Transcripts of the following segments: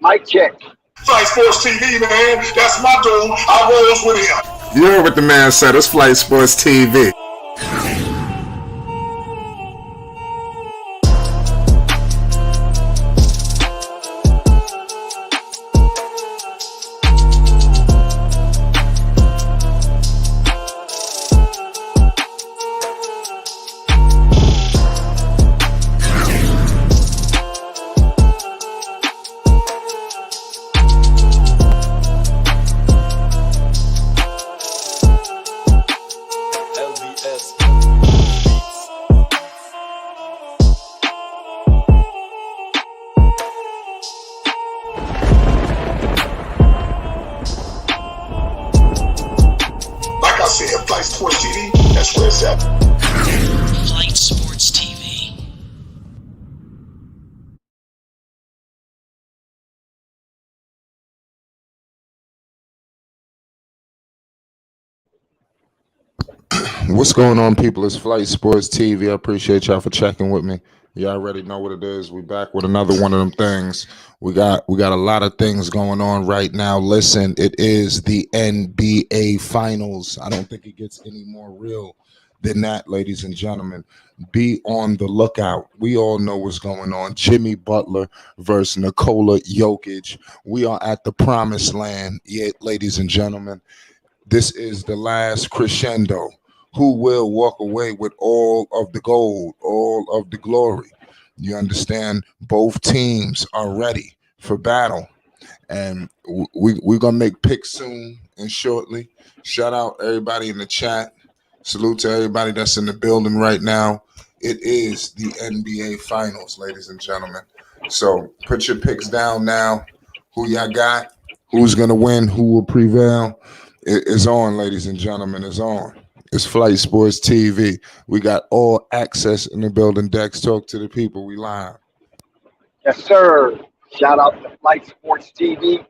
Mic check. Flight Sports TV, man. That's my dude. I rolls with him. You heard what the man said. It's Flight Sports TV. Like I said, Flight Sports TV, that's where it's at. Flight Sports TV. What's going on, people? It's Flight Sports TV. I appreciate y'all for checking with me. Y'all already know what it is. We back with another one of them things. We got a lot of things going on right now. Listen, it is the NBA Finals. I don't think it gets any more real than that, ladies and gentlemen. Be on the lookout. We all know what's going on. Jimmy Butler versus Nikola Jokic. We are at the promised land, yet, ladies and gentlemen. This is the last crescendo. Who will walk away with all of the gold, all of the glory? You understand? Both teams are ready for battle. And we're going to make picks soon and shortly. Shout out everybody in the chat. Salute to everybody that's in the building right now. It is the NBA Finals, ladies and gentlemen. So put your picks down now. Who y'all got? Who's going to win? Who will prevail? It's on, ladies and gentlemen. It's on. It's Flight Sports TV. We got all access in the building. Dex, talk to the people. We live. Yes, sir. Shout out to Flight Sports TV,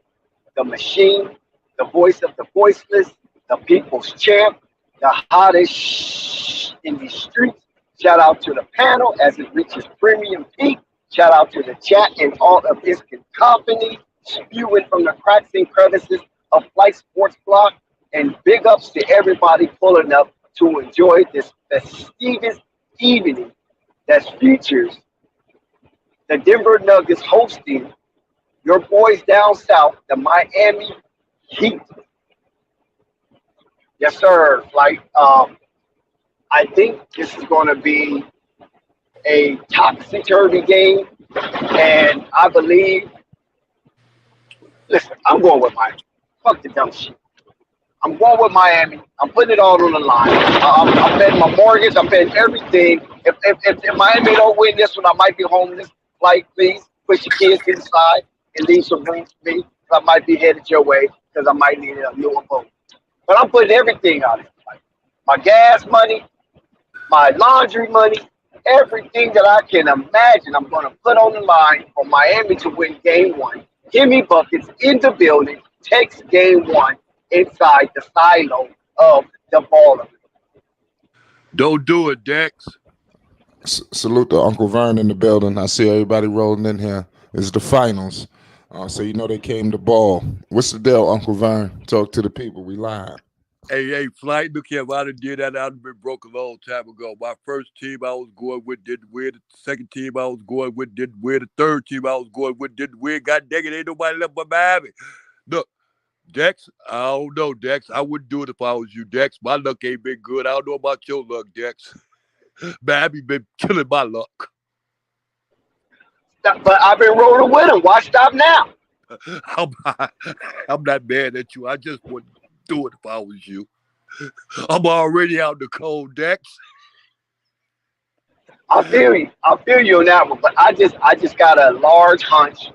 the machine, the voice of the voiceless, the people's champ, the hottest in the streets. Shout out to the panel as it reaches premium peak. Shout out to the chat and all of its company, spewing from the cracks and crevices of Flight Sports Block. And big ups to everybody pulling up to enjoy this festive evening that features the Denver Nuggets hosting your boys down south, the Miami Heat. Yes, sir. Like, I think this is going to be a topsy-turvy game, and I believe. Listen, I'm going with Miami. Fuck the dumb shit. I'm going with Miami. I'm putting it all on the line. I'm betting my mortgage. I'm betting everything. If Miami don't win this one, I might be homeless. Like, please push your kids to the side and leave some room for me. I might be headed your way because I might need a newer boat. But I'm putting everything out there. Like my gas money, my laundry money, everything that I can imagine, I'm going to put on the line for Miami to win game one. Give me buckets in the building. Takes game one inside the silo of the baller. Don't do it, Dex. Salute to Uncle Vern in the building. I see everybody rolling in here. It's the finals. So you know they came to ball. What's the deal, Uncle Vern? Talk to the people. We live. Hey, Flight, look here. If I done did that, I'd have been broke a long time ago. My first team I was going with didn't win. The second team I was going with didn't win. The third team I was going with didn't win. God dang it, ain't nobody left but Miami. Look, Dex, I don't know, Dex. I wouldn't do it if I was you, Dex. My luck ain't been good. I don't know about your luck, Dex. Miami been killing my luck. But I've been rolling with him. Why stop now? I'm not mad at you. I just wouldn't do it if I was you. I'm already out in the cold, Dex. I feel you. I feel you on that one. But I just got a large hunch.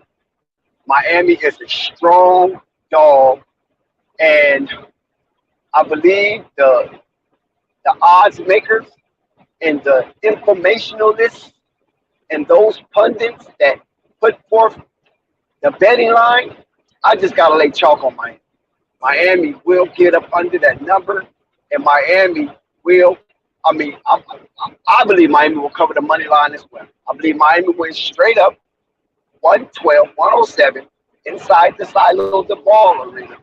Miami is a strong dog, and I believe the odds makers and the informationalists and those pundits that put forth the betting line, I just gotta lay chalk on Miami. Miami will get up under that number, and Miami will. I believe Miami will cover the money line as well. I believe Miami wins straight up 112, 107, inside the silo of the ball arena,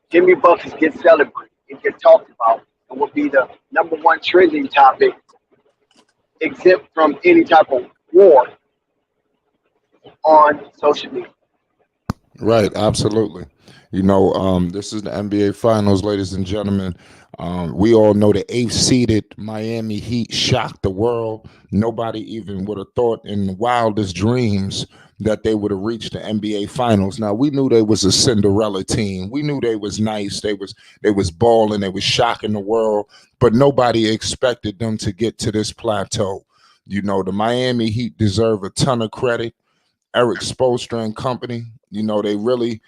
Jimmy buckets get celebrated and get talked about and will be the number one trending topic, exempt from any type of war on social media. Right, absolutely. This is the NBA Finals, ladies and gentlemen. We all know the eighth seeded Miami Heat shocked the world. Nobody even would have thought in the wildest dreams that they would have reached the NBA Finals. Now we knew they was a Cinderella team. We knew they was nice. They was balling. They was shocking the world. But nobody expected them to get to this plateau. The Miami Heat deserve a ton of credit. Eric Spoelstra and company, they really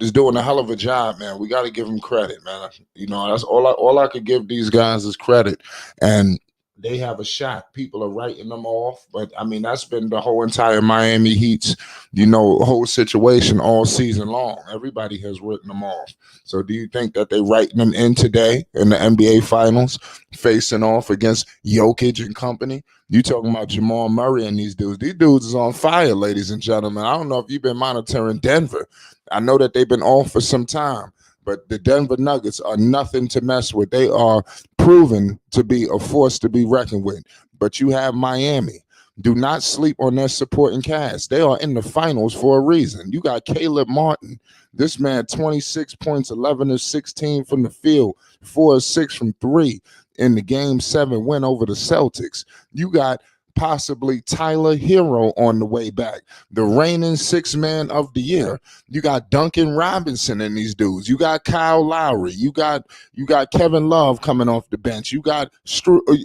is doing a hell of a job, man. We got to give them credit, man. That's all I could give these guys is credit, and they have a shot. People are writing them off, but I mean that's been the whole entire Miami Heat's, whole situation all season long. Everybody has written them off. So do you think that they writing them in today in the NBA Finals, facing off against Jokic and company? You talking about Jamal Murray and these dudes. These dudes is on fire, ladies and gentlemen. I don't know if you've been monitoring Denver. I know that they've been off for some time, but the Denver Nuggets are nothing to mess with. They are proven to be a force to be reckoned with. But you have Miami. Do not sleep on their supporting cast. They are in the finals for a reason. You got Caleb Martin. This man, 26 points, 11 of 16 from the field, 4 of 6 from 3 in the Game 7 win over the Celtics. You got possibly Tyler Hero on the way back, the reigning sixth man of the year. You got Duncan Robinson and these dudes. You got Kyle Lowry. You got Kevin Love coming off the bench. You got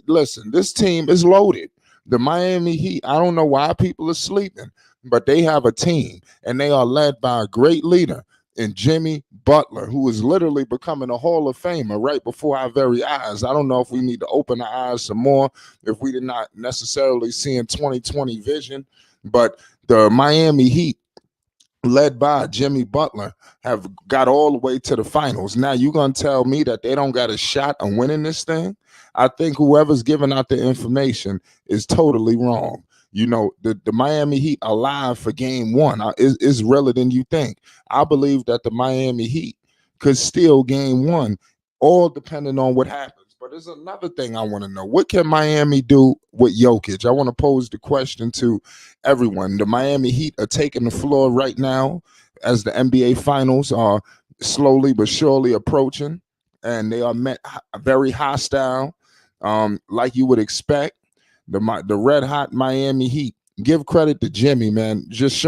listen, this team is loaded. The Miami Heat, I don't know why people are sleeping, but they have a team, and they are led by a great leader in Jimmy Butler, who is literally becoming a Hall of Famer right before our very eyes. I don't know if we need to open our eyes some more, if we did not necessarily see in 2020 vision, but the Miami Heat, led by Jimmy Butler, have got all the way to the finals. Now you're going to tell me that they don't got a shot of winning this thing? I think whoever's giving out the information is totally wrong. The Miami Heat are live for game 1 is realer than you think. I believe that the Miami Heat could steal game 1, all depending on what happens. But there's another thing I want to know. What can Miami do with Jokic? I want to pose the question to everyone. The Miami Heat are taking the floor right now as the NBA Finals are slowly but surely approaching, and they are met very hostile, like you would expect. The red hot Miami Heat. Give credit to Jimmy, man, just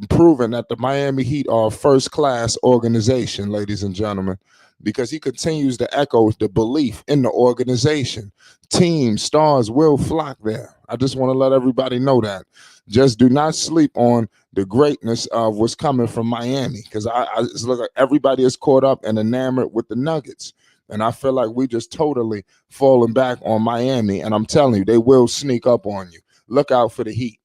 proving that the Miami Heat are a first class organization, ladies and gentlemen, because he continues to echo the belief in the organization. Team stars will flock there. I just want to let everybody know that. Just do not sleep on the greatness of what's coming from Miami, because it's look like everybody is caught up and enamored with the Nuggets. And I feel like we just totally falling back on Miami. And I'm telling you, they will sneak up on you. Look out for the Heat.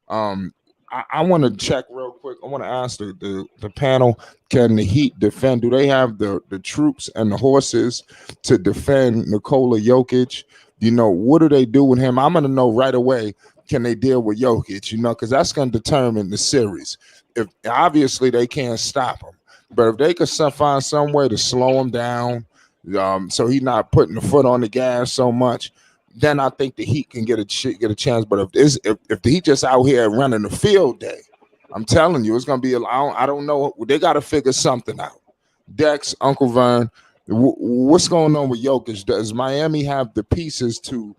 I want to check real quick. I want to ask the panel, can the Heat defend? Do they have the troops and the horses to defend Nikola Jokic? What do they do with him? I'm going to know right away, can they deal with Jokic? Because that's going to determine the series. If obviously they can't stop him. But if they could find some way to slow him down, so he's not putting the foot on the gas so much, then I think the Heat can get a chance. But if the Heat just out here running the field day, I'm telling you, it's gonna be. I don't know. They got to figure something out. Dex, Uncle Vern, what's going on with Jokic? Does Miami have the pieces to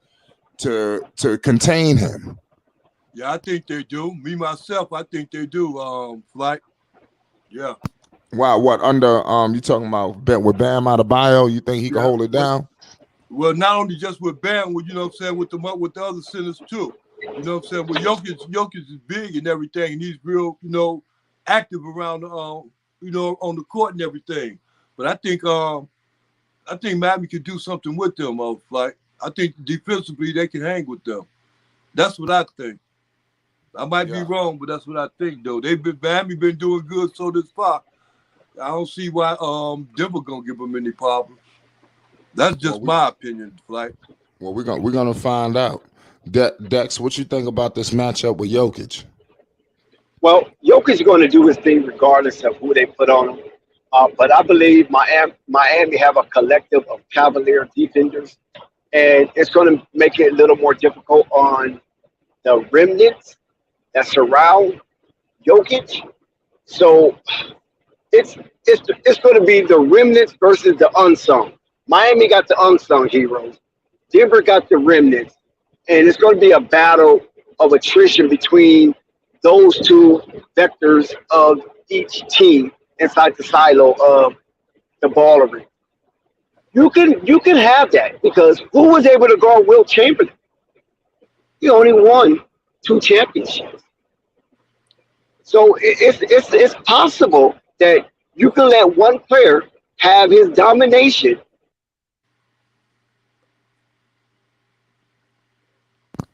contain him? Yeah, I think they do. Me myself, I think they do. Yeah. Wow, what under you talking about with Bam Adebayo? You think he can hold it down? Well, not only just with Bam, with with the other centers too. Well, Jokic is big and everything, and he's real, active around on the court and everything. But I think Miami could do something with them. I think defensively they can hang with them. That's what I think. I might be wrong, but that's what I think though. Miami been doing good so this far. I don't see why Denver gonna give them any problems. That's just my opinion, Well, we're gonna find out. Dex, what you think about this matchup with Jokic? Well, Jokic is going to do his thing regardless of who they put on him. But I believe Miami have a collective of Cavalier defenders, and it's going to make it a little more difficult on the remnants that surround Jokic. So it's going to be the remnants versus the unsung. Miami got the unsung heroes. Denver got the remnants, and it's going to be a battle of attrition between those two vectors of each team inside the silo of the ball arena. You can have that because who was able to guard Will Chamberlain? He only won two championships. So it's possible that you can let one player have his domination.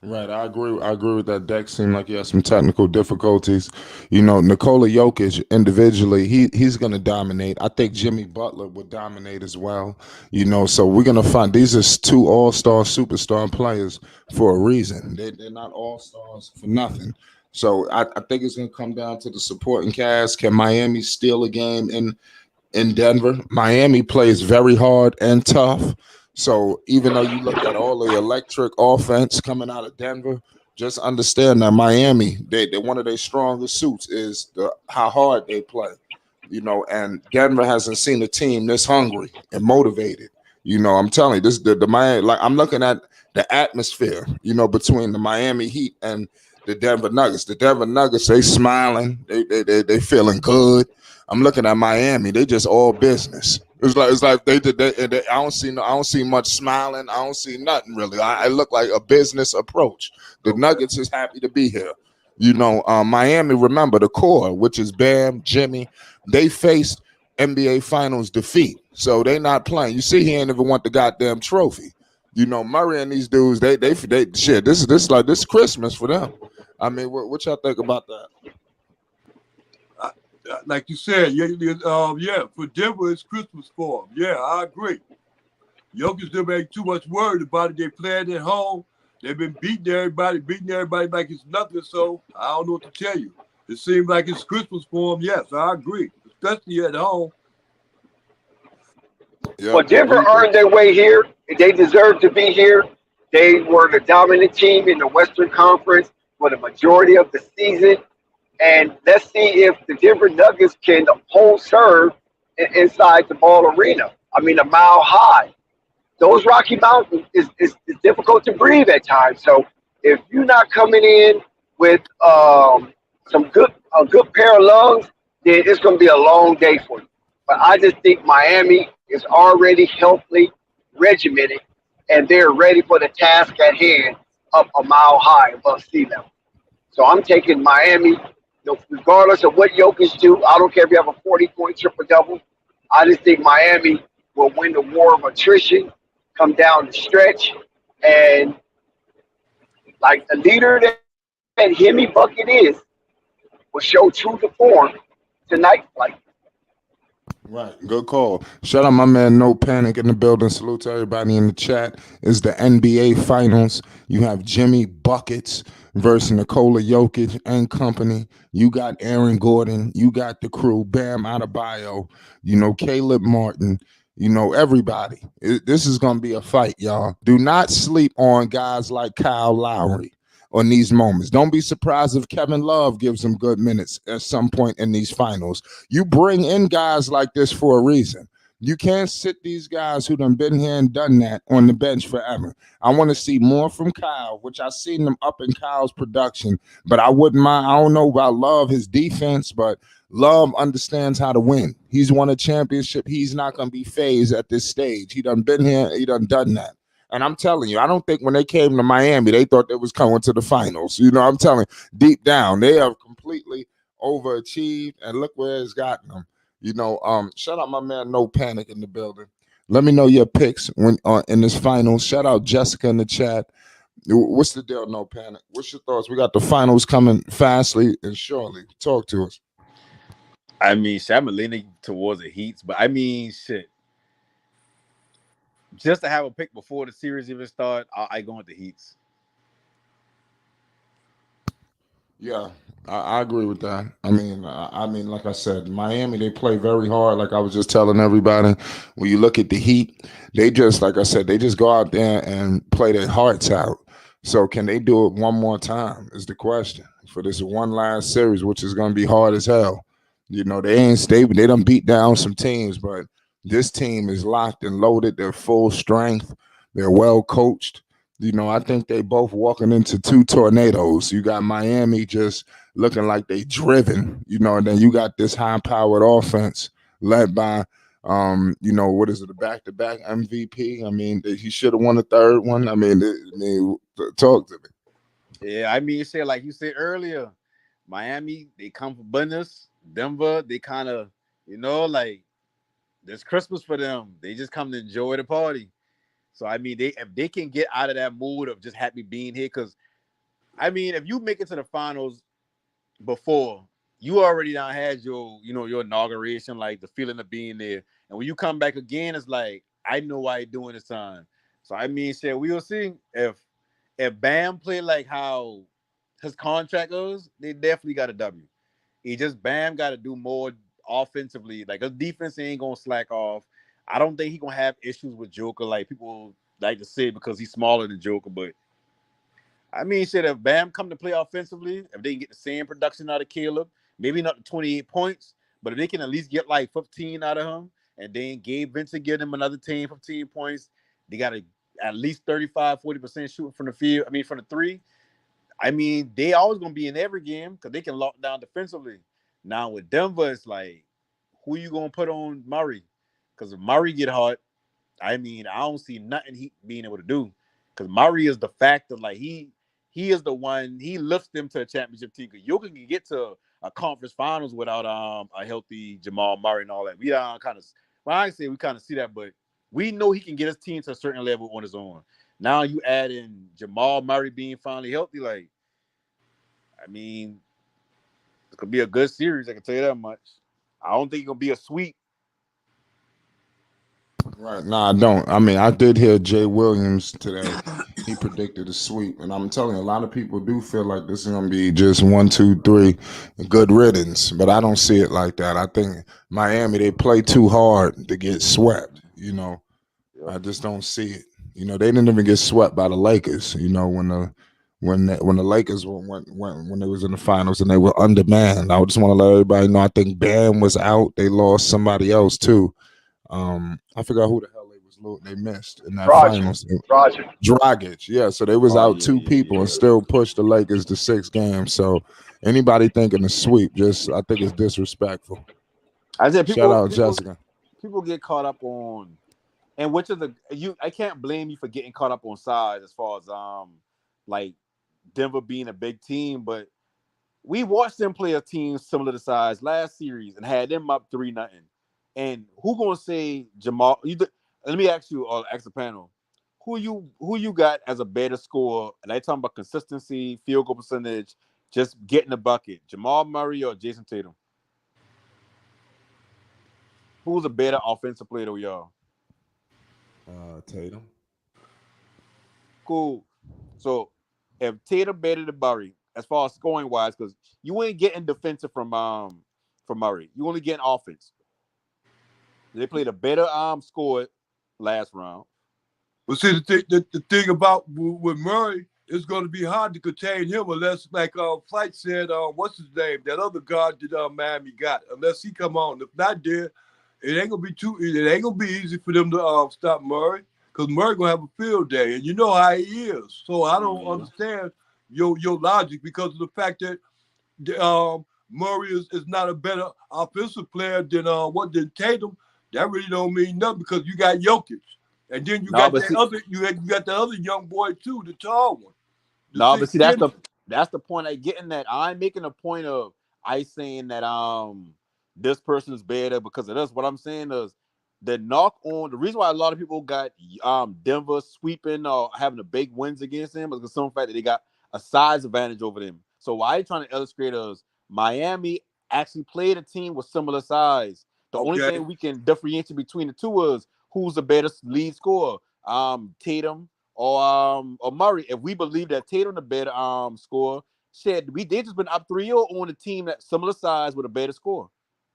Right, I agree. I agree with that. Deck seemed like he has some technical difficulties. Nikola Jokic individually, he's going to dominate. I think Jimmy Butler would dominate as well. So we're going to find these are two all-star superstar players for a reason. They're not all-stars for nothing. So I think it's going to come down to the supporting cast. Can Miami steal a game in Denver? Miami plays very hard and tough. So even though you look at all the electric offense coming out of Denver, just understand that Miami, they one of their strongest suits is how hard they play. And Denver hasn't seen a team this hungry and motivated. I'm telling you, this the Miami, like I'm looking at the atmosphere, between the Miami Heat and the Denver Nuggets. The Denver Nuggets, they smiling, they feeling good. I'm looking at Miami, they just all business. It's like I don't see much smiling. I don't see nothing really. I look like a business approach. The Nuggets is happy to be here. Miami, remember the core, which is Bam, Jimmy. They faced NBA Finals defeat, so they not playing. You see, he ain't even want the goddamn trophy. Murray and these dudes, they shit. This Christmas for them. I mean, what y'all think about that? Like you said, for Denver, it's Christmas for them. Yeah, I agree. Jokic still make too much worried about it. They playing at home. They've been beating everybody like it's nothing. So I don't know what to tell you. It seems like it's Christmas for them. Yes, I agree, especially at home. Yeah, Well, Denver earned their way here. They deserve to be here. They were the dominant team in the Western Conference for the majority of the season. And let's see if the Denver Nuggets can hold serve inside the ball arena. I mean, a mile high. Those Rocky Mountains is difficult to breathe at times. So if you're not coming in with a good pair of lungs, then it's going to be a long day for you. But I just think Miami is already healthily regimented, and they're ready for the task at hand up a mile high above sea level. So I'm taking Miami, regardless of what Jokic do. I don't care if you have a 40-point triple-double. I just think Miami will win the war of attrition, come down the stretch, and like the leader that Hemi Bucket is, will show true to form tonight. Like, Right, good call. Shout out my man No Panic in the building. Salute to everybody in the chat. It's the NBA Finals. You have Jimmy Buckets versus Nikola Jokic and company. You got Aaron Gordon. You got the crew. Bam Adebayo. Caleb Martin. Everybody. This is going to be a fight, y'all. Do not sleep on guys like Kyle Lowry on these moments. Don't be surprised if Kevin Love gives them good minutes at some point in these finals. You bring in guys like this for a reason. You can't sit these guys who done been here and done that on the bench forever. I want to see more from Kyle, which I've seen them up in Kyle's production, but I wouldn't mind. I don't know about Love, his defense, but Love understands how to win. He's won a championship. He's not going to be phased at this stage. He done been here. He done that. And I'm telling you, I don't think when they came to Miami, they thought they was coming to the finals. I'm telling you, deep down, they have completely overachieved, and look where it's gotten them. Shout out my man No Panic in the building. Let me know your picks when in this finals. Shout out Jessica in the chat. What's the deal, No Panic? What's your thoughts? We got the finals coming fastly and surely. Talk to us. I mean, shit, I'm leaning towards the Heats, but I mean, shit. Just to have a pick before the series even start, I go with the Heats. Yeah, I agree with that. I mean, like I said, Miami, they play very hard. Like I was just telling everybody, when you look at the Heat, they just, like I said, they just go out there and play their hearts out. So can they do it one more time? Is the question for this one last series, which is going to be hard as hell. They ain't stable. They done beat down some teams, but this team is locked and loaded. They're full strength. They're well coached. I think they both walking into two tornadoes. You got Miami just looking like they driven, and then you got this high powered offense led by what is it, a back to back MVP? I mean, he should have won the third one. Talk to me. Yeah, I mean, shit, like you said earlier, Miami, they come for business. Denver, they kind of, like there's Christmas for them. They just come to enjoy the party. So I mean, if they can get out of that mood of just happy being here, because I mean, if you make it to the finals before, you already done had your inauguration, like the feeling of being there. And when you come back again, it's like, I know why you're doing this time. So I mean, shit, we'll see if Bam play like how his contract goes, they definitely got a W. He just Bam got to do more offensively. Like his defense ain't gonna slack off. I don't think he gonna have issues with Joker like people like to say because he's smaller than Joker. But I mean, shit, if Bam come to play offensively, if they can get the same production out of Caleb, maybe not the 28 points, but if they can at least get like 15 out of him, and then Gabe Vincent get him another 10, 15 points, they got to at least 35, 40% shooting from the field. I mean, from the three. I mean, they always gonna be in every game because they can lock down defensively. Now with Denver, it's like, who you gonna put on Murray? Because if Murray get hot, I mean, I don't see nothing he being able to do. Because Murray is the factor. Like he is the one. He lifts them to a championship team. Because Jokic can get to a conference finals without a healthy Jamal Murray and all that. We kind of, well, I say we kind of see that, but we know he can get his team to a certain level on his own. Now you add in Jamal Murray being finally healthy, like, I mean, it could be a good series. I can tell you that much. I don't think it's gonna be a sweep. Right. No, I don't. I mean, I did hear Jay Williams today. He predicted a sweep. And I'm telling you, a lot of people do feel like this is going to be just 1, 2, 3, good riddance. But I don't see it like that. I think Miami, they play too hard to get swept. Yep. I just don't see it. They didn't even get swept by the Lakers, when the Lakers when they was in the finals and they were undermanned. I just want to let everybody know, I think Bam was out. They lost somebody else too. I forgot who the hell they missed in that Roger, finals. Roger. Dragic, yeah. So they was Oh out yeah, two yeah, people and yeah. still pushed the Lakers to 6 games. So anybody thinking a sweep, I think it's disrespectful. I said Shout people out people Jessica. people get caught up on, and which of the you I can't blame you for getting caught up on size as far as like Denver being a big team, but we watched them play a team similar to size last series and had them up 3-0. And who gonna say Jamal? Let me ask you, ask the panel, who you got as a better scorer? And I talking about consistency, field goal percentage, just getting the bucket. Jamal Murray or Jason Tatum? Who's a better offensive player than y'all? Tatum. Cool. So if Tatum better than Murray, as far as scoring wise, because you ain't getting defensive from Murray, you only getting offense. They played a better score last round. But see, the thing about with Murray, it's going to be hard to contain him unless, like Flight said, what's his name, that other guard that Miami got, unless he come on. If not there, it ain't gonna be easy for them to stop Murray because Murray gonna have a field day, and you know how he is. So I don't Yeah. understand your logic because of the fact that Murray is not a better offensive player than Tatum. That really don't mean nothing because you got Jokic. And then No, but see, you got the other young boy too, the tall one, the no, but see, 6'10". that's the point I getting at. I'm making a point of I saying that this person is better because of this. What I'm saying is the knock on the reason why a lot of people got Denver sweeping or having the big wins against them is because some fact that they got a size advantage over them. So why I trying to illustrate is Miami actually played a team with similar size. The only Okay. thing we can differentiate between the two is who's the better lead scorer, Tatum or Murray. If we believe that Tatum the better scorer, shit, they just been up 3-0 on a team that's similar size with a better score.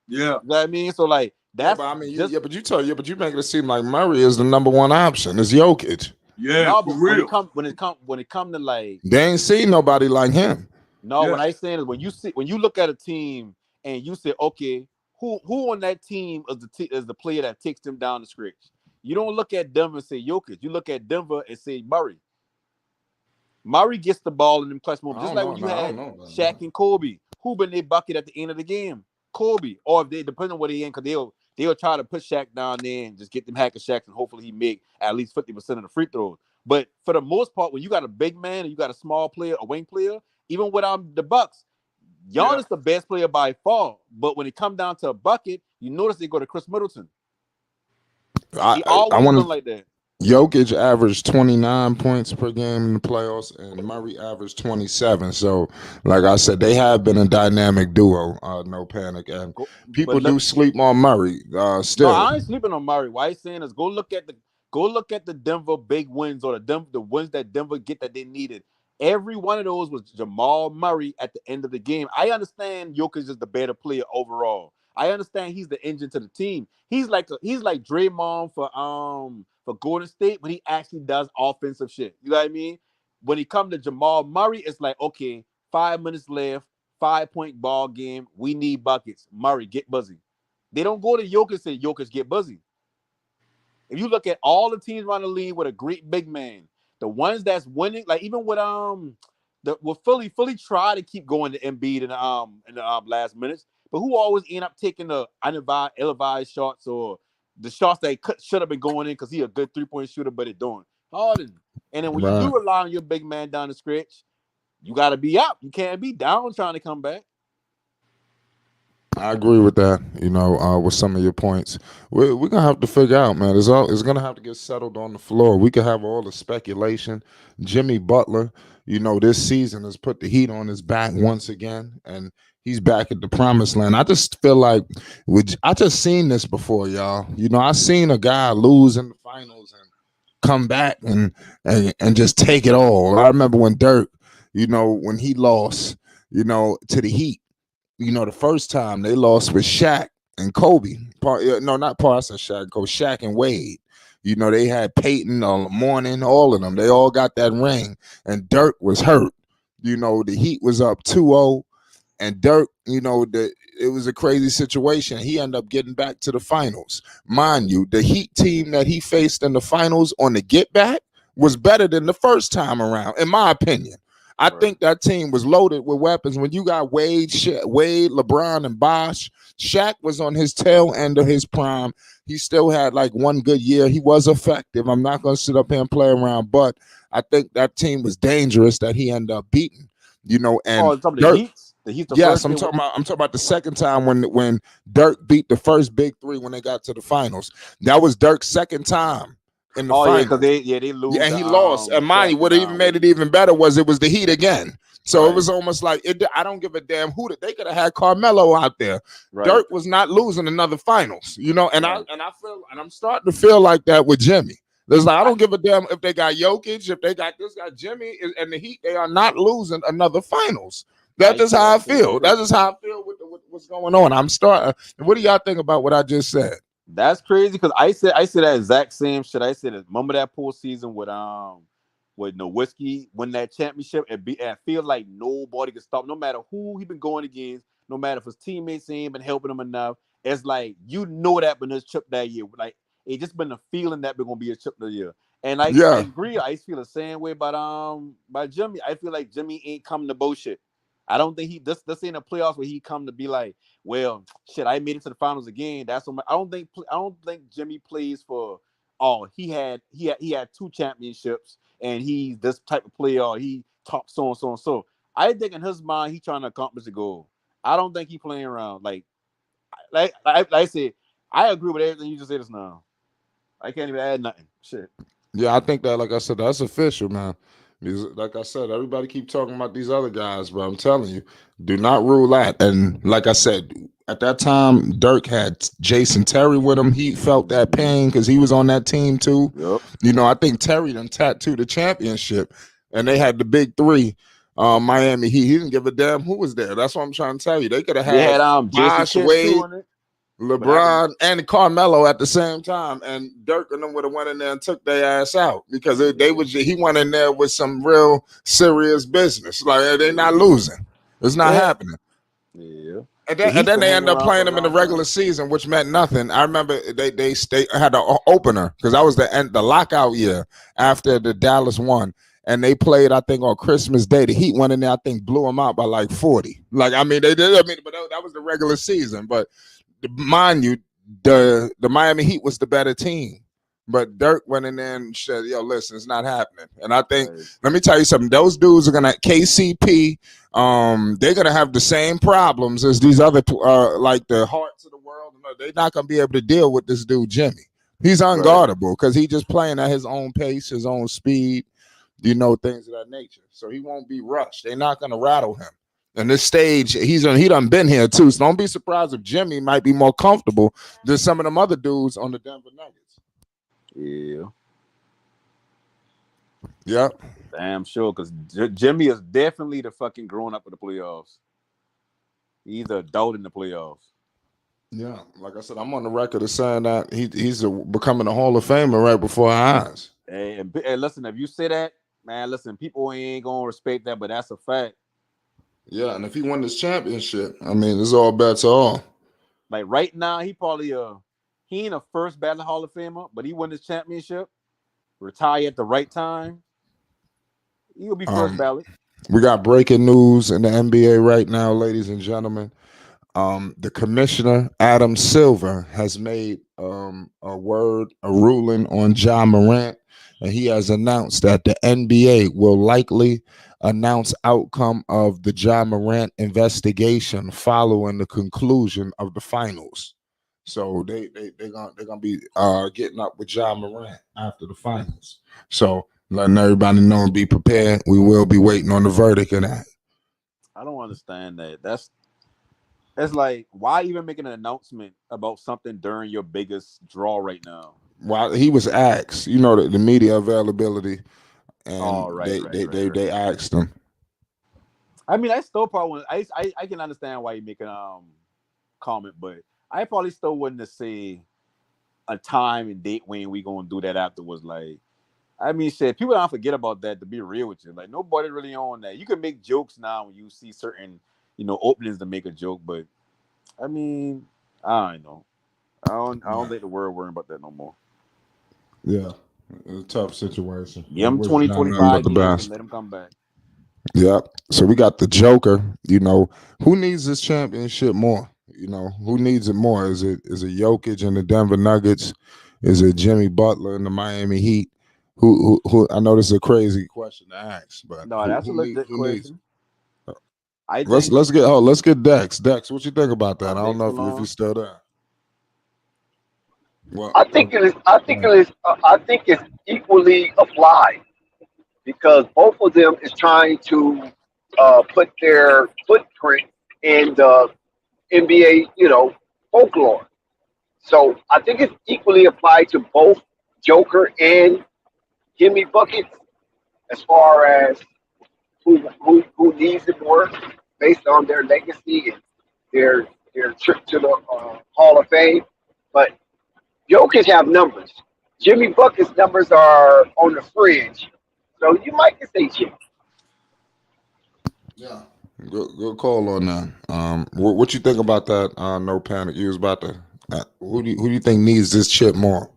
Yeah. You know what I mean? So like that's but I mean, but you make it seem like Murray is the number one option. It's Jokic. Yeah, no, for but real. when it come to like They ain't seen nobody like him. no, Yeah. what I saying is when you look at a team and you say, okay, who on that team is the player that takes them down the stretch? You don't look at Denver and say Jokic. You look at Denver and say Murray. Murray gets the ball in them clutch moments, just like when you had Shaq and Kobe. Who been their bucket at the end of the game? Kobe. Or if they depending on what they in, because they'll try to put Shaq down there and just get them hacker Shaqs and hopefully he make at least 50% of the free throws. But for the most part, when you got a big man and you got a small player, a wing player, even without the Bucks, Giannis the best player by far. But when it come down to a bucket, you notice they go to Chris Middleton. He always been like that. Jokic averaged 29 points per game in the playoffs, and Murray averaged 27. So, like I said, they have been a dynamic duo. No panic, and people do sleep on Murray. Still, no, I ain't sleeping on Murray. Why he's saying is go look at the Denver big wins or the wins that Denver get that they needed. Every one of those was Jamal Murray at the end of the game. I understand Jokic is the better player overall. I understand he's the engine to the team. He's like Draymond for Golden State, but he actually does offensive shit. You know what I mean? When he comes to Jamal Murray, it's like, okay, 5 minutes left, 5-point ball game. We need buckets. Murray, get busy. They don't go to Jokic and say, Jokic, get busy. If you look at all the teams around the league with a great big man, the ones that's winning, like even with Philly tried to keep going to Embiid in the last minutes, but who always end up taking the ill-advised shots or the shots that should have been going in because he a good 3-point shooter, but it don't. Harden. And then when you do rely on your big man down the stretch, you got to be up. You can't be down trying to come back. I agree with that, with some of your points. We're going to have to figure out, man. It's going to have to get settled on the floor. We could have all the speculation. Jimmy Butler, this season has put the heat on his back once again, and he's back at the promised land. I just feel like I just seen this before, y'all. I seen a guy lose in the finals and come back and just take it all. I remember when Dirk, when he lost, to the Heat. The first time they lost with Shaq and Kobe. I said Shaq, Kobe, Shaq and Wade. They had Peyton on the morning, all of them. They all got that ring, and Dirk was hurt. The Heat was up 2-0, and Dirk, it was a crazy situation. He ended up getting back to the finals. Mind you, the Heat team that he faced in the finals on the get back was better than the first time around, in my opinion. I think that team was loaded with weapons. When you got Wade, LeBron, and Bosh, Shaq was on his tail end of his prime. He still had like one good year. He was effective. I'm not going to sit up here and play around, but I think that team was dangerous that he ended up beating. And Dirk, the Heat. Yes, I'm talking about the second time when Dirk beat the first big three when they got to the finals. That was Dirk's second time. In the finals. Because they lose. Yeah, and he lost. And mind you, what even made it even better was it was the Heat again. So it was almost like I don't give a damn who they could have had Carmelo out there. Right. Dirk was not losing another finals, and I feel and I'm starting to feel like that with Jimmy. There's like I don't give a damn if they got Jokic, if they got this guy Jimmy and the Heat, they are not losing another finals. That's just how I feel. That's just how I feel with what's going on. I'm starting. What do y'all think about what I just said? That's crazy because I said that exact same shit. I said, remember that postseason with Nowitzki win that championship and feel like nobody can stop, no matter who he been going against, no matter if his teammates ain't been helping him enough. It's like that been his chip that year. Like it just been a feeling that been gonna be a chip that year. And I agree. I feel the same way about Jimmy. I feel like Jimmy ain't coming to bullshit. I don't think this ain't a playoffs where he come to be like, well, shit, I made it to the finals again. That's what I don't think Jimmy plays for. Oh, he had 2 championships and he's this type of player. Or he top so and so and so. I think in his mind he trying to accomplish a goal. I don't think he playing around. Like I said, I agree with everything you just said just now. I can't even add nothing. Shit. Yeah, I think that, like I said, that's official, man. Because, like I said, everybody keep talking about these other guys, but I'm telling you, do not rule that. And like I said, at that time, Dirk had Jason Terry with him. He felt that pain because he was on that team too. Yep. I think Terry done tattooed the championship, and they had the big three. Miami Heat. He didn't give a damn who was there. That's what I'm trying to tell you. They could have They had had Jason Bosh, Kidd Wade, too on it. LeBron, and Carmelo at the same time, and Dirk and them would have went in there and took their ass out because he went in there with some real serious business. Like they're not losing. It's not happening. Yeah. And then they end up playing them in the regular season, which meant nothing. I remember they had an opener because that was the lockout year after the Dallas won, and they played I think on Christmas Day. The Heat went in there, I think blew them out by like 40. Like I mean they did. I mean, but that was the regular season. But mind you, the Miami Heat was the better team. But Dirk went in there and said, "Yo, listen, it's not happening." And I think, let me tell you something. Those dudes are gonna KCP. They're gonna have the same problems as these other, like the Hearts of the world. They're not gonna be able to deal with this dude Jimmy. He's unguardable because he's just playing at his own pace, his own speed, things of that nature. So he won't be rushed. They're not gonna rattle him. And this stage, he done been here too. So don't be surprised if Jimmy might be more comfortable than some of them other dudes on the Denver Nuggets. Yeah. Yep. Damn sure, because Jimmy is definitely the fucking grown up in the playoffs. He's an adult in the playoffs. Yeah, like I said, I'm on the record of saying that he's becoming a Hall of Famer right before our eyes. Hey, listen, if you say that, man, listen, people ain't gonna respect that, but that's a fact. Yeah, and if he won this championship, I mean, it's all bets all. Like right now, he probably he ain't a first ballot Hall of Famer, but he won this championship, retire at the right time. He'll be first ballot. We got breaking news in the NBA right now, ladies and gentlemen. The commissioner, Adam Silver, has made a ruling on Ja Morant, and he has announced that the NBA will likely announce outcome of the Ja Morant investigation following the conclusion of the finals. So they're gonna be getting up with Ja Morant after the finals. So letting everybody know and be prepared. We will be waiting on the verdict of that. I don't understand that. That's like, why even make an announcement about something during your biggest draw right now? Well, he was asked, the media availability, and they asked him. I mean, I still probably I can understand why you make a comment, but I probably still wouldn't have say a time and date when we gonna do that afterwards. Like, I mean, shit, people don't forget about that. To be real with you, like nobody really on that. You can make jokes now when you see certain, openings to make a joke, but I mean, I don't know. I don't think the world worrying about that no more. Yeah, it's a tough situation. Give him 20-25 years and let him come back. Yeah. So we got the Joker. Who needs this championship more? Who needs it more? Is it Jokic and the Denver Nuggets? Is it Jimmy Butler and the Miami Heat? Who? I know this is a crazy question to ask, but no, that's a legit question. Let's get Dex. Dex, what you think about that? I don't know if you're still there. Well, I think it's equally applied because both of them is trying to put their footprint in the NBA, folklore. So I think it's equally applied to both Joker and Jimmy buckets as far as who needs it more based on their legacy and their trip to the Hall of Fame. But Jokic have numbers. Jimmy Bucket's numbers are on the fringe. So you might can say Jimmy. Yeah. Good call on that. What you think about that? No panic. You was about to. Who do you think needs this chip more?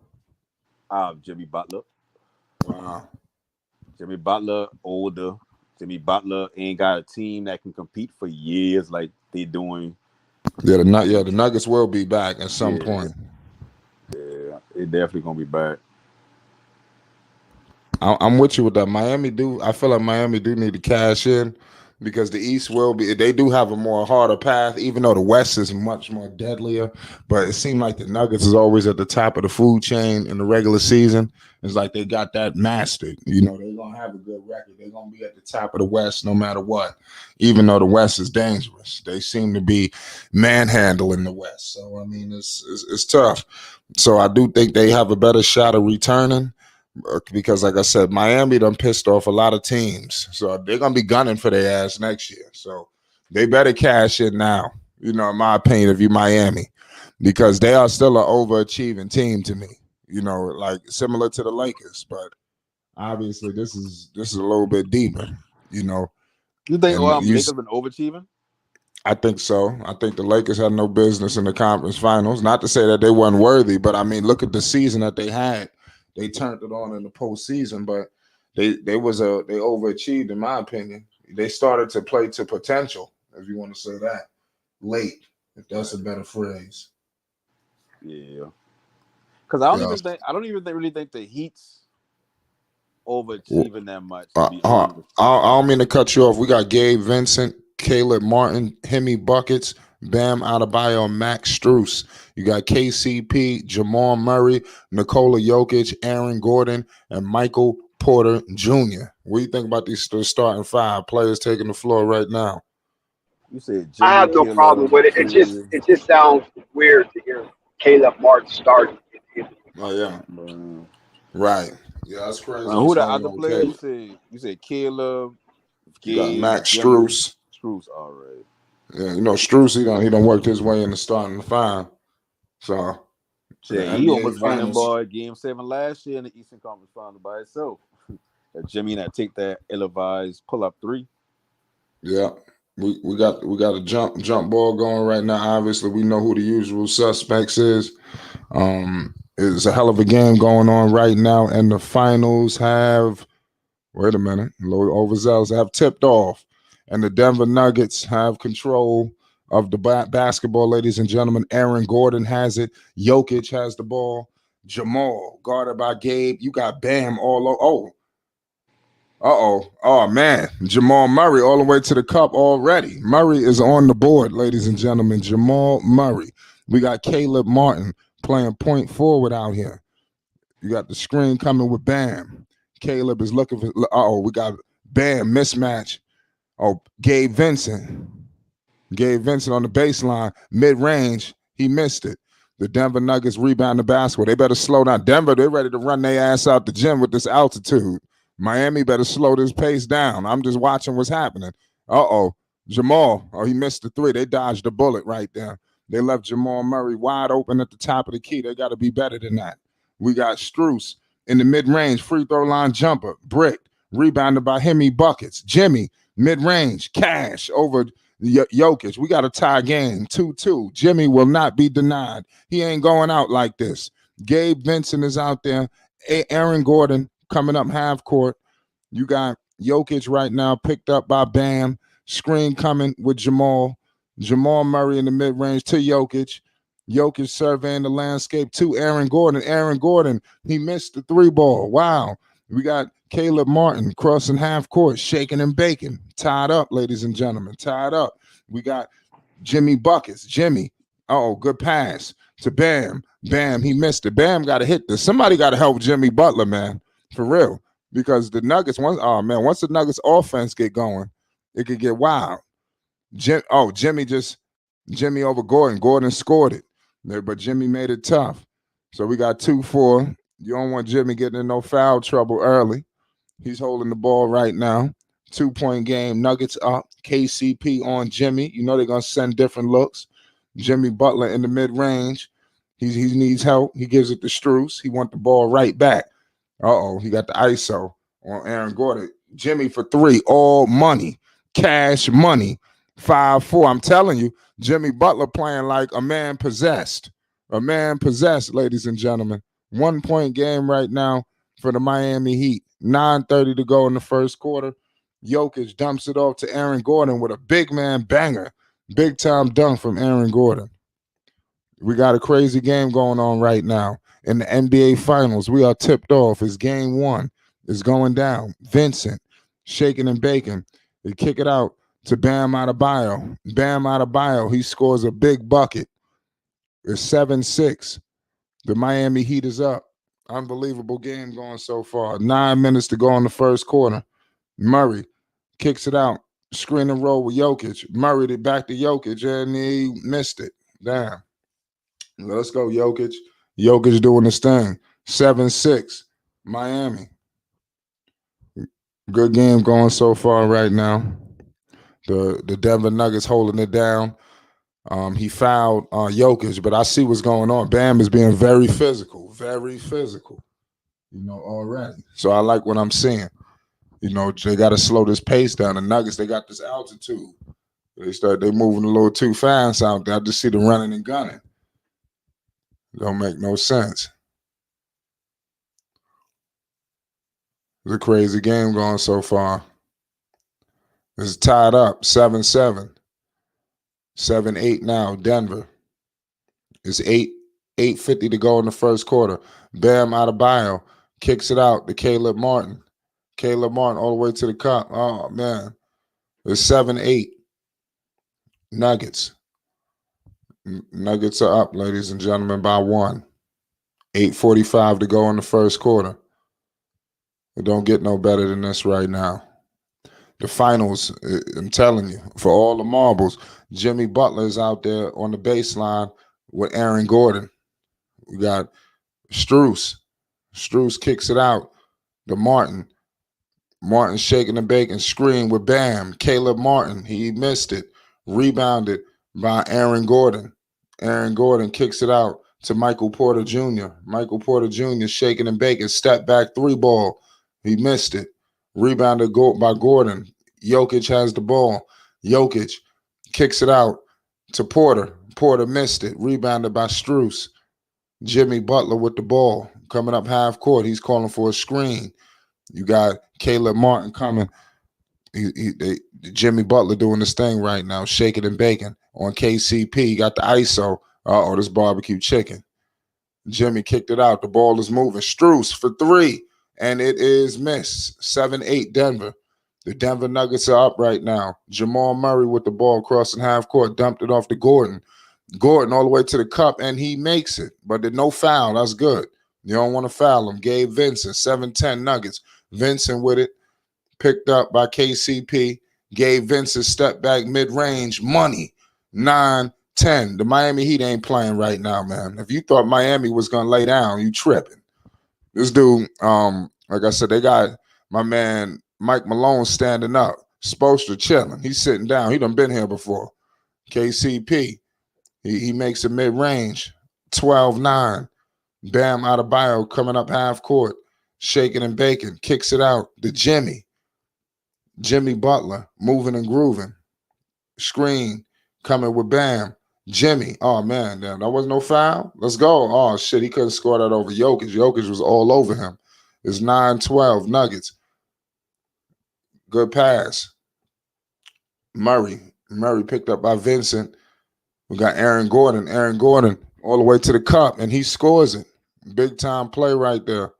Jimmy Butler. Wow. Jimmy Butler older. Jimmy Butler ain't got a team that can compete for years like they doing. Yeah, the Nuggets will be back at some point. Yeah, it definitely gonna be back. I'm with you with that. I feel like Miami do need to cash in because the East will be. They do have a more harder path, even though the West is much more deadlier. But it seemed like the Nuggets is always at the top of the food chain in the regular season. It's like they got that mastered. They're gonna have a good record. They're gonna be at the top of the West no matter what. Even though the West is dangerous, they seem to be manhandling the West. So I mean, it's tough. So I do think they have a better shot of returning. because, like I said, Miami done pissed off a lot of teams, so they're gonna be gunning for their ass next year. So they better cash in now. In my opinion, if you Miami, because they are still an overachieving team to me. Like similar to the Lakers, but obviously this is a little bit deeper. You think And Lakers been overachieving? I think so. I think the Lakers had no business in the conference finals. Not to say that they weren't worthy, but I mean, look at the season that they had. They turned it on in the postseason, but they overachieved in my opinion. They started to play to potential, if you want to say that, late, if that's a better phrase. Yeah, because I don't even really think the Heat's overachieving that much. To be honest, I don't mean to cut you off. We got Gabe Vincent, Caleb Martin, Hemi Buckets, Bam Adebayo, Max Strus. You got KCP, Jamal Murray, Nikola Jokic, Aaron Gordon, and Michael Porter Jr. What do you think about these starting 5 players taking the floor right now? You said Jimmy, I have no problem with it. It just sounds weird to hear Caleb Martin starting. Oh yeah, right. Yeah, that's crazy. Who the other players? You said Caleb, you got Max Jimmy, Strus. Strus, all right. Yeah, Strus, he done worked his way into starting the 5. So yeah, he almost won them boy Game 7 last year in the Eastern Conference Final by itself. Jimmy that take that ill-advised pull-up 3. Yeah. We got a jump ball going right now. Obviously, we know who the usual suspects is. It's a hell of a game going on right now, and the finals have overzealous have tipped off, and the Denver Nuggets have control of the basketball, ladies and gentlemen. Aaron Gordon has it. Jokic has the ball. Jamal guarded by Gabe. You got Bam all over. Oh man, Jamal Murray all the way to the cup already. Murray is on the board, ladies and gentlemen. Jamal Murray. We got Caleb Martin playing point forward out here. You got the screen coming with Bam. Caleb is looking for. We got Bam mismatch. Gabe Vincent. Gabe Vincent on the baseline, mid-range. He missed it. The Denver Nuggets rebound the basketball. They better slow down. Denver, they're ready to run their ass out the gym with this altitude. Miami better slow this pace down. I'm just watching what's happening. Jamal. He missed the 3. They dodged the bullet right there. They left Jamal Murray wide open at the top of the key. They got to be better than that. We got Strus in the mid-range, free throw line jumper, brick, rebounded by Hemi Buckets. Jimmy, mid-range, cash over Jokic. We got a tie game, 2-2. Jimmy will not be denied. He ain't going out like this. Gabe Vincent is out there. Aaron Gordon coming up half court. You got Jokic right now picked up by Bam. Screen coming with Jamal. Jamal Murray in the mid-range to Jokic. Jokic surveying the landscape to Aaron Gordon. Aaron Gordon, he missed the 3 ball. Wow. We got Caleb Martin crossing half court, shaking and baking. Tied up, ladies and gentlemen. Tied up. We got Jimmy Buckets. Jimmy. Good pass to Bam. Bam, he missed it. Bam got to hit this. Somebody got to help Jimmy Butler, man. For real. Because the Nuggets, once the Nuggets offense get going, it could get wild. Jimmy over Gordon. Gordon scored it. But Jimmy made it tough. So we got 2-4. You don't want Jimmy getting in no foul trouble early. He's holding the ball right now. 2-point game. Nuggets up. KCP on Jimmy. You know they're going to send different looks. Jimmy Butler in the mid-range. He needs help. He gives it to Strus. He wants the ball right back. He got the ISO on Aaron Gordon. Jimmy for 3. All money. Cash money. 5-4. I'm telling you, Jimmy Butler playing like a man possessed. A man possessed, ladies and gentlemen. 1-point game right now for the Miami Heat. 9:30 to go in the first quarter. Jokic dumps it off to Aaron Gordon with a big man banger. Big time dunk from Aaron Gordon. We got a crazy game going on right now. In the NBA Finals, we are tipped off. It's game 1. It's going down. Vincent shaking and baking. They kick it out to Bam Adebayo. Bam Adebayo, he scores a big bucket. It's 7-6. The Miami Heat is up. Unbelievable game going so far. 9 minutes to go in the first quarter. Murray kicks it out. Screen and roll with Jokic. Murray back to Jokic, and he missed it. Damn. Let's go, Jokic. Jokic doing his thing. 7-6. Miami. Good game going so far right now. The Denver Nuggets holding it down. He fouled Jokic, but I see what's going on. Bam is being very physical, already. So I like what I'm seeing. They got to slow this pace down. The Nuggets, they got this altitude. They moving a little too fast out there. I just see them running and gunning. Don't make no sense. It's a crazy game going so far. It's tied up, 7-7. 7-8 now, Denver. It's 8:50 to go in the first quarter. Bam Adebayo kicks it out to Caleb Martin. Caleb Martin all the way to the cup. Oh, man. It's 7-8. Nuggets. Nuggets are up, ladies and gentlemen, by 1. 8:45 to go in the first quarter. It don't get no better than this right now. The finals, I'm telling you, for all the marbles, Jimmy Butler is out there on the baseline with Aaron Gordon. We got Strus. Strus kicks it out to Martin. Martin shaking and baking, screen with Bam. Caleb Martin, he missed it. Rebounded by Aaron Gordon. Aaron Gordon kicks it out to Michael Porter Jr. Michael Porter Jr. shaking and baking, step back 3-ball. He missed it. Rebounded by Gordon. Jokic has the ball. Jokic kicks it out to Porter. Porter missed it. Rebounded by Strus. Jimmy Butler with the ball. Coming up half court. He's calling for a screen. You got Caleb Martin coming. Jimmy Butler doing this thing right now, shaking and baking on KCP. You got the ISO. This barbecue chicken. Jimmy kicked it out. The ball is moving. Strus for 3. And it is missed. 7-8 Denver. The Denver Nuggets are up right now. Jamal Murray with the ball crossing half court, dumped it off to Gordon. Gordon all the way to the cup, and he makes it. But there's no foul. That's good. You don't want to foul him. Gabe Vincent, 7-10 Nuggets. Vincent with it, picked up by KCP. Gabe Vincent step back mid-range. Money, 9-10. The Miami Heat ain't playing right now, man. If you thought Miami was going to lay down, you tripping. This dude, like I said, they got my man Mike Malone standing up. Spoelstra chilling. He's sitting down. He done been here before. KCP, he makes it mid-range. 12-9. Bam Adebayo coming up half court. Shaking and baking. Kicks it out to Jimmy. Jimmy Butler moving and grooving. Screen coming with Bam. Jimmy, oh man, damn, that wasn't no foul. Let's go. Oh shit, he couldn't score that over Jokic. Jokic was all over him. It's 9-12 Nuggets. Good pass. Murray picked up by Vincent. We got Aaron Gordon. Aaron Gordon all the way to the cup, and he scores it. Big time play right there.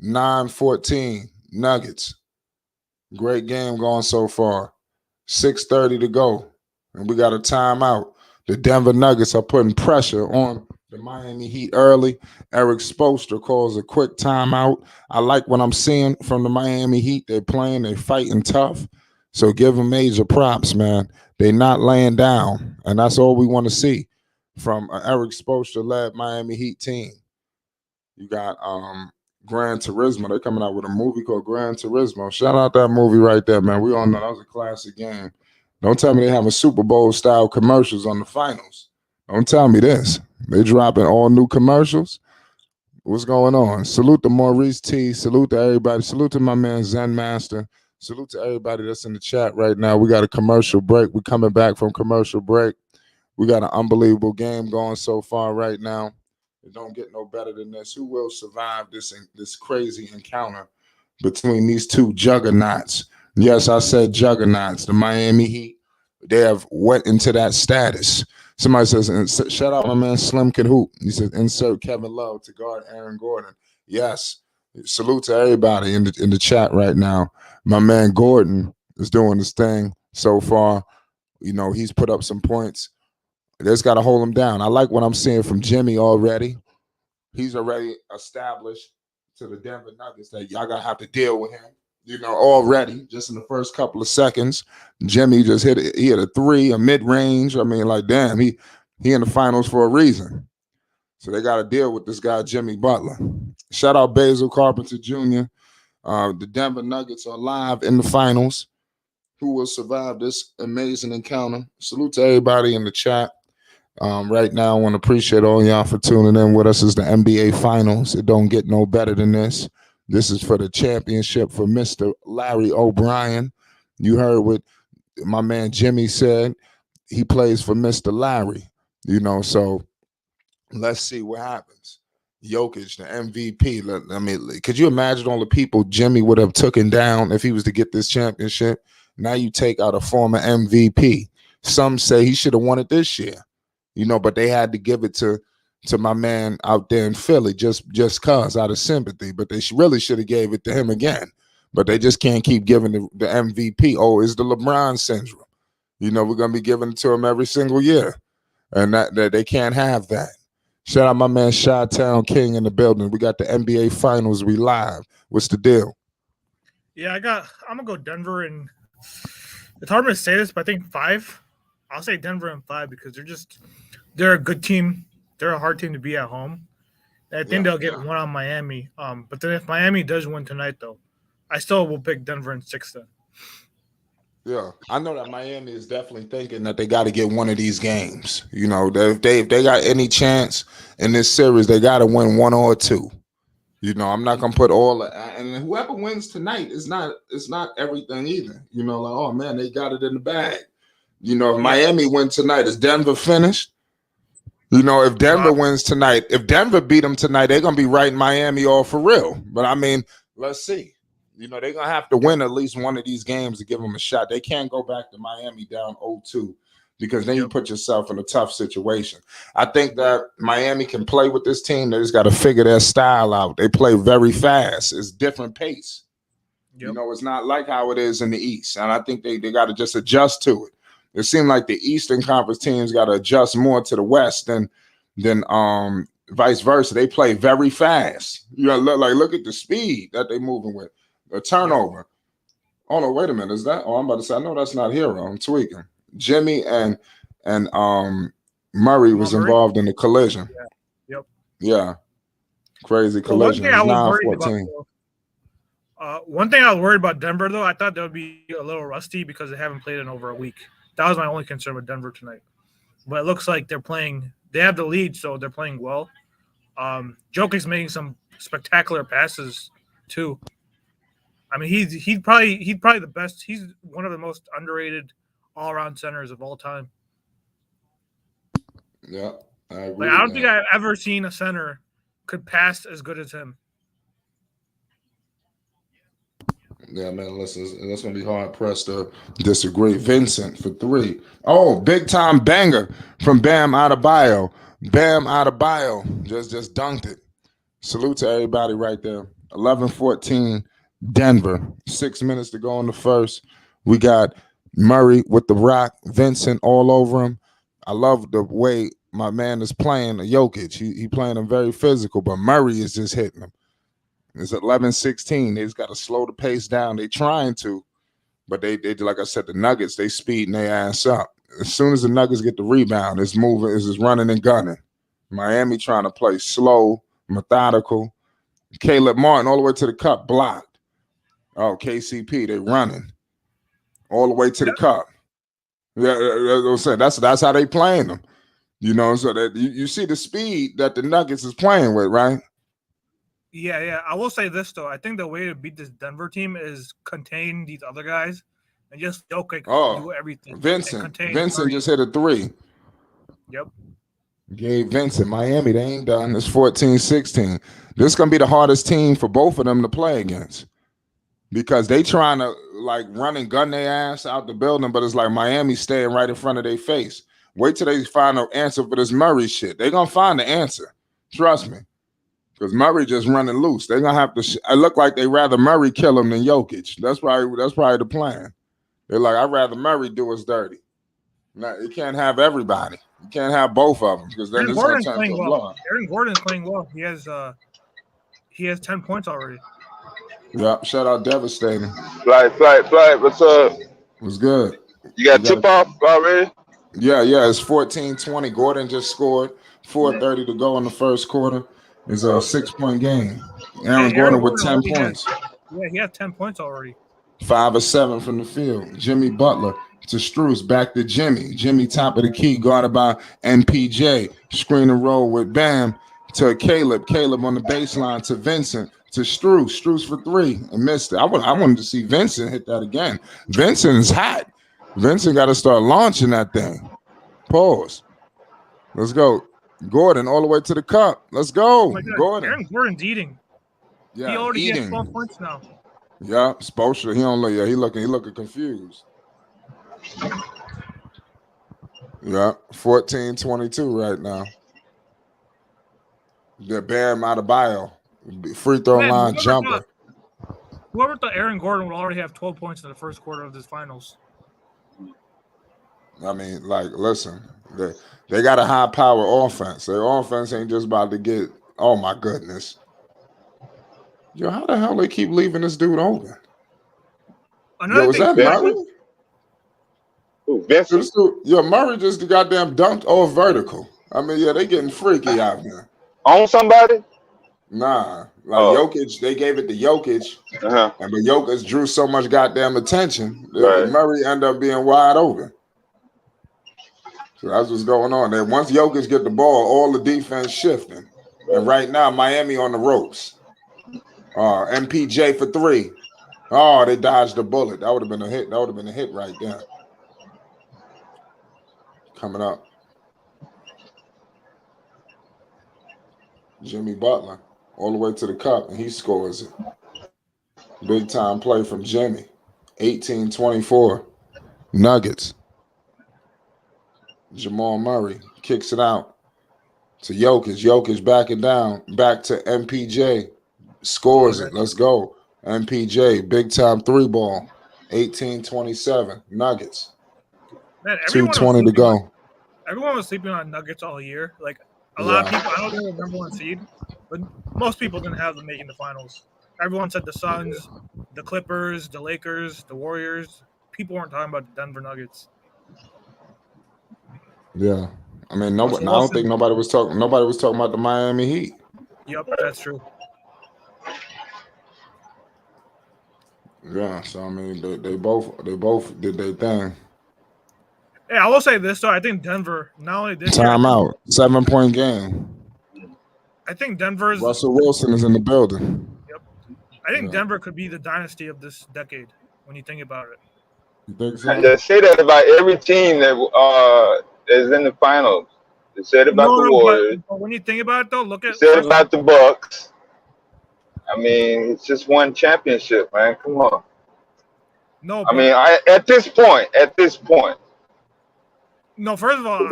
9-14 Nuggets. Great game going so far. 6:30 to go, and we got a timeout. The Denver Nuggets are putting pressure on the Miami Heat early. Eric Spoelstra calls a quick timeout. I like what I'm seeing from the Miami Heat. They're playing, they're fighting tough. So give them major props, man. They're not laying down, and that's all we want to see from an Eric Spoelstra-led Miami Heat team. You got Gran Turismo. They're coming out with a movie called Gran Turismo. Shout out that movie right there, man. We all know that was a classic game. Don't tell me they having Super Bowl-style commercials on the finals. Don't tell me this. They dropping all new commercials. What's going on? Salute to Maurice T. Salute to everybody. Salute to my man Zen Master. Salute to everybody that's in the chat right now. We got a commercial break. We're coming back from commercial break. We got an unbelievable game going so far right now. It don't get no better than this. Who will survive this crazy encounter between these two juggernauts? Yes, I said juggernauts. The Miami Heat, they have went into that status. Somebody says, shout out my man Slim Can Hoop. He says, insert Kevin Love to guard Aaron Gordon. Yes. Salute to everybody in the chat right now. My man Gordon is doing this thing so far. You know, he's put up some points. They just got to hold him down. I like what I'm seeing from Jimmy already. He's already established to the Denver Nuggets that y'all got to have to deal with him. You know, already, just in the first couple of seconds, Jimmy just hit a 3, a mid-range. I mean, like, damn, he in the finals for a reason. So they got to deal with this guy, Jimmy Butler. Shout out Basil Carpenter Jr. The Denver Nuggets are live in the finals. Who will survive this amazing encounter? Salute to everybody in the chat. Right now, I want to appreciate all y'all for tuning in with us. It's the NBA Finals. It don't get no better than this. This is for the championship for Mr. Larry O'Brien. You heard what my man Jimmy said. He plays for Mr. Larry. So let's see what happens. Jokic, the MVP. I mean, could you imagine all the people Jimmy would have taken down if he was to get this championship? Now you take out a former MVP. Some say he should have won it this year, but they had to give it to my man out there in Philly just cause out of sympathy. But they really should have gave it to him again. But they just can't keep giving the MVP. Oh, it's the LeBron syndrome. We're gonna be giving it to him every single year, and that they can't have that. Shout out my man Chi-Town King in the building. We got the NBA Finals. We live. What's the deal? Yeah, I'm gonna go Denver, and it's hard to say this, but I think 5. I'll say Denver in 5 because they're a good team. They're a hard team to beat at home. And I think they'll get one on Miami. But then if Miami does win tonight, though, I still will pick Denver in 6 then. Yeah, I know that Miami is definitely thinking that they got to get one of these games. If they got any chance in this series, they got to win 1 or 2. I'm not gonna put and whoever wins tonight it's not everything either. Oh man, they got it in the bag. If Miami wins tonight, is Denver finished? If Denver wins tonight, if Denver beat them tonight, they're gonna be writing Miami off for real. But I mean, let's see. They're going to have to win at least one of these games to give them a shot. They can't go back to Miami down 0-2 because then you put yourself in a tough situation. I think that Miami can play with this team. They just got to figure their style out. They play very fast. It's different pace. It's not like how it is in the East. And I think they got to just adjust to it. It seems like the Eastern Conference teams got to adjust more to the West than vice versa. They play very fast. Look at the speed that they're moving with. A turnover. Oh no, wait a minute. Is that? Oh, I'm about to say. I know that's not Hero. I'm tweaking. Jimmy and Murray was involved in the collision. Yeah. Yep. Yeah. Crazy collision. One thing I was worried about Denver though, I thought they would be a little rusty because they haven't played in over a week. That was my only concern with Denver tonight. But it looks like they're playing. They have the lead, so they're playing well. Jokic's making some spectacular passes too. I mean, he's probably the best. He's one of the most underrated all-around centers of all time. Yeah, I agree. I don't think I've ever seen a center could pass as good as him. Yeah, man, listen, that's going to be hard-pressed to disagree. Vincent for 3. Oh, big-time banger from Bam Adebayo. Bam Adebayo just dunked it. Salute to everybody right there. 11-14. Denver, 6 minutes to go in the first. We got Murray with the rock, Vincent all over him. I love the way my man is playing Jokic. He playing him very physical, but Murray is just hitting him. It's 11-16. They just got to slow the pace down. They trying to, but they like I said, the Nuggets, they speeding their ass up. As soon as the Nuggets get the rebound, it's moving, it's just running and gunning. Miami trying to play slow, methodical. Caleb Martin all the way to the cup, blocked. Oh, KCP, they running all the way to the cup. Yeah, that's how they playing them. So that you see the speed that the Nuggets is playing with, right? Yeah. I will say this though. I think the way to beat this Denver team is contain these other guys and just do everything. Vincent just hit a 3. Yep. Gave Vincent. Miami, they ain't done. It's 14-16. This is gonna be the hardest team for both of them to play against. Because they trying to run and gun their ass out the building, but it's like Miami staying right in front of their face. Wait till they find an answer for this Murray shit. They're going to find the answer. Trust me. Because Murray just running loose. They're going to have to it look like they rather Murray kill him than Jokic. That's probably the plan. They're like, I'd rather Murray do us dirty. Now, you can't have everybody. You can't have both of them because then it's going to turn to a blowout. Aaron Gordon's playing well. He has 10 points already. Yep, shout out Devastating. Flight. What's up? What's good? You got tip off already? Yeah, it's 14-20. Gordon just scored. 4:30 to go in the first quarter. It's a 6-point game. Aaron Gordon with 10 points. He had 10 points already. 5 of 7 from the field. Jimmy Butler to Strus, back to Jimmy. Jimmy top of the key, guarded by NPJ. Screen and roll with Bam to Caleb. Caleb on the baseline to Vincent to Strus. Strus for 3 and missed it. I wanted to see Vincent hit that again. Vincent is hot. Vincent got to start launching that thing. Pause. Let's go. Gordon all the way to the cup. Let's go. Gordon. Aaron Gordon's eating. Yeah, he already eating. has 12 points now. Yeah, Spoelstra. He don't look. Yeah, he looking confused. Yeah, 14-22 right now. The Bam Adebayo, free throw line jumper. Whoever thought Aaron Gordon would already have 12 points in the first quarter of this finals? I mean, like, listen, they got a high power offense. Their offense ain't just about to get. Oh my goodness. Yo, how the hell they keep leaving this dude open? Yo, is that Murray? Ooh, Vincent? Yo, Murray just goddamn dunked all vertical. I mean, yeah, they getting freaky out here. On somebody? Nah, like Jokic, they gave it to Jokic, and but Jokic drew so much goddamn attention that Murray ended up being wide open. So that's what's going on there. Once Jokic get the ball, all the defense shifting, and right now Miami on the ropes. MPJ for 3. Oh, they dodged the bullet. That would have been a hit. That would have been a hit right there. Coming up. Jimmy Butler all the way to the cup, and he scores it. Big time play from Jimmy. 18-24. Nuggets. Jamal Murray kicks it out to Jokic. Jokic backing down. Back to MPJ. Scores it. Let's go. MPJ, big time 3 ball. 18-27. Nuggets. Man, 2:20 to go. Everyone was sleeping on Nuggets all year. Like a lot of people, I don't think they're number 1 seed, but most people didn't have them making the finals. Everyone said the Suns, the Clippers, the Lakers, the Warriors. People weren't talking about the Denver Nuggets. Yeah, I mean, I don't think nobody was talking about the Miami Heat. Yep, that's true. Yeah, so I mean, they both did their thing. Hey, I will say this though. I think Denver not only this time out, 7-point game. I think Denver's Russell Wilson is in the building. Yep, I think Denver could be the dynasty of this decade when you think about it. You think so? And they say that about every team that is in the finals. They said about the Warriors. But when you think about it, though, look at. They said about the Bucks. I mean, it's just one championship, man. Come on. No, I mean, at this point. No, first of all,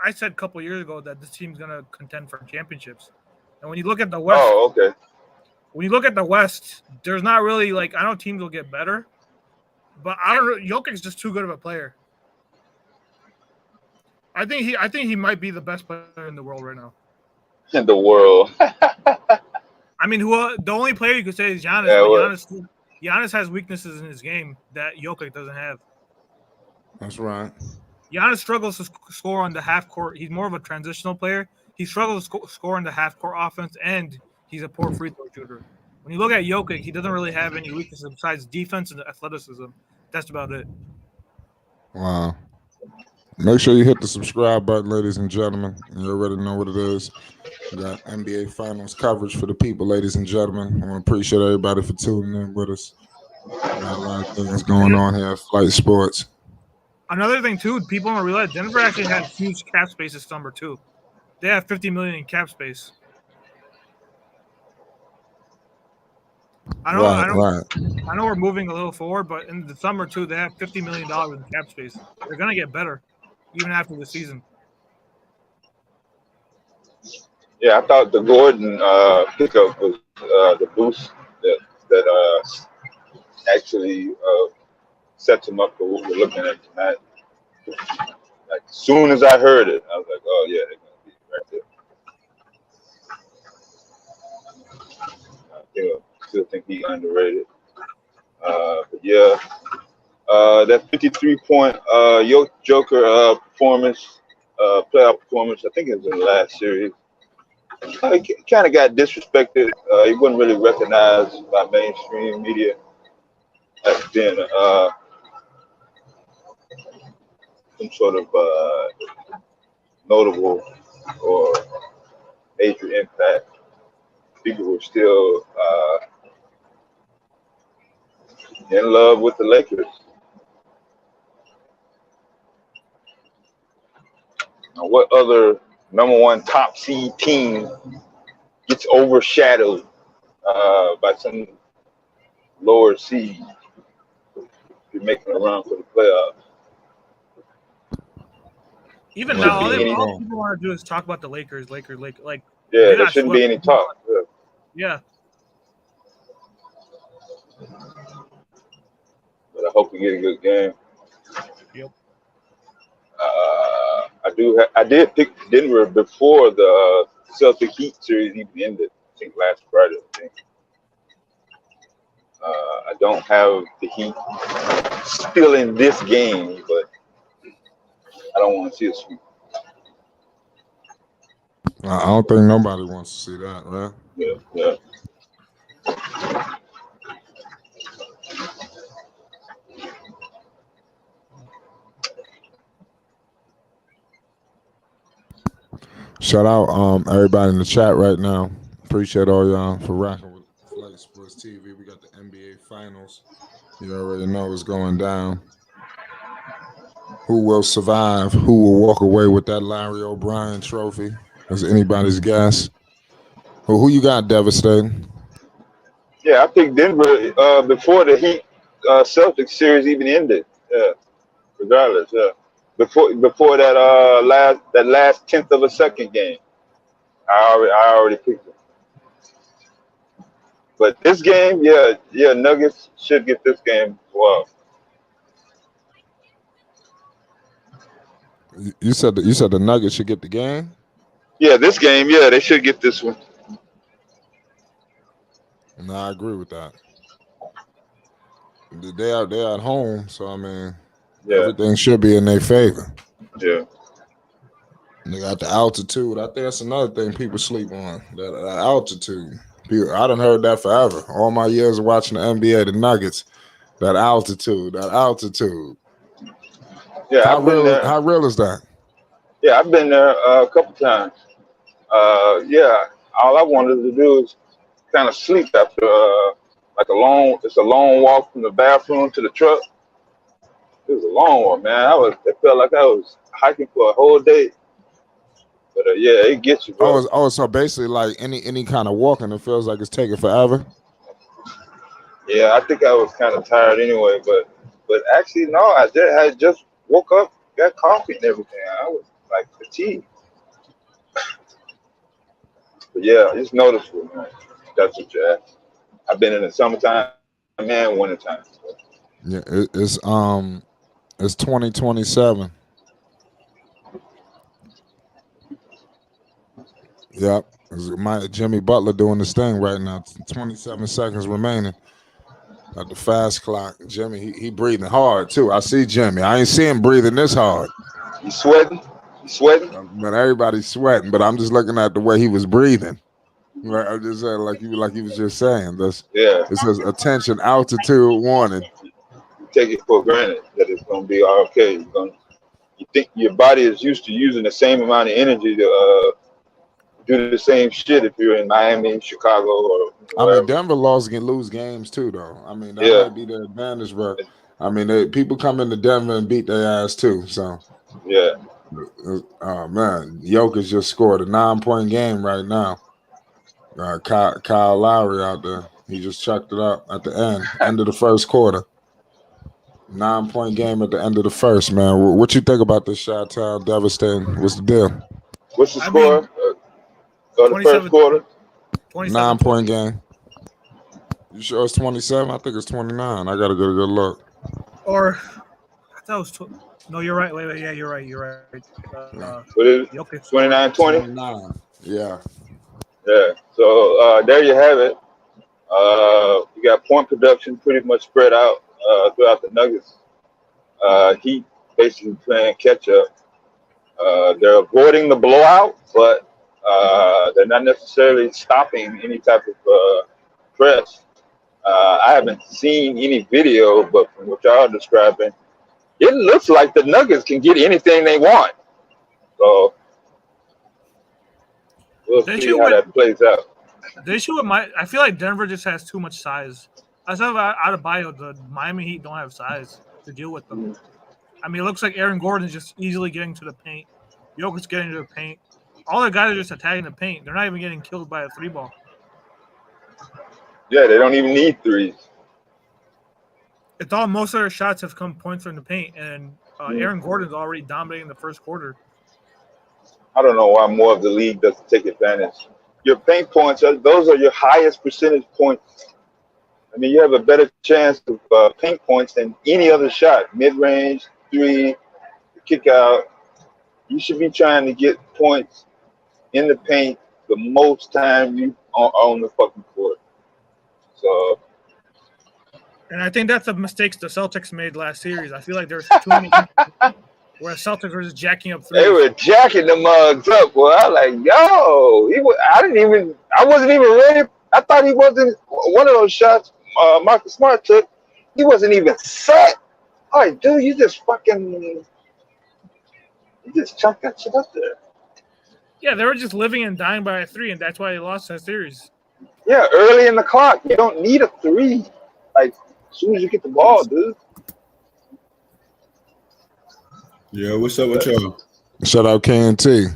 I said a couple years ago that this team's gonna contend for championships, and when you look at the West, when you look at the West, there's not really like I know teams will get better, but I don't. Jokic's just too good of a player. I think he might be the best player in the world right now. In the world. I mean, the only player you could say is Giannis. Yeah, Giannis has weaknesses in his game that Jokic doesn't have. That's right. Giannis struggles to score on the half court. He's more of a transitional player. He struggles to score on the half court offense, and he's a poor free throw shooter. When you look at Jokic, he doesn't really have any weaknesses besides defense and athleticism. That's about it. Wow. Make sure you hit the subscribe button, ladies and gentlemen. You already know what it is. We got NBA Finals coverage for the people, ladies and gentlemen. I want to appreciate everybody for tuning in with us. We got a lot of things going on here at Flight Sports. Another thing, too, people don't realize Denver actually has huge cap space this summer, too. They have $50 million in cap space. I know we're moving a little forward, but in the summer, too, they have $50 million in cap space. They're going to get better, even after the season. Yeah, I thought the Gordon pickup was the boost that actually sets him up for what we're looking at tonight. Like, as soon as I heard it, I was like, oh, yeah, they're going to be right there. I still think he's underrated. But, yeah, That 53-point Joker performance, playoff performance, I think it was in the last series. He kind of got disrespected. He wasn't really recognized by mainstream media as being some sort of notable or major impact. People were still in love with the Lakers. Now, what other number one top seed team gets overshadowed by some lower seed you're making a run for the playoffs? Even Should now, all be any, people want to do is talk about the Lakers. Like, yeah, they there got shouldn't be swept. any talk. Yeah. But I hope we get a good game. Yep. I did pick Denver before the Celtic Heat series even ended. I think last Friday. I think. I don't have the Heat still in this game, but I don't want to see a sweep. I don't think nobody wants to see that, right? Yeah. Shout out everybody in the chat right now. Appreciate all y'all for rocking with Flight Sports TV. We got the NBA Finals. You already know what's going down. Who will survive? Who will walk away with that Larry O'Brien trophy? Is anybody's guess? Who you got devastating? Yeah, I picked Denver before the Heat Celtics series even ended. Yeah, regardless. Yeah, before that last tenth of a second game, I already picked them. But this game, yeah, Nuggets should get this game. Well, You said the Nuggets should get the game. yeah, this game, yeah, they should get this one. No, I agree with that. They're at home, so I mean, everything should be in their favor. Yeah. They got the altitude. I think that's another thing people sleep on. That altitude. I done heard that forever. All my years of watching the NBA, the Nuggets, that altitude. Yeah, How real is that? Yeah, I've been there a couple times. Yeah, all I wanted to do is kind of sleep after it's a long walk from the bathroom to the truck. It was a long one, man. It felt like I was hiking for a whole day. But yeah, it gets you, bro. So basically, like any kind of walking, it feels like it's taking forever. Yeah, I think I was kind of tired anyway, but actually no, I just woke up, got coffee and everything. I was like fatigued. But yeah, it's noticeable, man. That's what you asked. I've been in the summertime and wintertime. So. Yeah, it's 2027. Yep. My Jimmy Butler doing this thing right now. 27 seconds remaining at the fast clock. Jimmy, he breathing hard too. I see Jimmy. I ain't see him breathing this hard. You sweating? But everybody's sweating. But I'm just looking at the way he was breathing. Right? I'm just saying, like you was just saying. It says attention, altitude warning. You take it for granted that it's gonna be okay. You think your body is used to using the same amount of energy to do the same shit if you're in Miami, Chicago, or wherever. I mean, Denver lose games too, though. I mean, that might be their advantage, but I mean, people come into Denver and beat their ass too. So yeah. Oh man, Jokic just scored a 9-point game right now. Kyle Lowry out there, he just chucked it up at the end of the first quarter. 9-point game at the end of the first, man. What you think about this shot town devastating? What's the deal? What's the score? Of the first quarter? 9-point game. You sure it's 27? I think it's 29. I gotta get a good look. Or I thought it was no, you're right. Wait, yeah, you're right. What is it? 29-20? 29. Yeah. Yeah. So there you have it. You got point production pretty much spread out throughout the Nuggets Heat basically playing catch up. They're avoiding the blowout, but they're not necessarily stopping any type of press. I haven't seen any video, but from what y'all are describing, it looks like the Nuggets can get anything they want. So we'll The see issue how with that plays out. I feel like Denver just has too much size. Outside of Adebayo, the Miami Heat don't have size to deal with them. I mean, it looks like Aaron Gordon is just easily getting to the paint. Jokic's getting to the paint. All the guys are just attacking the paint. They're not even getting killed by a 3-ball. Yeah, they don't even need threes. It's all most of their shots have come points from the paint, and Aaron Gordon's already dominating the first quarter. I don't know why more of the league doesn't take advantage. Your paint points, those are your highest percentage points. I mean, you have a better chance of paint points than any other shot. Mid-range, three, kick out. You should be trying to get points in the paint the most time you are on the fucking court. So, And I think that's the mistakes the Celtics made last series. I feel like there's too many where Celtics were just jacking up threes. they were jacking the mugs up. Well, I was like, yo, I wasn't even ready. I thought he wasn't one of those shots Marcus Smart took. He wasn't even set. All right, dude, you just chunked that shit up there. Yeah, they were just living and dying by a 3, and that's why they lost that series. Yeah, early in the clock. You don't need a 3. Like, as soon as you get the ball, dude. Yeah, what's up with y'all? Shout out KNT.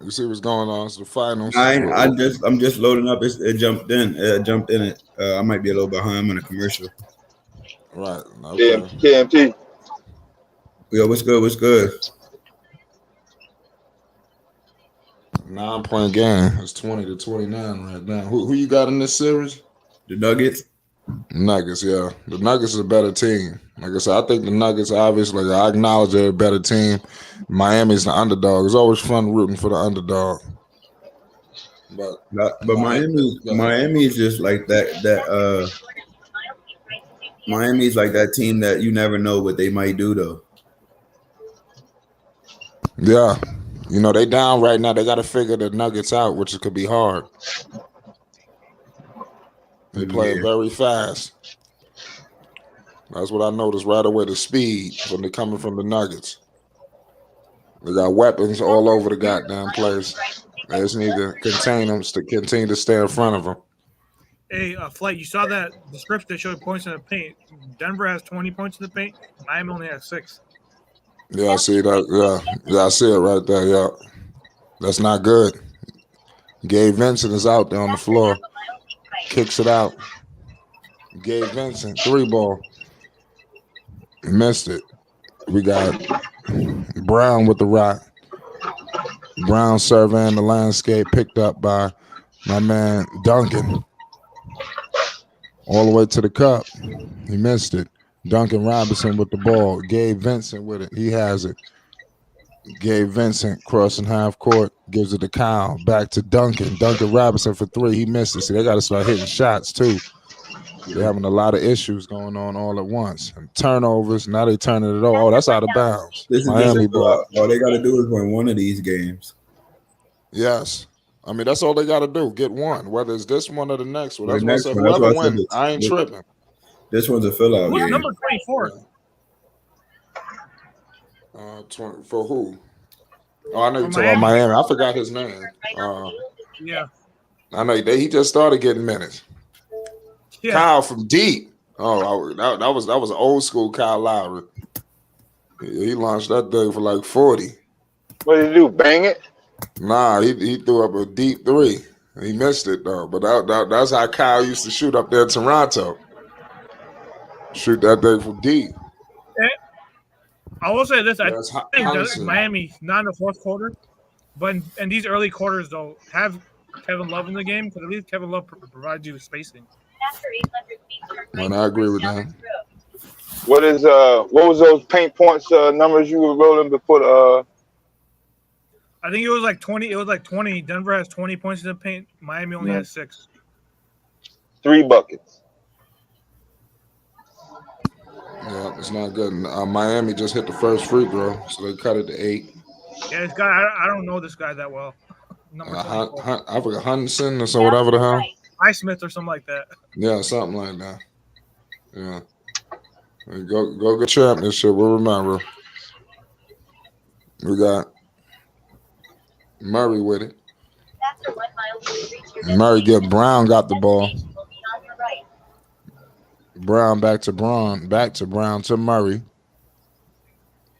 You see what's going on? It's the finals. I'm just loading up. It jumped in. I might be a little behind. I'm on a commercial. Right. Okay. KMT. Yo, what's good? What's good? 9-point game. It's 20-29 right now. Who you got in this series? The Nuggets. Nuggets, yeah. The Nuggets is a better team. Like I said, I think the Nuggets, obviously, I acknowledge they're a better team. Miami's the underdog. It's always fun rooting for the underdog. But Miami is just like that. Miami's like that team that you never know what they might do, though. Yeah. You know, they down right now. They got to figure the Nuggets out, which could be hard. They play very fast. That's what I noticed right away, the speed when they're coming from the Nuggets. They got weapons all over the goddamn place. They just need to contain them to continue to stay in front of them. Hey, Flight, you saw that the script that showed points in the paint. Denver has 20 points in the paint. Miami only has 6. Yeah, I see that. Yeah, I see it right there. Yeah, that's not good. Gabe Vincent is out there on the floor. Kicks it out. Gabe Vincent, 3-ball. Missed it. We got Brown with the rock. Brown surveying the landscape, picked up by my man Duncan. All the way to the cup. He missed it. Duncan Robinson with the ball. Gabe Vincent with it. He has it. Gabe Vincent crossing half court. Gives it to Kyle. Back to Duncan. Duncan Robinson for 3. He missed it. See, they got to start hitting shots, too. They're having a lot of issues going on all at once. And turnovers. Now they turning it over. Oh, that's out of bounds. This is Miami ball. All they got to do is win one of these games. Yes. I mean, that's all they got to do. Get one. Whether it's this one or the next one. That's The what I next said. one, that's Whoever what I said wins, I ain't tripping. This one's a fill-out Who's game. number 24? 20 for who? Oh, I know you're For talking about Miami. I forgot his name. Yeah. I know he just started getting minutes. Yeah. Kyle from deep. Oh, that was an old school Kyle Lowry. He launched that thing for like 40. What did he do? Bang it? Nah, he threw up a deep 3. He missed it though. But that's how Kyle used to shoot up there in Toronto. Shoot that thing from deep. I will say this. I That's think Hudson. Miami, not in the fourth quarter, but in these early quarters, though, have Kevin Love in the game because at least Kevin Love provides you with spacing. Man, I agree with that. What was those paint points numbers you were rolling before? I think it was like 20. It was like 20. Denver has 20 points in the paint. Miami only has 6. 3 buckets. Yeah, it's not good. Miami just hit the first free throw, so they cut it to 8. Yeah, this guy. I don't know this guy that well. Number 24, I forgot Hudson or so whatever the hell. Highsmith or something like that. Yeah, something like that. Yeah. Go get championship. We'll remember. We got Murray with it. Murray Brown got the ball. Brown back to Brown to Murray.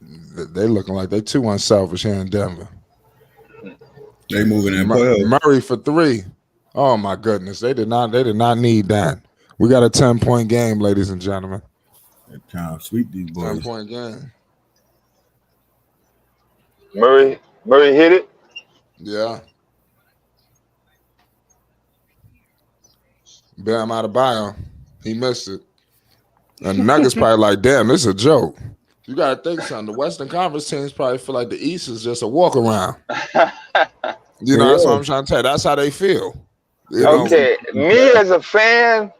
They looking like they too unselfish here in Denver. They moving in playoffs. Murray for 3. Oh my goodness, they did not need that. We got a 10-point game, ladies and gentlemen. They're trying to sweep these boys. 10-point game. Murray hit it. Yeah. Bam Adebayo, he missed it. And the Nuggets probably like, damn, this is a joke. You got to think something. The Western Conference teams probably feel like the East is just a walk around. You know, that's what I'm trying to tell you. That's how they feel. You know? Okay, me as a fan,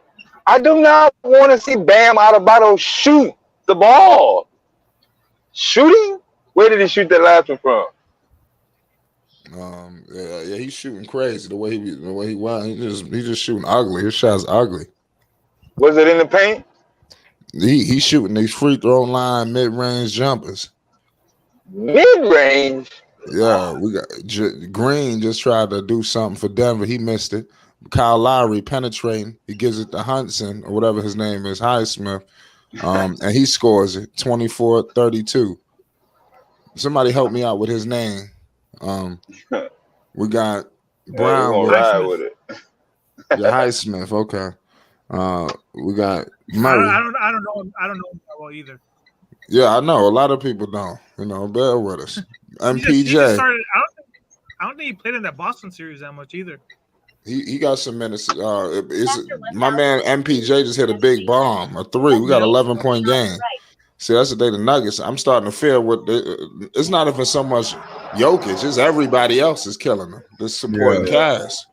I do not want to see Bam Adebayo shoot the ball. Shooting? Where did he shoot that last one from? Yeah, he's shooting crazy. The way he went, he's just shooting ugly. His shot's ugly. Was it in the paint? He's shooting these free throw line mid-range jumpers. Mid-range? Yeah, we got Green just tried to do something for Denver. He missed it. Kyle Lowry penetrating. He gives it to Hudson or whatever his name is, Highsmith, and he scores it 24-32. Somebody help me out with his name. We got Brown with it. Yeah, Highsmith. Okay. We got Murray. I don't know him that well either. Yeah, I know. A lot of people don't. You know, bear with us. MPJ. I don't think he played in that Boston series that much either. He got some minutes. My man MPJ just hit a big bomb, a 3. We got 11-point game. See, that's the day the Nuggets. I'm starting to feel it's not even so much Jokic, it's everybody else is killing them. The supporting cast.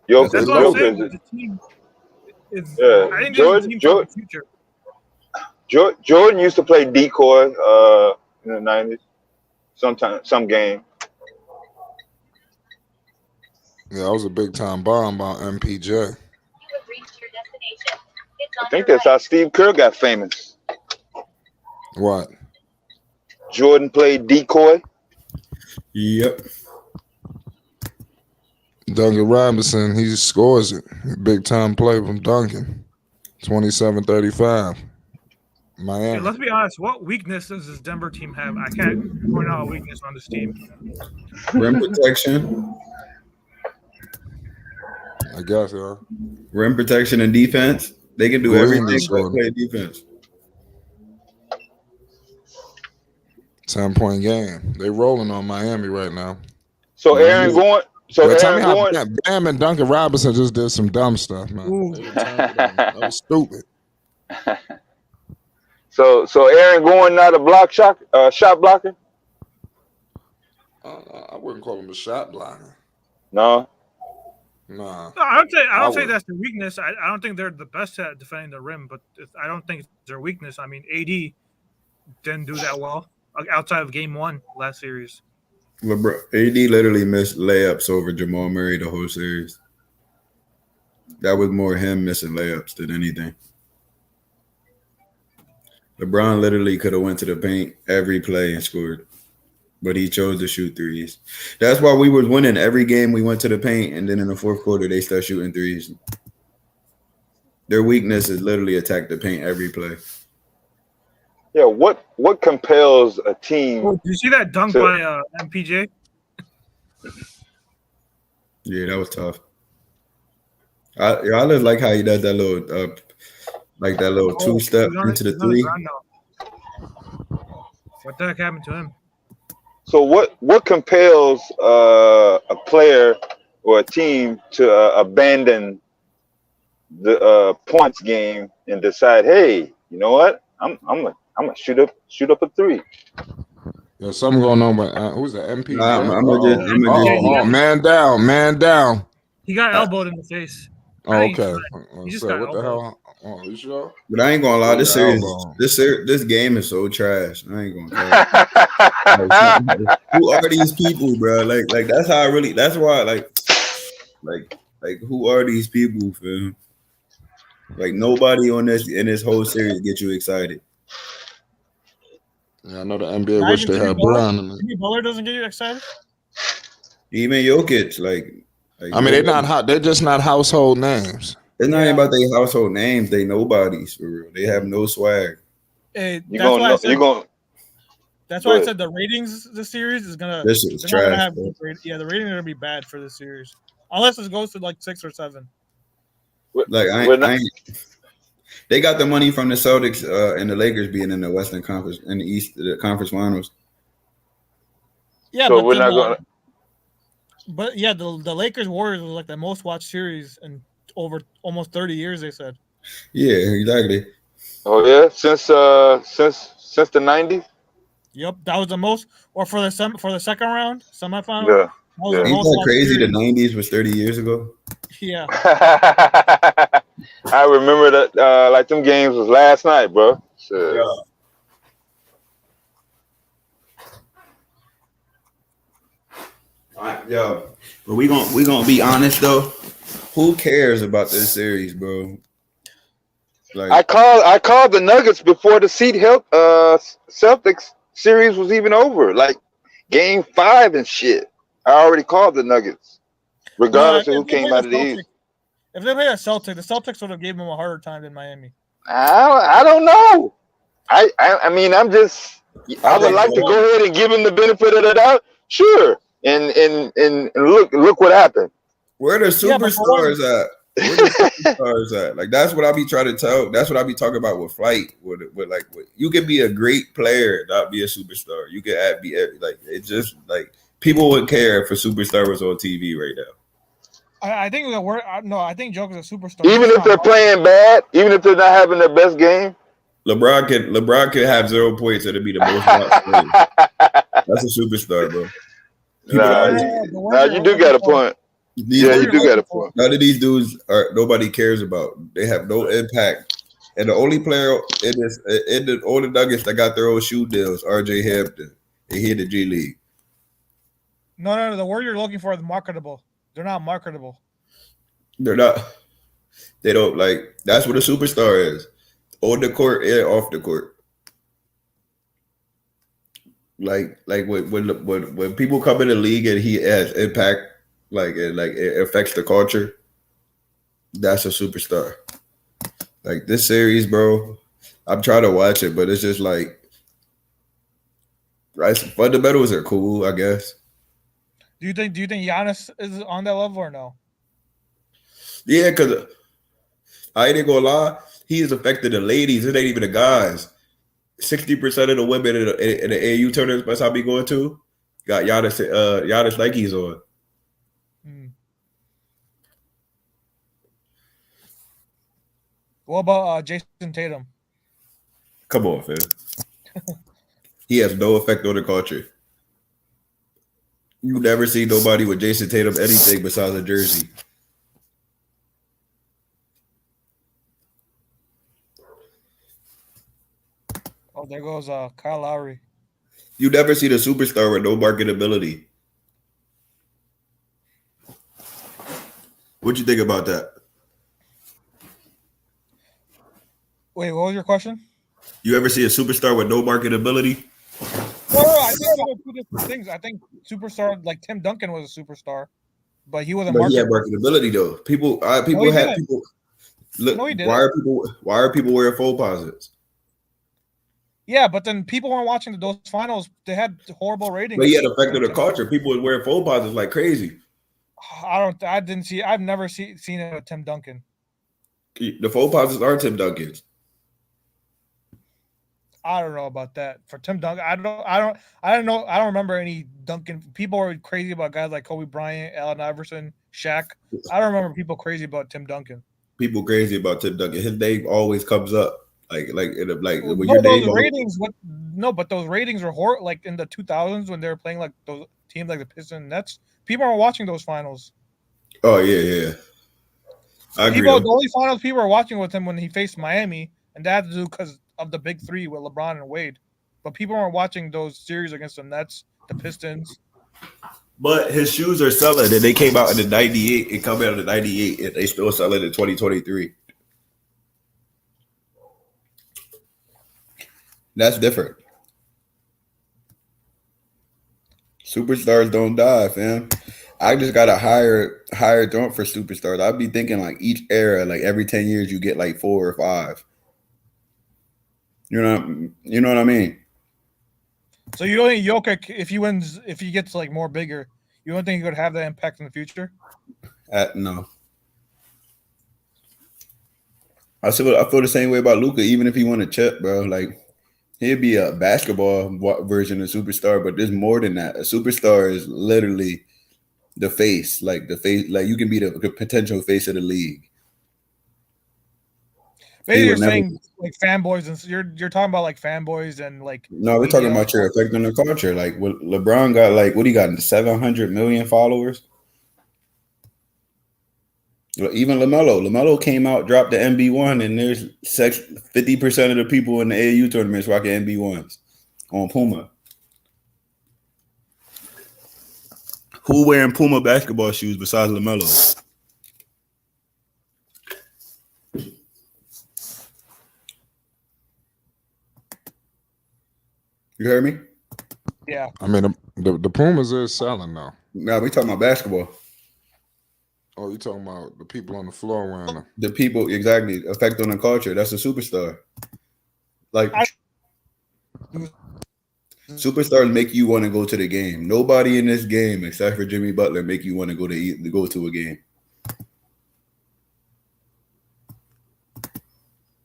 Jokic. That's what I'm saying with the team. I think Jordan used to play decoy in the 90s. Some game. Yeah, that was a big time bomb by MPJ. I think that's how Steve Kerr got famous. What? Jordan played decoy. Yep. Duncan Robinson, he scores it. Big time play from Duncan. 27-35. Miami. Hey, let's be honest. What weakness does this Denver team have? I can't point out a weakness on this team. Rim protection. I guess, yeah. Rim protection and defense. They can do everything but play defense. 10-point game. They rolling on Miami right now. So Aaron Gordon. Bam and Duncan Robinson just did some dumb stuff, man. That was stupid. So Aaron Gordon not a shot blocker? I wouldn't call him a shot blocker. No. Nah. No, I don't say that's their weakness. I don't think they're the best at defending the rim, but I don't think it's their weakness. I mean, AD didn't do that well outside of Game 1 last series. LeBron, AD literally missed layups over Jamal Murray the whole series. That was more him missing layups than anything. LeBron literally could have went to the paint every play and scored, but he chose to shoot threes. That's why we was winning every game. We went to the paint, and then in the fourth quarter, they start shooting threes. Their weakness is literally attack the paint every play. Yeah, what compels a team? Oh, did you see that dunk by MPJ? Yeah, that was tough. I just like how he does that little two-step into the three. What the heck happened to him? So what compels a player or a team to abandon the points game and decide, hey, you know what? I'm gonna shoot up a 3. There's something going on with who's the MP? Man down. He got elbowed in the face. Oh, okay. He just so got what the elbowed. hell? Oh, you sure? But I ain't gonna lie, With this the series, elbow. this game is so trash. I ain't gonna care. Who are these people, bro? Like that's how I really. That's why, like who are these people, fam? Like nobody on this in this whole series get you excited. Yeah, I know the NBA Not wish even they Jimmy had Butler. Brown in it. Jimmy Butler doesn't get you excited. Even Jokic, like I mean, they're nobody. not hot. They're just not household names. It's not Yeah. even about their household names. They nobodies for real. They have no swag. Hey, You that's gonna why I know? said. You gonna That's go why I ahead. said the ratings this series is gonna. This shit is They're not gonna trash, have bro. good ratings. Yeah, the ratings are gonna be bad for this series, unless it goes to like 6 or 7. Like We're not, I ain't. They got the money from the Celtics and the Lakers being in the Western Conference in the East, the Conference Finals. Yeah, so but we're then, not gonna. but yeah, the Lakers Warriors was like the most watched series in over almost 30 years. They said. Yeah, exactly. Oh yeah, since the '90s. Yep, that was the most. Or for the second round semifinal, Yeah, that was the yeah. Ain't most that watched crazy? The series. '90s was 30 years ago. Yeah, I remember that. Like them games was last night, bro. Shit. Yeah, but we gonna be honest though. Who cares about this series, bro? Like I called the Nuggets before the Celtics series was even over. Like game 5 and shit. I already called the Nuggets, no. regardless of If who they came played out a of the Celtic, East. if they played a Celtic, the Celtics would have given them a harder time than Miami. I don't know. I mean I would like to Well, go ahead and give him the benefit of the doubt. Sure. And look what happened. where the yeah, but for one, superstars at? Where the superstars at? Like that's what I be trying to tell. That's what I be talking about with flight. With you can be a great player, not be a superstar. You can be like it just like people would care if a superstar was on TV right now. I think that we're no. I think Joker's a superstar. He's Even just if not they're playing bad, even if they're not having their best game. LeBron could have 0 points and it'd be the most watched player. That's a superstar, bro. People Nah, don't The word you you're do looking got a for. point. these Yeah, The word you you're do got a looking for. point. none of these dudes are nobody cares about. They have no impact. And the only player in all the Nuggets that got their own shoe deals, RJ Hampton. They hit the G League. No. The word you're looking for is marketable. They're not marketable. They're not. They don't like. That's what a superstar is. On the court and off the court. Like when people come in the league and he has impact, it affects the culture. That's a superstar. Like this series, bro. I'm trying to watch it, but it's just like right. Fundamentals are cool, I guess. Do you think Giannis is on that level or no? Yeah, because I ain't gonna lie, he has affected the ladies. It ain't even the guys. 60% of the women in the AU tournaments must I be going to got Giannis Nikes on. What about Jason Tatum? Come on, fam. He has no effect on the culture. You never see nobody with Jason Tatum anything besides a jersey. Oh, there goes Kyle Lowry. You never see the superstar with no marketability. What you think about that? Wait, what was your question? You ever see a superstar with no marketability? No, I think those are two different things. I think superstar like Tim Duncan was a superstar, but he wasn't But he had marketable. marketability though. People he had didn't. people. Look, No, he didn't. why are people wearing faux posits? Yeah, but then people weren't watching those finals. They had horrible ratings. But he had affected the culture. People was wearing faux posits like crazy. I didn't see. I've never seen it with Tim Duncan. The faux posits are Tim Duncan's. I don't know about that. For Tim Duncan, I don't know. I don't remember any Duncan. People were crazy about guys like Kobe Bryant, Allen Iverson, Shaq. I don't remember people crazy about Tim Duncan. People crazy about Tim Duncan. His name always comes up. When No, your those name ratings. But those ratings were like in the 2000s when they were playing like those teams like the Pistons and Nets. People aren't watching those finals. Oh yeah. I agree. The Though. only finals people were watching with him when he faced Miami, and that had to do because of the big three with LeBron and Wade. But people weren't watching those series against the Nets, the Pistons. But his shoes are selling, and they came out in the '98. It come out in the '98, and they still sell it in 2023. That's different. Superstars don't die, fam. I just got a higher thought for superstars. I'd be thinking like each era, like every 10 years, you get like 4 or 5. You know what I mean? So you don't think Jokic, if he gets like more bigger, you don't think he could have that impact in the future? No. I feel the same way about Luka. Even if he won a chip, bro, like he'd be a basketball version of superstar, but there's more than that. A superstar is literally the face, like you can be the potential face of the league. Maybe you're saying like fanboys, and you're talking about like fanboys and like. No, we're talking about your effect on the culture. Like LeBron got like what he got 700 million followers. Even LaMelo came out, dropped the MB1, and there's 50% of the people in the AAU tournaments rocking MB1s on Puma. Who wearing Puma basketball shoes besides LaMelo? You heard me? Yeah. I mean, the Pumas is selling now. No, we talking about basketball. Oh, you talking about the people on the floor wearing them? The people, exactly. Effect on the culture. That's a superstar. Like, superstars make you want to go to the game. Nobody in this game, except for Jimmy Butler, make you want to go to a game.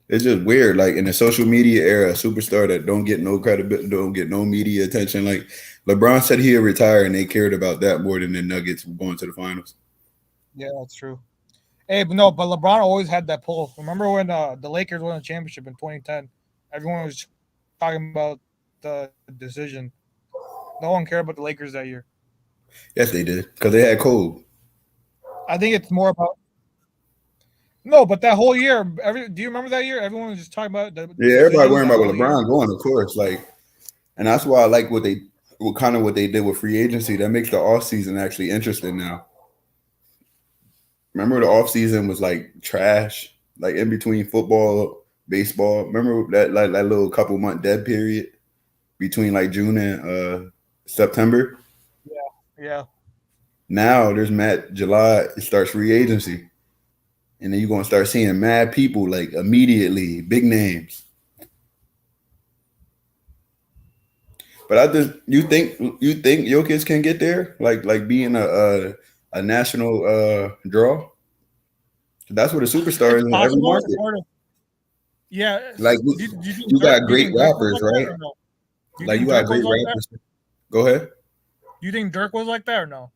It's just weird. Like in the social media era, a superstar that don't get no credibility, don't get no media attention. Like LeBron said he'd retire, and they cared about that more than the Nuggets going to the finals. Yeah, that's true. Hey, but LeBron always had that pull. Remember when the Lakers won the championship in 2010? Everyone was talking about the decision. No one cared about the Lakers that year. Yes, they did because they had Kobe. I think it's more about. No, but that whole year, do you remember that year? Everyone was just talking about. Everybody worrying about LeBron going, of course. Like, and that's why I like what they did with free agency. That makes the offseason actually interesting now. Remember the offseason was like trash, like in between football, baseball. Remember that little couple month dead period between like June and September? Yeah. Now there's July, it starts free agency. And then you're gonna start seeing mad people like immediately, big names. But you think Jokic can get there, like being a national draw? That's what a superstar is in every market. Yeah, like you got great rappers, right? Like you got great rappers. Go ahead. You think Dirk was like that or no?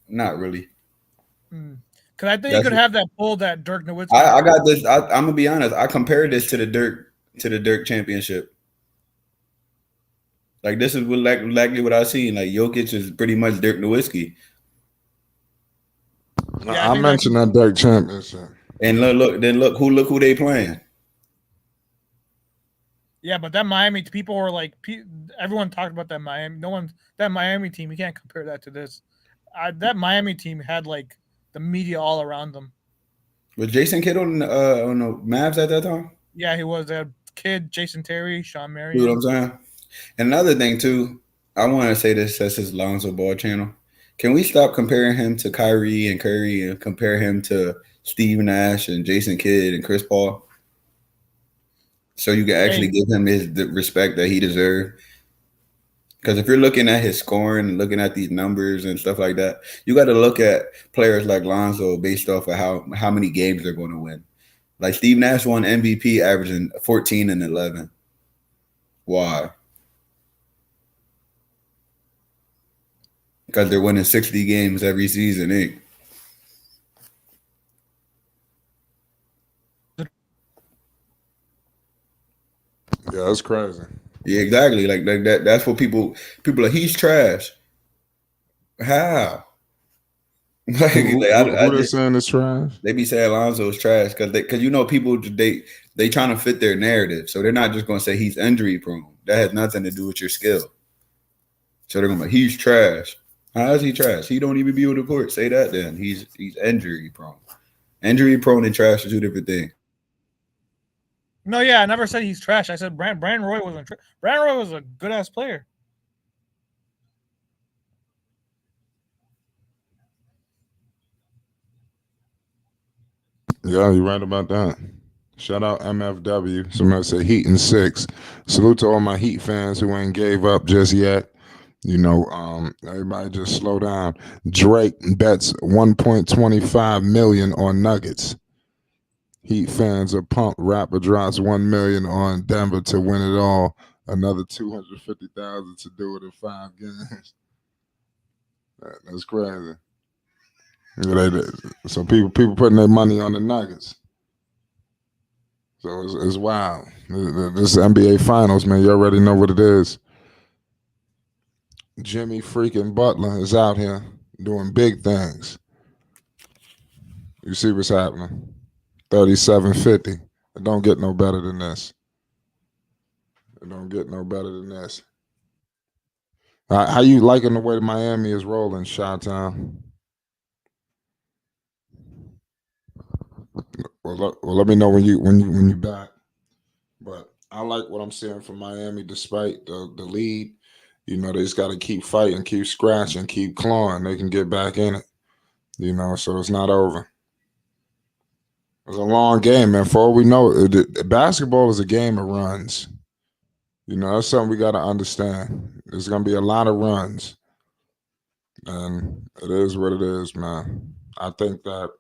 Not really. Because I think you could have that pull that Dirk Nowitzki. I got this. I'm gonna be honest. I compared this to the Dirk championship. Like this is exactly what I seen. Like Jokic is pretty much Dirk Nowitzki. Yeah, I mentioned that Dirk championship. And look who they playing. Yeah, but that Miami people were like, everyone talked about that Miami. That Miami team. You can't compare that to this. That Miami team had like the media all around them. Was Jason Kidd on the Mavs at that time? Yeah, he was. That Kidd, Jason Terry, Sean Marion. You know what I'm saying? And another thing too, I want to say this as his Lonzo Ball channel. Can we stop comparing him to Kyrie and Curry and compare him to Steve Nash and Jason Kidd and Chris Paul? So you can actually give him the respect that he deserved. Because if you're looking at his scoring and looking at these numbers and stuff like that, you got to look at players like Lonzo based off of how many games they're going to win. Like Steve Nash won MVP averaging 14 and 11. Why? Because they're winning 60 games every season, eh? Yeah, that's crazy. Yeah, exactly. Like that. That's what people are. He's trash. How? Like, Who I they just saying is trash? they be saying Alonzo's trash because you know people they trying to fit their narrative, so they're not just gonna say he's injury prone. That has nothing to do with your skill. So they're gonna be like, he's trash. How is he trash? He don't even be on the court. Say that then. He's injury prone. Injury prone and trash are two different things. No, yeah, I never said he's trash. I said Brandon Roy wasn't trash. Brandon Roy was a good ass player. Yeah, you're right about that. Shout out MFW. Somebody said Heat in 6. Salute to all my Heat fans who ain't gave up just yet. You know, everybody just slow down. Drake bets 1.25 million on Nuggets. Heat fans are pumped. Rapper drops 1 million on Denver to win it all. Another 250,000 to do it in 5 games. That's crazy. So people putting their money on the Nuggets. So it's wild. This is NBA Finals, man. You already know what it is. Jimmy freaking Butler is out here doing big things. You see what's happening. 37-50. It don't get no better than this. It don't get no better than this. How you liking the way Miami is rolling, Chi-Town? Well, let me know when you back. But I like what I'm seeing from Miami, despite the lead. You know, they just got to keep fighting, keep scratching, keep clawing. They can get back in it. You know, so it's not over. It's a long game, man. For all we know, basketball is a game of runs. You know, that's something we got to understand. There's going to be a lot of runs. And it is what it is, man. I think that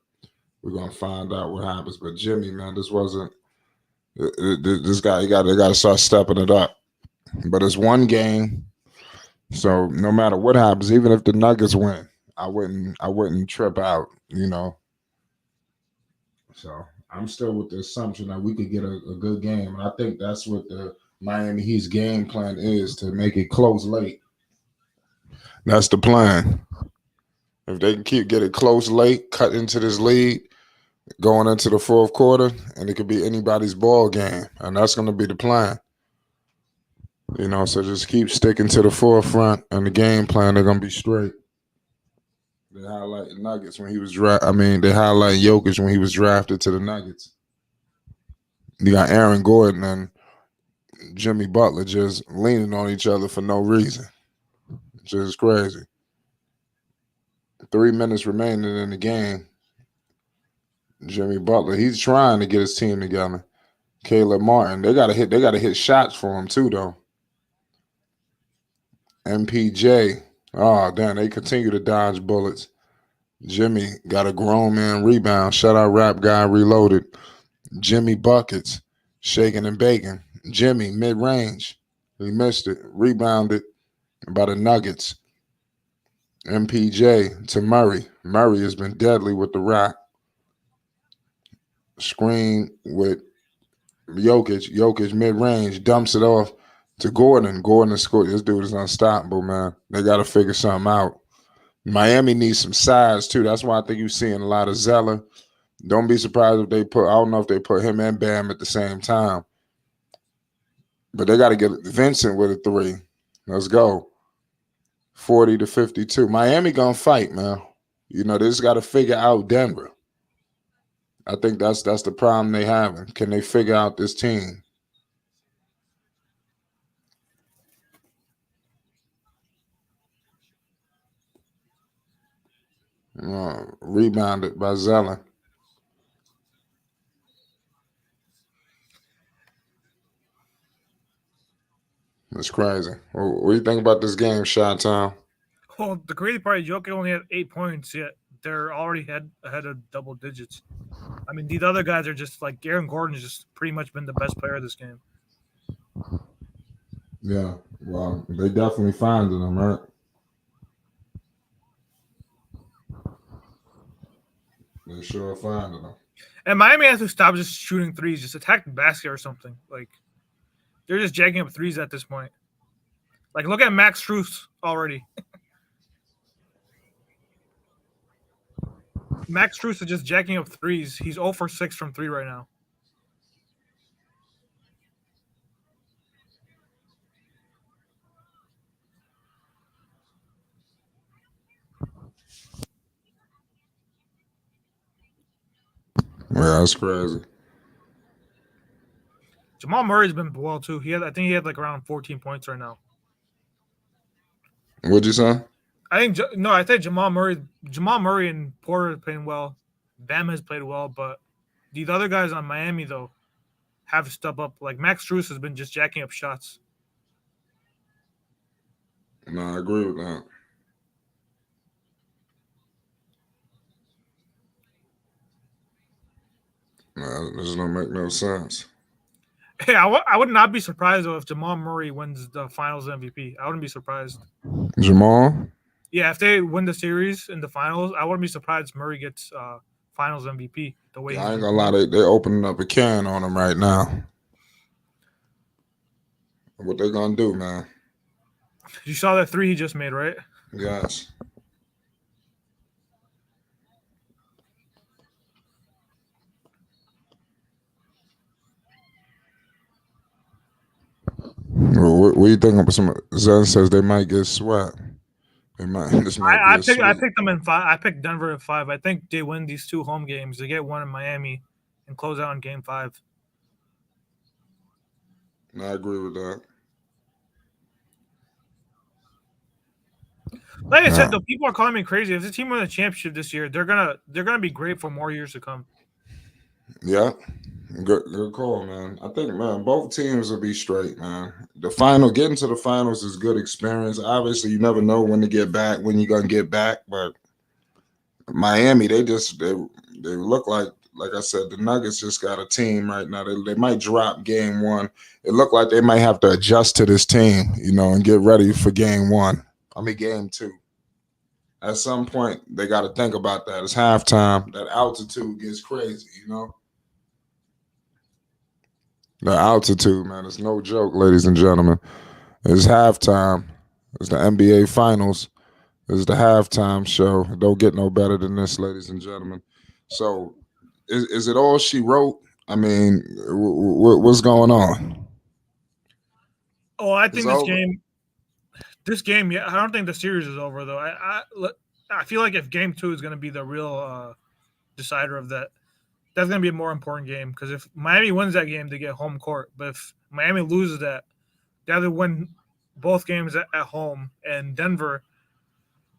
we're going to find out what happens. But Jimmy, man, this wasn't – this guy, they got to start stepping it up. But it's one game. So no matter what happens, even if the Nuggets win, I wouldn't trip out, you know. So I'm still with the assumption that we could get a good game. And I think that's what the Miami Heat's game plan is, to make it close late. That's the plan. If they can get it close late, cut into this lead, going into the fourth quarter, and it could be anybody's ball game. And that's going to be the plan. You know, so just keep sticking to the forefront and the game plan. They're going to be straight. They highlight Nuggets when he was they highlight Jokic when he was drafted to the Nuggets. You got Aaron Gordon and Jimmy Butler just leaning on each other for no reason. Just crazy. 3 minutes remaining in the game. Jimmy Butler, he's trying to get his team together. Caleb Martin, they gotta hit shots for him too, though. MPJ, oh damn, they continue to dodge bullets. Jimmy got a grown man rebound. Shout out Rap Guy Reloaded. Jimmy buckets, shaking and baking. Jimmy mid-range, he missed it. Rebounded by the Nuggets. MPJ to Murray. Murray has been deadly with the rock. Screen with Jokic. Jokic mid-range dumps it off to Gordon. Gordon scored. This dude is unstoppable, man. They got to figure something out. Miami needs some size too. That's why I think you're seeing a lot of Zeller. Don't be surprised if I don't know if they put him and Bam at the same time. But they got to get Vincent with a 3. Let's go. 40-52. Miami gonna fight, man. You know, they just got to figure out Denver. I think that's the problem they having. Can they figure out this team? Rebounded by Zeller. That's crazy. What do you think about this game, Chi-Town? Well, the crazy part is Jokic only had 8 points, yet they're already ahead of double digits. I mean, these other guys are just like Aaron Gordon's just pretty much been the best player of this game. Yeah, well, they definitely finding him, right? They sure finding him. And Miami has to stop just shooting threes, just attack the basket or something. Like, they're just jacking up threes at this point. Like, look at Max Strus already. Max Strus is just jacking up threes. He's 0 for 6 from 3 right now. Yeah, that's crazy. Jamal Murray's been well too. I think he had like around 14 points right now. What'd you say? I think Jamal Murray and Porter are playing well. Bam has played well, but these other guys on Miami though have stepped up. Like Max Strus has been just jacking up shots. No, I agree with that. No, this don't make no sense. Hey, I would not be surprised though if Jamal Murray wins the Finals MVP. I wouldn't be surprised. Jamal? Yeah, if they win the series in the finals, I wouldn't be surprised Murray gets Finals MVP. The way I ain't gonna lie, they opening up a can on him right now. What they gonna do, man? You saw that 3 he just made, right? Yes. Well, what do you think? Zen says they might get swept. They might. I picked them in 5. I picked Denver at 5. I think they win these 2 home games. They get one in Miami and close out in Game 5. I agree with that. Like I said, though, people are calling me crazy. If the team wins the championship this year, they're gonna be great for more years to come. Yeah. Good call, man. I think, man, both teams will be straight, man. Getting to the finals is good experience. Obviously, you never know when to get back, when you're gonna get back. But Miami, they look like I said, the Nuggets just got a team right now. They might drop game 1. It looked like they might have to adjust to this team, and get ready for game 2. At some point, they got to think about that. It's halftime. That altitude gets crazy, The altitude, man, it's no joke, ladies and gentlemen. It's halftime. It's the NBA Finals. It's the halftime show. It don't get no better than this, ladies and gentlemen. So, is it all she wrote? I mean, what's going on? Oh, I think this game, yeah, I don't think the series is over though. I feel like if Game 2 is going to be the real decider of that, that's going to be a more important game because if Miami wins that game, they get home court. But if Miami loses that, they have to win both games at home. And Denver's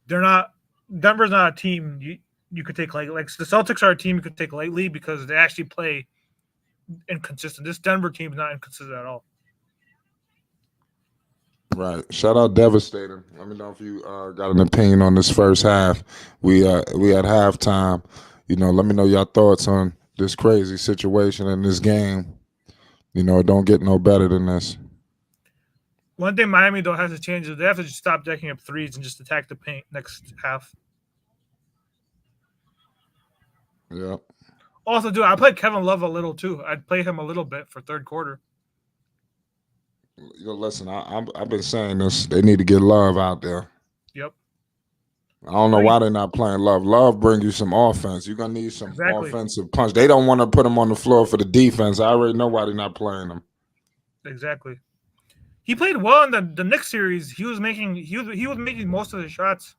not a team you could take lightly. Like the Celtics are a team you could take lightly because they actually play inconsistent. This Denver team is not inconsistent at all. Right. Shout out Devastator. Let me know if you got an opinion on this first half. We at halftime. Let me know your thoughts on this crazy situation in this game. It don't get no better than this. One thing Miami though has to change is they have to just stop decking up threes and just attack the paint next half. Yeah. Also, dude, I played Kevin Love a little too. I'd play him a little bit for third quarter. Listen, I've been saying this. They need to get Love out there. Yep. I don't know why they're not playing Love. Love brings you some offense. You're going to need some offensive punch. They don't want to put him on the floor for the defense. I already know why they're not playing him. Exactly. He played well in the Knicks series. He was making most of the shots.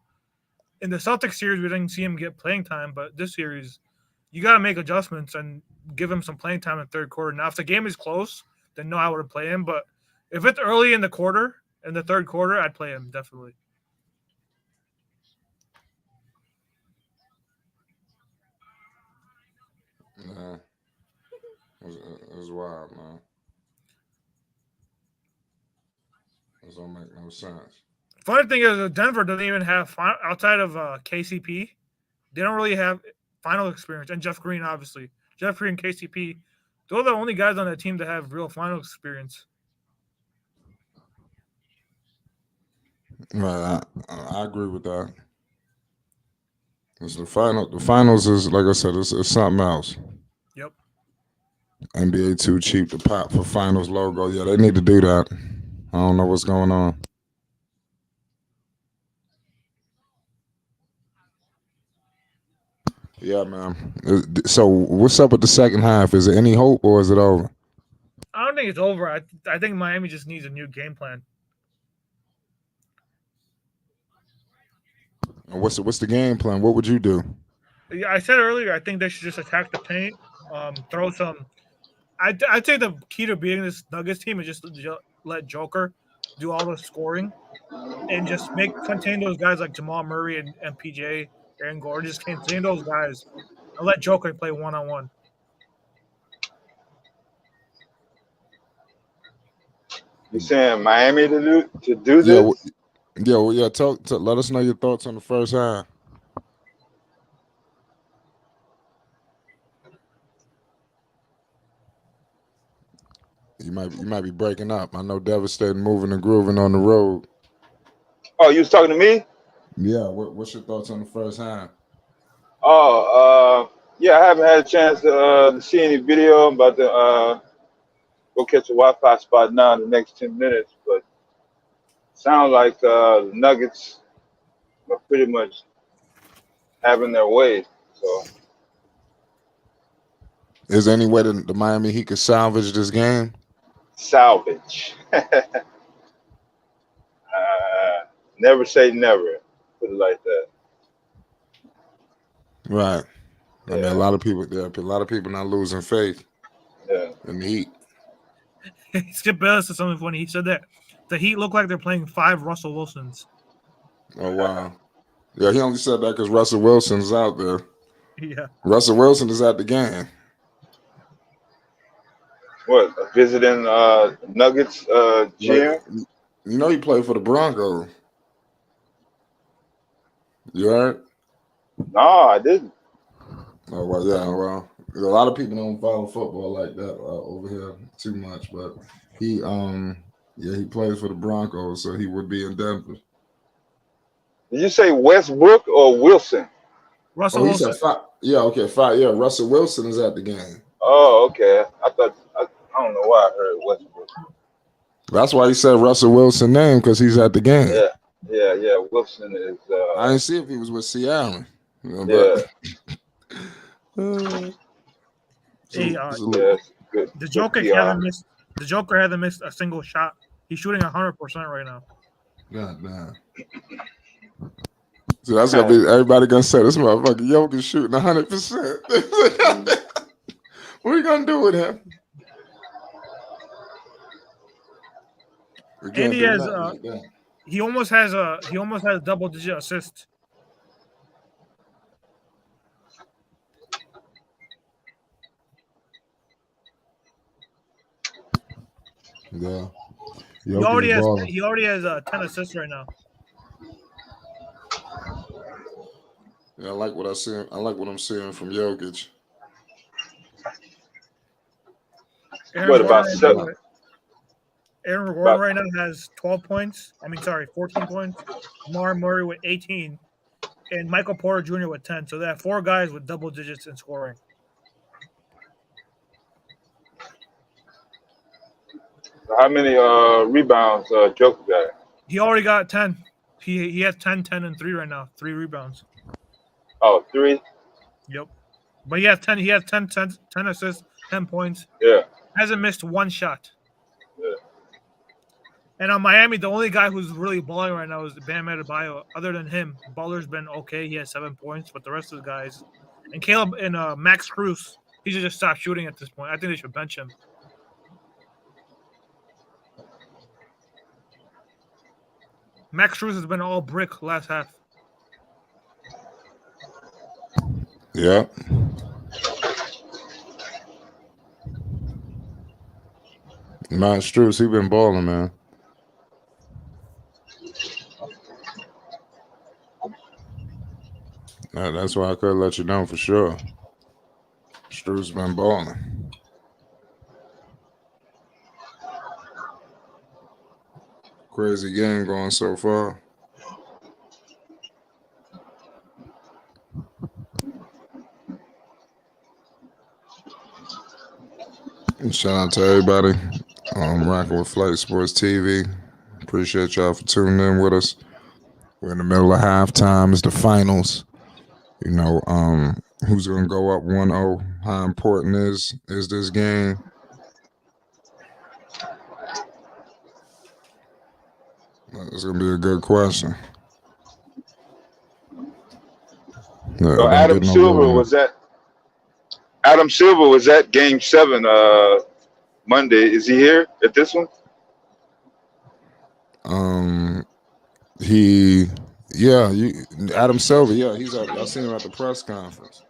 In the Celtics series, we didn't see him get playing time, but this series, you got to make adjustments and give him some playing time in third quarter. Now, if the game is close, then no, I would play him. But if it's early in the third quarter, I'd play him definitely. Yeah. It was wild, man. This don't make no sense. Funny thing is, Denver doesn't even have outside of KCP. They don't really have final experience, and Jeff Green, obviously. Jeff Green and KCP, those are the only guys on that team that have real final experience. Right, I agree with that. It's the finals is, like I said, it's something else. Yep. NBA too cheap to pop for finals logo. Yeah, they need to do that. I don't know what's going on. Yeah, man. So what's up with the second half? Is there any hope or is it over? I don't think it's over. I think Miami just needs a new game plan. And what's the game plan? What would you do? Yeah, I said earlier, I think they should just attack the paint, throw some. I'd say the key to beating this Nuggets team is just let Joker do all the scoring and just contain those guys like Jamal Murray and PJ, Aaron Gordon. Just contain those guys and let Joker play one-on-one. You saying Miami to do Yeah, this? yeah. Let us know your thoughts on the first half. You might be breaking up. I know devastating, moving and grooving on the road. Oh, you was talking to me? Yeah, what's your thoughts on the first half? Oh, yeah, I haven't had a chance to see any video. I'm about to go catch a Wi-Fi spot now in the next 10 minutes. But sound like the Nuggets are pretty much having their way. So Is there any way that the Miami Heat could salvage this game? salvage. Never say never. Put it like that. Right. I mean, Yeah. a lot of people not losing faith Yeah. in the Heat. Skip Bayless said something funny. He said that the Heat look like they're playing 5 Russell Wilsons. Oh wow. Yeah, he only said that because Russell Wilson's out there. Yeah. Russell Wilson is at the game. What? Visiting Nuggets GM? You know he played for the Broncos. You heard? No, I didn't. Oh well, yeah. Well, a lot of people don't follow football like that over here too much, but he plays for the Broncos, so he would be in Denver. Did you say Westbrook or Wilson? Russell Oh, he Wilson. said five. Yeah, okay, 5. Yeah, Russell Wilson is at the game. Oh, okay. I don't know why I heard Westbrook. That's why he said Russell Wilson name because he's at the game. Yeah. Wilson is. I didn't see if he was with Seattle. Yeah. Hey, Good. the Joker hasn't missed. The Joker hasn't missed a single shot. He's shooting 100% right now. God damn. So that's gonna be everybody gonna say this motherfucker Jokic shooting 100%. What are you gonna do with him? And he has he almost has a double-digit assist. Yeah. He already has 10 assists right now. Yeah, I like what I see. I like what I'm seeing from Jokic. What about 7? Aaron Gordon right now has 12 points. 14 points. Jamal Murray with 18. And Michael Porter Jr. with 10. So they have 4 guys with double digits in scoring. How many rebounds Joker got? He already got 10. He has 10, 10, and 3 right now. 3 rebounds. Oh, 3? Yep. But he has 10 assists, 10 points. Yeah. Hasn't missed one shot. Yeah. And on Miami, the only guy who's really balling right now is Bam Adebayo. Other than him, Butler's been okay. He has 7 points, but the rest of the guys and Caleb and Max Cruz, he should just stop shooting at this point. I think they should bench him. Max Cruz has been all brick last half. Yeah. Max Strus, he been balling, man. That's why I could let you know for sure. Strus been balling. Crazy game going so far. And shout out to everybody rocking with Flight Sports TV. Appreciate y'all for tuning in with us. We're in the middle of halftime. It's the finals. You know, Who's going to go up 1-0? How important is this game? It's going to be a good question. So Adam Silver was at Game 7 Monday. Is he here at this one? Adam Silver, he's at. I seen him at the press conference.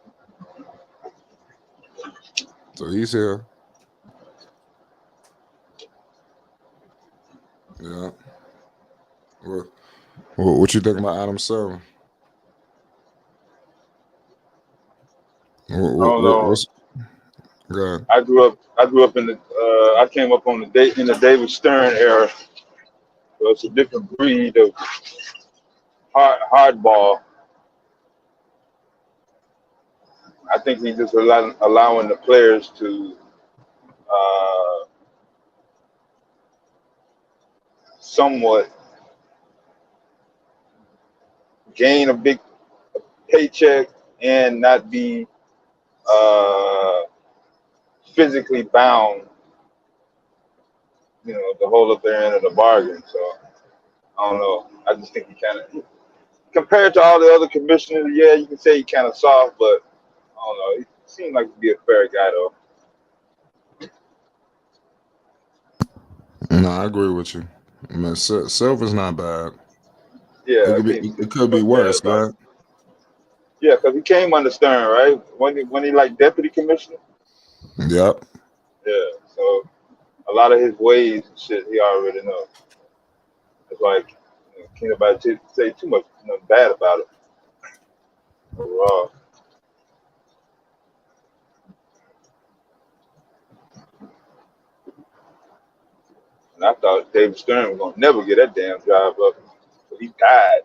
So he's here. Yeah. What you think about Adam Silver? I don't know. Good. I grew up in the. I came up in the David Stern era. So it's a different breed of hardball. I think he's just allowing the players to somewhat gain a big paycheck and not be physically bound, to hold up their end of the bargain. So I don't know. I just think he kind of, compared to all the other commissioners, you can say he kind of soft, but I don't know. He seemed like to be a fair guy though. No, I agree with you. I mean, Silver's not bad. Yeah, it could be worse, right? Yeah, because he came under Stern, right? When he like deputy commissioner. Yep. Yeah, so a lot of his ways and shit he already knows. It's like can't nobody say too much bad about it overall. And I thought David Stern was gonna never get that damn job up, but he died.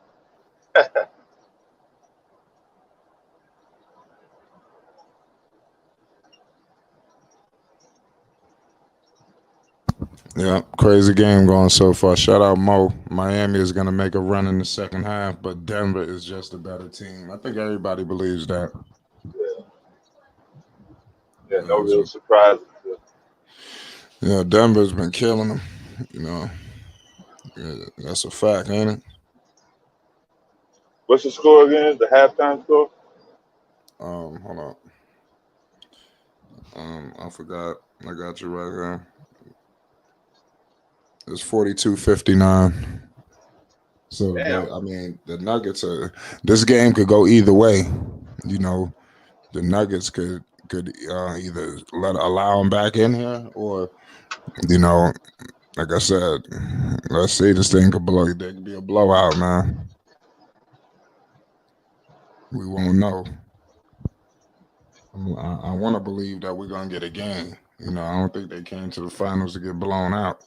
Yeah, crazy game going so far. Shout out Mo. Miami is going to make a run in the second half, but Denver is just a better team. I think everybody believes that. Yeah, no real surprises. Yeah, Denver's been killing them. That's a fact, ain't it? What's the score again? The halftime score? Hold on. I forgot. I got you right here. It's 42-59. So, I mean, the Nuggets this game could go either way. The Nuggets could either allow them back in here or, like I said, let's see, this thing could blow. There could be a blowout, man. We won't know. I want to believe that we're going to get a game. I don't think they came to the finals to get blown out.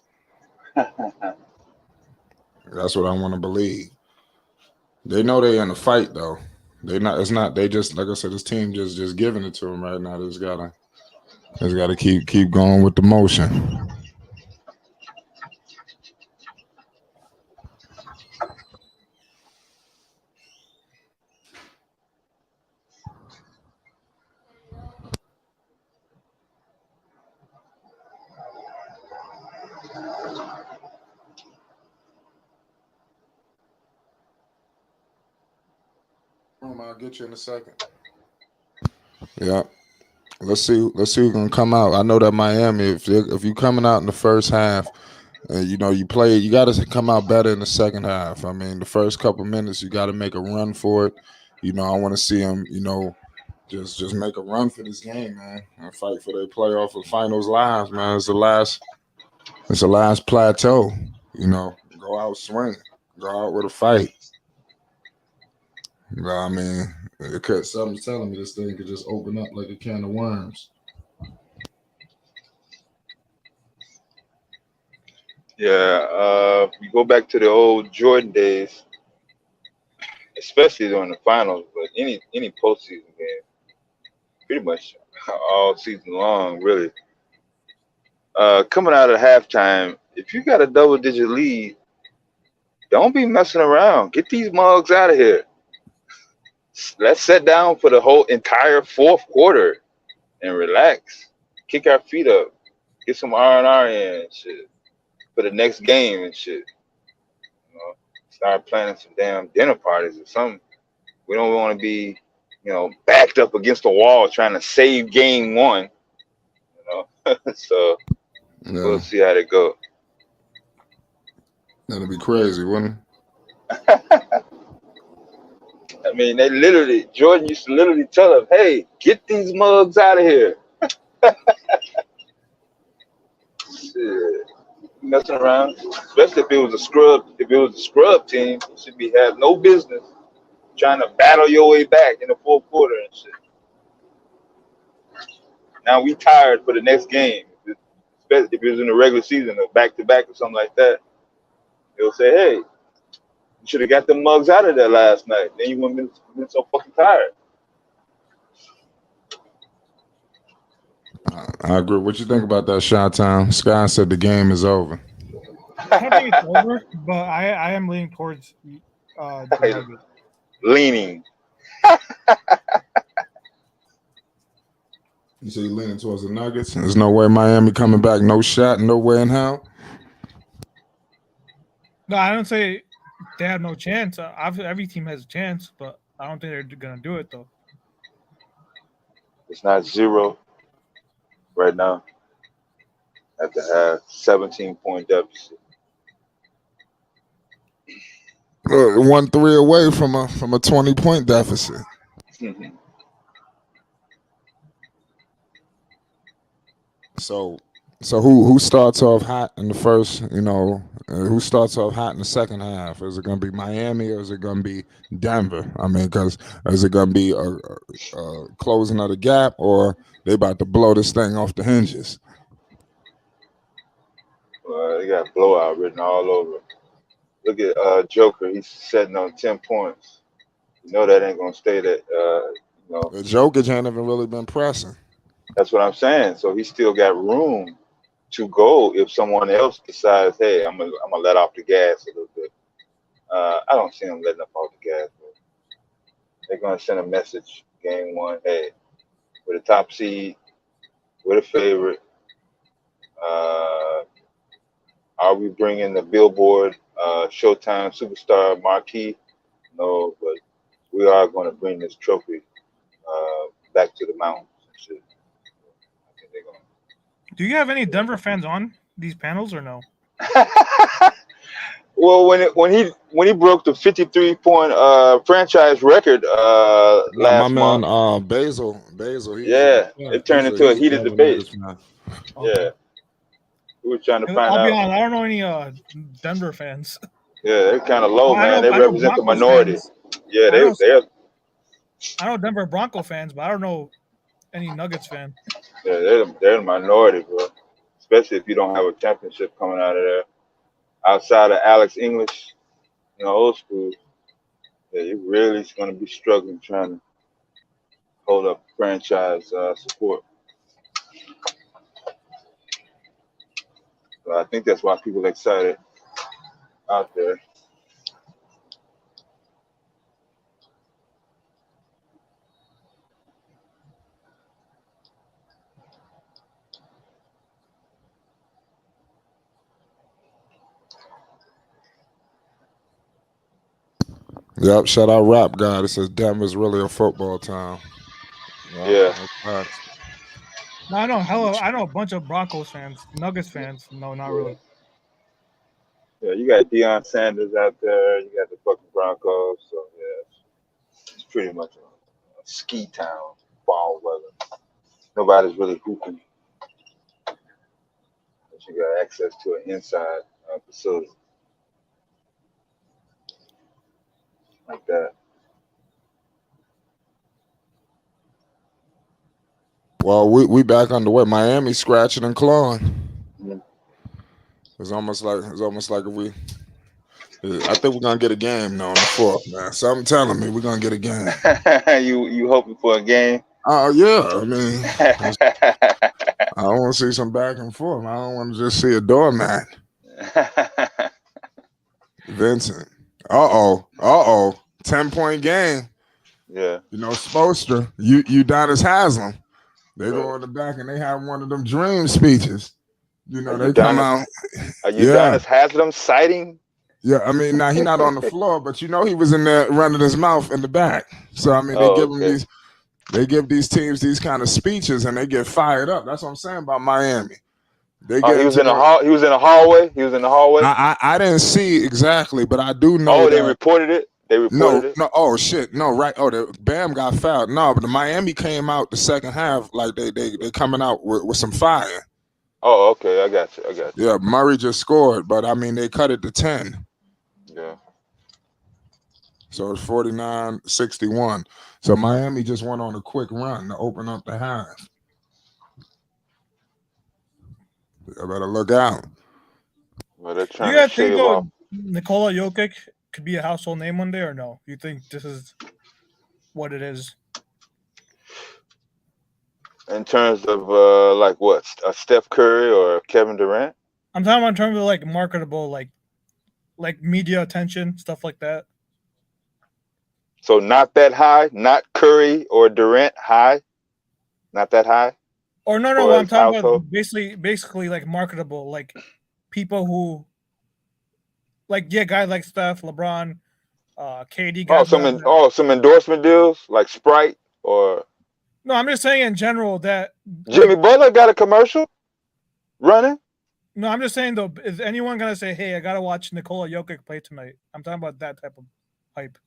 That's what I want to believe. They know they're in a fight, though. They just, like I said, this team just giving it to them right now. They just gotta keep going with the motion. I'll get you in a second. Yeah. Let's see who's gonna come out. I know that Miami, if you coming out in the first half, you play, you got to come out better in the second half. I mean, the first couple minutes, you got to make a run for it. I want to see them, just make a run for this game, man, and fight for their playoff or finals lives, man. It's the last plateau. Go out swinging, go out with a fight. I mean, something's telling me this thing could just open up like a can of worms. Yeah, we go back to the old Jordan days, especially during the finals, but any postseason game, pretty much all season long, really. Coming out of halftime, if you got a double-digit lead, don't be messing around. Get these mugs out of here. let's sit down for the whole entire fourth quarter and relax. Kick our feet up. Get some R&R in and shit for the next game and shit. You know, start planning some damn dinner parties or something. We don't want to be, backed up against the wall trying to save game one. So we'll see how it goes. That'd be crazy, wouldn't I mean, Jordan used to literally tell them, "Hey, get these mugs out of here." Shit. Messing around, especially if it was a scrub. If it was a scrub team, you should have no business trying to battle your way back in the fourth quarter and shit. Now we tired for the next game. Especially if it was in the regular season or back to back or something like that, they'll say, "Hey, you should have got the mugs out of there last night. Then you wouldn't have been so fucking tired." I agree. What you think about that, Shot Time? Sky said the game is over. I don't think it's over, but I am leaning towards the Nuggets. Leaning. You say you're leaning towards the Nuggets? There's no way Miami coming back. No shot. No way in hell. No, I don't say they have no chance. Every team has a chance, but I don't think they're gonna do it though. It's not 0 right now. Have to have 17-point deficit. 1-3 away from a 20-point deficit. So who starts off hot in the first? Who starts off hot in the second half? Is it going to be Miami or is it going to be Denver? I mean, because is it going to be a closing of the gap or they about to blow this thing off the hinges? They got blowout written all over. Look at Joker. He's sitting on 10 points. You know that ain't gonna stay that. Jokic ain't even really been pressing. That's what I'm saying. So he still got room to go if someone else decides, hey, I'm gonna let off the gas a little bit. I don't see him letting off the gas. They're gonna send a message game one, hey, we're the top seed, we're the favorite. Are we bringing the Billboard Showtime Superstar marquee? No, but we are going to bring this trophy back to the mountains. I think they're going. Do you have any Denver fans on these panels or no? Well, when he broke the 53-point franchise record last my man, month, Basil. it turned into a heated debate. Yeah. We were trying to find out. I'll be honest, I don't know any Denver fans. Yeah, they're kind of low, man. They represent the minority. Fans. Yeah, they're. I know Denver Bronco fans, but I don't know any Nuggets fan. Yeah, they're the minority, bro. Especially if you don't have a championship coming out of there. Outside of Alex English, old school, you're really going to be struggling trying to hold up franchise support. So I think that's why people are excited out there. Yep, shout out Rap God. It says Denver's really a football town. Yeah. No, I know a bunch of Broncos fans, Nuggets fans. No, not really. Yeah, you got Deion Sanders out there. You got the fucking Broncos. So yeah, it's pretty much a ski town, fall weather. Nobody's really hooping. But you got access to an inside facility like that. Well, we back underway. Miami scratching and clawing. Mm-hmm. It's almost like if we. I think we're gonna get a game now on the fourth, man. Something telling me we're gonna get a game. You hoping for a game? Oh yeah, I mean, I want to see some back and forth. I don't want to just see a doormat. Vincent. 10-point game. Yeah. You know, Spoelstra, Udonis Haslam. They go Right. in the back and they have one of them dream speeches. You know, they come out. Are Yeah. Udonis Haslam citing? Yeah, I mean, now he not on the floor, but you know he was in there running his mouth in the back. So I mean, they Oh, give him okay. these teams these kind of speeches, and they get fired up. That's what I'm saying about Miami. They Oh, get he was into in the their. hall. He was in the hallway. He was in the hallway. I didn't see exactly, but I do know Oh, they that. reported it. They reported it. No. Oh shit. No. Right. Oh, the Bam got fouled. No, but the Miami came out the second half like they coming out with some fire. Oh, okay. I got you. I got you. Yeah, Murray just scored, but I mean they cut it to 10. Yeah. So it's 49-61. So Miami just went on a quick run to open up the half. I better look out. Well, they're Do trying you to guys think shave off. though Nikola Jokic could be a household name one day or no? You think this is what it is? In terms of like what, Steph Curry or Kevin Durant? I'm talking about in terms of like marketable, like media attention, stuff like that. So not that high, not Curry or Durant high, not that high Or no, for what I'm his talking household. about basically like marketable, like people who like guys like Steph, LeBron, KD, Oh, guys who have that. some endorsement deals like Sprite or No, I'm just saying in general that like Jimmy Butler got a commercial running. no, I'm just saying though, is anyone gonna say, hey, I gotta watch Nikola Jokic play tonight? I'm talking about that type of hype.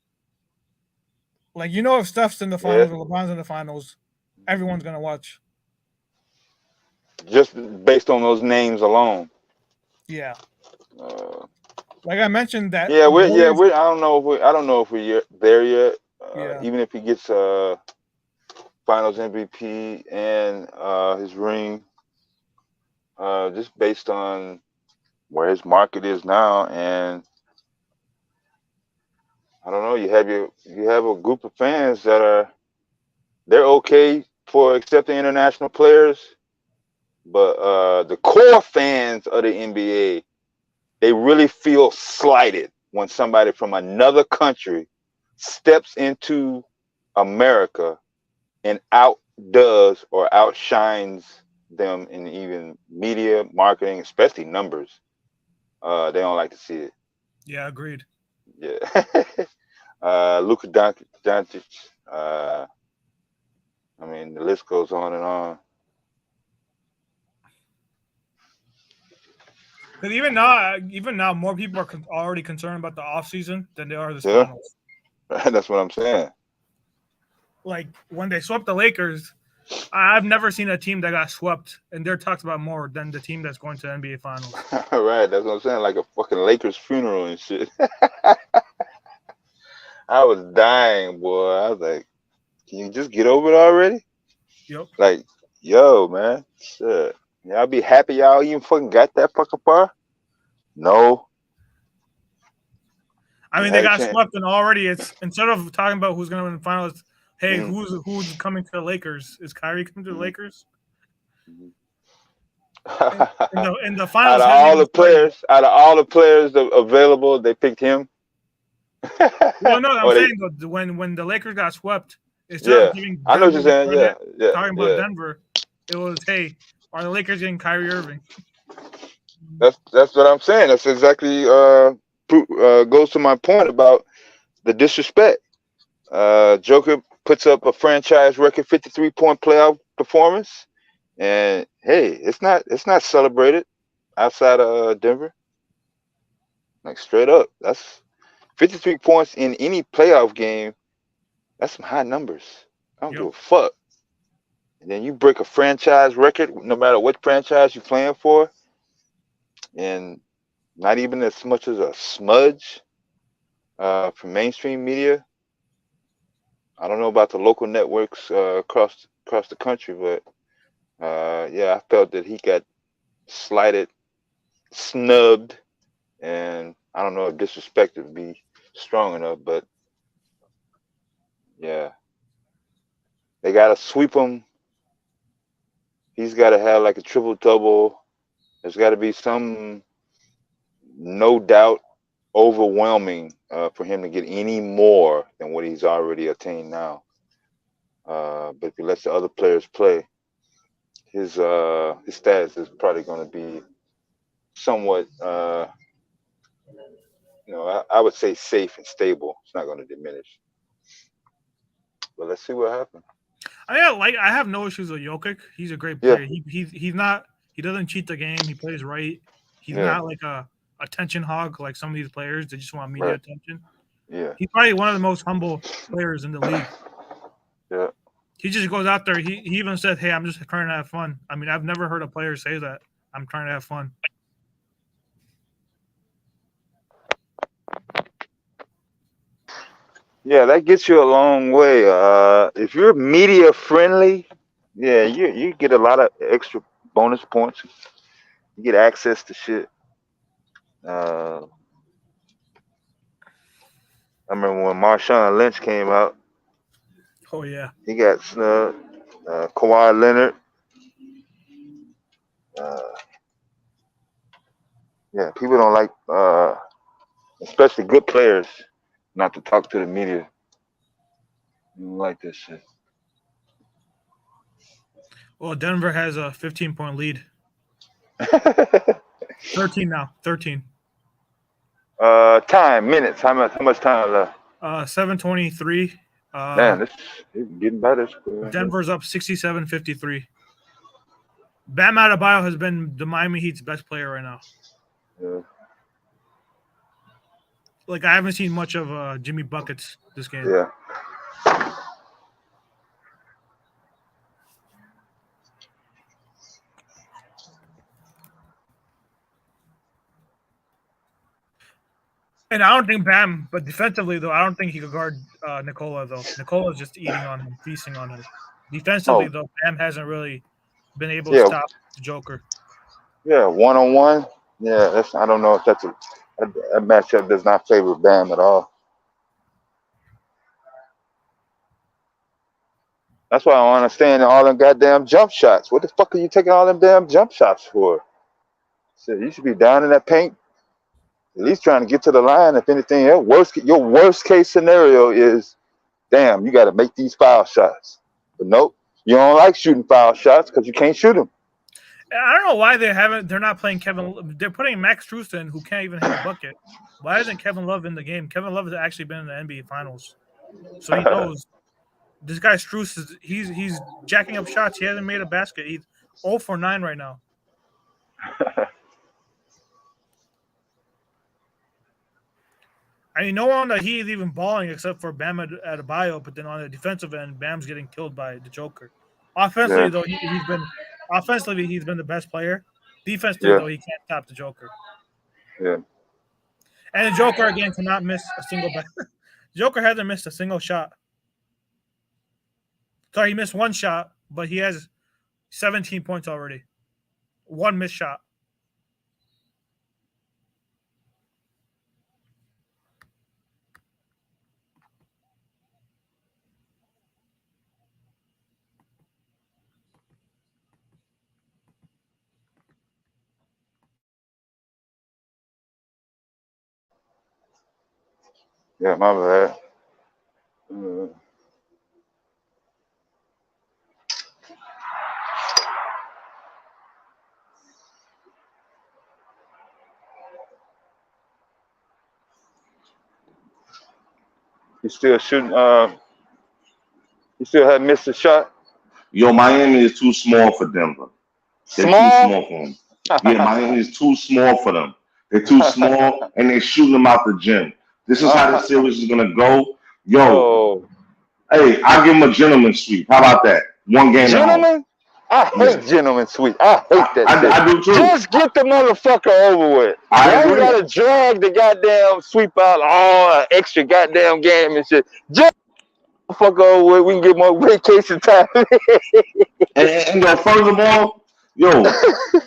Like if Steph's in the Yeah, finals or LeBron's in the finals, everyone's gonna watch. just based on those names alone. Yeah. Uh, Like I mentioned that yeah, the Warriors. I don't know if we're there yet. Yeah. Even if he gets Finals MVP and his ring, just based on where his market is now, and I don't know. You have a group of fans that they're okay for accepting international players, but the core fans of the NBA, they really feel slighted when somebody from another country steps into America and outdoes or outshines them in even media, marketing, especially numbers. They don't like to see it. Yeah, agreed. Yeah. Luka Doncic. I mean, the list goes on and on. Because even now, more people are already concerned about the offseason than they are this Yeah, finals. that's what I'm saying. Like when they swept the Lakers, I've never seen a team that got swept, and they're talked about more than the team that's going to the NBA Finals. Right, that's what I'm saying. Like a fucking Lakers funeral and shit. I was dying, boy. I was like, can you just get over it already? Yep. Like, yo, man, shit. Y'all be happy y'all even fucking got that fucking far? No. I You mean, they had a got chance. swept, and already it's instead of talking about who's going to win the finals, hey, Mhm. who's coming to the Lakers? Is Kyrie coming to the Mhm. Lakers? Mhm. In the finals hasn't even started yet. Out of all the players available, they picked him. Well, no, I'm Or they, saying though, when the Lakers got swept, instead of yeah, giving I know what you're Denver saying. credit, Yeah, talking about yeah. Denver, it was, hey, are the Lakers getting Kyrie Irving? That's what I'm saying. That's exactly goes to my point about the disrespect. Joker puts up a franchise record 53-point playoff performance, and hey, it's not celebrated outside of Denver. Like straight up, that's 53 points in any playoff game. That's some high numbers. I don't give Yep. a fuck. And then you break a franchise record, no matter what franchise you're playing for, and not even as much as a smudge from mainstream media. I don't know about the local networks across the country, but yeah, I felt that he got slighted, snubbed, and I don't know if disrespect would be strong enough, but yeah, they got to sweep him. He's got to have like a triple double. There's got to be some no doubt overwhelming for him to get any more than what he's already attained now. But if he lets the other players play, his stats is probably going to be somewhat, I would say safe and stable. It's not going to diminish. But let's see what happens. I have no issues with Jokic. He's a great player. He's not. He doesn't cheat the game. He plays right. He's not like a attention hog like some of these players. They just want media attention. Yeah. He's probably one of the most humble players in the league. Yeah. He just goes out there. He even said, "Hey, I'm just trying to have fun." I mean, I've never heard a player say that. I'm trying to have fun. Yeah, that gets you a long way. If you're media friendly, yeah, you get a lot of extra bonus points. You get access to shit. I remember when Marshawn Lynch came out. Oh yeah. He got snubbed. Kawhi Leonard. Yeah, people don't like, especially good players, not to talk to the media. You don't like this shit. Well, Denver has a 15-point lead. 13 now. 13. Minutes. How much time left? 7:23. Man, this is getting better. Denver's up 67-53. Bam Adebayo has been the Miami Heat's best player right now. Yeah. Like, I haven't seen much of Jimmy Buckets this game. Yeah. And I don't think Bam, but defensively, though, I don't think he could guard Nikola, though. Nikola's just eating on him, feasting on him. Defensively, though, Bam hasn't really been able to stop the Joker. Yeah, one-on-one. Yeah, I don't know if that matchup does not favor Bam at all. That's why I don't understand all them goddamn jump shots. What the fuck are you taking all them damn jump shots for? So you should be down in that paint, at least trying to get to the line. If anything else, your worst case scenario is, damn, you got to make these foul shots. But nope, you don't like shooting foul shots because you can't shoot them. I don't know why they're not playing Kevin. They're putting Max Strus in, who can't even hit a bucket. Why isn't Kevin Love in the game? Kevin Love has actually been in the NBA Finals, so he knows. This guy Strus he's jacking up shots. He hasn't made a basket. He's 0 for 9 right now. I mean, no one that he is even balling except for Bam Adebayo. But then on the defensive end, Bam's getting killed by the Joker. Offensively, though, he's been the best player. Defensively, though, he can't stop the Joker. Yeah. And the Joker again cannot miss a single. Joker hasn't missed a single shot. Sorry, he missed one shot, but he has 17 points already. One missed shot. Yeah, my bad. He's still shooting. He still hadn't missed a shot. Yo, Miami is too small for Denver. They're too small for them. Yeah, Miami is too small for them. They're too small, and they're shooting them out the gym. This is how the series is gonna go. Yo, hey, I'll give them a gentleman's sweep. How about that? One game. Gentlemen? I hate gentleman sweep. I hate that. I do too. Just get the motherfucker over with. I agree. Gotta drag the goddamn sweep out all extra goddamn game and shit. Just fuck over with. We can get more vacation time. and furthermore, yo,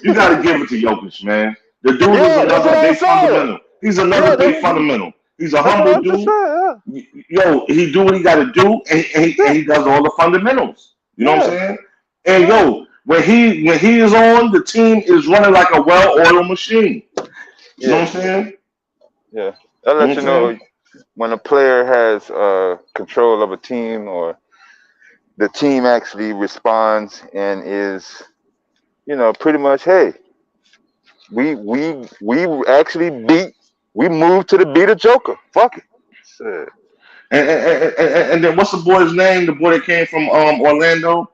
you gotta give it to Jokic, man. The dude is another big fundamental. He's another big fundamental. He's a humble dude. Yo, he do what he gotta do, and he does all the fundamentals. You know what I'm saying? And yo, when he is on, the team is running like a well-oiled machine. You know what I'm saying? Yeah. That lets You you know what I'm know when a player has control of a team, or the team actually responds and is, pretty much, hey, we actually we moved to the beat of Joker. Fuck it. Shit. And then what's the boy's name? The boy that came from Orlando.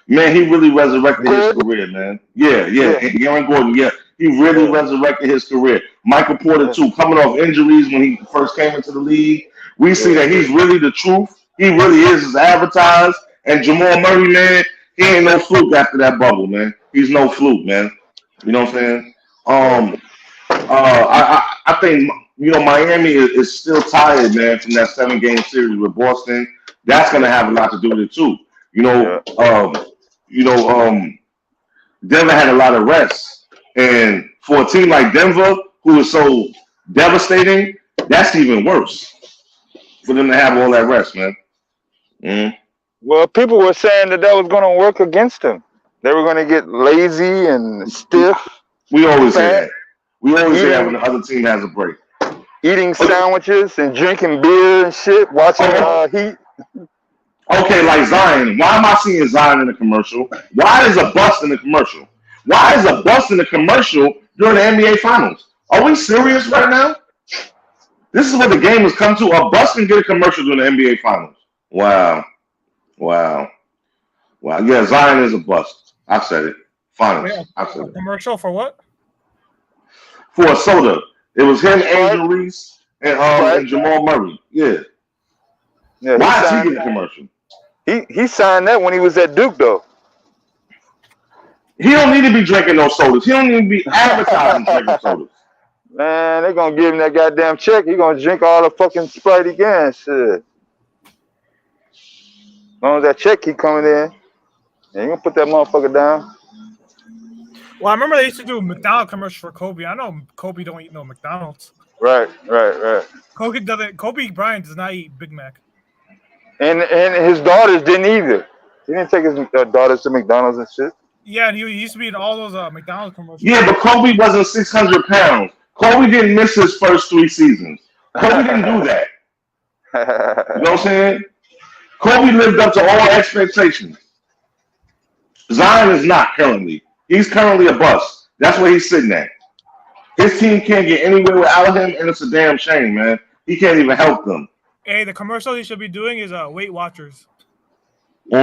Man, he really resurrected his Good. career, man. Yeah, Yeah. Aaron Gordon, yeah. He really Yeah. resurrected his career. Michael Porter, Yeah. too, coming off injuries when he first came into the league. We see Yeah. that he's really the truth. He really is as advertised. And Jamal Murray, man, he ain't no fluke after that bubble, man. He's no fluke, man. You know what I'm saying? I think, Miami is still tired, man, from that 7-game series with Boston. That's going to have a lot to do with it, too. Denver had a lot of rest, and for a team like Denver, who is so devastating, that's even worse for them to have all that rest, man. Mm. Well, people were saying that was going to work against them. They were going to get lazy and stiff. We always say fat, that. We always say that eating- when the other team has a break. eating sandwiches and drinking beer and shit, watching Heat. Okay, like Zion. Why am I seeing Zion in the commercial? Why is a bust in the commercial? Why is a bust in the commercial during the NBA Finals? Are we serious right now? This is what the game has come to. A bust can get a commercial during the NBA Finals. Wow. Yeah, Zion is a bust. I said it. Finals. Wait, I said a it. commercial for what? For a soda. It was him, Angel Reese, and Jamal Murray. Yeah. Yeah, Why is he getting a commercial? He signed that when he was at Duke, though. He don't need to be drinking those sodas. He don't need to be advertising drinking sodas. Man, they gonna give him that goddamn check. He gonna drink all the fucking Sprite he can. Shit. As long as that check keep coming in, and you gonna put that motherfucker down. Well, I remember they used to do a McDonald's commercial for Kobe. I know Kobe don't eat no McDonald's. Right. Kobe Bryant does not eat Big Mac. And his daughters didn't either. He didn't take his daughters to McDonald's and shit. Yeah, and he used to be in all those McDonald's commercials. Yeah, but Kobe wasn't 600 pounds. Kobe didn't miss his first 3 seasons. Kobe didn't do that. You know what I'm saying? Kobe lived up to all expectations. Zion is not currently. He's currently a bust. That's where he's sitting at. His team can't get anywhere without him, and it's a damn shame, man. He can't even help them. Hey, the commercial he should be doing is Weight Watchers. Or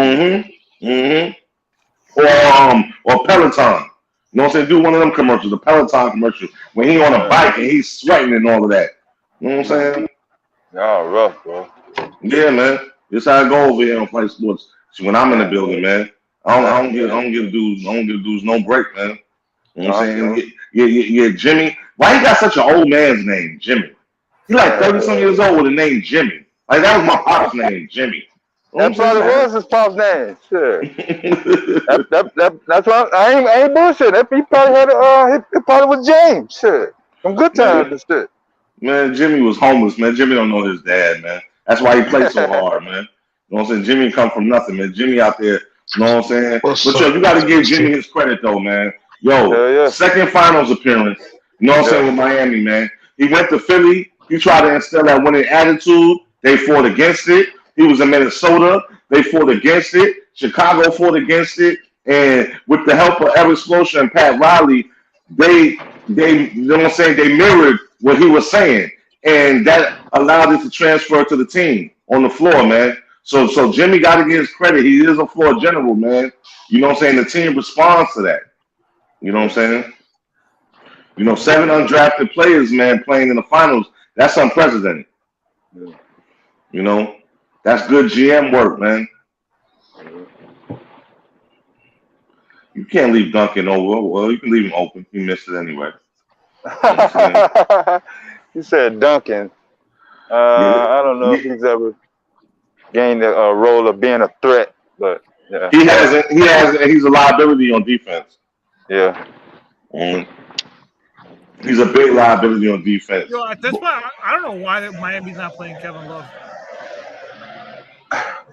Peloton. You know what I'm saying? Do one of them commercials, the Peloton commercial, when he on a bike and he's sweating and all of that. You know what I'm saying? Oh, rough, bro. Yeah, man. This how I go over here on Play Sports. So when I'm in the building, man, I don't give dudes no break, man. You know what I'm saying? Yeah, Jimmy. Why you got such an old man's name, Jimmy? He like 30-some years old with the name Jimmy. Like that was my pop's name, Jimmy. That probably was his pop's name. Sure. That's why I ain't bullshit. He probably had it probably was James. Shit. Some good times and shit. Man, Jimmy was homeless, man. Jimmy don't know his dad, man. That's why he played so hard, man. You know what I'm saying? Jimmy come from nothing, man. Jimmy out there, you know what I'm saying? But yo, you gotta give Jimmy his credit though, man. Yo, second finals appearance, you know what I'm saying, with Miami, man. He went to Philly, he tried to instill that winning attitude, they fought against it. He was in Minnesota. They fought against it. Chicago fought against it. And with the help of Evan Spoelstra and Pat Riley, they you know what I'm saying, they mirrored what he was saying. And that allowed it to transfer to the team on the floor, man. So Jimmy got to get his credit. He is a floor general, man. You know what I'm saying? The team responds to that. You know what I'm saying? 7 undrafted players, man, playing in the finals. That's unprecedented. You know? That's good GM work, man. You can't leave Duncan over. Well, you can leave him open. He missed it anyway. You said Duncan. I don't know if he's ever gained a role of being a threat, but yeah. He hasn't. He's a liability on defense. Yeah. He's a big liability on defense. Yo, at this point, I don't know why Miami's not playing Kevin Love.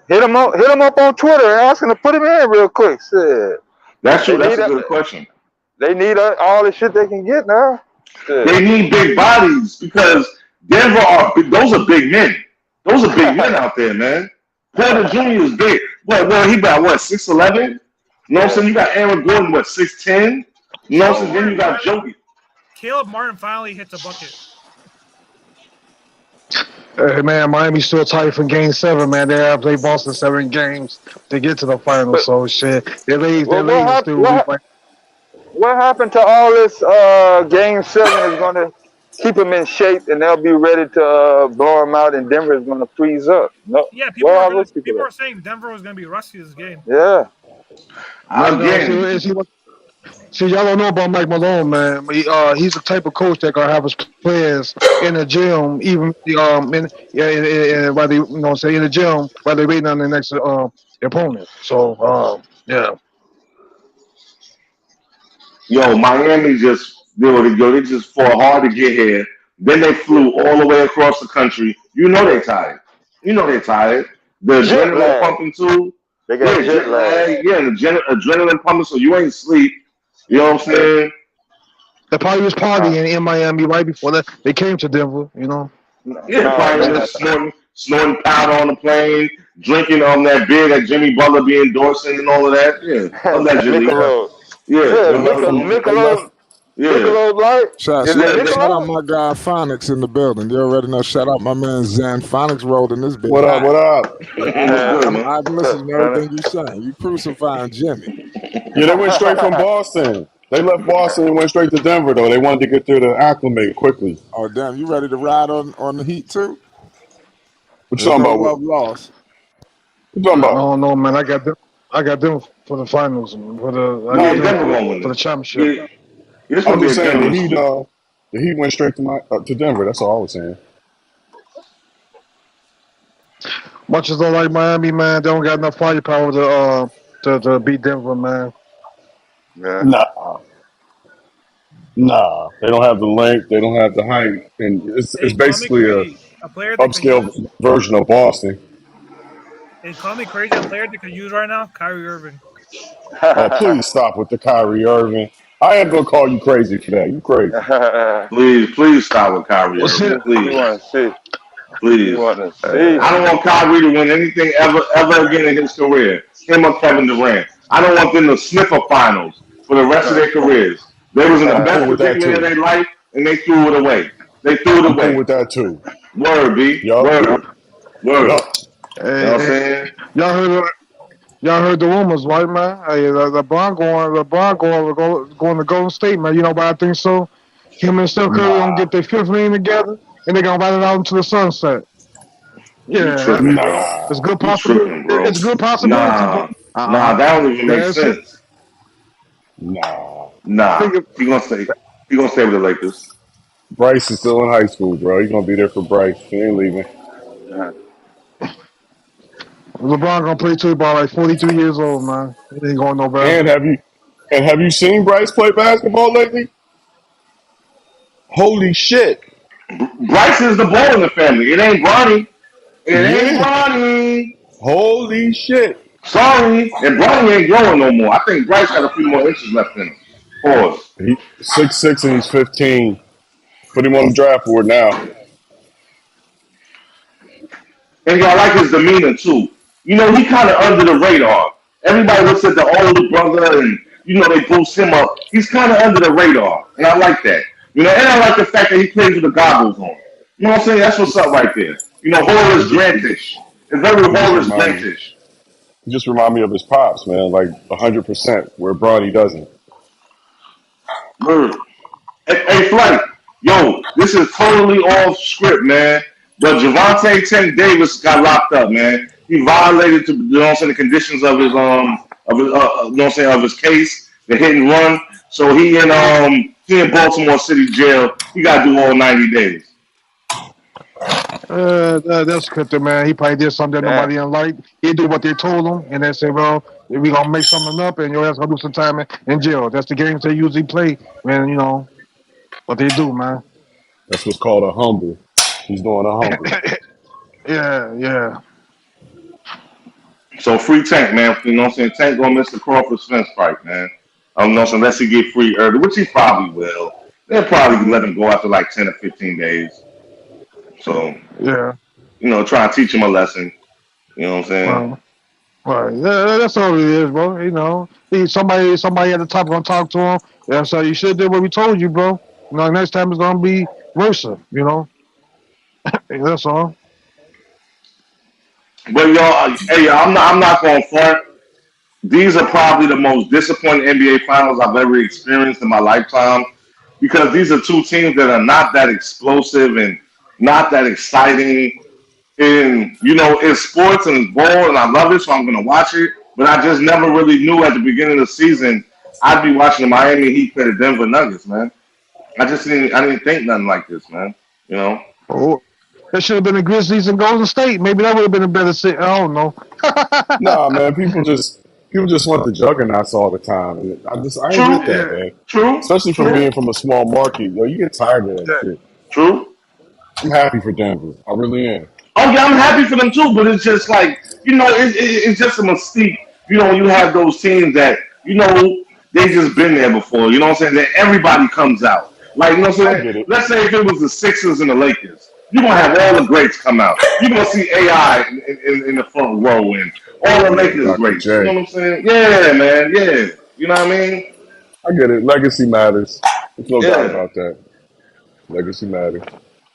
Hit him up on Twitter and ask him to put him in real quick. Shit. That's true. That's a good question. They need all the shit they can get now. Shit. They need big bodies because Denver those are big men. Those are big men out there, man. Porter Jr. is big. Well, he about 6'11"? You know what I'm saying? You got Aaron Gordon, 6'10"? You know what I'm saying? Then you got Jokic. Caleb Martin finally hits a bucket. Hey, man, Miami's still tight for Game 7, man. They have played Boston 7 games to get to the finals, so shit. Their lead is still weak. What happened to all this? Game 7 is going to keep them in shape, and they'll be ready to blow them out, and Denver is going to freeze up. No, Yeah, people are saying Denver was going to be rusty this game. Yeah. Again. See, y'all don't know about Mike Malone, man. He's the type of coach that gonna have his players in the gym, even while they, in the gym while they're waiting on the next opponent. So, yeah. Yo, Miami they just fought hard to get here. Then they flew all the way across the country. You know they're tired. The adrenaline pumping too. They got jet lag. Yeah, the adrenaline pumping, so you ain't sleep. You know what I'm saying? The party was partying in Miami right before that. They came to Denver, you know. Yeah, probably snorting powder on the plane, drinking on that beer that Jimmy Butler be endorsing and all of that. Yeah, allegedly. Nikola. Nicolo's light. Shout out my guy Phonics in the building. You already know. Shout out my man Zen. Phonics rolled in this bitch. What up? I'm listening to everything you saying. You crucifying Jimmy. Yeah, they went straight from Boston. They left Boston and went straight to Denver, though. They wanted to get there to acclimate quickly. Oh, damn. You ready to ride on the Heat, too? What you talking about? Love lost. What you talking about? I don't know, man. I got them for the finals, for the championship. I'm just saying the Heat went straight to Denver. That's all I was saying. Much as I like Miami, man, they don't got enough firepower to beat Denver, man. Yeah. Nah. They don't have the length. They don't have the height, and it's basically a upscale version of Boston. And call me crazy, a player they could use right now, Kyrie Irving. Oh, please stop with the Kyrie Irving. I am gonna call you crazy for that. You crazy. Please stop with Kyrie Irving. Please. I don't want Kyrie to win anything ever again in his career. Him or Kevin Durant. I don't want them to sniff a finals for the rest of their careers. They was in the best predicament of their life, and they threw it away. I'm cool with that too. Word, B. Word. Hey, you know what I'm saying? Y'all heard the rumors, right, man? Hey, LeBron going to Golden State, man. You know why I think so? Him and Steph Curry gonna get their 5th ring together, and they're gonna ride it out into the sunset. Yeah, it's good possibility. It's good possibility. Nah, that don't even make sense. Nah. He gonna stay with the Lakers. Bryce is still in high school, bro. He's gonna be there for Bryce. He ain't leaving. LeBron gonna play till about like 42 years old, man. He ain't going nowhere. And have you seen Bryce play basketball lately? Holy shit! Bryce is the ball in the family. It ain't Bronny. Ain't Bronny. Holy shit! Sorry, and Bronny ain't growing no more. I think Bryce got a few more inches left in him. Pause. He's 6'6" and he's 15. Put him on the draft board now. And I like his demeanor too. You know, he kind of under the radar. Everybody looks at the older brother and, they boost him up. He's kind of under the radar, and I like that. And I like the fact that he plays with the goggles on. You know what I'm saying? That's what's up right there. Horace Grantish. It's very Horace Grantish. He just remind me of his pops, man, like 100%, where Bronny doesn't. Hey, Flight. Yo, this is totally off script, man. But Javante Tank Davis got locked up, man. He violated the conditions of his of his case, the hit and run. So he in Baltimore City jail. He got to do all 90 days. That's good, man. He probably did something that nobody didn't like. He did what they told him, and they said, "Well, we gonna make something up, and your ass gonna do some time in jail." That's the games they usually play, when what they do, man. That's what's called a humble. He's doing a humble. Yeah. So free Tank, man. You know what I'm saying? Tank gonna miss the Crawford Spence fight, man. Unless he get free early, which he probably will. They'll probably let him go after like 10 or 15 days. So, Yeah. try and teach him a lesson. You know what I'm saying? Right. Yeah, that's all it is, bro. Somebody at the top gonna talk to him. Yeah, so you should do what we told you, bro. Next time it's gonna be worse. That's all. But hey, I'm not going front. These are probably the most disappointing NBA finals I've ever experienced in my lifetime because these are two teams that are not that explosive and not that exciting. And it's sports and it's ball, and I love it, so I'm gonna watch it. But I just never really knew at the beginning of the season I'd be watching the Miami Heat play the Denver Nuggets, man. I didn't think nothing like this, man. Oh, that should have been the Grizzlies and Golden State. Maybe that would have been a better sit. I don't know. Nah, man, people just want the juggernauts all the time. And I ain't with that, man. True. Especially from being from a small market. Yo, you get tired of that shit. True. I'm happy for Denver. I really am. Oh yeah, I'm happy for them too, but it's just like it's just a mystique. When you have those teams that they just been there before. You know what I'm saying? That everybody comes out. Like what I'm saying? Let's say if it was the Sixers and the Lakers, you're gonna have all the greats come out. You're gonna see AI in the front row and all the Lakers greats. You know what I'm saying? Yeah, man. Yeah. You know what I mean? I get it. Legacy matters. There's no doubt about that. Legacy matters.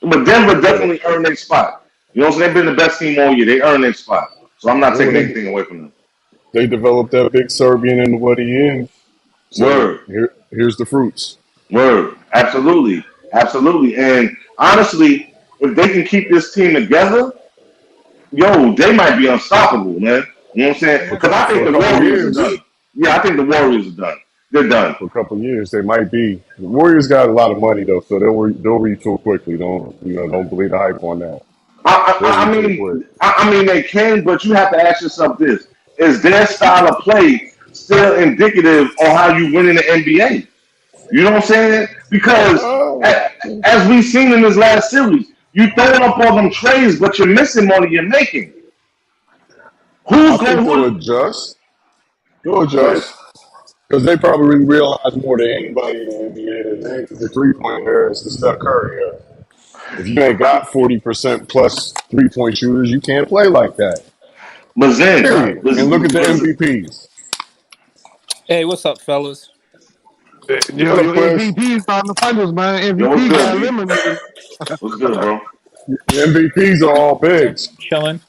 But Denver definitely earned their spot. You know what I'm saying? They've been the best team all year. They earned their spot. So I'm not taking anything away from them. They developed that big Serbian into what he is. So Word. Here's the fruits. Word. Absolutely. Absolutely. And honestly, if they can keep this team together, they might be unstoppable, man. You know what I'm saying? Because I think the Warriors are done. Yeah, I think the Warriors are done. They're done. For a couple of years, they might be. The Warriors got a lot of money though, so they'll retool quickly. Don't believe the hype on that. I mean, they can, but you have to ask yourself this: is their style of play still indicative on how you win in the NBA? You know what I'm saying? Because as we've seen in this last series, you throwing up all them trades, but you're missing money you're making. Who's going to adjust? They'll adjust. Because they probably realize more than anybody in the NBA that the 3-point era is the Steph Curry era. If you ain't got 40% plus 3-point shooters, you can't play like that. But then, and look at the MVPs. Hey, what's up, fellas? Your MVP is on the finals, man. MVP got eliminated. What's good, bro? The MVPs are all bigs. Chilling.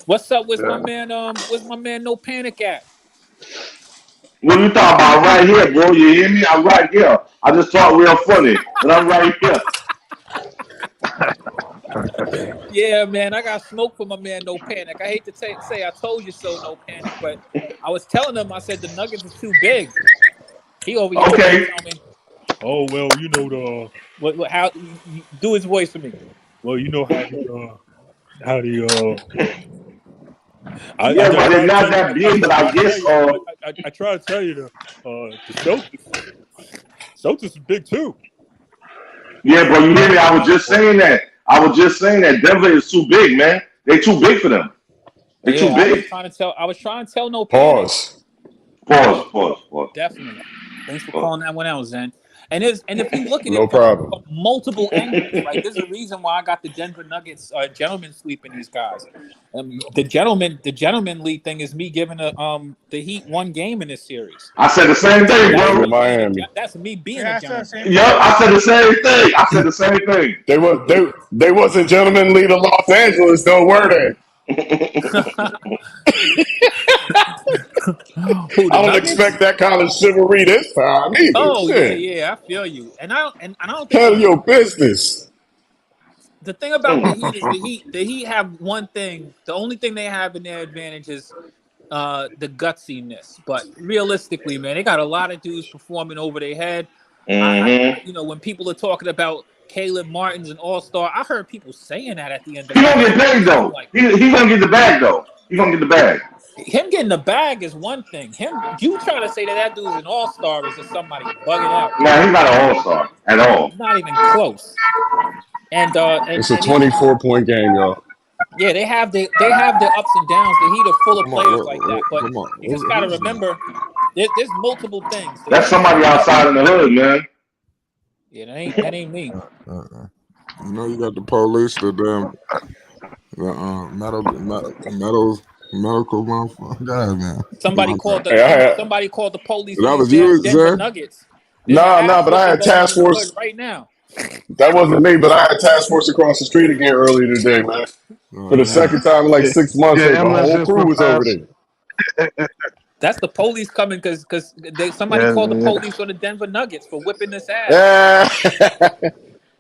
What's up with my man? Where's my man? No Panic at? What you talking about? Right here, bro. You hear me? I'm right here. I just talk real funny, but I'm right here. Yeah, man, I got smoke for my man. No Panic. I hate to say I told you so. No Panic, but I was telling him. I said the Nuggets are too big. He over here tell me, "Oh well, the what? How do his voice for me? Well, you know how the but they're not that big. But I guess I try to tell you the Celtics is big too. Yeah, bro, you hear me? I was just saying that Denver is too big, man. They too big for them. They're too big. I was trying to tell No Panic. Pause. Definitely. Thanks for calling that one out, Zen. And if you look at it from multiple angles, like there's a reason why I got the Denver Nuggets gentlemen sweeping these guys. The gentleman league thing is me giving the Heat one game in this series. I said the same thing, bro. Miami. That's me being a gentleman. Yep, I said the same thing. They wasn't gentlemen league of Los Angeles, though, were they? I don't expect that kind of chivalry this time either. Oh yeah, I feel you. And I don't think tell your business. The thing about the Heat is the Heat have one thing. The only thing they have in their advantage is the gutsiness. But realistically, man, they got a lot of dudes performing over their head. Mm-hmm. When people are talking about Caleb Martin's an all-star, I heard people saying that at the end of the game. He gonna get paid though. He gonna get the bag though. He gonna get the bag. Him getting the bag is one thing. You trying to say that dude's an all-star is just somebody bugging out. Nah, he's not an all-star at all. Not even close. And it's a 24-point game, y'all. Yeah, they have the ups and downs. The Heat are full of players like that. But you just gotta remember, there's multiple things. That's somebody outside in the hood, man. Yeah, that ain't me. You know, you got the police, the medical motherfucker. God, man. Somebody called Hey, somebody called the police on That these was damn you, Denver Zay? Nuggets. There's an nah, ass but I whooping had going on task in the hood force. right now. That wasn't me, but I had task force across the street again earlier today, man. Oh, For the damn. second time in like 6 months, Yeah, the whole ambulances crew went was over past. there. That's the police coming because somebody Yeah, called the yeah. police on the Denver Nuggets for whipping this ass.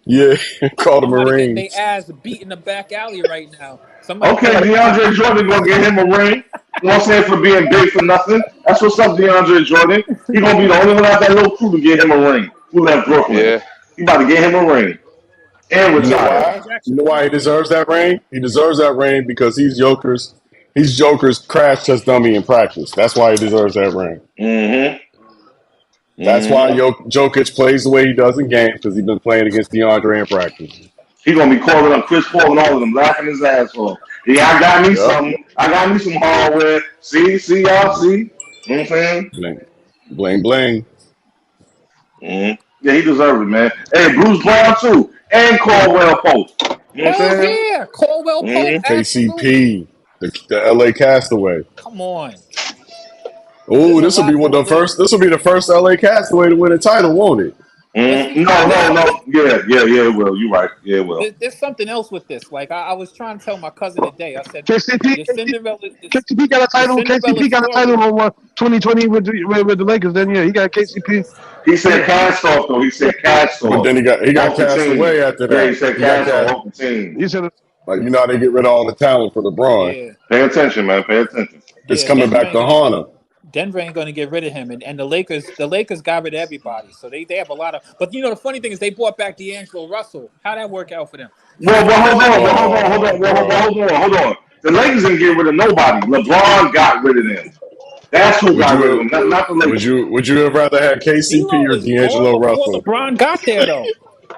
Yeah, call the Somebody getting their Marines. ass beat in the back alley right now. Somebody Okay, called the DeAndre cops. Jordan gonna get him a ring. You know what I'm saying, for being big for nothing. That's what's up, DeAndre Jordan. He gonna be the only one out that little crew to get him a ring. Who left Brooklyn? Yeah. He about to get him a ring and You know retire. why? You know why he deserves that ring? He deserves that ring because he's Joker's crash test dummy in practice. That's why he deserves that ring. Mm-hmm. That's why Mm-hmm. Jokic plays the way he does in games because he's been playing against DeAndre in practice. He gonna be calling up Chris Paul and all of them, laughing his ass off. Yeah, I got me Yep. something. I got me some hardware. See y'all, see. You know what I'm saying? Bling, bling, bling. Mm-hmm. Yeah, he deserves it, man. Hey, Bruce Brown too, and Caldwell Pope. You know what I'm Hell saying? yeah, Caldwell Pope, Mm-hmm. absolutely. KCP, the LA Castaway. Come on, Oh, there's a this will be lot one of going the first. on. This will be the first LA Castaway to win a title, won't it? But Mm-hmm. see, No. Yeah, it will. You're right. Yeah, it will. there's something else with this. Like I was trying to tell my cousin today. I said KCP, your Cinderella, KCP got a the title. Cinderella KCP got a story. title on 2020 with the Lakers. Then yeah, he got KCP. He said Yeah, cast off though. He said cast But off then he got off the cast team. away after Yeah, he that. said He got cast off cast. off the team. he said. Like you know how they get rid of all the talent for LeBron. Yeah, Pay attention, man. Pay attention. It's yeah. coming back to haunt him. Denver ain't gonna get rid of him, and the Lakers got rid of everybody. So they have a lot of. But you know the funny thing is they brought back D'Angelo Russell. How'd that work out for them? Well, hold on. Oh, bro. Hold on. The Lakers didn't get rid of nobody. LeBron got rid of them. That's who Would got rid of you them, not the Lakers. would you have rather had KCP D'Lo or was gone D'Angelo before Russell? LeBron got there, though.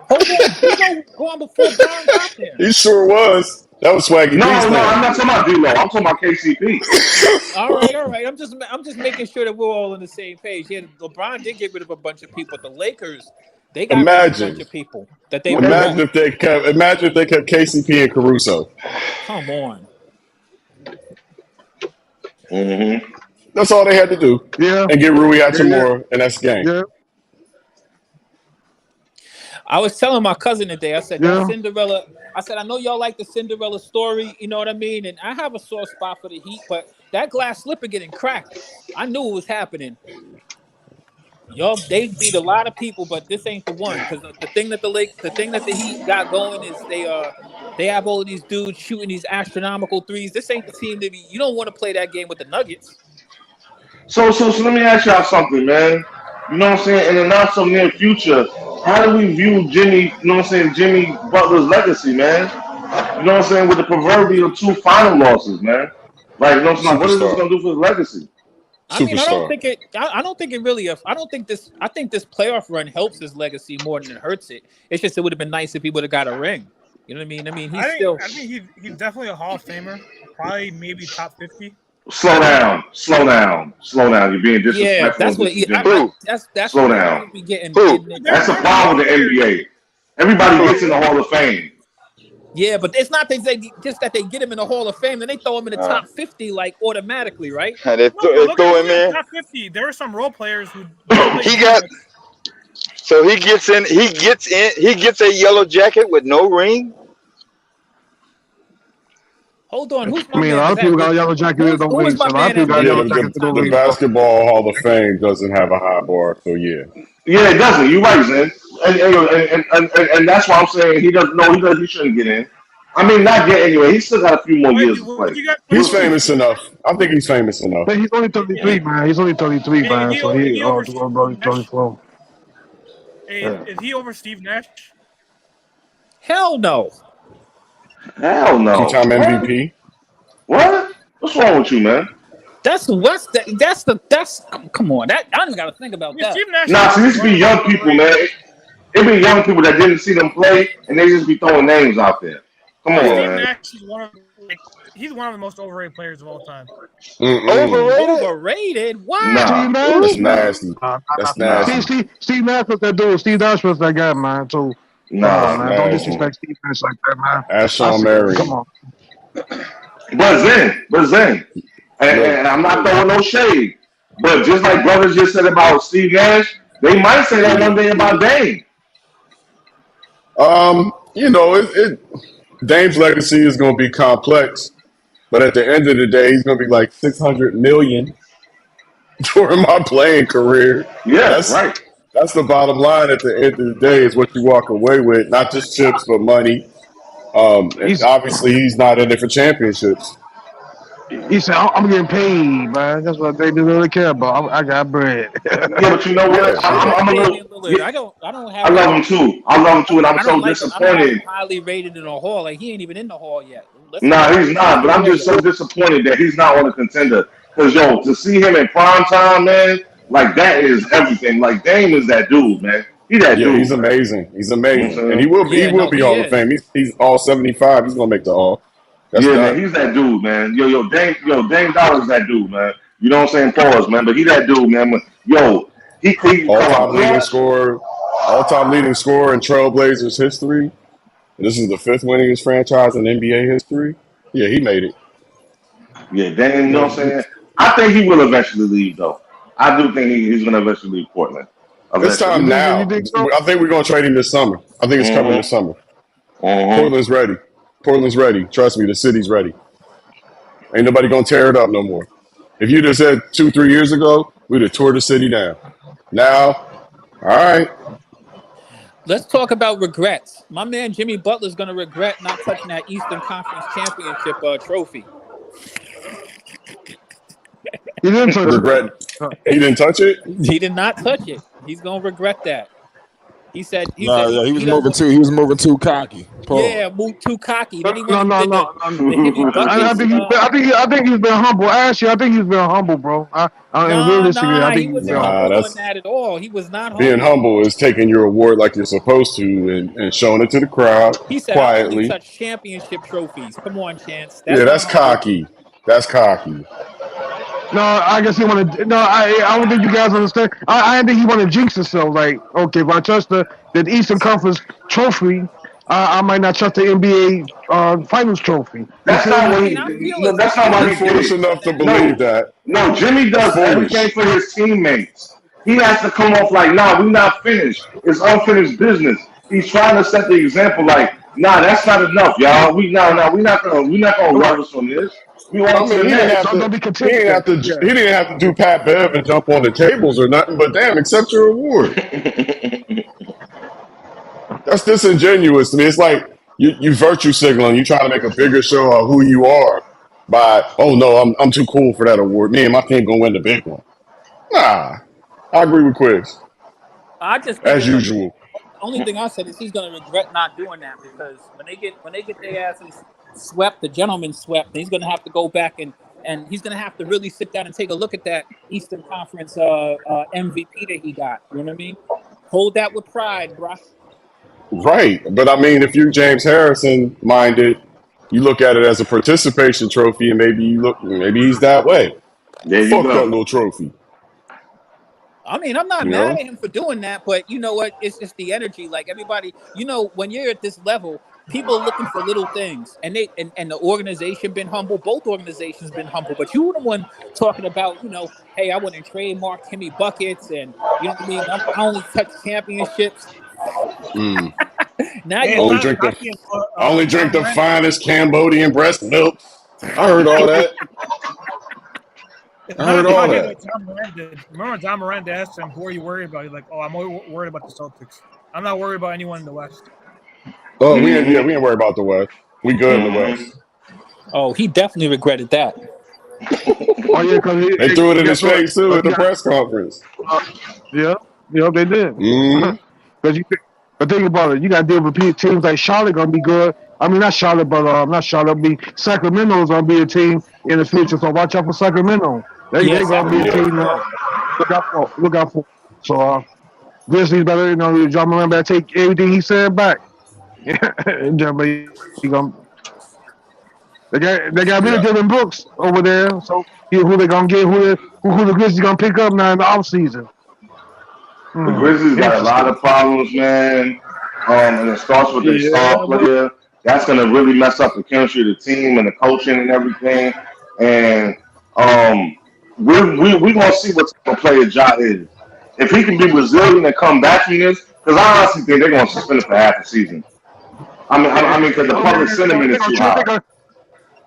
Hold on, D'Lo was gone before Bron got there. He sure was. That was Swaggy No, B's I'm man. not talking about D-Lo. I'm talking about KCP. All right. I'm just making sure that we're all on the same page. Yeah, LeBron did get rid of a bunch of people, but the Lakers, they got rid of a bunch Imagine of people that they brought back. if they kept KCP and Caruso. Come on. Mm-hmm. That's all they had to do. Yeah. And get Rui Hachimura, and that's the game. Yeah. I was telling my cousin today, I said, Yeah. that Cinderella, I said, I know y'all like the Cinderella story, you know what I mean? And I have a sore spot for the Heat, but that glass slipper getting cracked, I knew it was happening. Y'all, they beat a lot of people, but this ain't the one. Because the thing that the Heat got going is they have all of these dudes shooting these astronomical threes. This ain't the team that you don't want to play that game with the Nuggets. So let me ask y'all something, man. You know what I'm saying? In the not so near future, how do we view Jimmy, you know what I'm saying, Jimmy Butler's legacy, man? You know what I'm saying? With the proverbial 2 final losses, man. Like, you know what I'm saying? What is this Superstar. gonna do for his legacy? I mean, I don't Superstar. think it really. I think this playoff run helps his legacy more than it hurts it. It's just it would have been nice if he would have got a ring. You know what I mean? I mean, I think he's definitely a Hall of Famer. Probably maybe top 50. Slow down. You're being disrespectful. Yeah, that's what. That's slow what down. we getting. That's a problem with the NBA. Everybody gets in the Hall of Fame. Yeah, but it's not that they get him in the Hall of Fame, then they throw him in the top 50 like automatically, right? They throw him in. Top 50. There are some role players who He gets in. He gets a yellow jacket with no ring. Hold on, who's my I mean, a man? lot of people got a yellow jacket with no Who is rings. my A lot of man? people got a Yeah, yellow jacket with no the rings. Basketball Hall of Fame doesn't have a high bar, so yeah. Yeah, it doesn't. You're right, Zen. And that's why I'm saying he shouldn't get in. I mean, not get anyway. He's still got a few more years to play. He's famous enough. I think he's famous enough. But he's only 33, man. He's only 33, man. So he over 24. Is he over Steve Nash? Hell no. Hell no. Two-time MVP. What? What's wrong with you, man? That's come on. I don't even gotta think about that. Nah, see, this be young people, man. It be young people that didn't see them play, and they just be throwing names out there. Come on, Steve man. Nash is he's one of the most overrated players of all time. Overrated? What? Nah. That's nasty. That's nasty. Steve Nash was that dude. Steve Nash was that guy, man. So Come Nah. on, man. Don't Nasty. disrespect defense like that, man. Ask I Sean see. Come Marion. on. But Zen, and I'm not throwing no shade, but just like brothers just said about Steve Nash, they might say that one day about Dame. You know, Dame's legacy is going to be complex, but at the end of the day, he's going to be like 600 million during my playing career. Yeah, right. That's the bottom line. At the end of the day, is what you walk away with, not just chips, but money. And obviously, he's not in it for championships. He said, I'm getting paid, man. That's what they really care about. I got bread. Yeah, but you know what? I'm a little. Lillard. I don't have. I love him too. And I'm so disappointed. I don't have him highly rated in the hall. Like he ain't even in the hall yet. Nah, he's not. But I'm just so disappointed that he's not on a contender. Because to see him in prime time, man, like that is everything. Like Dame is that dude, man. He's amazing. He's amazing, and he will be Hall of Fame. He's all 75. He's gonna make the Hall. Man, he's that dude, man. Dame Dollar's that dude, man. You know what I'm saying? Pause, man. But he that dude, man. He all-time leading scorer in Trailblazers history. This is the 5th winningest franchise in NBA history. Yeah, he made it. Yeah, Dame. You know what I'm saying? I think he will eventually leave, though. I do think he's going to eventually leave Portland. It's time now. I think we're going to trade him this summer. I think it's coming this summer. Portland's ready. Portland's ready. Trust me, the city's ready. Ain't nobody going to tear it up no more. If you just said 2-3 years ago, we'd have tore the city down. Now, all right. Let's talk about regrets. My man Jimmy Butler's going to regret not touching that Eastern Conference Championship trophy. He didn't touch it. He didn't touch it? He did not touch it. He's going to regret that. He said he was moving too cocky. Paul. Yeah, moved too cocky. Then he No. I think he's been humble. Actually, I think he's been humble, bro. I think he wasn't humble on that at all. He was not humble. Being humble is taking your award like you're supposed to and showing it to the crowd he said, quietly. I only touch championship trophies. Come on, Chance. That's cocky. That's cocky. No, I guess he wanted. No, I don't think you guys understand. I think he wanted to jinx himself. Like, okay, if I trust the Eastern Conference trophy, I might not trust the NBA Finals trophy. That's not what he's foolish enough to believe that. No, Jimmy does everything for his teammates. He has to come off like, nah, we're not finished. It's unfinished business. He's trying to set the example. Like, nah, that's not enough, y'all. We're not gonna rubbish on this. He didn't have to do Pat Bev and jump on the tables or nothing, but damn, accept your award. That's disingenuous to me. It's like you virtue signaling. You trying to make a bigger show of who you are by, oh no, I'm too cool for that award. Me and my team gonna win the big one. Nah, I agree with Quiz. I just as usual. The only thing I said is he's gonna regret not doing that because when they get their asses swept, the gentleman swept, he's gonna have to go back and he's gonna have to really sit down and take a look at that Eastern Conference MVP that he got. You know what I mean? Hold that with pride, bruh. Right, but I mean, if you're James Harrison minded, you look at it as a participation trophy, and maybe he's that way. Fuck that little trophy. I mean, I'm not mad at him for doing that, but you know what? It's just the energy. Like everybody, when you're at this level, people are looking for little things, and the organization been humble. Both organizations been humble, but you were the one talking about, hey, I want to trademark Timmy buckets, and you know what I mean. I only touch championships. Now I only drink the finest Cambodian breast milk. I heard all that. Remember John Morant asked him, who are you worried about? He's like, I'm worried about the Celtics. I'm not worried about anyone in the West. Oh, we ain't worried about the West. We good in the West. Oh, he definitely regretted that. They threw it in his face too at the press conference. Yeah, they did. But think about it. You got to deal with teams like Charlotte going to be good. I mean, not Charlotte, but Sacramento's going to be a team in the future. So watch out for Sacramento. They're going to be a team. Look out for. So Grizzlies better, John Moran better take everything he said back. They got really Dylan Brooks over there. So who they gonna get? Who the Grizzlies gonna pick up now in the offseason? The Grizzlies got a lot of problems, man. and it starts with their star player. That's going to really mess up the chemistry of the team and the coaching and everything. And we're going to see what type of player Ja is. If he can be resilient and come back from this, because I honestly think they're going to suspend it for half the season. I mean, because the public sentiment is too high.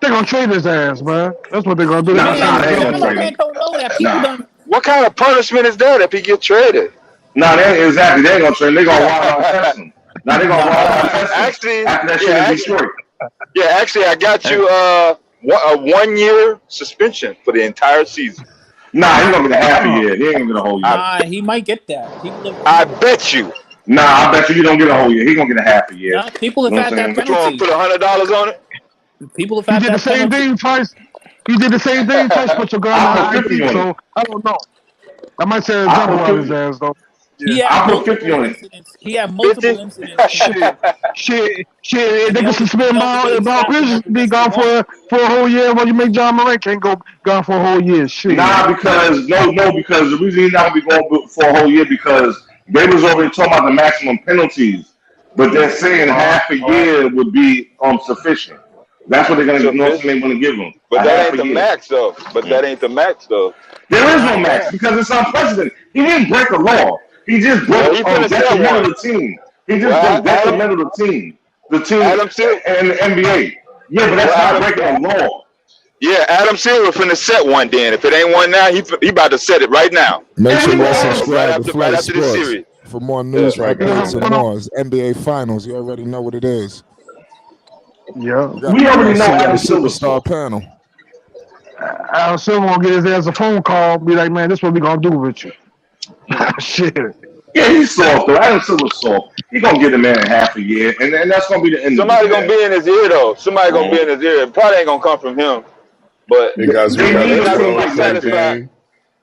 They're gonna trade his ass, man. That's what they're gonna do. Nah, they ain't Man, gonna trade him. don't know that. People Nah, done. What kind of punishment is that if he get traded? nah, exactly. They ain't gonna trade him. They gonna wild out test him. Now they gonna wild out test him Actually, after that shit yeah, in Detroit. actually, I got you a 1 year suspension for the entire season. Nah, he's gonna get a half a year. He ain't gonna get a whole year. He might get that. I bet you. Nah, I bet you don't get a whole year. He gonna get a half a year. Nah, people have You know had what I'm that saying? What you want to penalty. put $100 on it? People have He had did the that same penalty. thing twice. He did the same thing twice, but your girl I'll on put 50 50, on so it. I don't know. I might say a I'll double put on his 50. ass though. He had I'll put 50 multiple on it. incidents. He had multiple 50? incidents. Shit. And They the can only suspend way he Bob stopped him Bridges was to be because he gone won. for a whole year. Well, you make John Morant can't go gone for a whole year. Shit. Nah, because because the reason he's not gonna be going for a whole year because they was already talking about the maximum penalties, but they're saying half a year would be sufficient. That's what they're gonna they want to give him. But A that half ain't a the year. max though. But that ain't the max though. There is no max because it's unprecedented. He didn't break a law. He just Well, broke he finna set detrimental one. to the team. He just Well, broke detrimental to the team. The team Adam Silver. and the NBA. Yeah, but that's not breaking a law. Yeah, Adam Silver finna set one. Then if it ain't one now, he about to set it right now. Make sure y'all Everybody- subscribe to Flight after this Sports series. for more news, right, updates, and guys. more. It's NBA Finals. You already know what it is. Yeah. We already know the Adam Silver's superstar panel. Al Silver gonna get his ass a phone call, be like, man, this is what we gonna do with you. Shit. Yeah, he's soft though. Adam Silver's soft. He's gonna get the man in half a year, and that's gonna be the end. Somebody of the gonna be in his ear though. Somebody gonna be in his ear. It probably ain't gonna come from him. But Hey guys, we They got need a to they're seem not like gonna be point satisfied. game.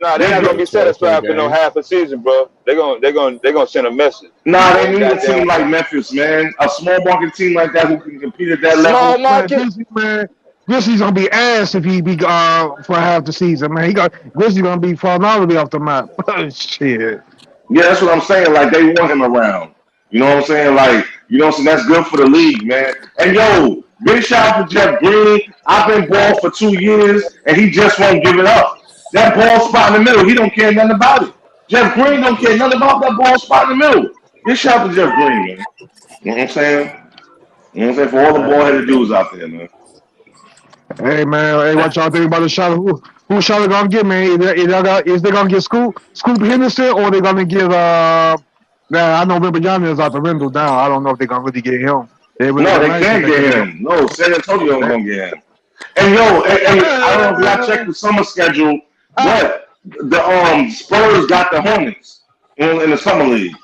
Nah, they're not gonna be 12-point satisfied for no game. half a season, bro. They're gonna send a message. Nah, they need a Goddamn. team like Memphis, man. A small market team like that who can compete at that Small level. market. Grizzlies gonna be ass if he be for half the season, man. Grizzlies gonna be falling all the way off the map. Shit. Yeah, that's what I'm saying. Like they want him around. You know what I'm saying? Like, you know what I'm saying? That's good for the league, man. And yo, big shout out to Jeff Green. I've been ball for 2 years and he just won't give it up. That ball spot in the middle, he don't care nothing about it. Jeff Green don't care nothing about that ball spot in the middle. Big shout out to Jeff Green, man. You know what I'm saying? You know what I'm saying? For all the ball-headed dudes out there, man. Hey man, hey, what y'all think about the shot? Who shot they gonna get, man? Is they gonna get Scoop Henderson or they gonna get Nah, I know Wembanyama is out the window now. I don't know if they're gonna really get him. No, they can't get him. No, San Antonio ain't gonna get him. And yo, I don't know if y'all checked the summer schedule, but the Spurs got the Hornets in the summer league.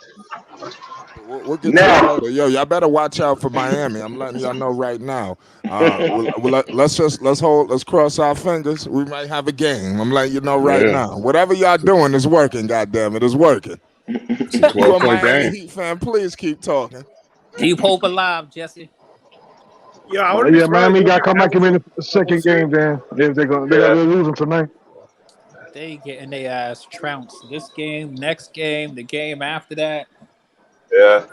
We'll get Now- to that later. Yo, y'all better watch out for Miami. I'm letting y'all know right now. Let's cross our fingers. We might have a game. I'm letting you know right now. Whatever y'all doing is working. Goddamn it, it's working. It's a You a 12-point Miami game. Heat fan? Please keep talking. Keep hope alive, Jesse. Yeah, I wouldn't be surprised Miami if got they to come back have in the second game. Then if they're losing tonight. They getting their ass trounced. This game, next game, the game after that. Yeah.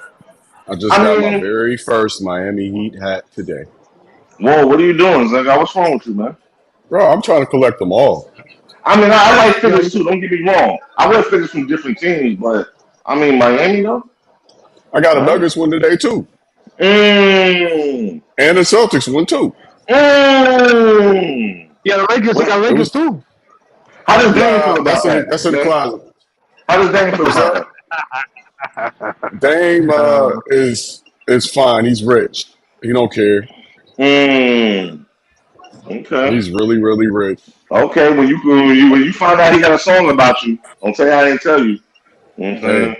I just got my very first Miami Heat hat today. Whoa, what are you doing, Zaga? What's wrong with you, man? Bro, I'm trying to collect them all. I mean, I like figures too. Don't get me wrong. I wear figures from different teams, but I mean, Miami though. I got a Nuggets one today too. Mm. And the Celtics one too. Mm. Yeah, the Lakers. They got Lakers too. How does Dame feel about that? That's in the closet. How does Dame feel about that? Dame is fine. He's rich. He don't care. Okay. He's really, really rich. Okay. When you find out he got a song about you, don't say I didn't tell you. Hey,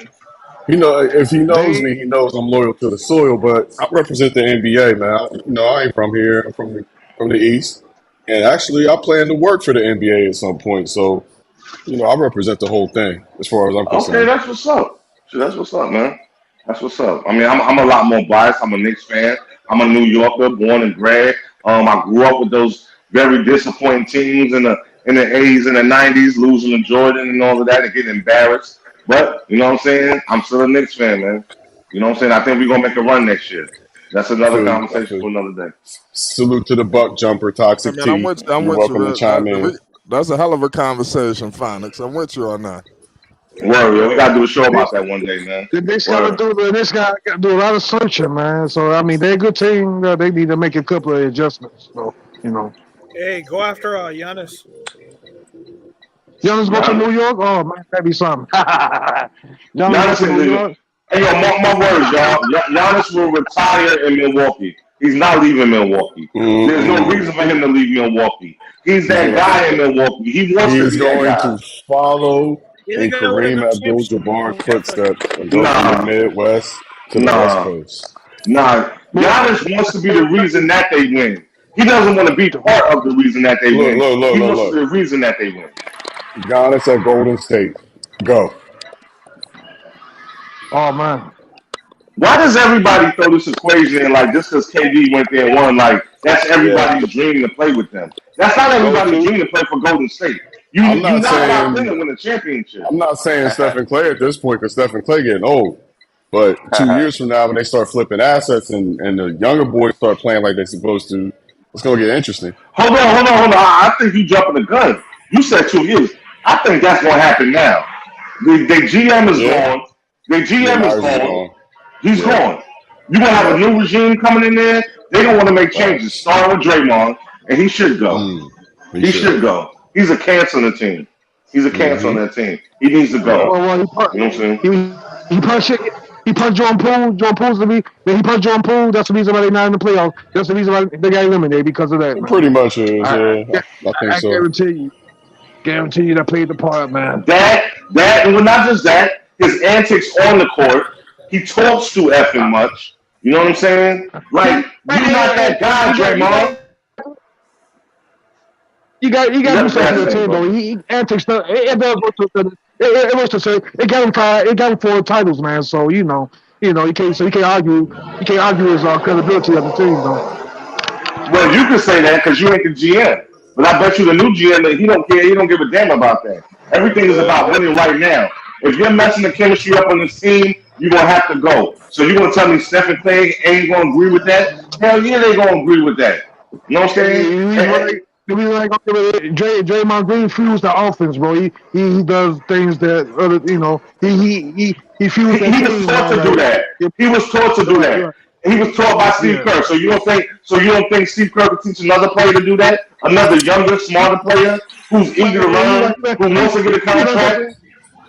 if he knows me, he knows I'm loyal to the soil. But I represent the NBA, man. I ain't from here. I'm from the East, and actually, I plan to work for the NBA at some point. So, I represent the whole thing as far as I'm concerned. Okay, that's what's up. That's what's up, man. That's what's up. I mean, I'm a lot more biased. I'm a Knicks fan. I'm a New Yorker, born and bred. I grew up with those very disappointing teams in the 80s and the 90s, losing to Jordan and all of that and getting embarrassed. But you know what I'm saying? I'm still a Knicks fan, man. You know what I'm saying? I think we're gonna make a run next year. That's I another feel you. I conversation feel for you. another day. Salute to the Buck Jumper, I Toxic mean, I'm T. with you. I'm You're with you. welcome to chime in. That's a hell of a conversation, Phonics. I'm with you on that. Word, yeah, we gotta do a show about that one day, man. The Knicks Word. gotta do a lot of searching, man. So I mean, they're a good team. They need to make a couple of adjustments. So Hey, go after Giannis. Giannis go to Giannis, New York. Oh man, that'd be something. Giannis go Giannis to in New New York. York. Hey, yo, mark my words, y'all. Giannis will retire in Milwaukee. He's not leaving Milwaukee. There's no Mm-mm. reason for him to leave Milwaukee. He's He's that going. guy in Milwaukee. He wants to He's be that going guy. to follow He's in gonna win Kareem another championship. Abdul-Jabbar's Yeah, so footsteps and go from the Nah, Midwest to the West nah, Coast. nah. Giannis wants to be the reason that they win. He doesn't want to be part of the reason that they Look, win. look, look, He look, wants to be look. the reason that they win. Giannis at Golden State. Go. Oh man. Why does everybody throw this equation in like just because KD went there and won, like that's Yeah. everybody's dream to play with them? That's not Go everybody's to. dream to play for Golden State. I'm You not not locked in saying. to win a championship. I'm not saying Stephen Clay at this point because Stephen Clay getting old. But 2 years from now, when they start flipping assets and the younger boys start playing like they're supposed to, it's gonna get interesting. Hold on. I think you jumping the gun. You said 2 years. I think that's gonna happen now. The GM is Yeah. gone. The Yeah. GM is Myers is gone. gone. He's Yeah. gone. You're gonna have a Yeah. new regime coming in there. They don't want to make changes. Facts. Starting with Draymond, and he should go. He He should. should go. He's a cancer on the team. He's a cancer on Mm-hmm. that team. He needs to Yeah. go. Well, You know what I'm saying? he punched Jordan Poole. Jordan Poole's the reason. He punched Jordan Poole. That's the reason why they're not in the playoffs. That's the reason why they got eliminated because of that, It man. pretty much is. I, Yeah. I think I so. guarantee you that played the part, man. That, and well, not just that, his antics on the court. He talks too effing much. You know what I'm saying? Like, you're not that guy, Draymond. You got to do something to the That's team, it, though. bro. He antics. It does work to it works to say it got him 5. It got him 4 titles, man. So you can't argue. You can't argue his credibility of the team, though. Well, you can say that because you ain't the GM. But I bet you the new GM, that he don't care. He don't give a damn about that. Everything is about winning right now. If you're messing the chemistry up on this team, you're going to have to go. So you're going to tell me Stephen Clay ain't going to agree with that? Hell yeah, they going to agree with that. You know what I'm saying? Draymond Green fuels the offense, bro. He does things that he fuels that He was team, taught man. to do that. He was taught to do that. He was taught by Steve Kerr. So you don't think Steve Kerr could teach another player to do that? Another younger, smarter player who's eager to learn, who wants to get a contract?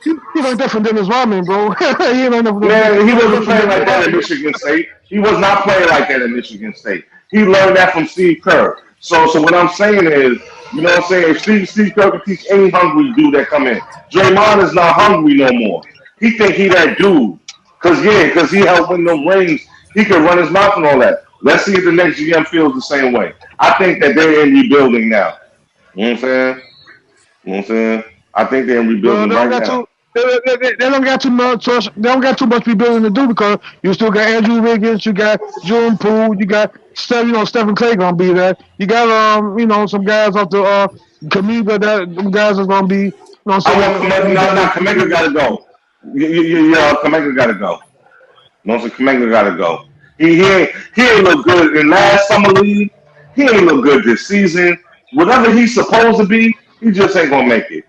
He's like different than his ramen, bro. Man, he wasn't playing like that at Michigan State. He was not playing like that at Michigan State. He learned that from Steve Kerr. So what I'm saying is, you know what I'm saying? If Steve Kerr can teach any hungry dude that come in, Draymond is not hungry no more. He think he that dude. Because he helped win them rings. He can run his mouth and all that. Let's see if the next GM feels the same way. I think that they're in rebuilding now. You know what I'm saying? You know what I'm saying? I think they're in rebuilding right now. They don't got too much. They don't got too much rebuilding to do because you still got Andrew Wiggins, you got Jordan Poole, you got Stephen Clay gonna be there. You got some guys off the Kamiga that guys are gonna be. Kamiga gotta go. Kamiga gotta go. Kamiga gotta go. He ain't look good in last summer league. He ain't look good this season. Whatever he's supposed to be, he just ain't gonna make it.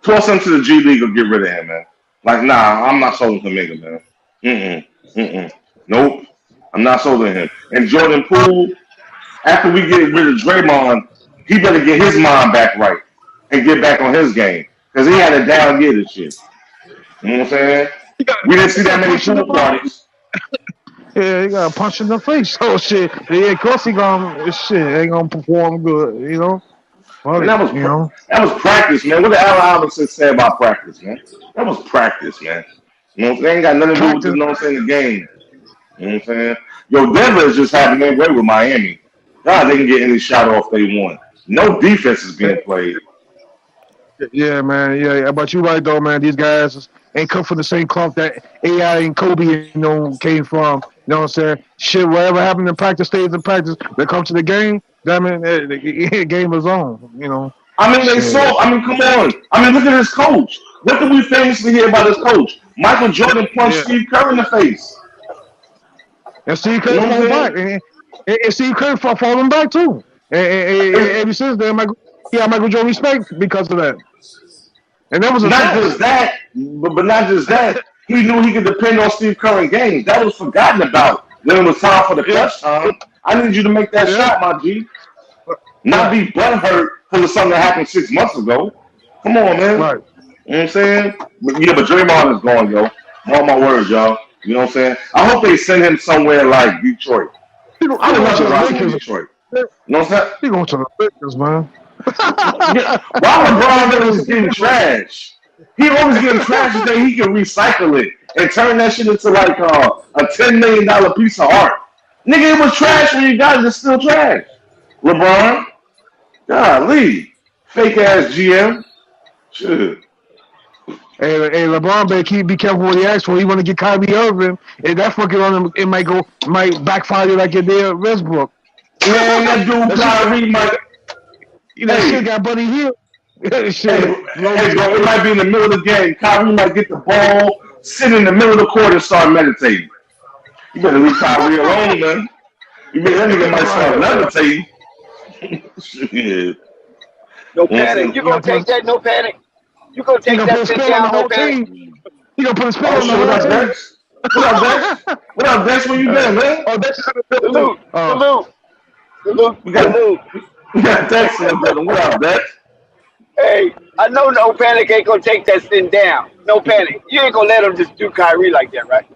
Toss him to the G League or get rid of him, man. Like, nah, I'm not sold on Kamiga, man. Nope. I'm not sold on him. And Jordan Poole, after we get rid of Draymond, he better get his mind back right and get back on his game. Because he had a down year this year. You know what I'm saying? We didn't see that many pool parties. Yeah, he got a punch in the face. Oh shit! Yeah, of course he ain't gonna perform good. And that was practice, man. What did Allen Iverson say about practice, man? That was practice, man. They ain't got nothing to do with the game. You know what I'm saying? Yo, Denver is just having their way with Miami. God, they can get any shot off they want. No defense is being played. Yeah, man. Yeah, but you're right though, man. These guys ain't come from the same cloth that AI and Kobe came from. You know what I'm saying? Shit, whatever happened in practice stays in practice. They come to the game. That mean the game is on. I mean, come on. I mean, look at his coach. What did we famously hear about his coach? Michael Jordan punched Steve Kerr in the face. And Steve You Kerr know what fall I'm back, and Steve Kerr falling back too. And ever since then, Michael Jordan respect because of that. And that was a Not test. just that, but not just that. He knew he could depend on Steve Kerr in games. That was forgotten about when it was time for the clutch time. I need you to make that shot, my G. Not be butthurt because of something that happened 6 months ago. Come on, man. Right. You know what I'm saying? But Draymond is gone, yo. Mark my words, y'all. You know what I'm saying? I hope they send him somewhere like Detroit. I would love to watch him in Detroit. You know what I'm saying? He going to the Lakers, man. Why LeBron always getting trash? He always getting trash and then he can recycle it and turn that shit into like a $10 million piece of art. Nigga, it was trash when you got it. It's still trash. LeBron, golly, fake ass GM. Shit. Hey, LeBron better be careful what he asks for. He want to get Kyrie Irving, and that fucking on him, it might backfire like it did at Westbrook. Man, that dude Kyrie might. That shit got Buddy Hield. Hey, bro, it might be in the middle of the game. Kyrie might get the ball, sit in the middle of the court, and start meditating. You better leave Kyrie alone, man. You mean that nigga might start levitating? Shit. No panic. You gonna take that? No panic. You gonna take that shit down? No panic. You gonna put a spell on the what whole up, team? Dex? What up, Dex? What up, Dex? Where you been, man? Oh, Dex. Salute. We got Dex in the building. What up, Dex? Hey, I know no panic ain't gonna take that thing down. No panic. You ain't gonna let him just do Kyrie like that, right?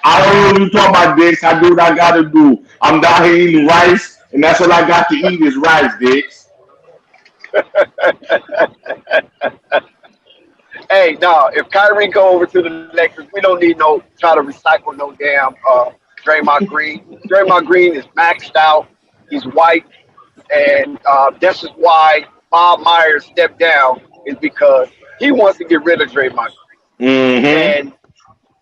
I don't know what you talking about, Dix. I do what I gotta do. I'm down here eating rice, and that's what I got to eat is rice, Dix. Hey, no, if Kyrie go over to the Lakers, we don't need try to recycle no damn Draymond Green. Draymond Green is maxed out. He's white, and this is why Bob Myers stepped down, is because he wants to get rid of Draymond Green. Mm-hmm. And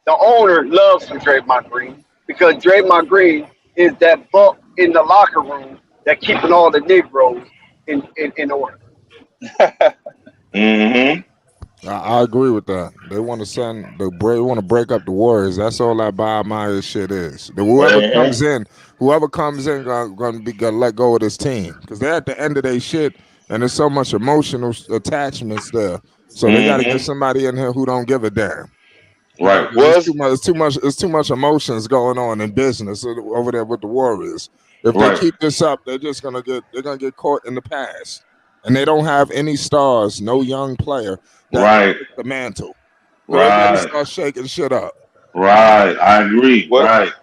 the owner loves some Draymond Green because Draymond Green is that buck in the locker room that keeping all the Negroes in order. Mm-hmm. I agree with that. They want to break up the Warriors. That's all that Bob Myers shit is. Whoever comes in, gonna let go of this team because they're at the end of their shit, and there's so much emotional attachments there. So they got to get somebody in here who don't give a damn. Right. It's too much emotions going on in business over there with the Warriors. If they keep this up, they're gonna get caught in the past, and they don't have any stars, no young player. Right. The mantle. Right. Start shaking shit up. Right. I agree. Right.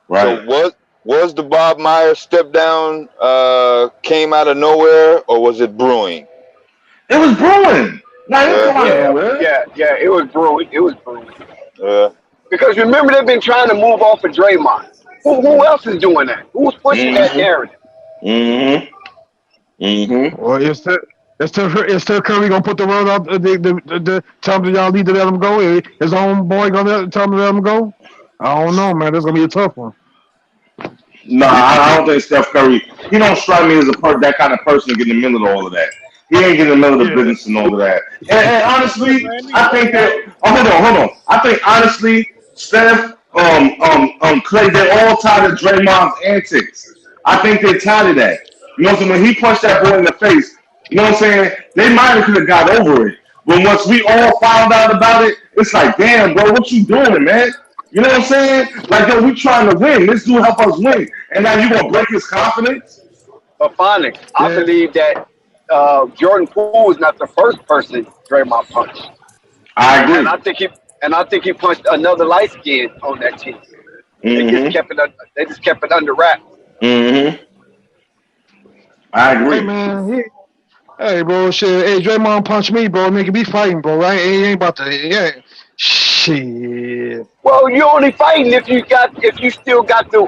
So was the Bob Myers step down came out of nowhere, or was it brewing? It was brewing. Yeah, it was brewing. It was brewing. Because remember, they've been trying to move off of Draymond. Who else is doing that? Who's pushing that narrative? Well, it's still Curry gonna put the word out. Tell him y'all need to let him go. His own boy gonna tell him to let him go. I don't know, man. That's gonna be a tough one. No, I don't think Steph Curry. He don't strike me as that kind of person to get in the middle of all of that. He ain't getting in the middle of the business and all of that. And honestly, I think that. Hold on. I think honestly, Steph, Clay, they're all tired of Draymond's antics. I think they're tired of that. You know what I'm saying? When he punched that boy in the face, you know what I'm saying? They might have could have got over it. But once we all found out about it, it's like, damn, bro, what you doing, man? You know what I'm saying? Like, yo, we trying to win. This dude help us win. And now you gonna break his confidence? But finally, I believe that Jordan Poole is not the first person Draymond punched. I agree. And I think he punched another light skin on that team. They just kept it under wraps. I agree. Hey, man. Hey, bro, shit. Hey, Draymond punched me, bro. Nigga, be fighting, bro. Right? He ain't about to. Shit. Well, you only fighting if you still got the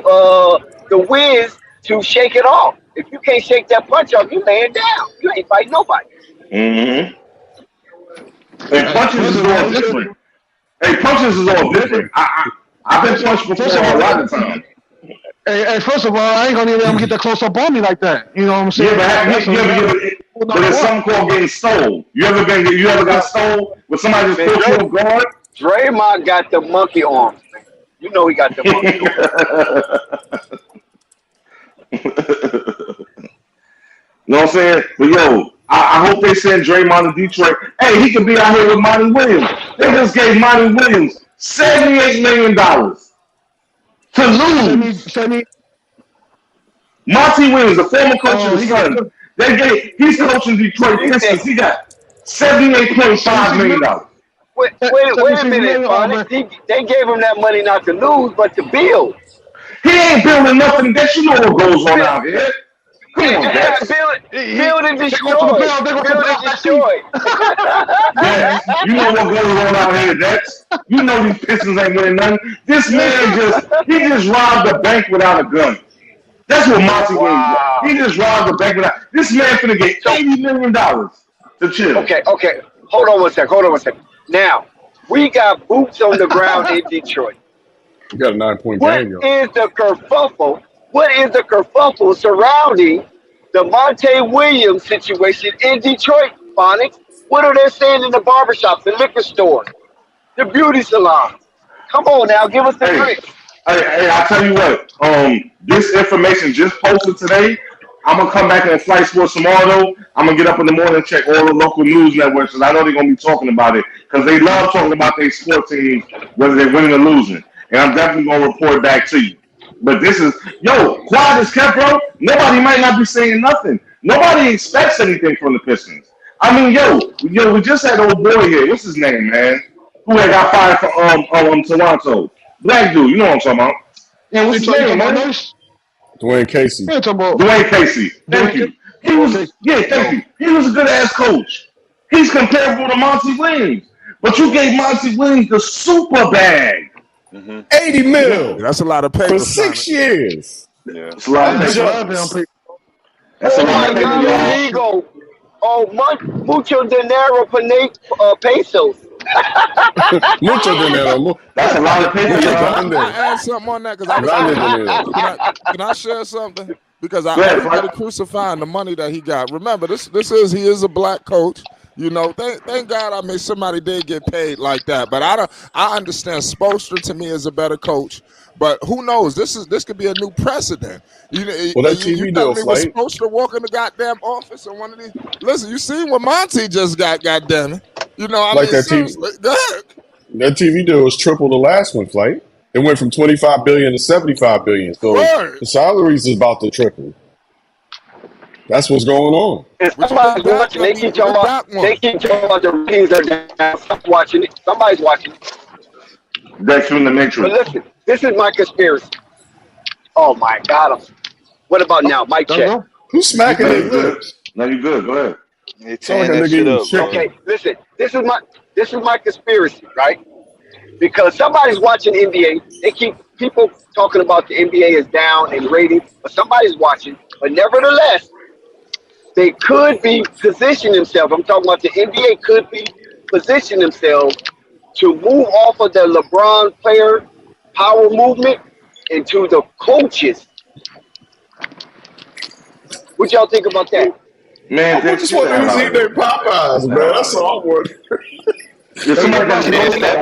whiz to shake it off. If you can't shake that punch off, you laying down. You ain't fighting nobody. And punches is all different. I've been punched before a lot of times. Hey, first of all, I ain't gonna let him get that close up on me like that. You know what I'm saying? But it's something called getting stole. You ever got stole when somebody just put you on guard? Draymond got the monkey arms. You know he got them up north. You know what I'm saying? But yo, I hope they send Draymond to Detroit. Hey, he could be out here with Monty Williams. They just gave Monty Williams $78 million to lose. Monty Williams, the former coach of the Suns, he's coaching Detroit Pistons. He got $78.5 million. Wait a minute, Fonny. They gave him that money not to lose, but to build. He ain't building nothing. That you know what goes on out here. Come on, Dex. Build and destroy. Build and destroy. Yeah, you know what goes on out here, Dex. You know these Pistons ain't winning nothing. This man just robbed a bank without a gun. That's what Monty Williams. He just robbed a bank without. This man finna get $80 million to chill. Okay. Hold on one second. Now, we got boots on the ground in Detroit. You got a 9-point game, yo. What is the kerfuffle surrounding the Monte Williams situation in Detroit, Phonics? What are they saying in the barbershops, the liquor stores, the beauty salons? Come on now, give us the tricks. Hey, I'll tell you what. This information just posted today. I'm gonna come back on Flight Sports tomorrow. I'm gonna get up in the morning and check all the local news networks, because I know they're gonna be talking about it, because they love talking about their sports teams, whether they're winning or losing. And I'm definitely gonna report back to you. But this is, quiet as kept, bro. Nobody might not be saying nothing. Nobody expects anything from the Pistons. I mean, we just had old boy here. What's his name, man? Who had got fired from Toronto? Black dude. You know what I'm talking about? Yeah, what's his name, man? Dwayne Casey. Dwayne Casey. Thank you. Thank you. He was a good ass coach. He's comparable to Monty Williams. But you gave Monty Williams the super bag. Mm-hmm. $80 million. That's a lot of paper for 6 years. Yeah, it's a lot of paper. That's a lot of paper, y'all. Mucho dinero pesos. Mucho dinero. That's a lot of paper, y'all. Can I add something on that? Can I share something? Because everybody crucifying the money that he got. Remember, he is a black coach. You know, thank God. I mean, somebody did get paid like that, but I understand Spoelstra to me is a better coach. But who knows? This could be a new precedent. That TV deal, was Spoelstra walking the goddamn office on one of these. Listen, you seen what Monty just got? Goddamn it! You know, that TV deal was triple the last one, Flight. It went from $25 billion to $75 billion. So the salaries is about to triple. That's what's going on. And somebody's watching. They keep talking about the ratings are down. Stop watching it. Somebody's watching it. That's in the Matrix. But listen, this is my conspiracy. Oh my God! What about now? Mic check. Who's smacking his lips? No, you good. Go ahead. Okay, listen. This is my conspiracy, right? Because somebody's watching NBA. They keep people talking about the NBA is down in ratings, but somebody's watching. But nevertheless, they could be positioning themselves. I'm talking about the NBA could be positioning themselves to move off of the LeBron player power movement into the coaches. What y'all think about that? Man, I just want to see their Popeyes, man. That's all I want. Somebody got to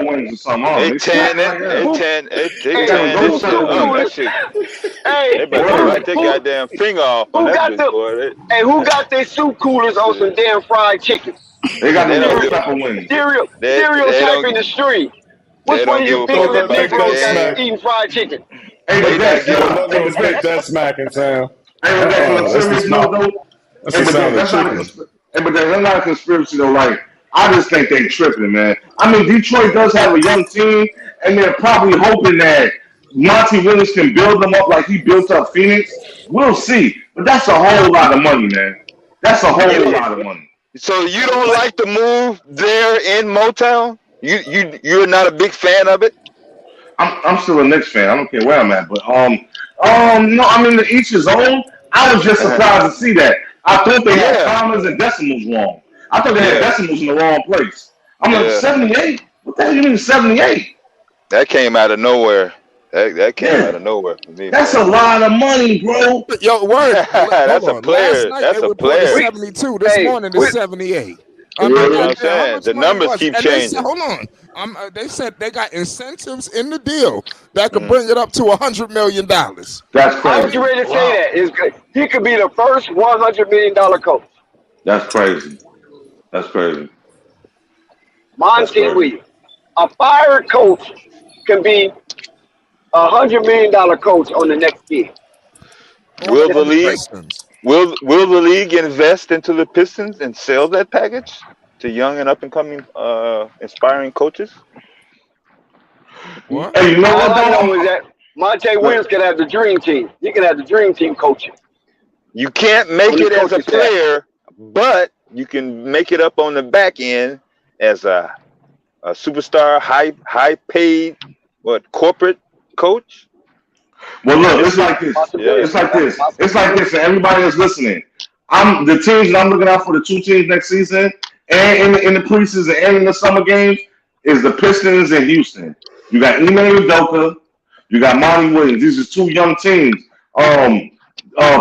wins or something. They 10. They better write their goddamn finger off on that bitch, boy. Hey, who got their soup coolers on some damn fried chicken? They got the type of wins. Stereotype in the street. Which one of you people in Big Bro got eating fried chicken? Hey, but that smacking sound. Hey, but that's not a conspiracy though. Like, I just think they tripping, man. I mean, Detroit does have a young team, and they're probably hoping that Monty Williams can build them up like he built up Phoenix. We'll see. But that's a whole lot of money, man. That's a whole lot of money. So you don't like the move there in Motown? You're not a big fan of it? I'm still a Knicks fan. I don't care where I'm at, but no, I mean, to each his own. I was just surprised to see that. I thought they had commas and decimals wrong. I thought they had decimals in the wrong place. I'm like, 78? What the hell you mean 78? That came out of nowhere. That came out of nowhere for me. That's a lot of money, bro. Yo, word. That's a player. That's a player. 72. This morning is 78. I You mean, know what I'm how saying? much The money numbers was it? keep And they said, changing. hold on. They said they got incentives in the deal that could Mm. bring it up to $100 million. That's I was crazy. ready to say Wow. that. He could be the first $100 million coach. That's crazy. That's crazy. That's Monte crazy. Williams. A fired coach can be $100 million coach on the next year. Will the On the league Pistons. will the league invest into the Pistons and sell that package to young and up and coming inspiring coaches? What? Hey, you know All what I know is though? that Monte Williams can have the dream team. He can have the dream team coaching You can't on make his it as a coaching staff. player, but you can make it up on the back end as a superstar, high paid corporate coach. Well, look, This it's is like this. yeah. It's like That's a this. It's like possibility. this, and everybody that's listening. I'm the teams that I'm looking out for the two teams next season, and in the preseason and in the summer games is the Pistons and Houston. You got Ime Udoka, you got Monty Williams. These are two young teams.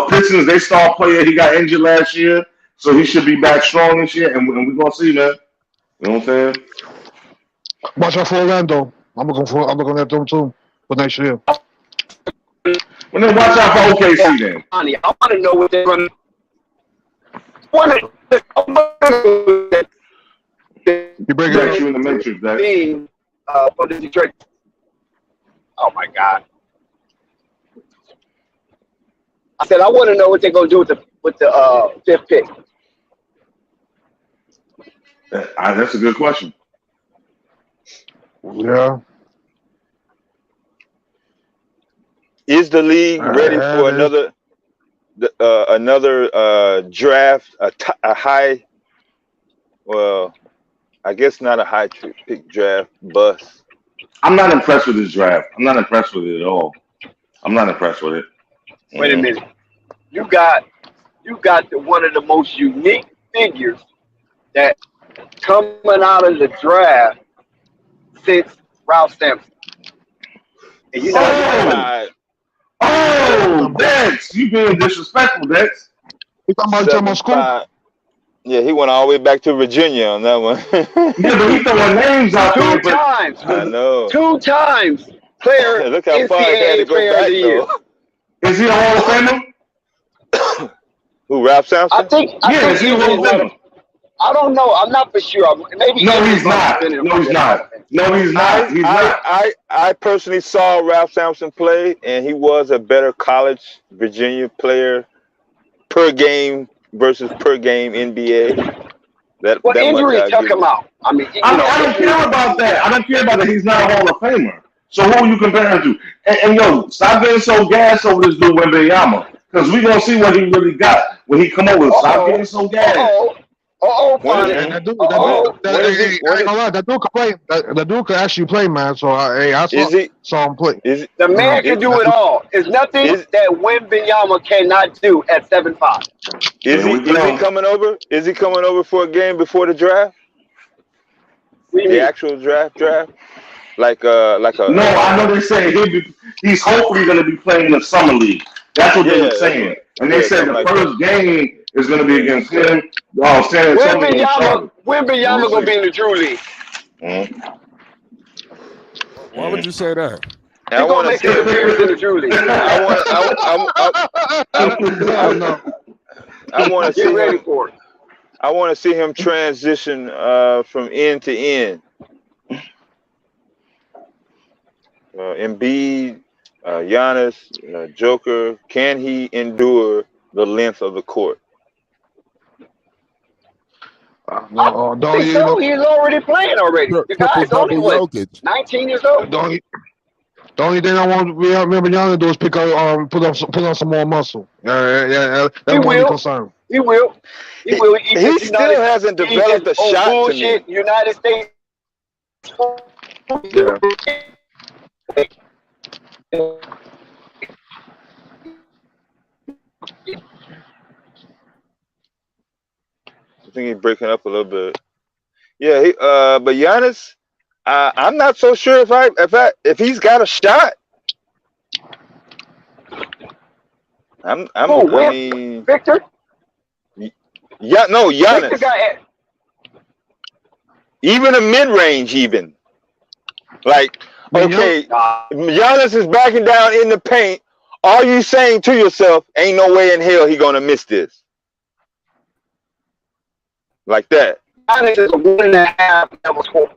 Pistons, they star player, he got injured last year, so he should be back strong this year, and we're gonna see, man. You know what I'm saying? Watch out for Orlando. I'm looking at them too for next year. Well, then watch out for OKC then. I want to know what they're going to. You bring it Dex, up. you in the matrix, Dex. Being for the Detroit. Oh my God! I said I want to know what they're going to do with the fifth pick. That's a good question. Yeah. Is the league ready for another draft? A high, well, I guess not a high pick draft bust. I'm not impressed with this draft. I'm not impressed with it at all. I'm not impressed with it. Wait a minute. You got one of the most unique figures that coming out of the draft since Ralph Sampson. And you know Dex, you being disrespectful, Dex. You talking about school? Yeah, he went all the way back to Virginia on that one. Yeah, but he throwing names out there. two times. I know. 2 times player. Look how far he had to NCAA go player of back the year. though. Is he a Hall of Famer? Who, Ralph Sampson? I think Is he a Hall of Famer? I don't know. I'm not for sure. Maybe No, he's not. No, he's not. No, he's not. He's not. I personally saw Ralph Sampson play, and he was a better college Virginia player per game versus per game NBA. That injuries much took him out. I mean, I don't care about that. I don't care about that. He's not a Hall of Famer. So who are you comparing to? And yo, stop getting so gassed over this dude Wembanyama, because we gonna see what he really got when he come over. Stop getting so gassed. That dude could play. That dude could actually play, man. So I saw him play. The man can do it all. There's nothing that Wembanyama cannot do at 7'5". Is he coming over? Is he coming over for a game before the draft? The actual draft? Like a No, I know they're saying he's hopefully gonna be playing in the summer league. That's what they were saying. And they said the first game is gonna be against him. San Antonio. Wembanyama gonna be in the Drew League. Why would you say that? He's gonna make an appearance in the Drew League. I want to see Get ready for it. I want to see him transition from end to end. Embiid, Giannis, Joker, can he endure the length of the court? I think so. He's already playing already. The guy's only 19 years old. The only thing I want Wembanyama to do is put on some more muscle. That's my only concern. He will. He still hasn't developed a shot bullshit to me. United States. Yeah. I think he's breaking up a little bit. Yeah, but Giannis, I'm not so sure if he's got a shot. I mean, Victor? Yeah, no, Giannis. even a mid-range, even. Like, okay, Giannis is backing down in the paint. Are you saying to yourself, ain't no way in hell he gonna miss this? Like that. Giannis is a 1.5 level scorer.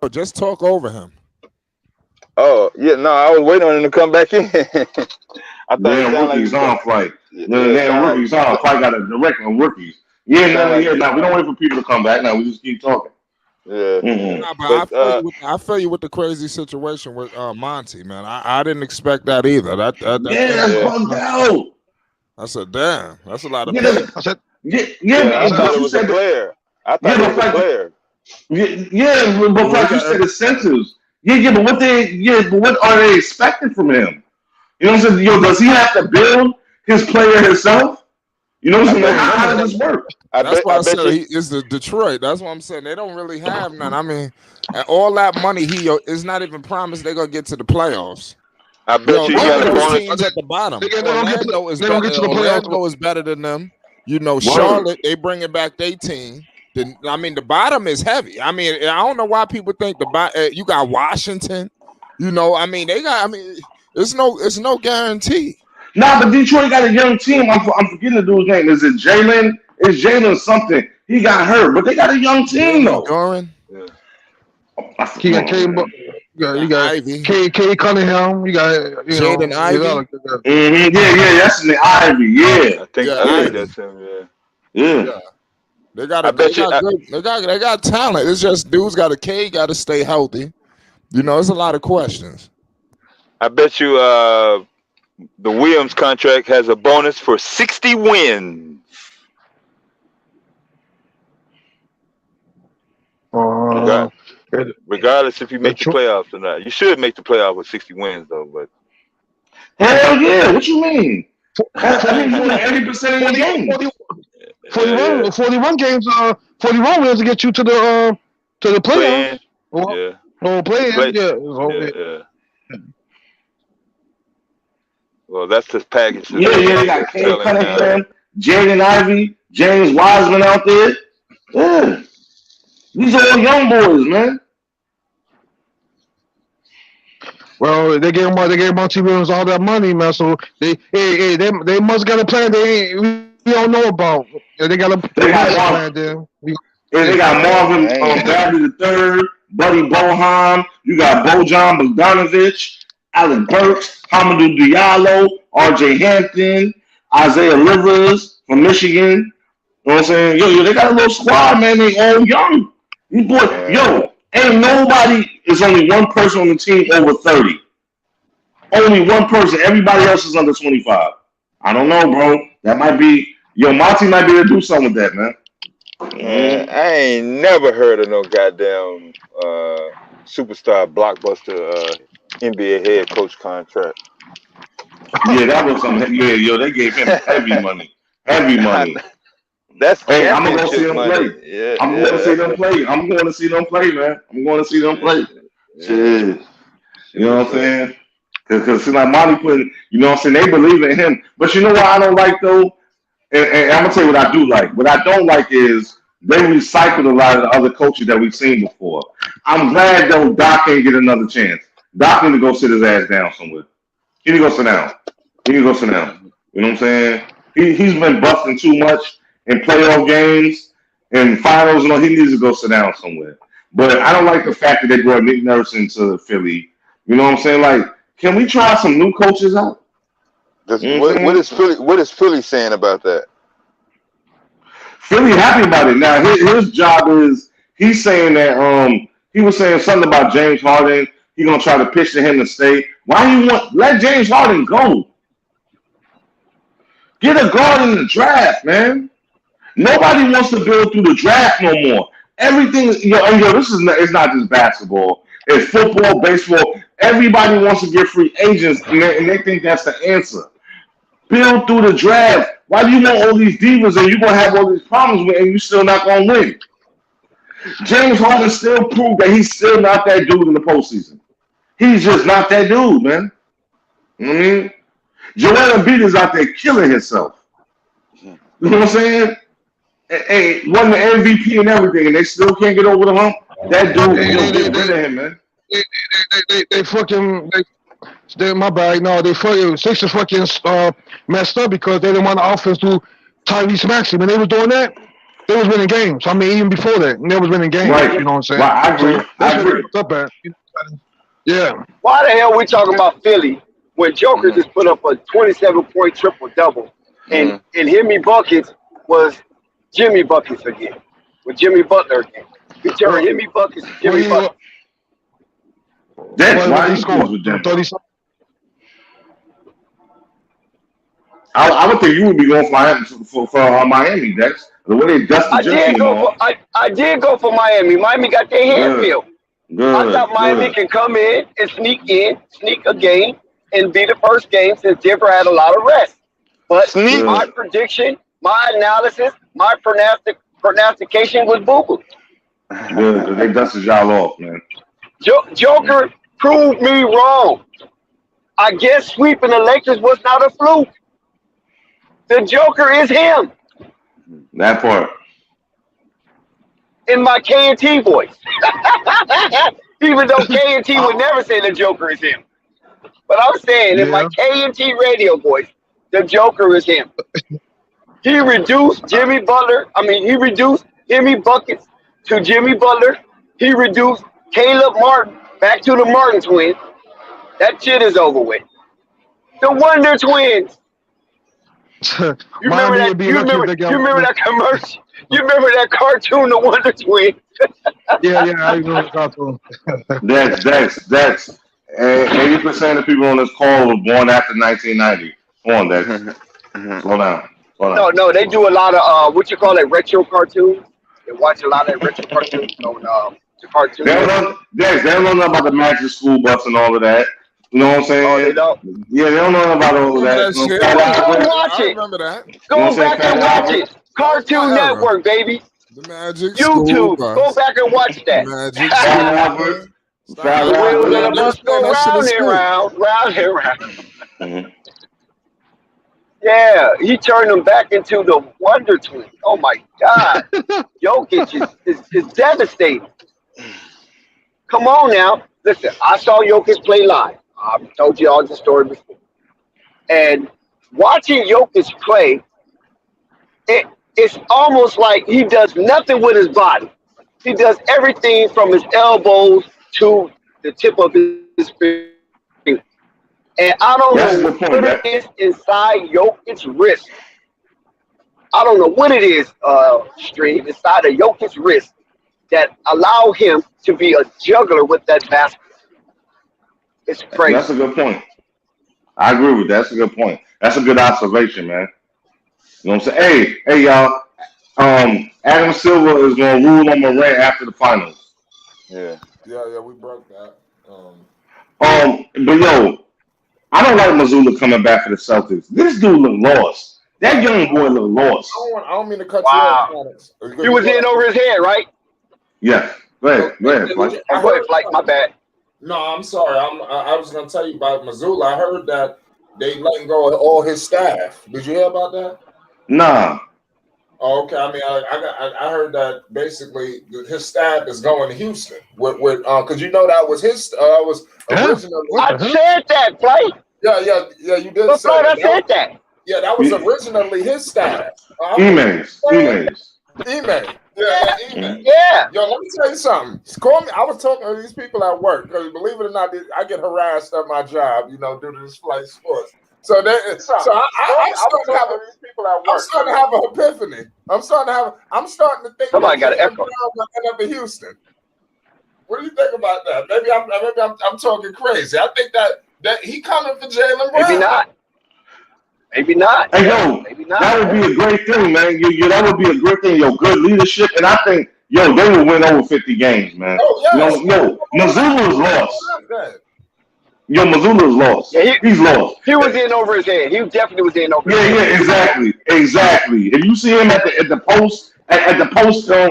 Yo, just talk over him. Oh, yeah, no, I was waiting on him to come back in. I thought Damn rookies on flight. Damn rookies on flight. Got a direct on rookies. Yeah, no, we don't wait for people to come back. Now we just keep talking. Yeah. Nah, but I feel you with the crazy situation with Monty, man. I didn't expect that either. That's bugged out. I said, damn, that's a lot of I pay. thought it was a player. I thought it was a player. But like you said, incentives. But what are they expecting from him? You know what I'm saying? Does he have to build his player himself? You know what I'm saying? How does this work? That's why I said he is the Detroit. That's what I'm saying. They don't really have none. I mean, all that money is not even promised they're gonna get to the playoffs. I bet you got a bonus teams at the bottom. Orlando is better than them. You know, Charlotte, they bringing back their team. I mean, the bottom is heavy. I mean, I don't know why people think you got Washington. You know, I mean, it's no guarantee. Nah, but Detroit got a young team. I'm forgetting the dude's name. Is it Jalen? It's Jalen something. He got hurt, but they got a young team though. Doran. You got Ivy. K Cunningham. You got Jaden Ivey. That's in the Ivy. Yeah, I think that's him. Yeah. They got talent. It's just dudes got to stay healthy. You know, it's a lot of questions. I bet you the Williams contract has a bonus for 60 wins. Regardless if you make the playoffs or not. You should make the playoffs with 60 wins though, but hell yeah, what you mean? I mean, 80% of the games. 41 games, 41 wins to get you to the playoffs. Well, that's the package. They got Kay Cunningham, Jaden Ivey, James Wiseman out there. Yeah. These are all young boys, man. Well, they gave Monty Williams all that money, man. So they must got a plan we don't know about. They got a plan there. They got Marvin Bagley III, Buddy Boeheim. You got Bojan Bogdanovic, Alec Burks, Hamidou Diallo, R.J. Hampton, Isaiah Rivers from Michigan. You know what I'm saying? Yo, they got a little squad, man. They all young. These boys, ain't nobody. It's only one person on the team over 30. Only one person. Everybody else is under 25. I don't know, bro. That might be Monty might be able to do something with that, man. Man, I ain't never heard of no goddamn superstar blockbuster NBA head coach contract. Yeah, that was something. Yeah, they gave him heavy money. Heavy money. That's I'm gonna go see them play. Yeah, I'm going to see them play. I'm going to see them play, man. I'm going to see them play. Shit. You know what I'm saying? Because like Monty putting, you know what I'm saying? They believe in him. But you know what I don't like though? And I'm gonna tell you what I do like. What I don't like is they recycled a lot of the other coaches that we've seen before. I'm glad though Doc ain't get another chance. Doc need to go sit his ass down somewhere. He need to go sit down. You know what I'm saying? He's been busting too much in playoff games and finals. He needs to go sit down somewhere. But I don't like the fact that they brought Nick Nurse into Philly. You know what I'm saying? Like, can we try some new coaches out? What is Philly saying about that? Philly happy about it. Now his job is he's saying that he was saying something about James Harden. He's gonna try to pitch to him to stay. Why you let James Harden go? Get a guard in the draft, man. Nobody wants to build through the draft no more. Everything, this is it's not just basketball. It's football, baseball. Everybody wants to get free agents, and they think that's the answer. Build through the draft. Why do you want all these divas and you're going to have all these problems with and you're still not going to win? James Harden still proved that he's still not that dude in the postseason. He's just not that dude, man. You know what I mean? Joel Embiid is out there killing himself. You know what I'm saying? Hey, won the MVP and everything, and they still can't get over the hump. That dude, get rid of him, man. They fucking my bad. No, they fucking Sixers fucking messed up because they didn't want the offense to Tyrese Maxey. When they was doing that, they was winning games. I mean, even before that, they was winning games. Right. You know what I'm saying? Right, I agree. So that's what they fucked up at. Yeah. Why the hell we talking about Philly when Joker just put up a 27-point triple-double and Hemi Buckets was Jimmy Buckets again with Jimmy Butler again. He turned Hemi Buckets to Jimmy Buckets. That's why he scores with them. I would think you would be going for Miami. That's the way they dusted your team off. I did go for Miami. Miami got their hand filled. I thought Miami can come in, sneak a game, and be the first game since Denver had a lot of rest. But my prediction, my analysis, my pronunciation was boo-boo. Good, they dusted y'all off, man. Joker proved me wrong. I guess sweeping the Lakers was not a fluke. The Joker is him. That part. In my K&T voice. Even though K&T would never say the Joker is him. But I'm saying in my K&T radio voice, the Joker is him. He reduced Jimmy Butler. He reduced Jimmy Buckets to Jimmy Butler. He reduced Caleb Martin back to the Martin twins. That shit is over with. The Wonder Twins. You remember that commercial? You remember that cartoon, The Wonder Twins? Yeah, I remember the cartoon. That's 80% of people on this call were born after 1990. Come on, Dex. Slow down. No, they do a lot of retro cartoons. They watch a lot of retro cartoons on the cartoon. They don't know about the Magic School Bus and all of that. You know what I'm saying? Oh, they don't? Yeah, they don't know about all of that. Go watch it. Remember that? Go back and watch it. Cartoon Network, baby. The Magic YouTube. Go back and watch that. Magic School The wheels of the bus go round and round. Yeah, he turned them back into the Wonder Twins. Oh my God. Jokic is devastating. Come on now. Listen, I saw Jokic play live. I've told you all the story before. And watching Jokic play, it's almost like he does nothing with his body. He does everything from his elbows to the tip of his finger. And I don't know what it is inside Jokic's wrist. I don't know what it is, Stream, inside of Jokic's wrist that allow him to be a juggler with that basket. It's crazy. That's a good point. I agree with that. That's a good point. That's a good observation, man. You know what I'm saying? Hey, y'all. Adam Silver is going to rule on Morant after the finals. Yeah, we broke that. But yo, I don't like Mazzulla coming back for the Celtics. This dude look lost. That young boy look lost. I don't mean to cut you off. He was in over his head, right? Yeah. Go ahead, Flight. Go ahead, Flight. My bad. No, I'm sorry. I was going to tell you about Mazzulla. I heard that they letting go of all his staff. Did you hear about that? Nah. Oh, okay. I heard that basically his staff is going to Houston with because you know that was his was originally. I said that, Flight. Yeah. You did say that. I said that. Yeah, that was originally his staff. Emails. Yeah. Yo, let me tell you something. Call me. I was talking to these people at work because believe it or not, I get harassed at my job. Due to this flight sports. So I'm starting to have an epiphany. I'm starting to think. Somebody got an echo. Up in Houston. What do you think about that? Maybe I'm talking crazy. I think that he coming for Jaylen Brown. Maybe not. Hey, yo, that would be a great thing, man. That would be a great thing. Yo, good leadership, and I think, they will win over 50 games, man. Oh, yeah. Mazzulla is lost. Mazzulla is lost. Yeah, he's lost. He was in over his head. He definitely was in over his head. Yeah, exactly. If you see him at the post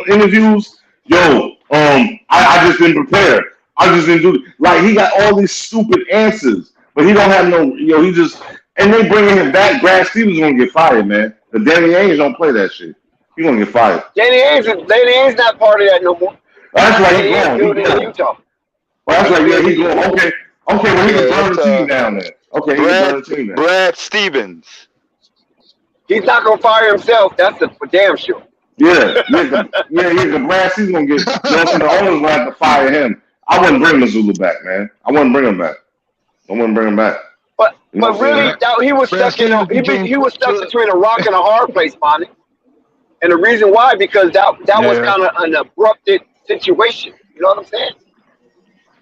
interviews, I just didn't prepare. I just didn't do it. Like, he got all these stupid answers, but he don't have no, he just, and they bringing him back. Brad Stevens going to get fired, man. The Danny Ainge don't play that shit. He going to get fired. Danny Ainge not part of that no more. That's right, he's going. He's going. Utah. Well, that's right, yeah, he's going. Okay, well, he can burn the team down there. Okay, he can burn the team down. Brad Stevens. He's not going to fire himself. That's for damn sure. Yeah. The Brad Stevens going to get, the owners going to have to fire him. I wouldn't bring Mazzulla back, man. I wouldn't bring him back. But really, he was stuck he was stuck between a rock and a hard place, Bonnie. And the reason why, because that was kind of an abrupted situation. You know what I'm saying?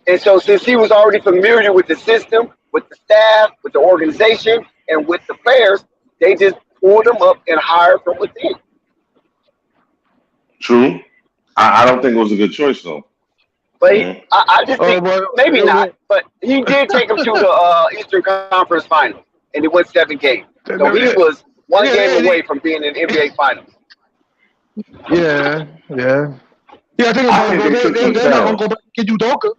And so since he was already familiar with the system, with the staff, with the organization, and with the players, they just pulled him up and hired from within. True. I don't think it was a good choice, though. But I just think maybe not. But he did take him to the Eastern Conference Finals, and he went 7 games. So he was one game away from being in the NBA Finals. Yeah. I think about it. They're not gonna go back and get Udoka.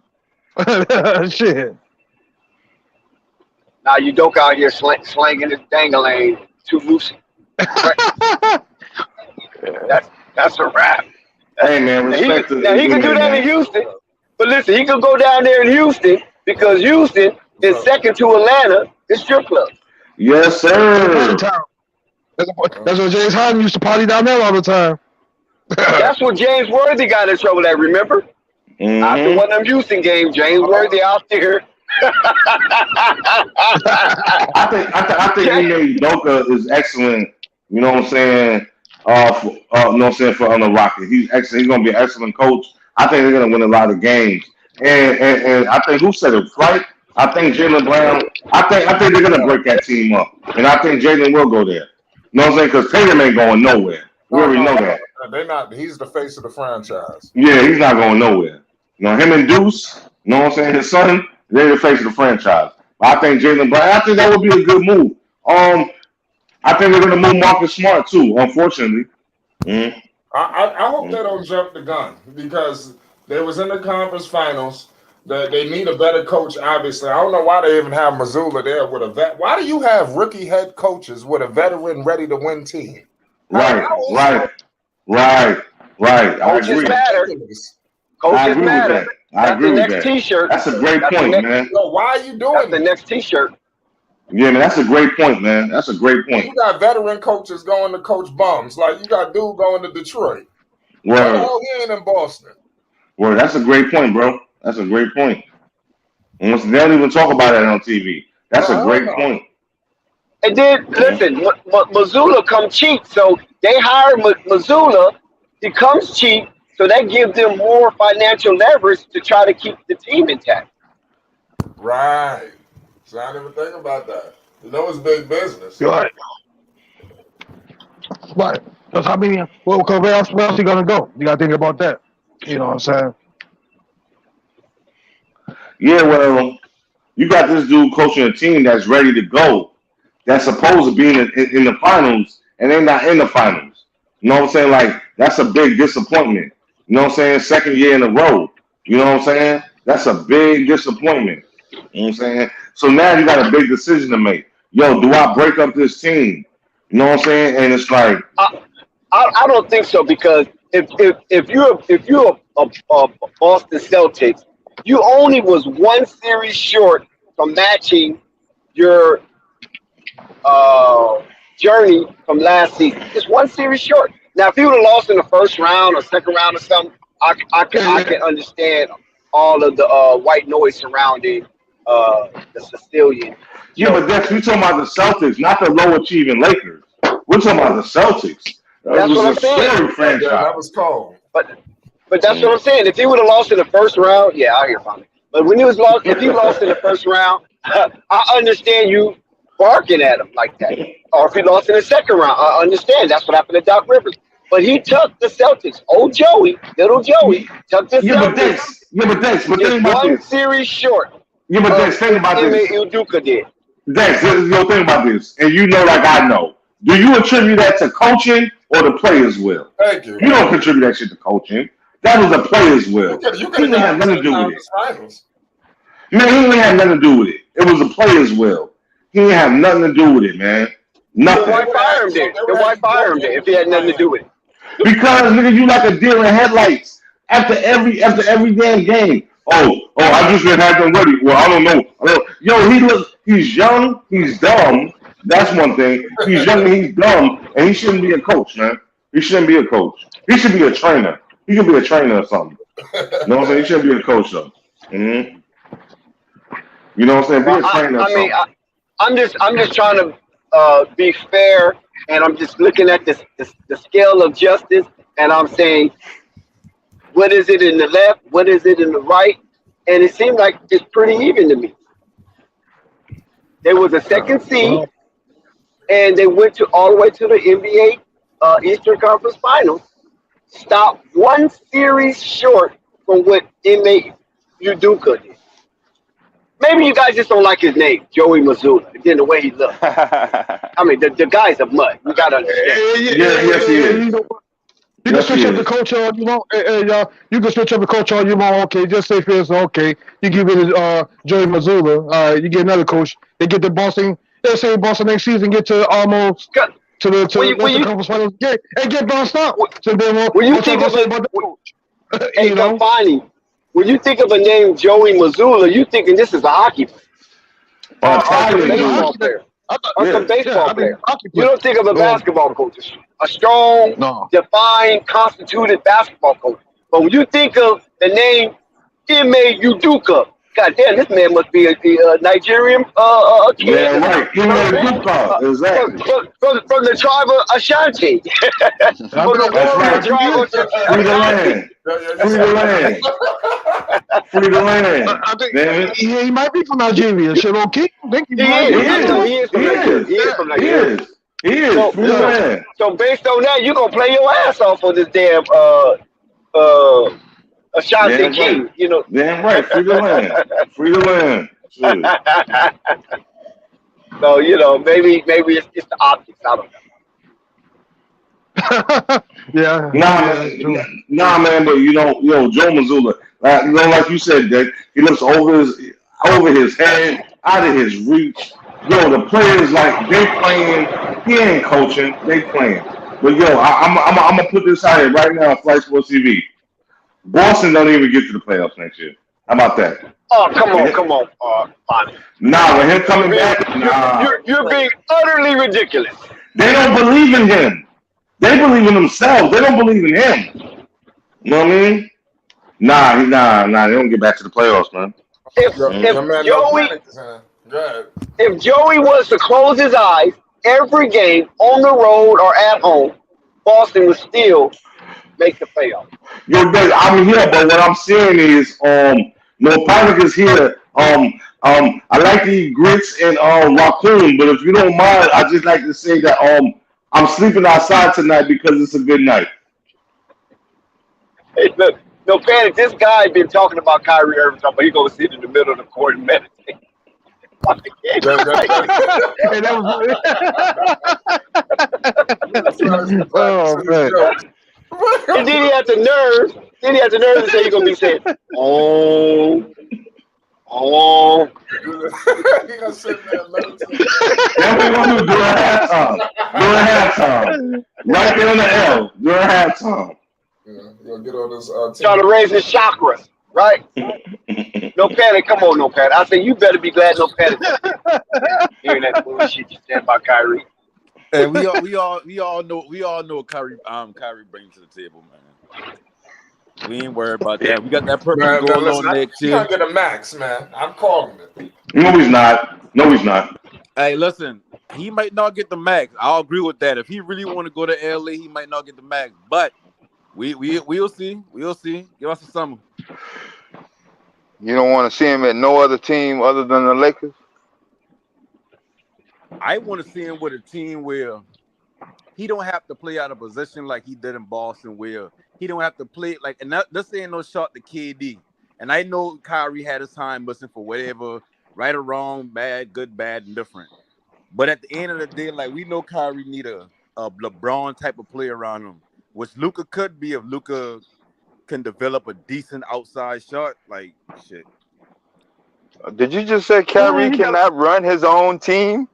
Shit. Now Udoka out here slanging his dangling too loose. That's a wrap. Hey man, respect he can do that in Houston. But listen, he could go down there in Houston because Houston is second to Atlanta in strip clubs. Yes, sir. That's what James Harden used to party down there all the time. That's what James Worthy got in trouble at, remember? Mm-hmm. After one of them Houston games, James Worthy out there. I think Ime Udoka is excellent. You know what I'm saying? For on the Rockets, he's excellent. He's gonna be an excellent coach. I think they're gonna win a lot of games. And I think who said it right? I think Jaylen Brown. I think they're gonna break that team up, and I think Jaylen will go there. You know what I'm saying? Because Tatum ain't going nowhere. We already know that. They're not. He's the face of the franchise. Yeah, he's not going nowhere. You know, him and Deuce. You know what I'm saying? His son. They're the face of the franchise. But I think Jaylen Brown. I think that would be a good move. I think they're going to move Marcus Smart too. Unfortunately. Mm-hmm. I hope they don't jump the gun because they was in the conference finals. They need a better coach, obviously. I don't know why they even have Mazzulla there with a vet. Why do you have rookie head coaches with a veteran ready to win team? Right. Coaches matter. Coaches matter. I agree with that. That's the next T-shirt. That's a great point, man. So why are you doing That's the next T-shirt. Yeah, man, that's a great point, man. That's a great point. You got veteran coaches going to coach bums. Like, you got dude going to Detroit. Word. Oh, he ain't in Boston. Word, that's a great point, bro. That's a great point. And they don't even talk about that on TV. That's a great point. And then, listen, Mazzulla come cheap. So they hire Mazzulla. He comes cheap. So that gives them more financial leverage to try to keep the team intact. Right. So I didn't even think about that. You know, it's big business. Right. Right. Because how many? Well, where else he gonna go? You gotta think about that. You know what I'm saying? Yeah, well, you got this dude coaching a team that's ready to go, that's supposed to be in the finals, and they're not in the finals. You know what I'm saying? Like, that's a big disappointment. You know what I'm saying? Second year in a row. You know what I'm saying? That's a big disappointment. You know what I'm saying? So now you got a big decision to make. Yo, do I break up this team? You know what I'm saying? And it's like, I don't think so, because if you're a Boston Celtics, you only was one series short from matching your journey from last season. Just one series short. Now, if you would have lost in the first round or second round or something, I can understand all of the white noise surrounding the Sicilian. Yeah, but that's we talking about the Celtics, not the low achieving Lakers. We're talking about the Celtics. That's what I'm saying. Franchise. Yeah, that was cold. But that's what I'm saying. If he would have lost in the first round, yeah, I hear from it. But when if he lost in the first round, I understand you barking at him like that. Or if he lost in the second round, I understand. That's what happened to Doc Rivers. But he took the Celtics. Old Joey, little Joey, took the Celtics. But think about one this. series short. Yeah, but Dex, think about this. Udoka did. Dex, think about this. And you know, like I know. Do you attribute that to coaching or the players' will? Thank you. You don't contribute that shit to coaching. That was a player's will. You He could have didn't have got nothing to to the do with it. conference finals. Man, he didn't have nothing to do with it. It was a player's will. He didn't have nothing to do with it, man. Then why Nothing. fire him then? Then why fire him then if he had nothing to do with it? Because nigga, you like a deer in headlights after every damn game. I just didn't have them ready. Well, I don't know. Yo, he's young, he's dumb. That's one thing. He's young and he's dumb, and he shouldn't be a coach, man. He shouldn't be a coach. He should be a trainer. He could be a trainer or something. You know what I'm saying? He shouldn't be a coach though. Mm-hmm. You know what I'm saying? Be a trainer. I mean, I'm just trying to be fair, and I'm just looking at the scale of justice, and I'm saying, what is it in the left? What is it in the right? And it seemed like it's pretty even to me. There was a second seed, and they went all the way to the NBA Eastern Conference Finals. Stopped one series short from what Ime Udoka did. Maybe you guys just don't like his name, Joey Mazzulla, again, the way he looks. I mean, the guy's a mutt. You got to understand. Yes, he is. You can switch up the coach all you want. Y'all, you can switch up the coach all you want. Okay, just say first. Okay, you give it Joey Mazzulla. All right, you get another coach. They get the Boston. Let's say Boston next season get to almost to the conference finals and get bounced out. So then when you think of when you think of a name Joey Mazzulla, you thinking this is a hockey player. Or baseball player. Or some baseball player. You don't think of a basketball coach. A strong, defined, constituted basketball coach. But when you think of the name Ime Udoka, God damn, this man must be a Nigerian kid. Yeah, right. Ime Udoka, exactly. From the tribe of Ashanti. From the warrior tribe of Free the land. Free the land. Free the land. I think he might be from Nigeria. Shit, okay. He is from Nigeria. He is. So based on that, you're gonna play your ass off on this damn Ashanti king, right. you know. Damn right, free the land. Free the land. So, you know, maybe it's the optics. I don't know. Yeah. Nah, man, but Joe Mazzulla, like you said, that he looks over his head, out of his reach. The players they playing. He ain't coaching. They playing. But I'm gonna put this out here right now on Flight Sports TV. Boston don't even get to the playoffs next year. How about that? Oh, come on, Bonnie. Nah, with him coming back, you're being utterly ridiculous. They don't believe in him. They believe in themselves. They don't believe in him. You know what I mean? Nah. They don't get back to the playoffs, man. If Joey was to close his eyes every game on the road or at home, Boston would still make the playoffs. I'm here, but what I'm saying is, no panic is here. I like to eat grits and raccoon, but if you don't mind, I just like to say that I'm sleeping outside tonight because it's a good night. Hey, look, no panic. This guy been talking about Kyrie Irving, but he's gonna sit in the middle of the court and meditate. Oh man! And then he had the nerve. To say he's gonna be saying, "Oh." He gonna sit there and let him say That's what we're gonna do during halftime. Right there on the L during halftime. you're gonna get on this trying to raise his chakras, right? No panic. Come on, no panic. I say you better be glad no panic. Hearing that bullshit you said about Kyrie. Hey, we all know what Kyrie brings to the table, man. We ain't worried about that. We got that purple going on next year. He's gonna get a max, man. I'm calling it. No, he's not. Hey, listen, he might not get the max. I'll agree with that. If he really want to go to LA, he might not get the max. But we'll see. We'll see. Give us a summer. You don't want to see him at no other team other than the Lakers? I want to see him with a team where he don't have to play out of position like he did in Boston, where he don't have to play like, and this ain't no shot to KD. And I know Kyrie had his time missing for whatever, right or wrong, bad, good, bad, and different. But at the end of the day, like we know Kyrie need a LeBron type of player around him, which Luka could be if Luka can develop a decent outside shot, like shit. Did you just say Kyrie cannot run his own team?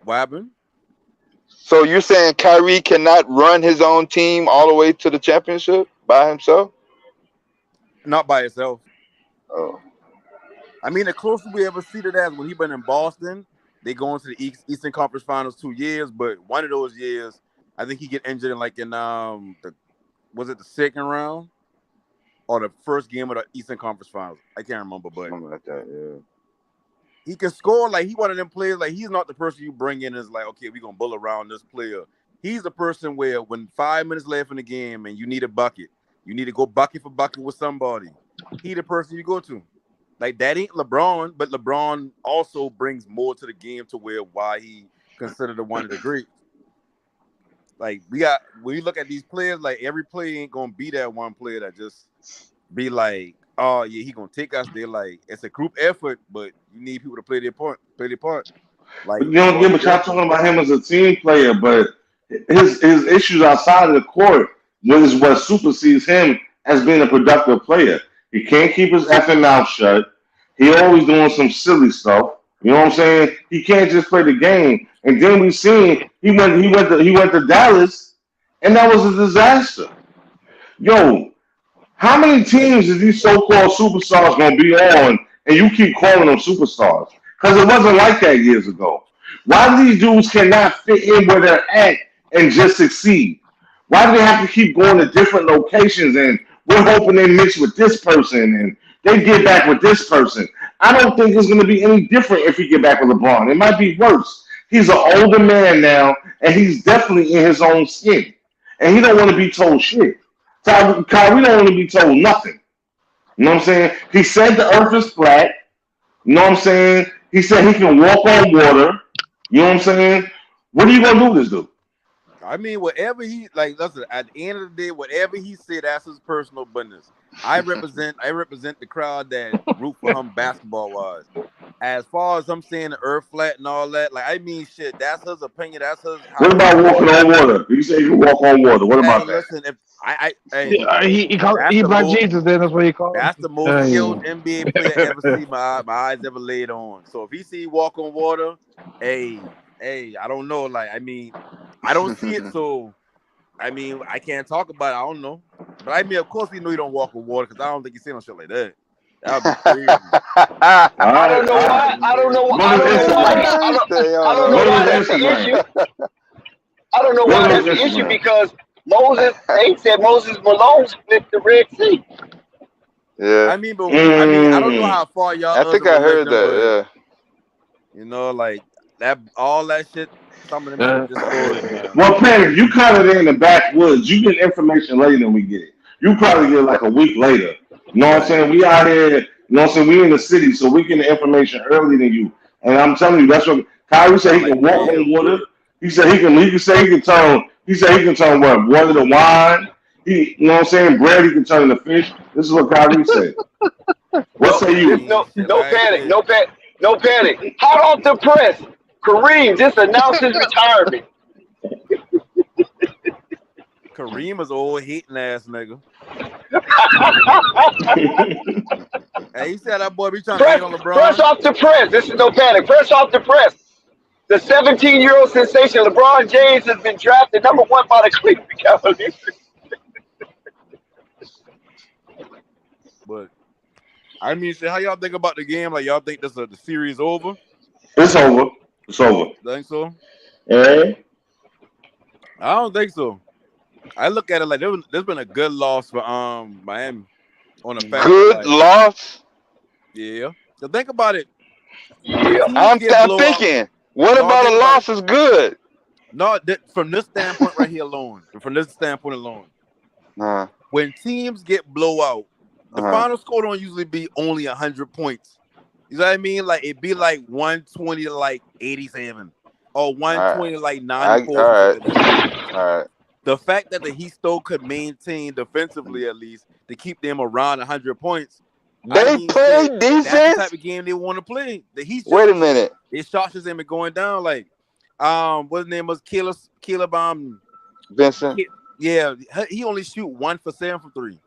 What happened? So you're saying Kyrie cannot run his own team all the way to the championship by himself? Not by itself. Oh. I mean, the closest we ever see to that is when he been in Boston. They go into the Eastern Conference Finals 2 years, but one of those years, I think he get injured in was it the second round or the first game of the Eastern Conference Finals? I can't remember, but Something like that, yeah. He can score. Like, he one of them players. Like, he's not the person you bring in as like, okay, we're gonna bull around this player. He's the person where when 5 minutes left in the game and you need a bucket, you need to go bucket for bucket with somebody. He the person you go to. Like, that ain't LeBron, but LeBron also brings more to the game to why he considered one of the greats. Like, when you look at these players, like, every player ain't gonna be that one player that just be like, oh yeah, he gonna take us there. Like, it's a group effort, but you need people to play their part. Like, but y'all talking about him as a team player, but his issues outside of the court was what supersedes him as being a productive player. He can't keep his effing mouth shut. He always doing some silly stuff. You know what I'm saying? He can't just play the game. And then we seen he went to Dallas, and that was a disaster. Yo, how many teams is these so-called superstars gonna be on, and you keep calling them superstars? Because it wasn't like that years ago. Why these dudes cannot fit in where they're at and just succeed? Why do they have to keep going to different locations and we're hoping they mix with this person and they get back with this person? I don't think it's going to be any different if he get back with LeBron. It might be worse. He's an older man now, and he's definitely in his own skin. And he don't want to be told shit. Kyrie don't want to be told nothing. You know what I'm saying? He said the earth is flat. You know what I'm saying? He said he can walk on water. You know what I'm saying? What are you going to do with this dude? I mean, whatever he like. Listen, at the end of the day, whatever he said, that's his personal business. I represent the crowd that root for him basketball wise. As far as I'm saying the earth flat and all that, like, I mean, shit, that's his opinion. That's his. What about walking on water? You say you can walk on water. What about that? Listen, if he black Jesus. Then that's what he called. That's the most skilled NBA player ever seen my eyes ever laid on. So if he see walk on water, hey, I don't know. Like, I mean, I don't see it, so I mean, I can't talk about it. I don't know, but I mean, of course, we know you don't walk on water because I don't think you see no shit like that. That would be crazy. I don't know why. I don't know why that's the issue. I don't know why that's the issue because they said Moses Malone split the Red Sea. Yeah. I mean, I don't know how far y'all. I think I heard that. Yeah. You know, like that, all that shit. Some of them just well, Panic, you kind of in the backwoods. You get information later than we get it. You probably get it like a week later. You know what I'm saying? We out here, you know what I'm saying? We in the city, so we get the information earlier than you. And I'm telling you, that's what Kyrie said. He can walk on water. He said he can turn what, water to wine. You know what I'm saying? Bread he can turn into fish. This is what Kyrie said. What say you? No panic. Hot off the press. Kareem just announced his retirement. Kareem is old hating ass nigga. Hey, he said that boy be trying to hate on LeBron. Fresh off the press. This is no panic. Fresh off the press. The 17-year-old sensation LeBron James has been drafted #1 by the Cleveland Cavaliers. But I mean, how y'all think about the game? Like, y'all think the series over? It's over. It's over. Think so? Yeah. I don't think so. I look at it like there's been a good loss for Miami on a fact. Good loss? Yeah. So think about it. Yeah. I'm thinking, what about a loss is good? No, from this standpoint right here alone. From this standpoint alone. When teams get blowout, the final score don't usually be only 100 points. You know what I mean? Like, it'd be like 120 to like 87 or 120 to like 94. All right. The fact that the Heat still could maintain defensively, at least, to keep them around 100 points. They play defense? That's the type of game they want to play. The Heat. Wait a minute. His shots just ain't been going down. Like, what his name was? Caleb Vincent. Yeah, he only shoot 1 for 7 from 3.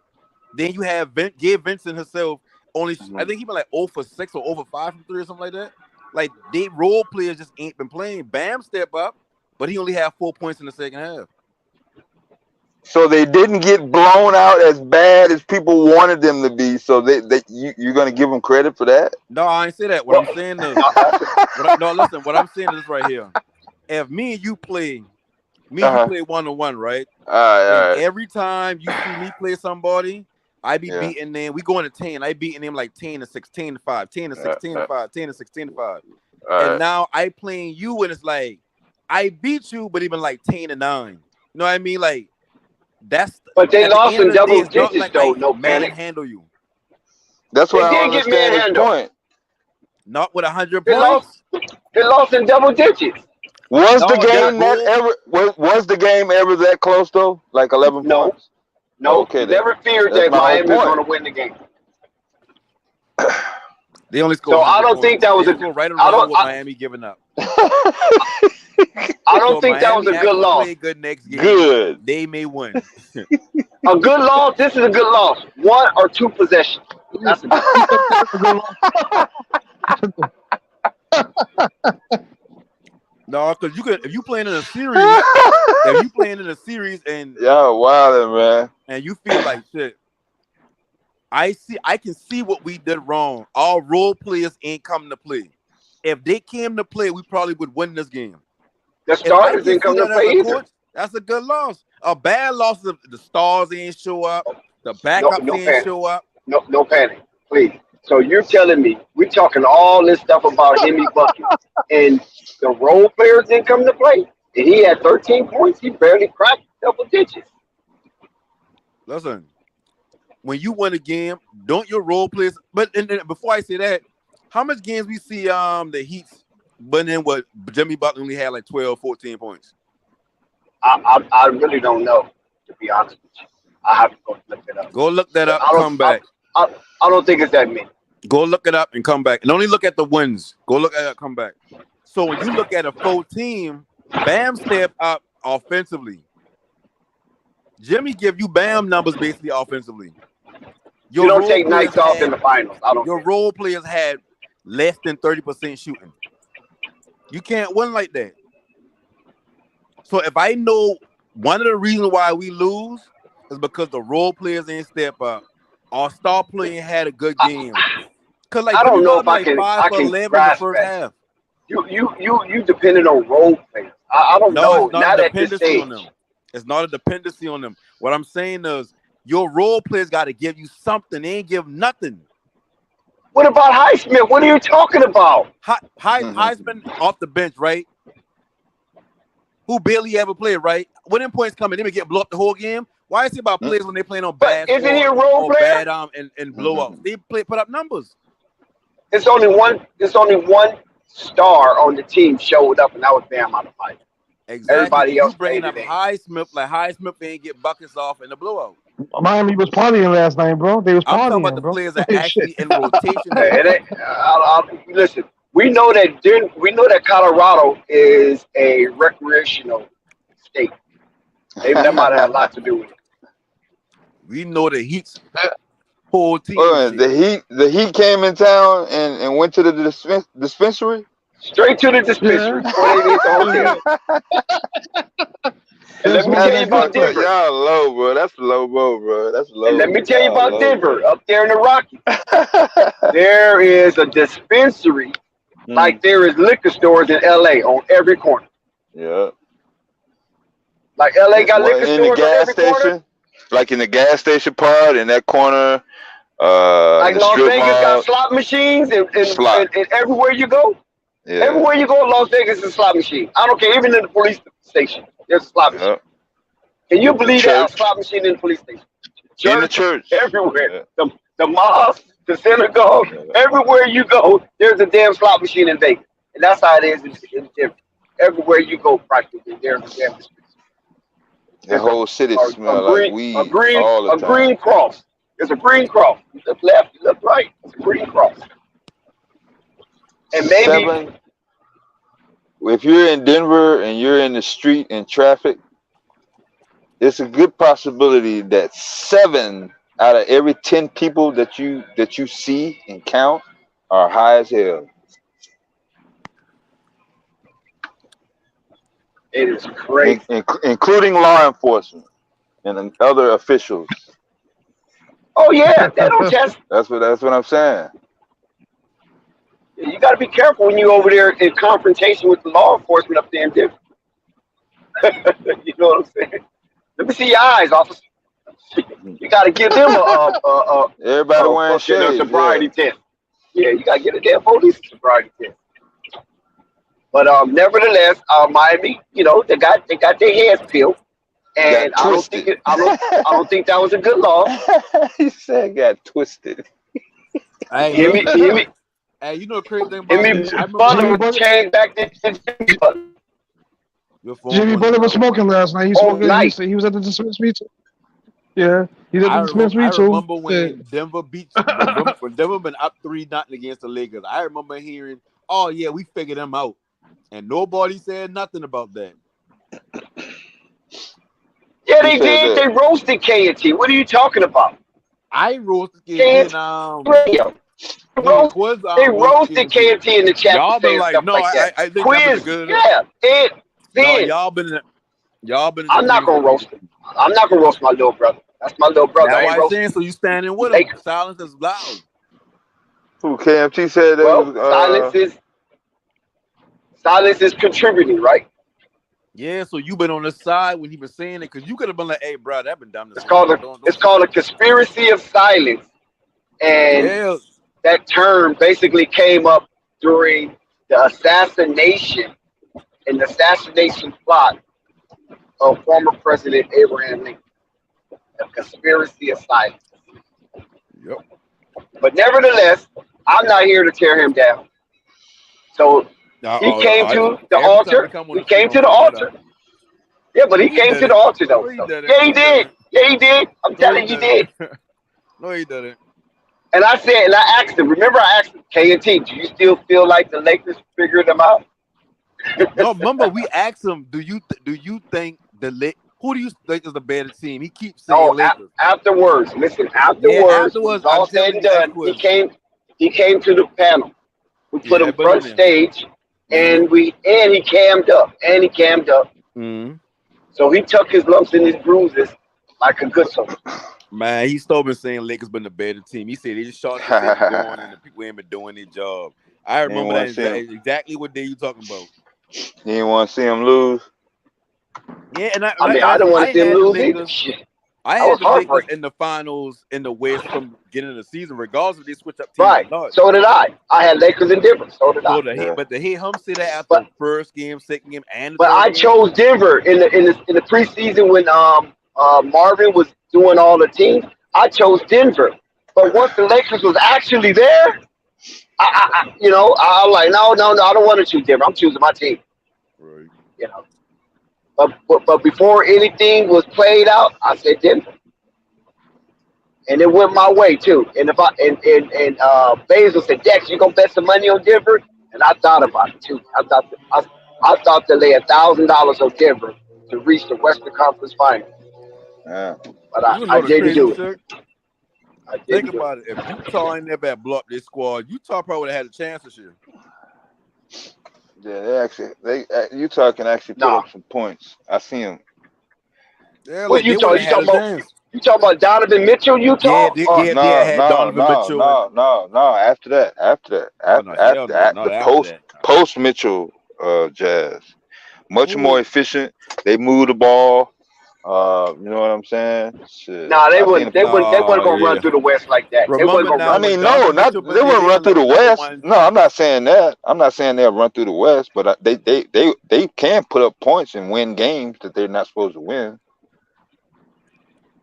Then you have Gabe Vincent herself. Only I think he been like 0 for 6 or 0 for 5 from 3 or something like that. Like they role players just ain't been playing. Bam step up, but he only had 4 points in the second half. So they didn't get blown out as bad as people wanted them to be. So you're gonna give them credit for that? No, I ain't say that. What I'm saying is, listen. What I'm saying is right here. If me and you play, you play 1-on-1, right? All right. Every time you see me play somebody, I be beating them. We going to 10. I beating them like 10 to 16 to 5, 10 to 16 to 5, 10 to 16 to 5. And now I playing you, and it's like I beat you, but even like 10 to 9. You know what I mean? Like that's. But they lost in double digits, like though. No panic. Handle you. That's why I don't understand his point. Not with 100 points. They lost in double digits. Was the game ever that close though? Like 11 points? No. Okay. Never feared that Miami was going to win the game. They only scored. So I don't think that was right around what Miami giving up. I don't think that was a good loss. Good next game. Good. They may win. A good loss. This is a good loss. 1 or 2 possessions. That's a good No, because if you playing in a series, and wildin', man, and you feel like shit. I can see what we did wrong. Our role players ain't coming to play. If they came to play, we probably would win this game. The starters didn't come to play either. That's a good loss. A bad loss is the stars ain't show up. The backups ain't show up. No panic, please. So you're telling me we're talking all this stuff about Jimmy Bucket, and the role players didn't come to play, and he had 13 points. He barely cracked double digits. Listen, when you win a game, don't your role players? But before I say that, how much games we see the Heat's, but then what Jimmy Butler only had like 12, 14 points? I really don't know, to be honest with you. I have to go look it up. Go look that up. Come back. I don't think it's that many. Go look it up and come back. And only look at the wins. Go look at it, come back. So when you look at a full team, Bam step up offensively. Jimmy give you Bam numbers basically offensively. You don't take nights off in the finals. Your role players had less than 30% shooting. You can't win like that. So if I know one of the reasons why we lose is because the role players ain't step up. Our star player had a good game. Cause like I don't know if I can 5 for 11 in the first half. You depended on role players. I don't know. It's not a dependency on them. It's not a dependency on them. What I'm saying is your role players got to give you something. They ain't give nothing. What about Highsmith? What are you talking about? Heisman off the bench, right? Who barely ever played, right? When them points coming, they would get blown up the whole game. Why is it about players when they playing on bad? Isn't he a role player? Bad and blowouts. They put up numbers. It's only one star on the team showed up, and that was Bam out of fight. Exactly. Everybody else bringing up Highsmith, like Highsmith ain't get buckets off in the blowout. Miami was partying last night, bro. They was partying. I'm talking about the players that actually in rotation. Listen, we know that Colorado is a recreational state. That might have a lot to do with it. We know the Heat's whole team. The Heat came in town and went to the dispensary. Straight to the dispensary. And let me tell you about Denver. Y'all low, bro. That's low, bro. That's low. And let me tell you about Denver, up there in the Rockies. There is a dispensary like there is liquor stores in LA on every corner. Yeah. Like LA got liquor stores in the gas station, corner? Like in the gas station part in that corner. Like Las Vegas got slot machines and everywhere you go. Yeah. Everywhere you go in Las Vegas is a slot machine. I don't care, even in the police station, there's a slot machine. Can you believe that? A slot machine in the police station? In the church. Everywhere. Yeah. The mosque, the synagogue, everywhere you go, there's a damn slot machine in Vegas. And that's how it is in Denver. Everywhere you go, practically, there's a damn dispensary. The whole city smells like weed all the time. A green cross. There's a green cross. You look left, you look right. It's a green cross. And maybe if you're in Denver and you're in the street in traffic, it's a good possibility that 7 out of every 10 people that you see and count are high as hell. It is crazy. Including law enforcement and other officials. Oh yeah, they don't test. That's what I'm saying. You got to be careful when you're over there in confrontation with the law enforcement up there in Denver. You know what I'm saying? Let me see your eyes, officer. You got to give them everybody wearing shades, sobriety test. Yeah, you got to get a damn police sobriety test. But nevertheless, Miami, you know, they got their heads peeled, and I don't think that was a good loss. He said got twisted. Hey, Hear me. Hey, you know the crazy thing about me? Jimmy Butler changed back to Jimmy Butler. Jimmy Butler was smoking last night. He was at the dismiss me too. Yeah, he did the dismiss me too. I remember when Denver beat when Denver been up 3-0 against the Lakers. I remember hearing, "Oh yeah, we figured them out," and nobody said nothing about that. Yeah, they did. They roasted K&T. What are you talking about? I roasted K&T. They roasted K&T in the chat. Y'all been like, no, I think Quiz, good. Yeah, y'all been. I'm not gonna roast him. I'm not gonna roast my little brother. That's my little brother. That's why I'm saying. So you standing with him? Silence is loud. Who KMT said that? Silence is contributing, right? Yeah. So you been on the side when he was saying it, because you could have been like, "Hey, bro, that been done." It's called a conspiracy of silence, and that term basically came up during the assassination plot of former President Abraham Lincoln. A conspiracy of silence. Yep. But nevertheless, I'm not here to tear him down. So he came to the altar. He came to the altar. Yeah, but he came to the altar though. Yeah, he did. Yeah, he did. I'm telling you, he did. No, he didn't. And I said, and I asked him. Remember, I asked him, K&T, do you still feel like the Lakers figured them out? No, remember we asked him, do you think who do you think is the better team? He keeps saying Lakers. Afterwards, all said and done, he came to the panel. We put him front stage, and he cammed up. Mm-hmm. So he took his lumps and his bruises like a good soldier. Man, he's still been saying Lakers been the better team. He said they just shot going and the people ain't been doing their job. I remember that exactly what day you talking about. You didn't want to see him lose. Yeah, and I don't want to see him lose either. I had the Lakers in the finals in the West from beginning of the season, regardless if they switch up teams. Right. So did I. I had Lakers in Denver. So did I. But to hear him say that after the first game, second game, and but I chose Denver in the preseason when Marvin was doing all the teams. I chose Denver. But once the Lakers was actually there, I was like, no, I don't want to choose Denver. I'm choosing my team. Right. You know. But before anything was played out, I said Denver, and it went my way too. And Basil said, "Dex, you gonna bet some money on Denver?" And I thought about it too. I thought to lay $1,000 on Denver to reach the Western Conference Finals. But I didn't do it. Think about it. If Utah ain't never blocked this squad, Utah probably would have had a chance this year. Yeah, Utah can actually put up some points. I see him. Yeah, what Utah? You talking about Donovan Mitchell? Utah? No. After that. Post Mitchell, Jazz, much more efficient. They move the ball. You know what I'm saying? Shit. Nah, they wouldn't gonna run through the West like that. They wouldn't gonna they wouldn't run through the West. No, I'm not saying that. I'm not saying they'll run through the West, but they can put up points and win games that they're not supposed to win.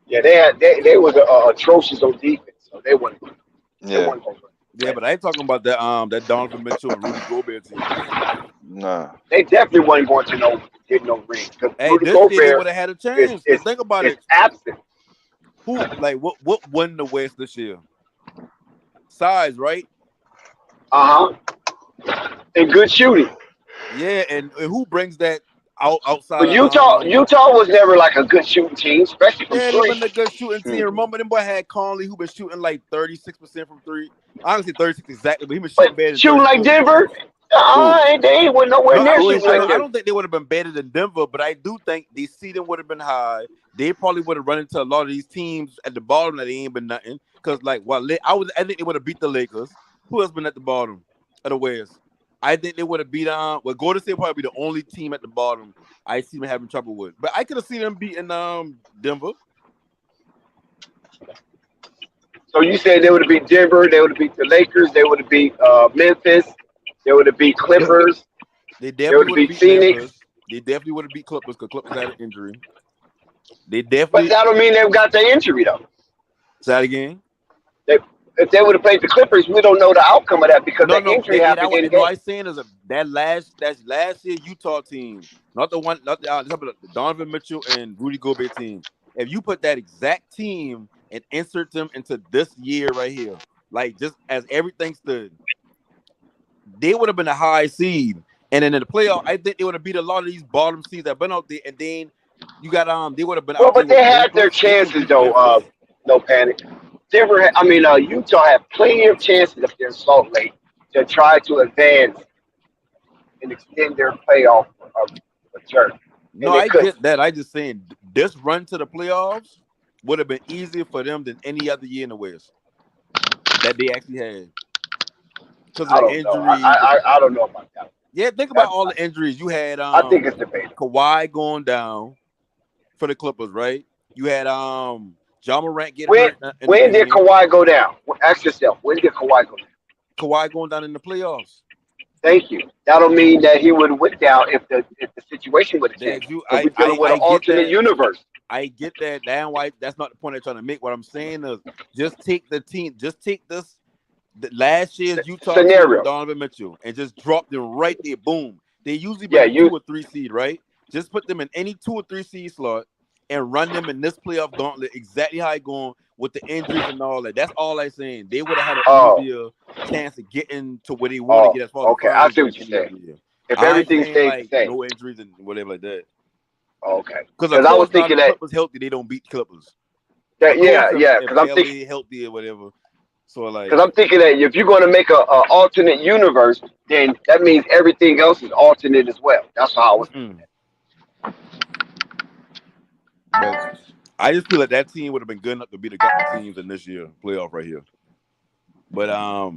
Yeah, they was atrocious on defense, so they wouldn't. Yeah. Yeah, but I ain't talking about that Donovan Mitchell and Rudy Gobert team. Nah. They definitely wasn't going to get no ring. Hey, this year they would have had a chance. Think about it. Absent. What won the West this year? Size, right? And good shooting. Yeah, and who brings that outside But of Utah was never like a good shooting team, especially from yeah, they three. been a good shooting team. Remember them boy had Conley who been shooting like 36% from three. Honestly, 36 exactly, but he been shooting But better than shooting like 34. Denver, they were nowhere near shooting like I Denver. don't think they would have been better than Denver, but I do think the seeding would have been high. They probably would have run into a lot of these teams at the bottom that they ain't been nothing. Because like I think they would have beat the Lakers. Who else been at the bottom of the West? I think they would have beat Golden State probably be the only team at the bottom I see them having trouble with. But I could have seen them beating Denver. So you said they would have beat Denver, they would have beat the Lakers, they would have beat Memphis, they would have beat Clippers, They definitely would have beat Phoenix. Memphis. They definitely would have beat Clippers because Clippers had an injury. They But definitely. that don't mean they've got the injury though. Say that again. If they would have played the Clippers, we don't know the outcome of that because the injury happened in the game. No, I'm saying is that last year Utah team, not the Donovan Mitchell and Rudy Gobert team. If you put that exact team and insert them into this year right here, like just as everything stood, they would have been a high seed. And then in the playoff, I think they would have beat a lot of these bottom seeds that been out there. And then you got they would have been. Well, but they had their chances though. No panic. Utah had plenty of chances up there in Salt Lake to try to advance and extend their playoff journey. No, I get that. I just saying this run to the playoffs would have been easier for them than any other year in the West that they actually had. Because of the injuries. I don't know about that. Yeah, think about all the injuries you had. I think it's debatable. Kawhi going down for the Clippers, right? You had John Morant getting hurt. When did Kawhi go down? Ask yourself. When did Kawhi go down? Kawhi going down in the playoffs. Thank you. That don't mean that he would have went down if the situation would have changed. We're dealing with an alternate universe. I get that. Damn, why? That's not the point I'm trying to make. What I'm saying is, just take the team. Just take this. The last year's Utah scenario, Donovan Mitchell, and just drop them right there. Boom. They usually been 2 or 3 seed, right? Just put them in any 2 or 3 seed slot and run them in this playoff gauntlet exactly how it going with the injuries and all that. That's all I'm saying. They would have had an easier chance of getting to where they want to get as far as okay, I see what you're saying. If everything stays like, the same, no injuries and whatever like that. Okay. Because I was thinking that Clippers healthy, they don't beat Clippers. Yeah. Because I'm thinking healthy or whatever. So like, because I'm thinking that if you're going to make a alternate universe, then that means everything else is alternate as well. That's how I was. But I just feel like that team would have been good enough to be the teams in this year playoff right here. But I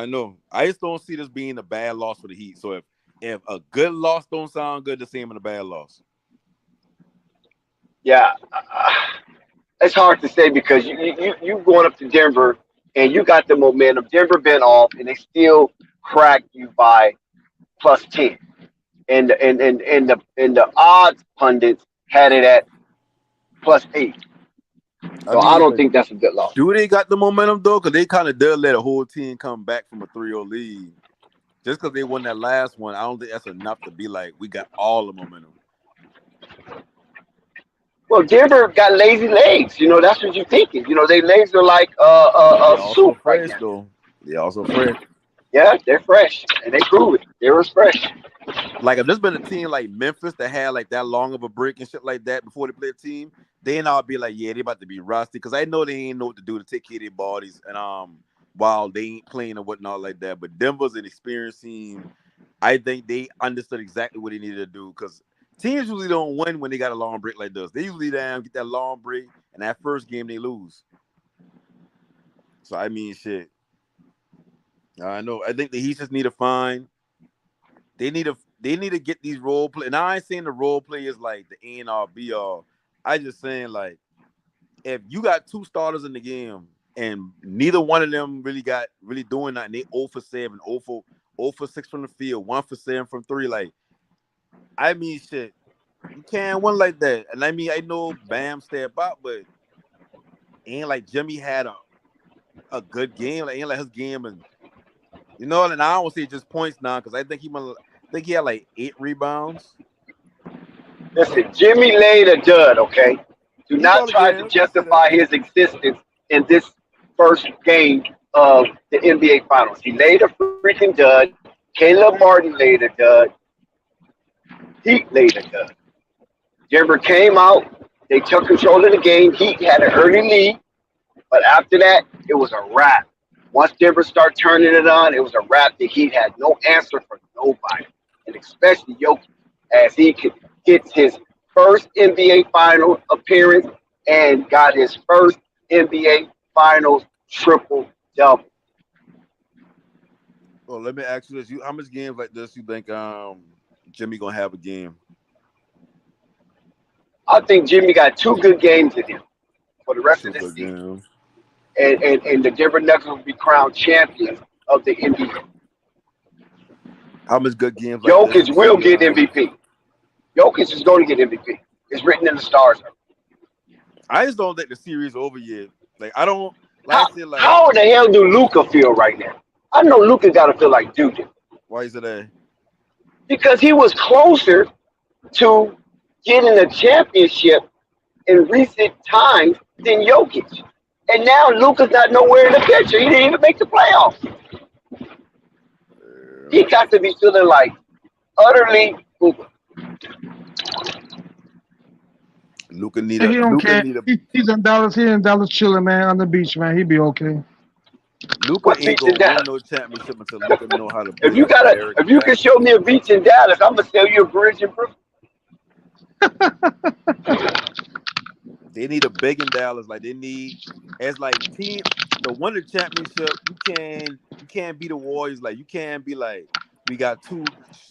know I just don't see this being a bad loss for the Heat. So if a good loss don't sound good, the same in a bad loss. Yeah, it's hard to say because you going up to Denver and you got the momentum. Denver been off and they still cracked you by +10, and the odds pundits had it at +8. So I don't think that's a good loss. Do they got the momentum though? Because they kind of did let a whole team come back from a 3-0 lead. Just because they won that last one, I don't think that's enough to be like we got all the momentum. Well, Denver got lazy legs. You know, that's what you're thinking. You know, their legs are like soup right now. Though. They also fresh. Yeah, they're fresh, and they prove it. They were fresh. Like if there's been a team like Memphis that had like that long of a break and shit like that before they play a team, then I'll be like, yeah, they about to be rusty because I know they ain't know what to do to take care of their bodies and while they ain't playing or whatnot like that. But Denver's an experienced team. I think they understood exactly what they needed to do because teams usually don't win when they got a long break like this. They usually get that long break, and that first game they lose. So I mean, shit. I know. I think the Heat just need to find. They need to get these role play. And I ain't saying the role players like the end all be all. I just saying like, if you got 2 starters in the game and neither one of them really doing that, and they 0 for 7, 0 for 6 from the field, 1 for 7 from 3, like. I mean, shit, you can't win like that. And I mean, I know Bam step out, but ain't like Jimmy had a good game. Like, ain't like his game, and you know, and I don't say just points now because I think he had like 8 rebounds. Listen, Jimmy laid a dud. Okay, do not try to justify his existence in this first game of the NBA Finals. He laid a freaking dud. Caleb Martin laid a dud. Heat later done. Denver came out. They took control of the game. Heat had an early lead, but after that, it was a wrap. Once Denver started turning it on, it was a wrap. The Heat had no answer for nobody, and especially Jokic, as he gets his first NBA Final appearance and got his first NBA Finals triple-double. Well, let me ask you this: how much games like this you think Jimmy gonna have a game? I think Jimmy got 2 good games in him for the rest of the Super season. game. And the Denver Nuggets will be crowned champions of the NBA. How much good games like this? Jokic will get MVP. Jokic is going to get MVP. It's written in the stars. I just don't think the series over yet. Like I don't like How the hell do Luka feel right now? I know Luka got to feel like Duke. Why is it that? Because he was closer to getting a championship in recent times than Jokic. And now Luka's not nowhere in the picture. He didn't even make the playoffs. He got to be feeling like utterly Luka. Luka need He a don't Luka care. need a He's in Dallas. He's in Dallas chilling, man, on the beach, man. He be okay. Luka What ain't beach gonna in win Dallas? no championship until Luka know how to If be you an American. if you can show me a beach in Dallas, I'm gonna sell you a bridge in Brooklyn. They need a big in Dallas. Like they need as like team to win the championship. You can't be the Warriors. Like you can't be like we got 2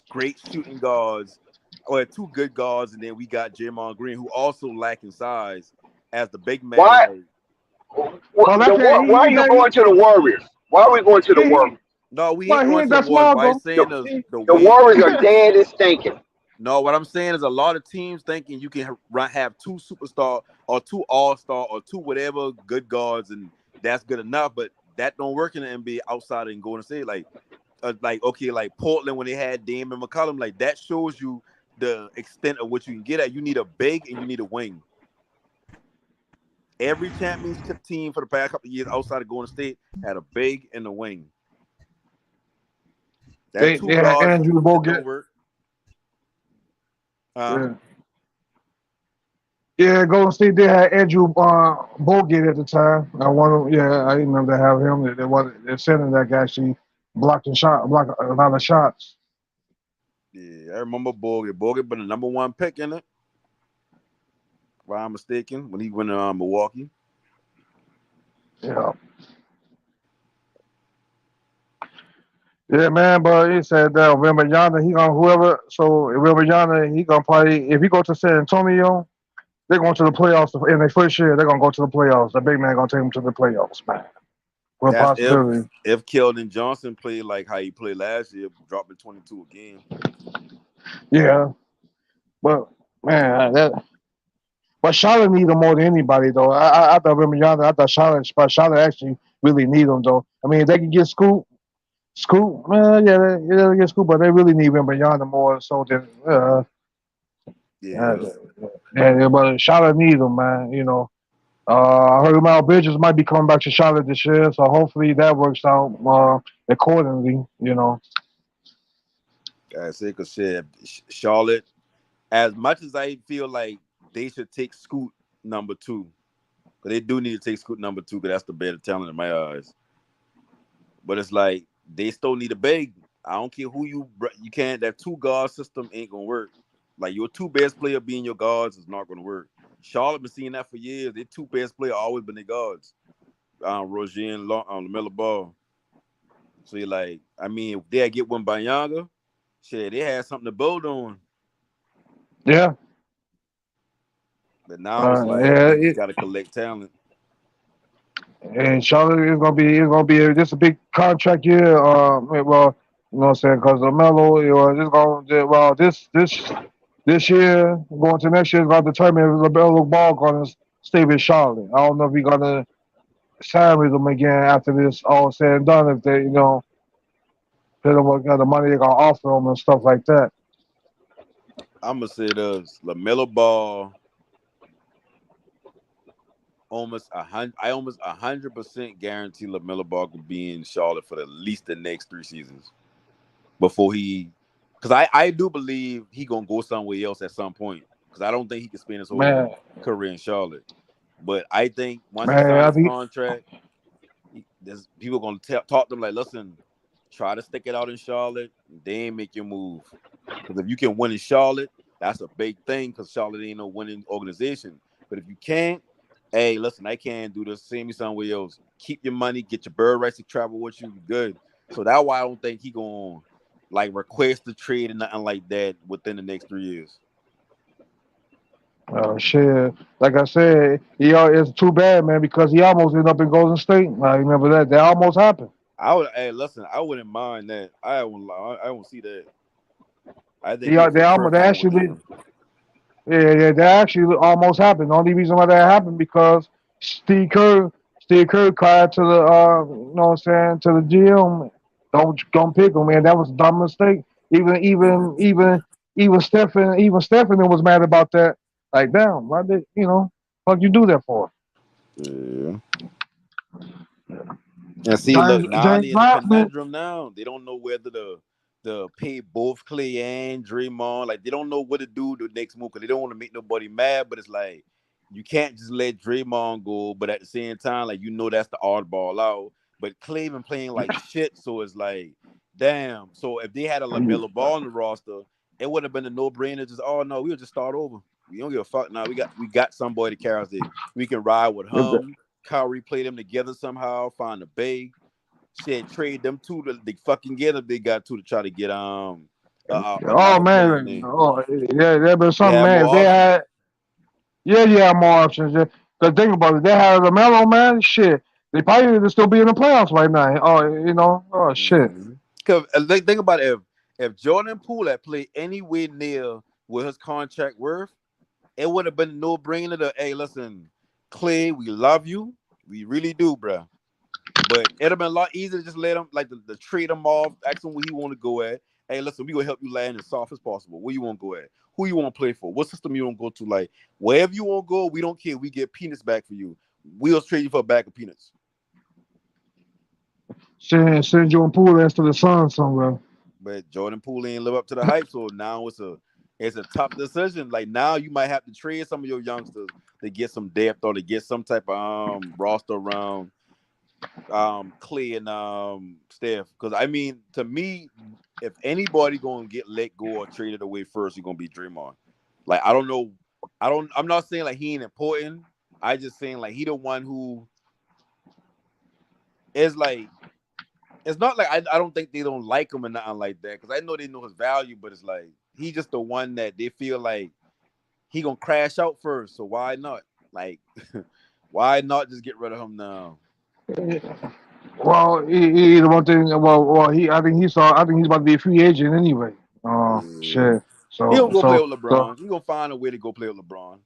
great shooting guards or 2 good guards, and then we got Draymond Green who also lacking size as the big man. Why? Like Well, that's Why are you going to the Warriors? Why are we going to the Warriors? no, we Well, ain't he going ain't to the that Warriors. small But I'm though. saying the The way. Warriors are dead and stinking. No, what I'm saying is a lot of teams thinking you can have 2 superstar or 2 all-star or 2 whatever good guards, and that's good enough. But that don't work in the NBA outside and Golden State. Like okay, like Portland when they had Dame and McCollum, like that shows you the extent of what you can get at. You need a big and you need a wing. Every championship team for the past couple of years outside of Golden State had a big and a wing. That They 2 had guards Andrew don't Bogut. work. Yeah, Golden State they had Andrew Bogut at the time. I remember having him. They're sending that guy actually blocked a lot of shots. Yeah, I remember Bogut. Bogut been the number 1 pick in it. If I'm mistaken, when he went to Milwaukee. Yeah. Yeah, man, but he said that Wembanyama, he gonna probably if he go to San Antonio, they're going to the playoffs in their first year. They're gonna go to the playoffs. The big man gonna take them to the playoffs, man. With That's possibility. if Keldon Johnson played like how he played last year, dropping 22 a game. Yeah, but man, but Charlotte need him more than anybody though. I thought Wembanyama, Charlotte actually really need him though. I mean, if they can get Scoop, man, they get Scoop, but they really need Wembanyama more so than but Charlotte needs him, man. You know, I heard Miles Bridges might be coming back to Charlotte this year, so hopefully that works out accordingly. You know. I say because Charlotte, as much as I feel like they should take Scoot number 2, but they do need to take Scoot number 2 because that's the better talent in my eyes. But it's like they still need a big. I don't care who you can't. That 2 guard system ain't gonna work. Like your 2 best player being your guards is not gonna work. Charlotte been seeing that for years. Their 2 best players always been their guards. Rozier and LaMelo Ball. So you're like, I mean, if they get one by Younger, shit, they had something to build on. Yeah. But now it's like they just gotta collect talent. And Charlotte is gonna be just a big contract year. Well, you know what I'm saying? Because LaMelo, this year going to next year is gonna determine if LaMelo Ball gonna stay with Charlotte. I don't know if he's gonna sign with them again after this all said and done. If they, depending on what kind of money they're gonna offer them and stuff like that. I'm gonna say this: LaMelo Ball. Almost 100% guarantee LaMelo Ball will be in Charlotte for at least the next 3 seasons before he Because I do believe he gonna go somewhere else at some point. Because I don't think he can spend his whole Man, career in Charlotte. But I think once he man, signs I his think contract, there's people gonna talk to them like, listen, try to stick it out in Charlotte, then make your move. Because if you can win in Charlotte, that's a big thing. Because Charlotte ain't no winning organization. But if you can't, hey, listen, I can't do this. Send me somewhere else. Keep your money, get your bird rights to travel with you. Good. So that's why I don't think he gonna like request the trade and nothing like that within the next 3 years. shit. Like I said, it's too bad, man, because he almost ended up in Golden State. I remember that. That almost happened. Hey, listen, I wouldn't mind that. I won't see that. I think he'll They fit almost perfect in with actually, them. yeah, that actually almost happened. The only reason why that happened because Steve Kerr cried to the, you know what I'm saying, to the GM, don't pick him, man. That was a dumb mistake. Even Stephen was mad about that. Like, damn, why did what you do that for? Yeah. And see, look, now James they in a Brown, conundrum now. They don't know whether to pay both Clay and Draymond. Like, they don't know what to do the next move because they don't want to make nobody mad. But it's like, you can't just let Draymond go. But at the same time, like, that's the oddball out. But Clay been playing like shit. So it's like, damn. So if they had a LaMelo Ball in the roster, it would have been a no-brainer. Just, oh, no, we'll just start over. We don't give a fuck now. We got somebody to carry us there. We can ride with him. Kyrie play them together somehow, find a bay, shit, trade them two to they fucking get them. They got to try to get oh another player in man, there. yeah, there been They something, have man. If more they options. had, yeah, more options. Yeah. Cause think about it, they had LaMelo, man. Shit, they probably would still be in the playoffs right now. Oh shit. Cause think about it, if Jordan Poole had played anywhere near with his contract worth, it would have been a no-brainer to, hey, listen, Clay, we love you, we really do, bro. But it'd have been a lot easier to just let him, like, the trade him off, ask him where he want to go at. Hey, listen, we gonna help you land as soft as possible. Where you want to go at? Who you want to play for? What system you want to go to? Like, wherever you want to go, we don't care. We get peanuts back for you. We'll trade you for a bag of peanuts. Send Jordan Poole to the Suns somewhere. But Jordan Poole ain't live up to the hype, so now it's a tough decision. Like, now you might have to trade some of your youngsters to get some depth or to get some type of roster around Clay and Steph. Because I mean, to me, if anybody gonna get let go or traded away first, you're gonna be Draymond. Like, I don't know. I'm not saying like he ain't important. I just saying like he the one who is like, it's not like I don't think they don't like him or nothing like that. Because I know they know his value, but it's like he just the one that they feel like he gonna crash out first. So why not? Like, why not just get rid of him now? Well, he the one thing. I think he's about to be a free agent anyway. Shit. He gonna go play with So. LeBron. He gonna find a way to go play with LeBron.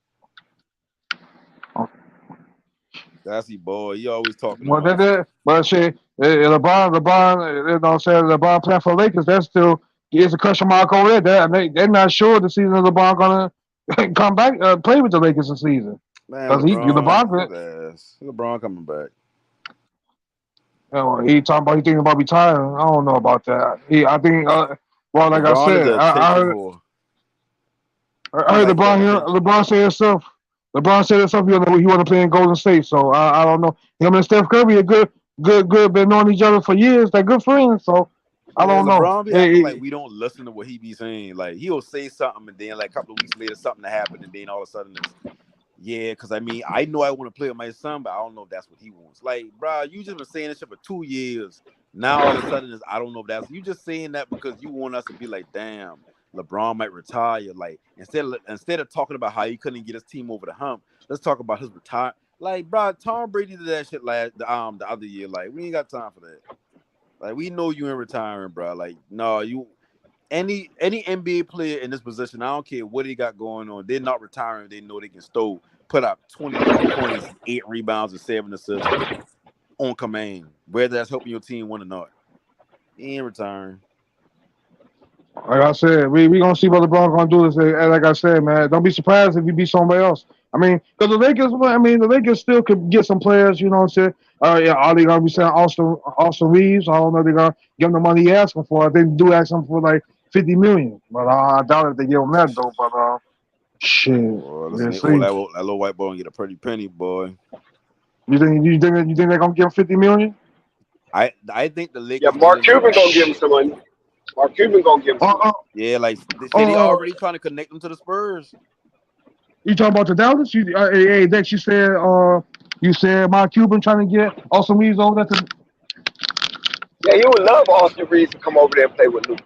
That's he boy. He always talking Well, about shit. but shit, LeBron, you know what I'm saying, LeBron playing for Lakers, that's still is a question mark over there. They're not sure the season of LeBron gonna come back play with the Lakers this season Man, because LeBron coming back. He thinking about retiring. I don't know about that. I think like I LeBron is said, an attention whore. I He heard like that attention. LeBron say himself. LeBron said himself he want to play in Golden State. So I don't know. Him and Steph Curry are good. Been knowing each other for years. They're good friends. So I Yeah, don't know. LeBron be acting like we don't listen to what he be saying. Like, he'll say something and then like a couple of weeks later something happened and then all of a sudden it's, yeah, because I mean, I know I want to play with my son, but I don't know if that's what he wants. Like, bro, you just been saying this shit for 2 years. Now all of a sudden I don't know if that's you just saying that because you want us to be like, damn, LeBron might retire. Like, instead of talking about how he couldn't get his team over the hump, let's talk about his retire. Like, bro, Tom Brady did that shit the other year. Like, we ain't got time for that. Like, we know you ain't retiring, bro. Like, no, you any NBA player in this position, I don't care what he got going on, they're not retiring. They know they can still put up 23 points, 8 rebounds, and 7 assists on command, whether that's helping your team win or not. He ain't retiring. Like I said, we gonna see what LeBron gonna do. Like I said, man, don't be surprised if he be somewhere else. I mean, because the Lakers still could get some players. You know what I'm saying? Yeah, are they gonna be saying Austin Reeves? I don't know. They're gonna give him the money he asking for. If they do ask him for like $50 million. But I doubt if they give him that though. But shit, Well, listen, we'll they owe see. that little white boy and get a pretty penny, boy. You think they're gonna give him $50 million? I think the Yeah, Lakers Mark willing to Cuban gonna give him some money. Mark Cuban gonna give him some money. yeah, like they say they Oh, already trying to connect them to the Spurs. you talking about the Dallas? Hey, Dex, you said Mark Cuban trying to get Austin Reeves over there. Yeah, he would love Austin Reeves to come over there and play with Luka.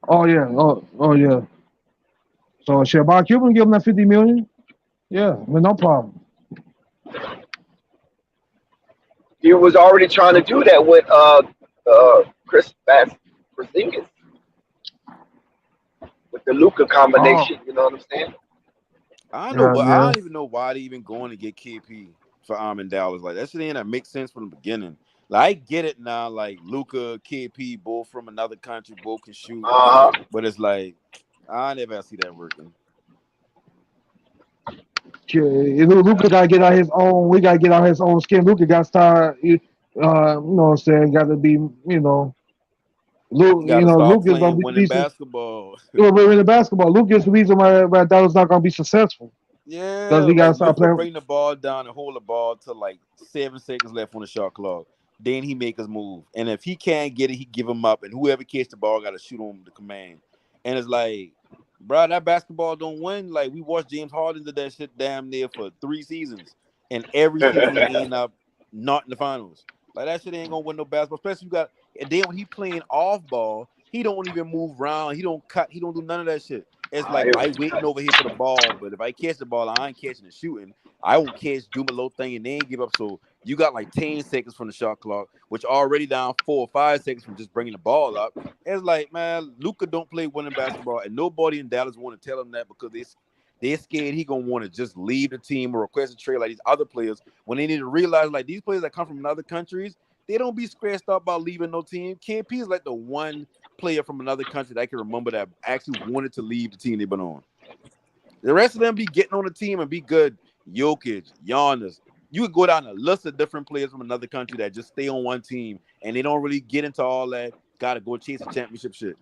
Oh yeah, oh yeah. So shit, Mark Cuban give him that $50 million. Yeah, no problem. He was already trying to do that with Chris Porzingis with the Luka combination. You know what I'm saying? I know, but I Yeah. don't even know why they even going to get KP for in Dallas. Like that shit ain't that make sense from the beginning. Like I get it now, like Luka, KP, both from another country, both can shoot. But it's like I never see that working. Luka gotta get out his own. We gotta get out his own skin. Luka got to start. You know what I'm saying? Got to be. You know, You got to start Luka's gonna playing be the winning reason. basketball. We're in the basketball. Luka's the reason why Dallas not gonna be successful. Yeah, Because he gotta like start Luka playing. bring the ball down and hold the ball to like 7 seconds left on the shot clock. Then he make his move, and if he can't get it, he give him up, and whoever catch the ball got to shoot on the command. And it's like, bro, that basketball don't win. Like we watched James Harden do that shit damn near for 3 seasons, and every season he end up not in the finals. Like that shit ain't gonna win no basketball. Especially you got, and then when he playing off ball, he don't even move around. He don't cut. He don't do none of that shit. It's like I waiting over here for the ball, but if I catch the ball, I ain't catching and shooting. I won't catch, do my little thing, and then give up. So you got like 10 seconds from the shot clock, which already down 4 or 5 seconds from just bringing the ball up. It's like, man, Luka don't play winning basketball, and nobody in Dallas want to tell him that because they're scared he gonna want to just leave the team or request a trade like these other players when they need to realize like these players that come from other countries, they don't be stressed out about leaving no team. KP is like the one player from another country that I can remember that actually wanted to leave the team they've been on. The rest of them be getting on the team and be good. Jokic, Giannis. You could go down a list of different players from another country that just stay on one team and they don't really get into all that. Got to go chase a championship shit.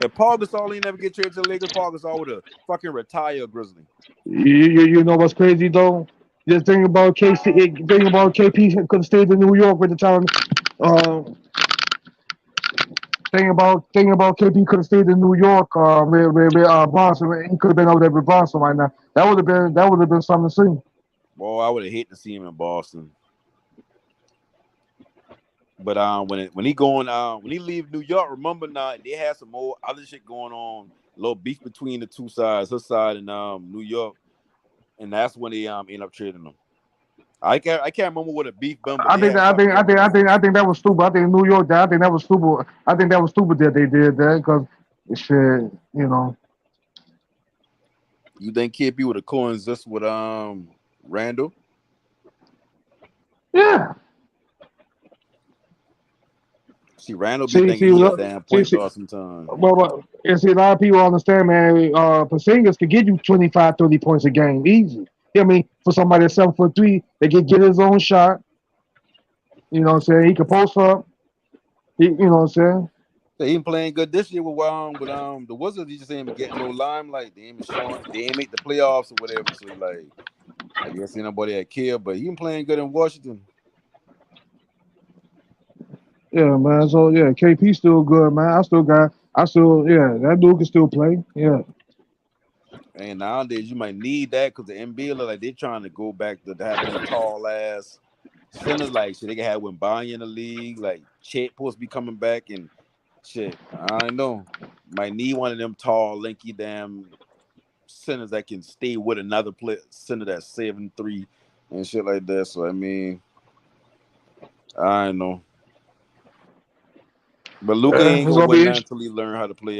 If Paul Gasol ain't never get traded to the Lakers, Paul Gasol would have fucking retired Grizzly. You know what's crazy though? Just think about KP could have stayed in New York with the time. Thing about KP could have stayed in New York with Bronson. He could have been over there with Bronson right now. That would have been something to see. Boy, I would have hated to see him in Boston. But when he leave New York, remember now they had some more other shit going on, a little beef between the two sides, his side and New York, and that's when they end up trading him. I can't remember what a beef been, but I think that was stupid. I think New York. I think that was stupid. I think that was stupid that they did that because shit, you know. You think KP would have coexist with Randall? Yeah. See, Randall be thinking he a damn point guard sometimes. Well, and see, a lot of people understand, man. Porzingis could give you 25, 30 points a game, easy. I mean, for somebody that's 7'3", they can get his own shot. You know what I'm saying? He can post up. You know what I'm saying? So he been playing good this year with the Wizards. He just ain't been getting no limelight. They ain't been showing. They ain't make the playoffs or whatever. So like, I guess ain't nobody that care. But he been playing good in Washington. Yeah, man. So yeah, KP still good, man. That dude can still play. Yeah. And nowadays you might need that because the NBA look like they're trying to go back to having them tall ass centers like shit. They can have Wembanyama in the league, like Chet supposed to be coming back and shit. I don't know. Might need one of them tall, lanky damn centers that can stay with another center that's 7'3" and shit like that. So I mean, I don't know. But Luka ain't gonna win nothing until he learn how to play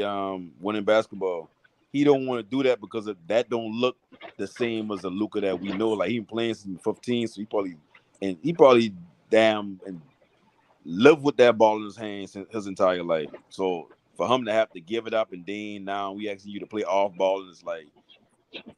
winning basketball. He don't want to do that because that don't look the same as the Luka that we know. Like he been playing since 15, so he probably damn and live with that ball in his hands his entire life. So for him to have to give it up and then now we asking you to play off ball and it's like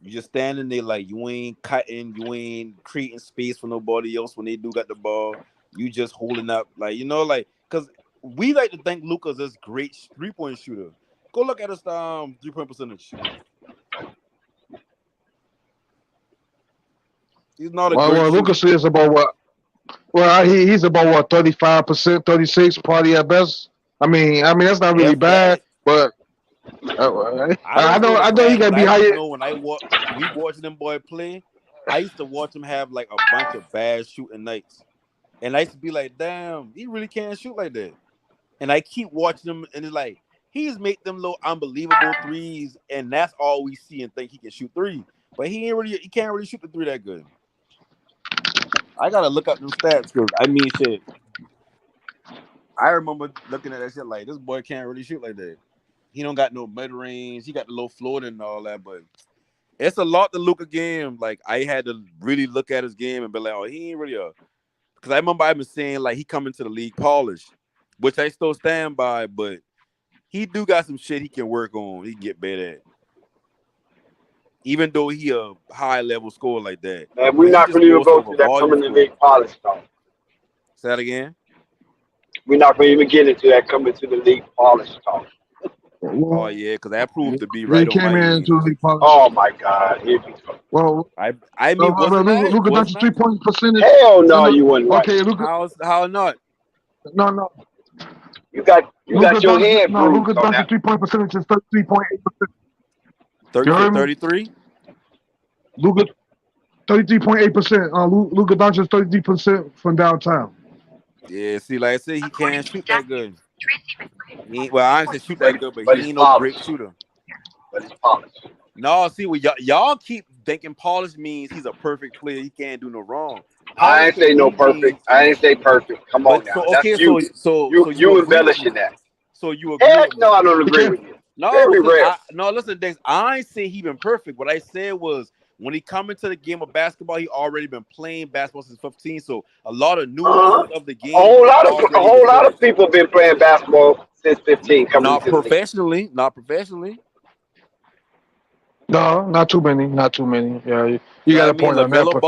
you just standing there like you ain't cutting, you ain't creating space for nobody else when they do got the ball. You just holding up like like because we like to think Luka's this great 3-point shooter. Go look at his 3-point percentage. He's not a great Well, shooter. Lucas is about what? Well, he's about what 35%, 36, probably at best. I mean that's not really If bad, that, but I don't know the I know he stats, can but be I just higher. know when we watching them boy play, I used to watch him have like a bunch of bad shooting nights, and I used to be like, damn, he really can't shoot like that. And I keep watching him, and it's like he's made them little unbelievable threes, and that's all we see and think he can shoot three. But he can't really shoot the three that good. I gotta look up them stats because I mean, shit. I remember looking at that shit like this boy can't really shoot like that. He don't got no mid range. He got the low floor and all that, but it's a lot to Luka game. Like I had to really look at his game and be like, oh, he ain't really because I remember I've been saying like he coming to the league polished, which I still stand by, but he do got some shit he can work on. He can get better at. Even though he a high level scorer like that. And we're not going to even go through that coming to the league polish talk. Say that again? We're not going to even get into that coming to the league polish talk. Oh yeah, because that proved to be right He on came my in end. to the polish. Oh my God! Here we go. Well, I mean, wasn't I? Luka Doncic 3-point percentage. Hell no, you wouldn't. Okay, right. Luka. How not? No. You got your head No, bruised Luka on Doncic that. 3-point percentage is 33.8%. 33? Luka 33.8%. Luka Doncic 33% from downtown. Yeah, see, like I said, he can't shoot that good. Well, I didn't say shoot that good, but he ain't no polished. great shooter. But he's polished. No, see, what y'all keep thinking polished means he's a perfect player. He can't do no wrong. I ain't say no perfect. I ain't say perfect. Come on now. So, okay, That's you. so you agree embellishing with me. that. So you agree Heck with me? no, I don't agree with you. No, Very rare. listen, Dex, I ain't say he been perfect. What I said was when he come into the game of basketball, he already been playing basketball since 15. So a lot of nuances of the game. A whole lot of people been playing basketball since 15. Not professionally. No, not too many. Yeah, you got a point on that. LaMelo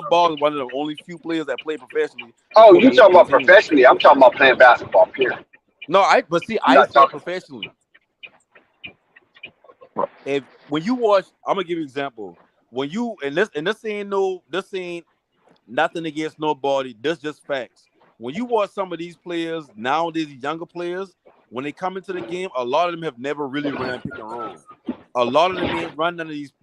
Ball is one of the only few players that play professionally. Oh, you talking about professionally? I'm talking about playing basketball. Period. No, I said professionally. When you watch, I'm gonna give you an example. When you this ain't nothing against nobody. This just facts. When you watch some of these players nowadays, these younger players, when they come into the game, a lot of them have never really ran pick and roll. A lot of them ain't run none of these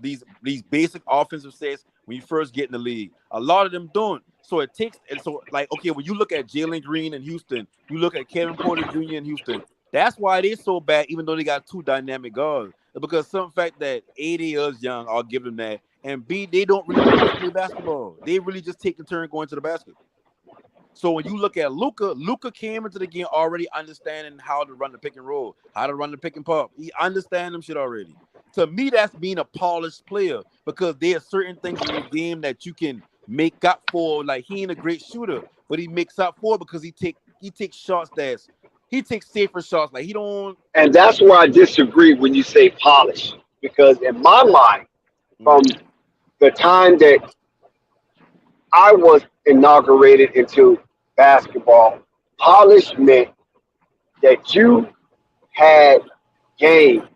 basic offensive sets when you first get in the league. A lot of them don't. So it takes, and so like, okay, when you look at Jalen Green in Houston, you look at Kevin Porter Jr. in Houston. That's why they're so bad, even though they got two dynamic guards. Because some fact that A, they is young, I'll give them that. And B, they don't really know how to play basketball. They really just take a turn going to the basket. So when you look at Luka came into the game already understanding how to run the pick and roll, how to run the pick and pop. He understands them shit already. To me, that's being a polished player because there are certain things in your game that you can make up for. Like he ain't a great shooter, but he makes up for it because he takes shots he takes safer shots. Like he don't. And that's where I disagree when you say polish, because in my mind, from the time that I was inaugurated into basketball, polish meant that you had game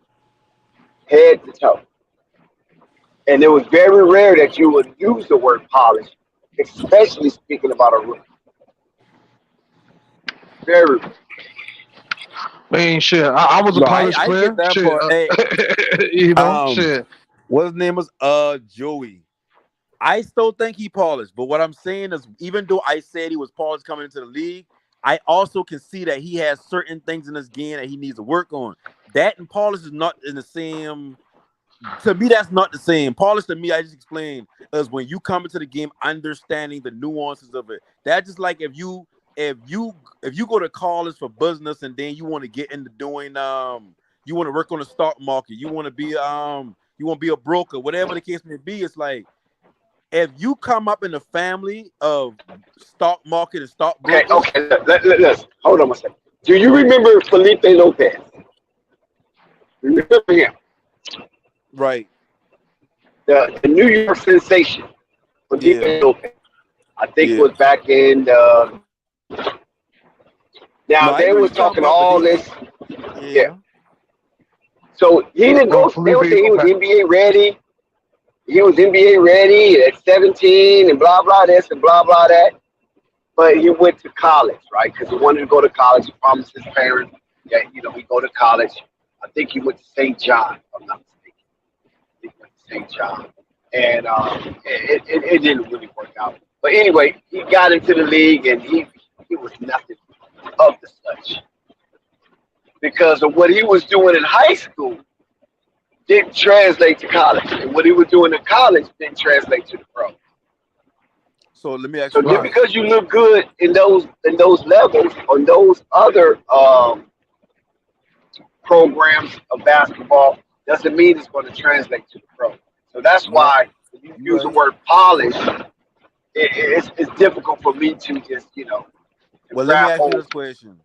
head to toe. And it was very rare that you would use the word polish, especially speaking about a rookie. Very rare. Man, shit. I was a polished player. Get that shit, part. Hey, shit. What his name was? Joey. I still think he polished, but what I'm saying is, even though I said he was polished coming into the league, I also can see that he has certain things in his game that he needs to work on. That and polish is not in the same. To me, that's not the same. Polish to me, I just explained, is when you come into the game understanding the nuances of it. That's just like if you go to college for business and then you want to get into doing you want to work on the stock market, you want to be a broker, whatever the case may be. It's like if you come up in a family of stock market and stock brokers. Okay. Let's hold on a second. Do you remember Felipe Lopez? Remember him? Right. The New York sensation, Felipe Lopez. I think it was back in. Now they was talking all this. Yeah. So he didn't Oh, go. They Felipe, would say you he go was back. NBA ready. He was NBA ready at 17 and blah blah this and blah blah that. But he went to college, right? Because he wanted to go to college. He promised his parents that he go to college. I think he went to St. John, if I'm not mistaken. I think he went to St. John, and it didn't really work out. But anyway, he got into the league, and he was nothing of the such because of what he was doing in high school didn't translate to college, and what he was doing in college didn't translate to the pro. So let me ask So you a just Right. question. because you look good in those levels on those other programs of basketball doesn't mean it's going to translate to the pro. So that's No, why when you you use the right. word polish, it's difficult for me to just to Well, let me grab ask you hold. this question.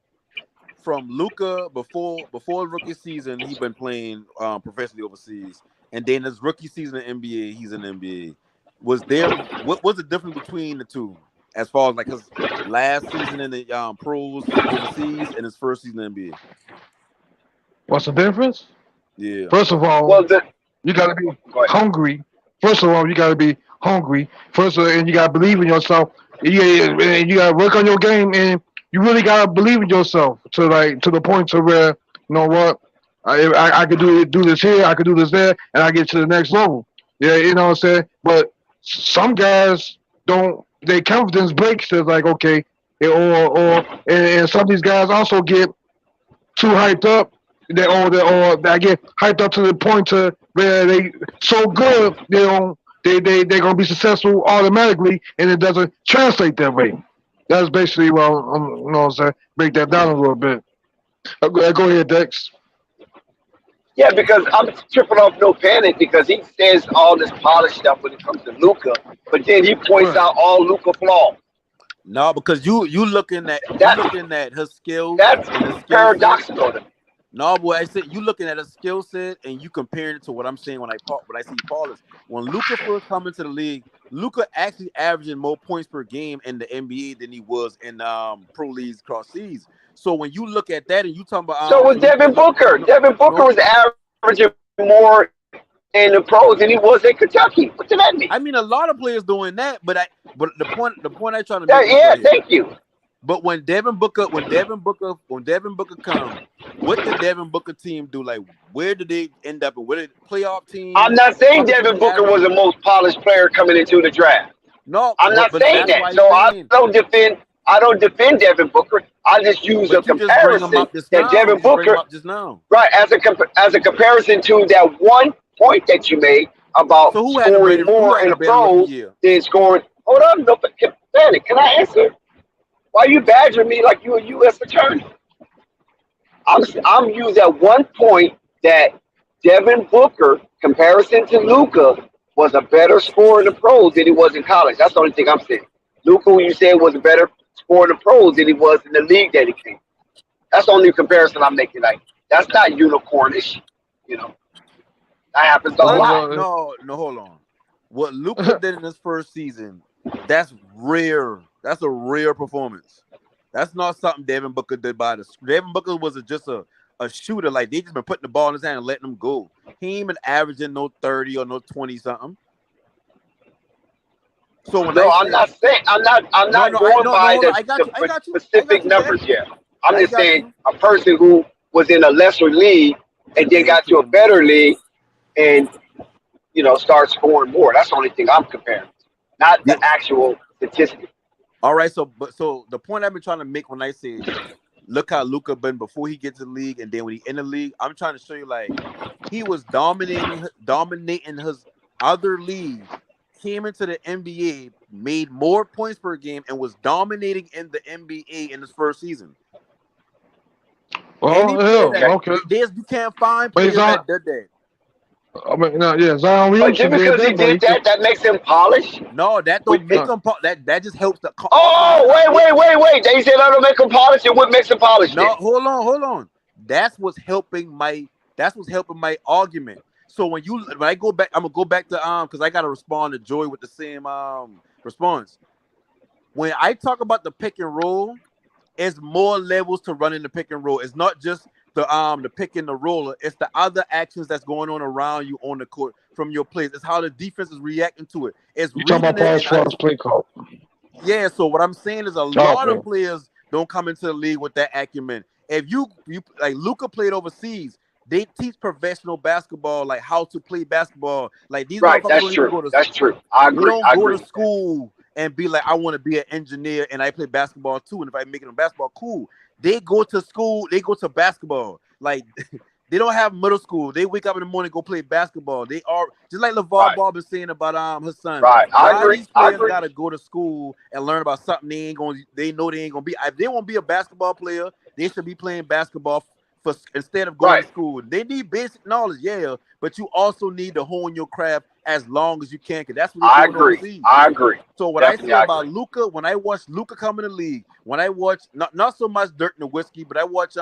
From Luka before rookie season, he been playing professionally overseas, and then his rookie season in NBA, he's in NBA. What was the difference between the two as far as like his last season in the pros overseas and his first season in NBA? What's the difference? Yeah. First of Well, all, you got to be go ahead. hungry. First of all, you got to be hungry. First of all, and you got to believe in yourself. And you got to work on your game, and you really got to believe in yourself to the point to where you know what I could do this here, I could do this there, and I get to the next level. Yeah, you know what I'm saying. But some guys don't. Their confidence breaks. They're like okay, and some of these guys also get too hyped up. Or I get hyped up to the point to where they so good they're gonna be successful automatically, and it doesn't translate that way. That's basically you know what I'm saying. Break that down a little bit. Go ahead, Dex. Yeah, because I'm tripping off no panic because he says all this polished stuff when it comes to Luca, but then he points Right. out all Luca flaws. No, because you That looking at his skills that's and his skill set. paradoxical to me. No, boy, I said you looking at his skill set and you comparing it to what I'm saying when I see Paulus. When Luka first come into the league, Luka actually averaging more points per game in the NBA than he was in pro leagues across seas. So when you look at that and you talking about So was and Devin look Booker. no Devin Booker no was averaging more in the pros than he was in Kentucky. What did that mean? I mean a lot of players doing that, but the point I trying to make this Yeah, right here. thank you. But when Devin Booker come, what did Devin Booker team do? Like, where did they end up? And where did playoff I'm team? not How saying much was Devin he Booker was the averaging? most polished player coming into the draft. No, I'm not but saying that's that. why he's So I saying. don't defend. I don't defend Devin Booker. I just use a But you just bring him comparison up just that now. Devin You just bring him Booker, up just now. right, as a comparison to that one point that you made about So scoring who more had in a the better rookie pros year? than scoring. Hold on, no, Panic. Can I answer? Why you badgering me like you a U.S. attorney? I'm using that one point that Devin Booker, comparison to Luca, was a better scorer in the pros than he was in college. That's the only thing I'm saying. Luca, who you said was a better scorer in the pros than he was in the league that he came. That's the only comparison I'm making. Like that's not unicornish. You know, that happens a Okay, lot. well, No, hold on. What Luka did in his first season, that's rare. That's a rare performance. That's not something Devin Booker did by the. Devin Booker was just a shooter. Like they just been putting the ball in his hand and letting him go. He ain't been averaging no 30 or no 20 something. So when No, I I'm say not saying I'm no, not no, I going no, no, by hold on. I got you. I the got you. I got specific you, Dex. numbers yet. I'm I just got saying you. a person who was in a lesser league and then Compared got to a to better league and start scoring more. That's the only thing I'm comparing, not yeah. the actual statistic. All right. So the point I've been trying to make when I say look how Luka been before he gets to the league and then when he in the league, I'm trying to show you like he was dominating his other league, came into the NBA, made more points per game, and was dominating in the NBA in his first season. Any well, player hell, that Okay, okay. you can't find But players that did that. I mean, no, yeah, Zion but just Williamson did because he that, but did that, that makes him polished. No, that We, don't make him that just helps the argument oh, that I'm making. wait! They said that'll make him polished. And what makes him polished then? No, hold on. That's what's helping my argument. So when I go back, I'm gonna go back to because I gotta respond to Joy with the same response. When I talk about the pick and roll, it's more levels to running the pick and roll. It's not just the pick and the roller. It's the other actions that's going on around you on the court from your plays. It's how the defense is reacting to it. It's You talking reading about it. pass first play call? Yeah, so what I'm saying is a lot of players don't come into the league with that acumen. If you like Luka played overseas, they teach professional basketball, like how to play basketball. Like these Right, motherfuckers that's don't even true. go to That's true. I they agree. don't I go agree to with that. school and be like, I want to be an engineer and I play basketball too. And if I make it in basketball, cool. They go to school, they go to basketball. Like they don't have middle school. They wake up in the morning, go play basketball. They are just like LeVar Ball been saying about his son. Right. I Why agree. these I players agree. gotta go to school and learn about something they know they ain't gonna be. If they want to be a basketball player, they should be playing basketball instead of going to school. They need basic knowledge, yeah, but you also need to hone your craft as long as you can, because that's what they're I doing agree. overseas. I agree. So what Definitely, I say I about agree. Luka, when I watch Luka come in the league, when I watch not so much Dirt and Whiskey, but I watch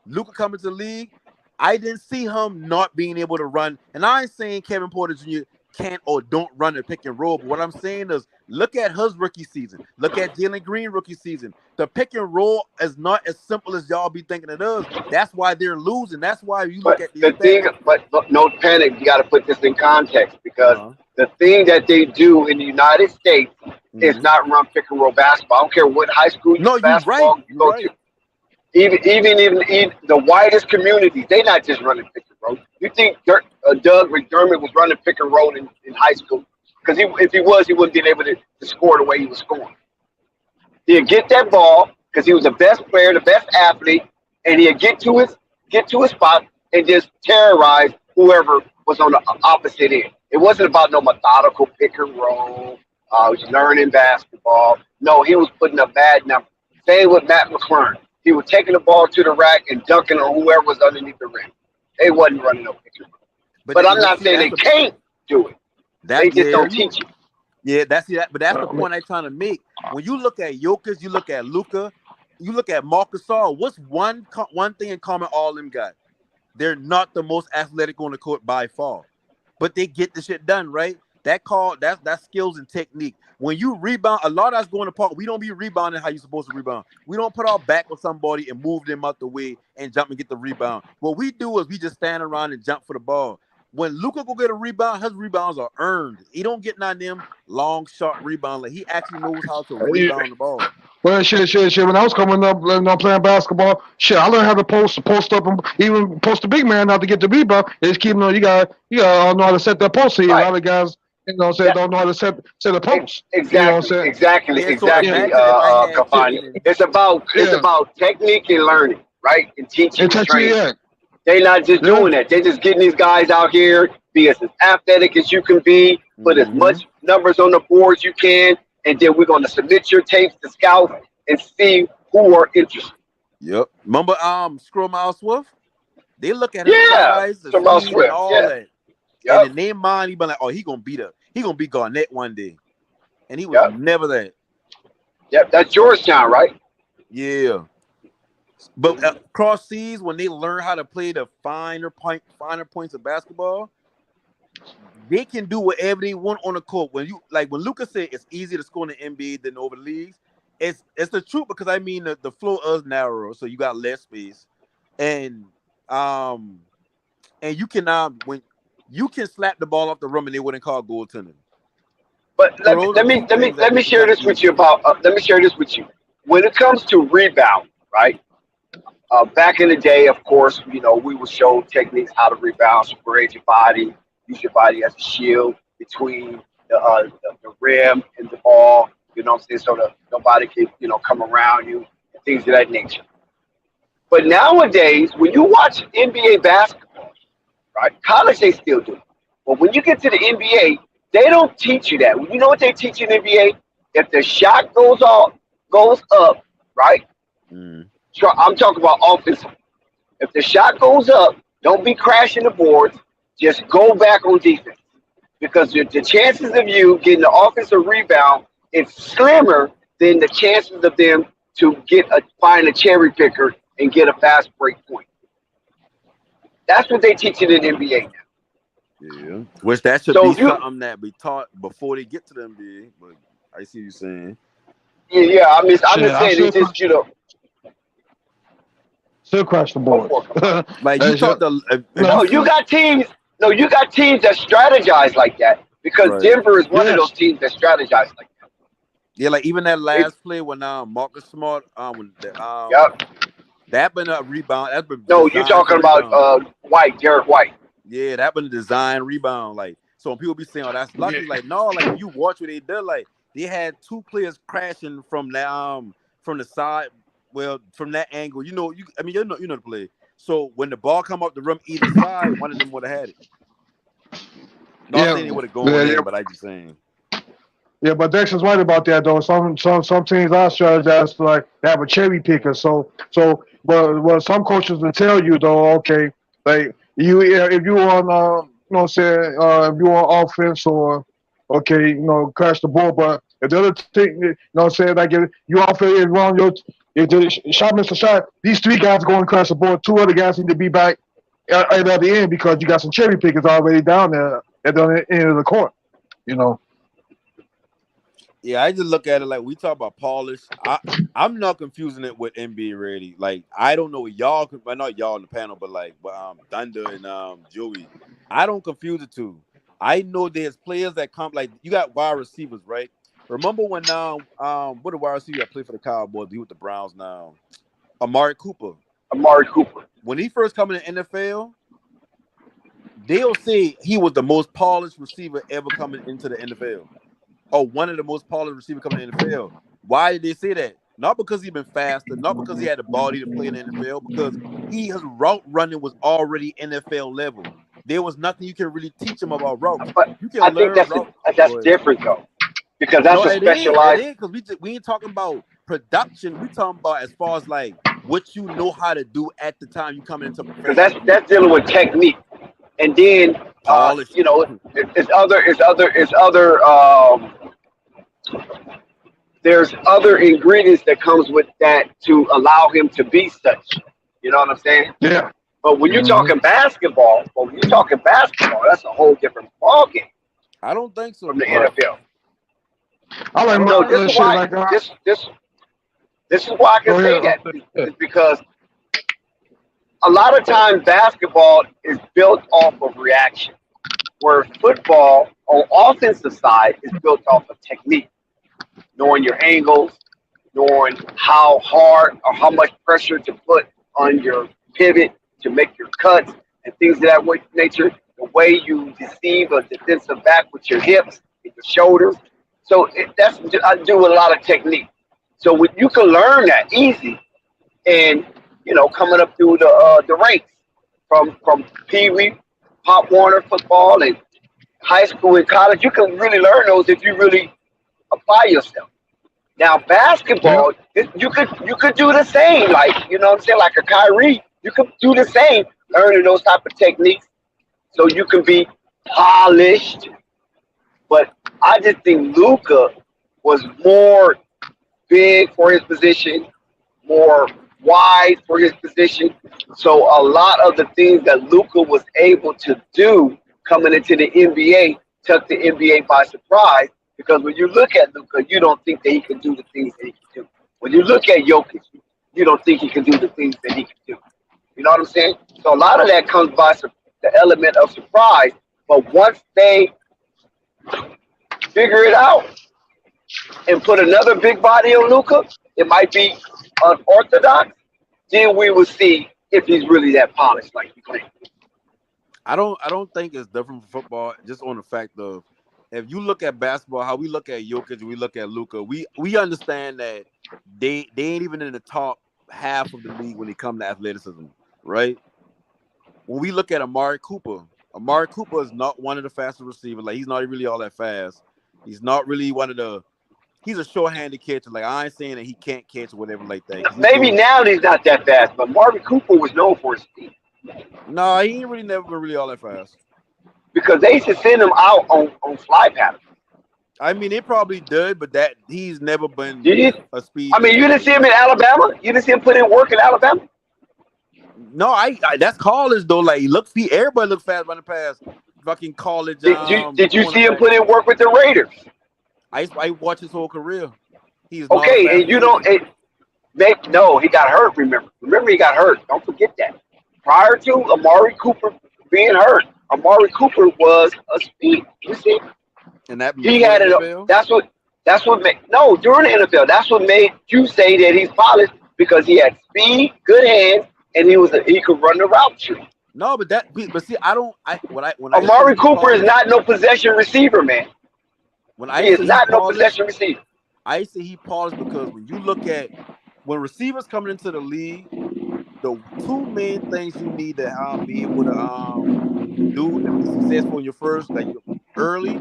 Luka come into the league, I didn't see him not being able to run. And I ain't saying Kevin Porter Jr. can't or don't run the pick and roll, but what I'm saying is look at his rookie season. Look at Jalen Green rookie season. The pick and roll is not as simple as y'all be thinking it is. That's why they're losing. That's why you look at these stats. But no panic. You got to put this in context because the thing that they do in the United States is not run pick and roll basketball. I don't care what high school basketball you go to. Even the widest communities, they not just running pick and roll. You think Doug McDermott was running pick and roll in high school? Because if he was, he wouldn't be able to score the way he was scoring. He'd get that ball because he was the best player, the best athlete, and he'd get to his spot and just terrorize whoever was on the opposite end. It wasn't about no methodical pick and roll. Learning basketball. No, he was putting up bad numbers. Same with Matt McClure. He was taking the ball to the rack and dunking on whoever was underneath the rim. They wasn't running no pick and roll. But I'm not saying they can't do it. They just don't teach it. Yeah, that's the point I'm trying to make. When you look at Jokic, you look at Luka, you look at Marcus Gasol. What's one thing in common all them got? They're not the most athletic on the court by far, but they get the shit done, right? That's skills and technique. When you rebound, a lot of us go in the park. We don't be rebounding how you're supposed to rebound. We don't put our back on somebody and move them out the way and jump and get the rebound. What we do is we just stand around and jump for the ball. When Luka go get a rebound, his rebounds are earned. He don't get none of them long, short rebounds. Like he actually knows how to rebound the ball. Well, shit. When I was coming up, playing basketball, I learned how to post up, and even post a big man out to get the rebound. They just keep you got know how to set that post. Here, a lot of guys, don't know how to set a post. Exactly. Kafani. It's about technique and learning, right? And teaching and training. They're not just doing that. They're just getting these guys out here, be as athletic as you can be, put as much numbers on the board as you can, and then we're going to submit your tapes to scouts and see who are interested. Yep. Remember Scrum Mouse Swift? They look at his size, the speed, and all that. Yep. And in their mind, he be like, oh, he gonna be Garnett one day. And he was never that. Yep, that's Georgetown, right? Yeah. But across seas, when they learn how to play the finer points of basketball, they can do whatever they want on the court. When Luka said it's easier to score in the NBA than over the leagues, it's the truth because I mean the floor is narrower, so you got less space, and you can when you can slap the ball off the rim and they wouldn't call goaltending. But let me share this with you When it comes to rebound, right? Back in the day, of course, we would show techniques how to rebound, separate your body, use your body as a shield between the rim and the ball. You know what I'm saying? So that nobody can come around you and things of that nature. But nowadays, when you watch NBA basketball, right? College they still do. But when you get to the NBA, they don't teach you that. You know what they teach you in the NBA? If the shot goes up, right? I'm talking about offensive. If the shot goes up, don't be crashing the boards. Just go back on defense. Because the chances of you getting the offensive rebound is slimmer than the chances of them to find a cherry picker and get a fast break point. That's what they teach in the NBA now. Yeah. Which that should be something that be taught before they get to the NBA. But I see you saying. Yeah. I'm just saying it's just Still crash the boards. Like you talked to No, you got teams. No, you got teams that strategize like that because Right. Denver is one of those teams that strategize like that. Yeah, like even that last play when Marcus Smart when Yep. that been a rebound. That's been No, you designed talking for rebound. about White, Derek White. Yeah, that been a design rebound. Like so when people be saying, "Oh, that's lucky," like no, like if you watch what they did, like they had two players crashing from the side. Well, from that angle, you know the play. So when the ball come up the rim either side, one of them would have had it. Not saying it would have gone in, but I just saying. Yeah, but Dexter's right about that though. Some teams are strategized like they have a cherry picker. But some coaches will tell you though, okay, like if you on if you on offense or okay, crash the ball. But if the other thing, like if you offense is wrong, if the shot miss a shot, these three guys going to crash the ball. Two other guys need to be back at the end because you got some cherry pickers already down there at the end of the court. Yeah, I just look at it like we talk about polish. I'm not confusing it with NBA ready. Like I don't know y'all, but not y'all in the panel, but Thunder and Joey. I don't confuse the two. I know there's players that come like you got wide receivers, right? Remember when what a wide receiver that played for the Cowboys? He with the Browns now. Amari Cooper. When he first come in the NFL, they'll say he was the most polished receiver ever coming into the NFL. Or one of the most polished receivers coming in the NFL. Why did they say that? Not because he's been faster, not because he had the body to play in the NFL, because his route running was already NFL level. There was nothing you can really teach him about routes. But you can I think that's different though, because that's a specialized. It is because we ain't talking about production. We talking about as far as like what you know how to do at the time you coming into professional. Because that's dealing with technique, and then there's other ingredients that comes with that to allow him to be such. You know what I'm saying? Yeah. But when you're talking basketball, that's a whole different ballgame. I don't think so. From the NFL. I like no, this is why this is why I can say that. It's because a lot of times basketball is built off of reaction, where football on offensive side is built off of technique, knowing your angles, knowing how hard or how much pressure to put on your pivot to make your cuts and things of that nature, the way you deceive a defensive back with your hips and your shoulders. So I do a lot of technique. So you can learn that easy, and coming up through the ranks from Pee Wee, Pop Warner football, and high school and college, you can really learn those if you really apply yourself. Now basketball, you could do the same, like like a Kyrie, you could do the same, learning those type of techniques, so you can be polished. But I just think Luka was more big for his position, more wide for his position. So a lot of the things that Luka was able to do coming into the NBA took the NBA by surprise, because when you look at Luka, you don't think that he can do the things that he can do. When you look at Jokic, you don't think he can do the things that he can do. You know what I'm saying? So a lot of that comes by the element of surprise. But once they figure it out and put another big body on Luka, it might be unorthodox, then we will see if he's really that polished like he claims. I don't think it's different from football, just on the fact of if you look at basketball, how we look at Jokic, we look at Luka, we understand that they ain't even in the top half of the league when it comes to athleticism, right? When we look at Amari Cooper is not one of the fastest receivers. Like, he's not really all that fast. He's not really he's a short-handed catcher. Like, I ain't saying that he can't catch or whatever like that. Maybe now he's not that fast, but Marvin Cooper was known for his speed. No, he ain't never been really all that fast. Because they used to send him out on fly patterns. I mean, they probably did, but that he's never been a speed. I mean, you didn't see him in Alabama? You didn't see him put in work in Alabama? No, I that's college though. Like, everybody look fast running past fucking college. Did you see him put in work with the Raiders? I watched his whole career. He's okay, and you don't. No, he got hurt. Remember, he got hurt. Don't forget that. Prior to Amari Cooper being hurt, Amari Cooper was a speed receiver. And that He before had the it. NFL? That's what made during the NFL. That's what made you say that he's polished because he had speed, good hands, and he could run the route tree. No, but see, Amari Cooper is not no possession receiver, man. He is not no possession receiver. I say he polished because when you look at when receivers coming into the league, the two main things you need to be able to do and be successful in your first, like early.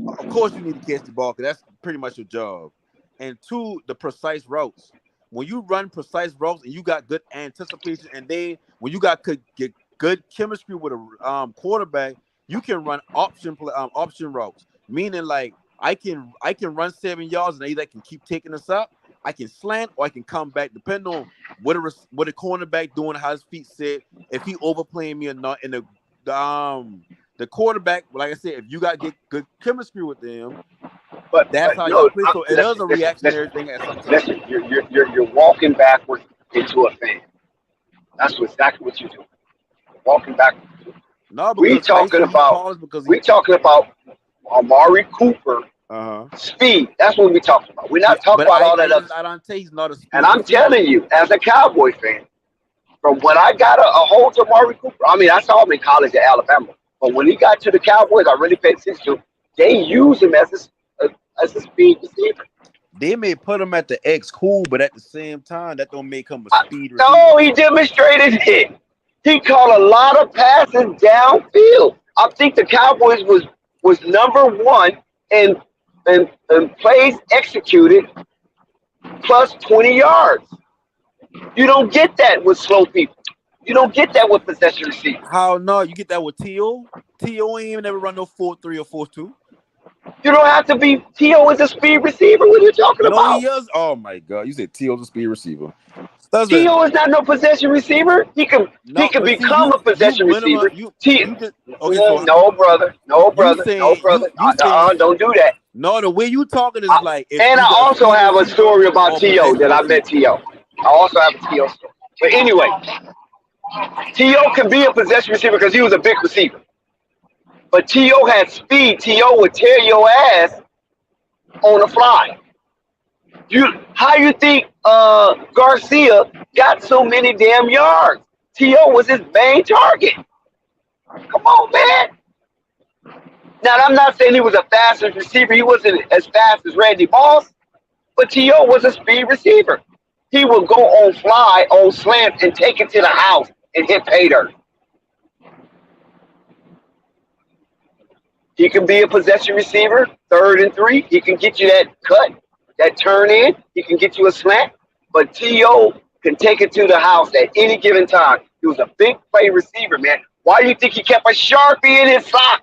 Of course, you need to catch the ball because that's pretty much your job. And two, the precise routes. When you run precise routes and you got good anticipation, and then when you got good chemistry with a quarterback, you can run option routes. Meaning, like I can run 7 yards and either I can keep taking us up, I can slant, or I can come back, depending on what a cornerback doing, how his feet set, if he overplaying me or not. And the quarterback, like I said, if you got good chemistry with them, that's how you play. So it is a reactionary thing at some time. Listen, you're walking backwards into a fan. That's exactly what you're doing. You're walking backwards. No, we talking about Amari Cooper speed. That's what we talking about. We're not talking about all that other. I don't say he's not a speed. And I'm telling you, as a Cowboy fan, from when I got a hold of Amari Cooper, I mean, I saw him in college at Alabama. But when he got to the Cowboys, I really paid attention to him. They use him as a speed receiver. They may put him at the X cool, but at the same time, that don't make him a speed receiver. No, he demonstrated it. He caught a lot of passes downfield. I think the Cowboys was number one in plays executed plus 20 yards. You don't get that with slow people. You don't get that with possession receivers. How no? You get that with T.O. T.O. ain't even never run no 4-3 or 4-2. You don't have to be. T.O. is a speed receiver. What are you talking about? He is. Oh my God! You said T.O.'s a speed receiver. T.O. is not no possession receiver. He can become a possession receiver. No, brother. Don't do that. No, the way you talking is like. And I also have a story about T.O. that I met T.O. I also have a T.O. story. But anyway, T.O. can be a possession receiver because he was a big receiver. But T.O. had speed. T.O. would tear your ass on the fly. How you think Garcia got so many damn yards? T.O. was his main target. Come on, man. Now, I'm not saying he was a fast receiver. He wasn't as fast as Randy Moss, but T.O. was a speed receiver. He would go on fly, on slant, and take it to the house and hit pay dirt. He can be a possession receiver, 3rd and 3. He can get you that cut, that turn in. He can get you a slant. But T.O. can take it to the house at any given time. He was a big play receiver, man. Why do you think he kept a Sharpie in his socks?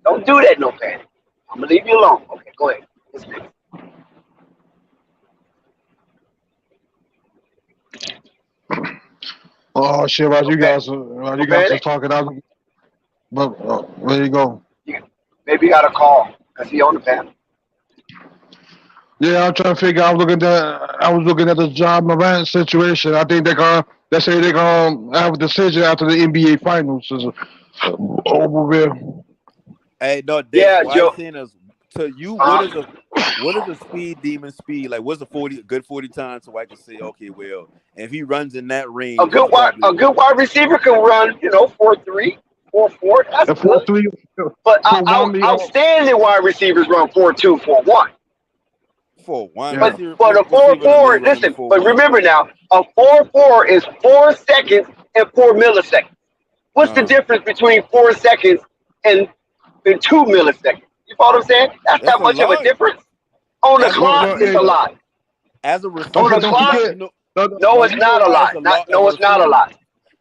Don't do that, no panic. I'm going to leave you alone. Okay, go ahead. What's next? Oh shit! While you guys are talking, there you go. Maybe you got a call because he on the panel. Yeah, I'm trying to figure. I was looking at the John Morant situation. I think they say they're gonna have a decision after the NBA Finals is over there. Hey, no, Dave, yeah, Joe. To you, what is a speed demon speed? Like, what's the good 40 times so I can say, okay, well, if he runs in that range, a good wide receiver can run, 4.3, 4.4. That's 4.3. But outstanding wide receivers run 4.2, 4.1. 4.1. But a 4.4, listen. But remember now, a 4.4 is 4 seconds and 4 milliseconds. What's the difference between 4 seconds and 2 milliseconds? You follow what I'm saying? That's not much of a difference. On the clock, it's a lot. As a receiver, on the clock, no, it's not a lot. No, it's not a lot.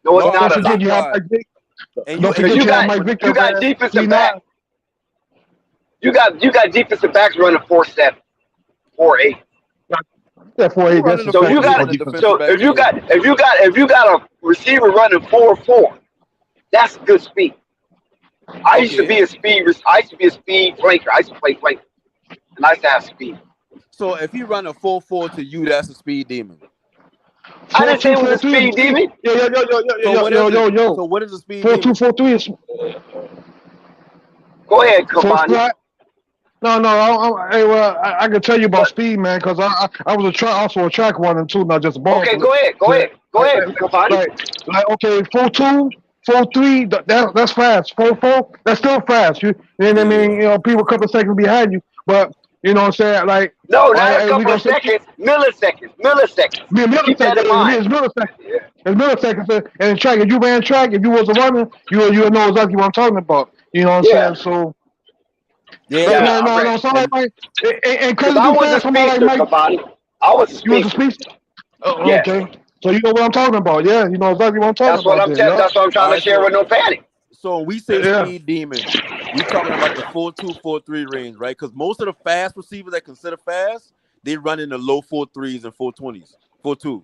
No, it's not a lot. Because you got defensive backs. You got defensive backs running 4.7, 4.8. Yeah, 4.8. So if you got a receiver running 4.4, that's good speed. I used to be a speed flanker. I used to play flanker, and I used to have speed. So if he run a 4.4 to you, that's a speed demon. I didn't say it was a speed demon. So what is a speed demon? 4.2, 4.3 is Go ahead, full Cavani. flat. No. Hey, well, I can tell you about speed, man, because I was also a track runner too, not just a ball. Okay, player. go ahead, Cavani. Like okay, 4.2, 4.3, that's fast. 4.4, that's still fast. You know what I mean? You know, people a couple of seconds behind you, but you know what I'm saying? Like no, not a couple of seconds, milliseconds. Keep that in mind. It's milliseconds. It's milliseconds. And track, if you ran track, if you was a runner, you'll know exactly what I'm talking about. You know what I'm saying? So. Yeah, No. Somebody like, and because crazy I was fast, a somebody speedster, like Mike. Cavani. I was a speedster. You was a speedster? Oh, yes. Okay. So you know what I'm talking about. Yeah, you know exactly what I'm talking about. That's what I'm trying to share with no panic. So when we say speed demon, we talking about the 4.2, 4.3 range, right? Because most of the fast receivers that consider fast, they run in the low 4.3s and 4.20s, 4.2,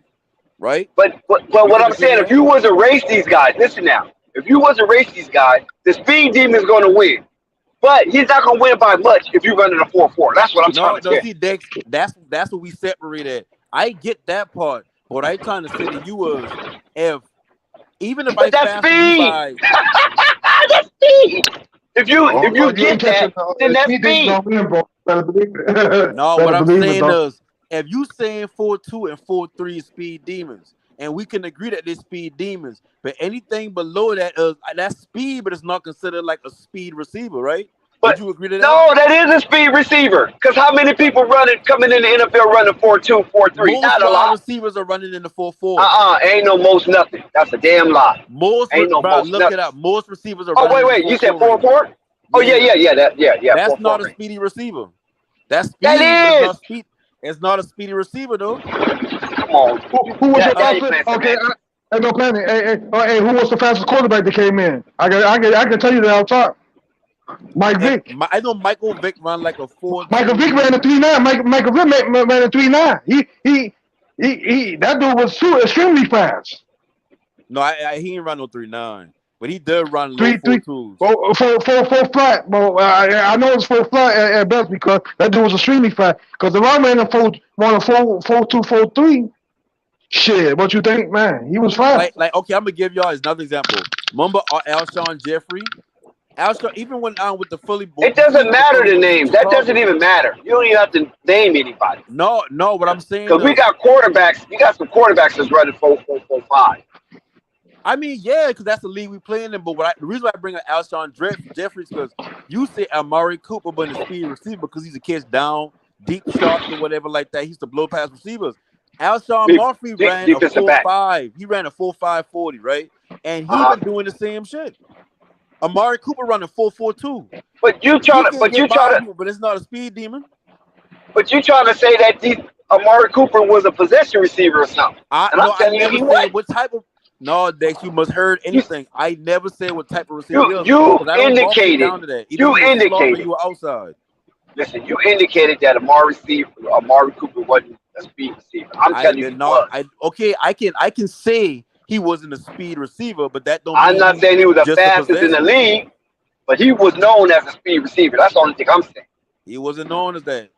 right? But what I'm saying, if you was to race these guys, listen now. If you was to race these guys, the speed demon is going to win. But he's not going to win by much if you run in a 4.4. That's what I'm trying to say. See, Dex, that's what we separate at. I get that part. But what I'm trying to say to you is, even if I fast you by that's speed. If you get that, then that's speed. No, what I'm saying is, if you saying 4.2 and 4.3 speed demons, and we can agree that they're speed demons, but anything below that is that's speed, but it's not considered like a speed receiver, right? Would you agree to that? No, that is a speed receiver. Because how many people coming in the NFL running 4.2, 4.3? Not a lot. Receivers are running in the 4.4. Ain't no most nothing. That's a damn lie. Ain't no most look nothing. It up. Most receivers are running. Oh, wait. You said 4.4? Oh, yeah. That's not a speedy receiver. That's speed. That is. It's not a speedy receiver, though. Come on. Who was the fastest? Okay, no panic. Hey, who was the fastest quarterback that came in? I can tell you that I'll talk. Mike Vick. I know Michael Vick ran like a 4. Michael Vick ran a 3.9. Michael Vick ran a 3.9. He that dude was extremely fast. No, he didn't run no 3.9, but he did run low 4.2s. Four flat. Well, I know it's 4 flat at best because that dude was extremely fast. Because if I ran a 4.2, 4.3, shit, what you think, man? He was fast. Like okay, I'm gonna give y'all another example. Remember Alshon Jeffrey? Even when with the Philly Bulls, it doesn't matter the name. That doesn't even matter. You don't even have to name anybody. No. What I'm saying because we got quarterbacks. You got some quarterbacks that's running 4.5. I mean, yeah, because that's the league we playing in. But the reason why I bring up Alshon Jeffrey is because you say Amari Cooper, but a speed receiver because he's a catch down, deep shots or whatever like that. He used to blow past receivers. Alshon Murphy ran a 4.5. He ran a 4.5 40, right? And he been doing the same shit. Amari Cooper running 4.42. But it's not a speed demon. But you trying to say that Amari Cooper was a possession receiver or something? I never said what type of. No, Dex, you must heard anything. I never said what type of receiver. You indicated. You indicated. You were outside. Listen, you indicated that Amari Cooper wasn't a speed receiver. I'm telling you, I can say he wasn't a speed receiver, but that don't. I'm not saying he was the fastest in the league, but he was known as a speed receiver. That's the only thing I'm saying. He wasn't known as that.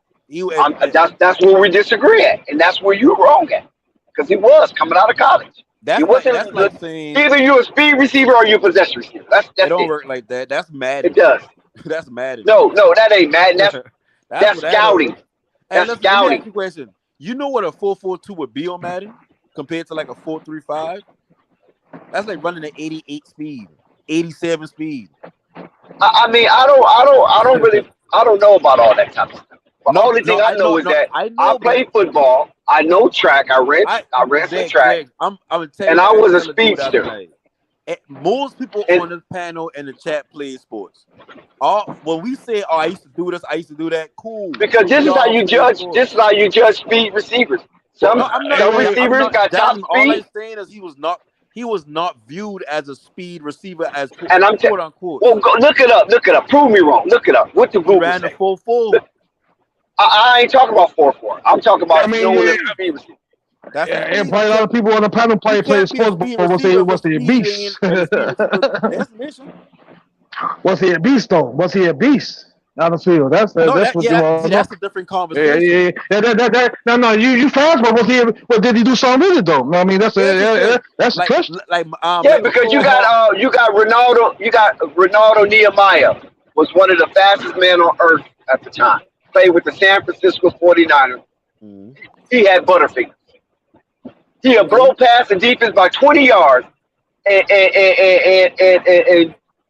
That's where we disagree at, and that's where you're wrong at, because he was coming out of college. He wasn't like saying, either you're a speed receiver or you're a possession receiver. That's it. Don't work like that. That's Madden. It does. That's Madden. No, that ain't Madden. That's scouting. That's scouting. Let me ask you a question. You know what a 4.42 would be on Madden compared to like a 4.35? That's like running at 88 speed, 87 speed. I mean, I don't know about all that type of stuff. But the only thing I know is that I played football. I know track. I ran some track. I'm gonna tell and I was a speedster. Most people on this panel and the chat play sports. When we say, "Oh, I used to do this, I used to do that," cool. Because this is how you judge. This is how you judge speed receivers. Some receivers got top speed. All I'm saying is he was not viewed as a speed receiver as and I'm quote unquote. Well, look it up. Prove me wrong. Look it up. What the Google ran say? a 4.4. I ain't talking about 4.4. I'm talking about speed receiver. And probably a lot of people on the panel play sports, but was he a beast? Was he a beast though? Was he a beast? Out of the field. That's No, that's what you want. see, that's a different Yeah, conversation. No, you fast, but what did he do something with it though? No, I mean, that's Here's the thing, that's the question. Yeah, like because before you got Ronaldo Nehemiah was one of the fastest men on earth at the time. Played with the San Francisco 49ers. Mhm. He had butterfingers. He'll blow past the defense by 20 yards, and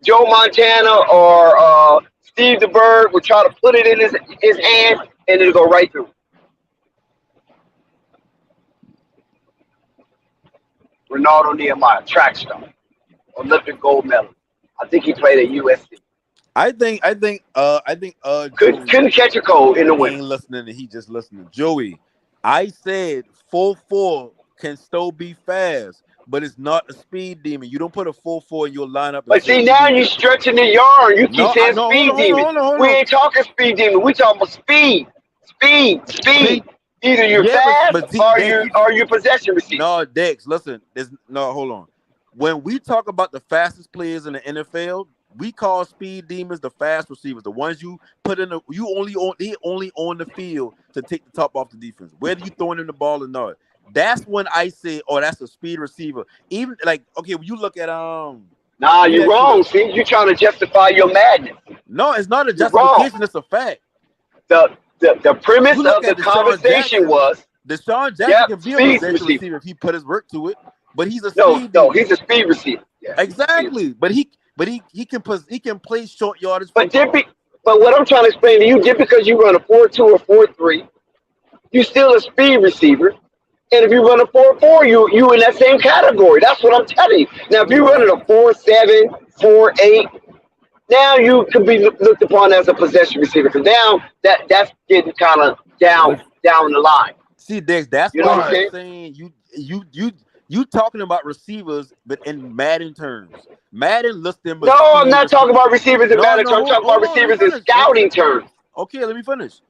Joe Montana or Steve DeBerg would try to put it in his hand, and it'll go right through. Ronaldo Nehemiah, track star, Olympic gold medal. I think he played at USC. I think Couldn't catch a cold in the he winter. ain't listening and he just listening. Joey, I said 4.4 can still be fast, but it's not a speed demon. You don't put a 4.4 in your lineup. But see, now you're stretching the yarn. You keep saying speed demon. Hold We on. ain't talking speed demon. We talking about speed. Either you're Yeah, fast or you're possession receiver. No, Dex, listen. Hold on. When we talk about the fastest players in the NFL, we call speed demons the fast receivers, the ones you put in. He only on the field to take the top off the defense, whether you throwing him the ball or not. That's when I say, oh, that's a speed receiver. Even like, okay, when you look at Nah, you're wrong. See, you're trying to justify your madness. No, it's not a justification. It's a fact. The premise of the conversation was Deshaun Jackson can be a possession receiver if he put his work to it, but he's a speed. No, he's a speed receiver. Yeah, exactly, but he can play short yardage. But what I'm trying to explain to you, just because you run a 4.2 or 4.3, you're still a speed receiver. And if you run a 4.4, you in that same category. That's what I'm telling you. Now, if you're running a 4.7, 4.8, now you could be looked upon as a possession receiver. Because now that's getting kind of down the line. See, Dex, that's you know what what I'm saying. You talking about receivers, but in Madden terms. Madden lists them. No, I'm not talking about receivers in Madden terms. I'm talking about receivers in scouting terms. Okay, let me finish.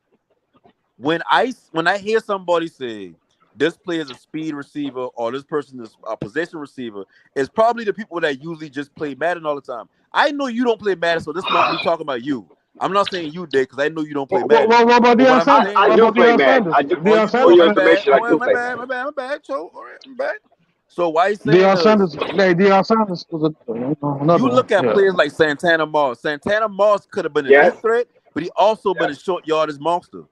When I hear somebody say this player is a speed receiver or this person is a possession receiver, it's probably the people that usually just play Madden all the time. I know you don't play Madden, so this is not me talking about you. I'm not saying you, Dick, because I know you don't play Madden. What about Deion Sanders? I do play Madden. I do. For your information, I do play Madden. My bad. So, all right, I'm back. So why you saying Deion Sanders? Deion Sanders was you look at players like Santana Moss. Santana Moss could have been a deep threat, but he also been a short yardage monster.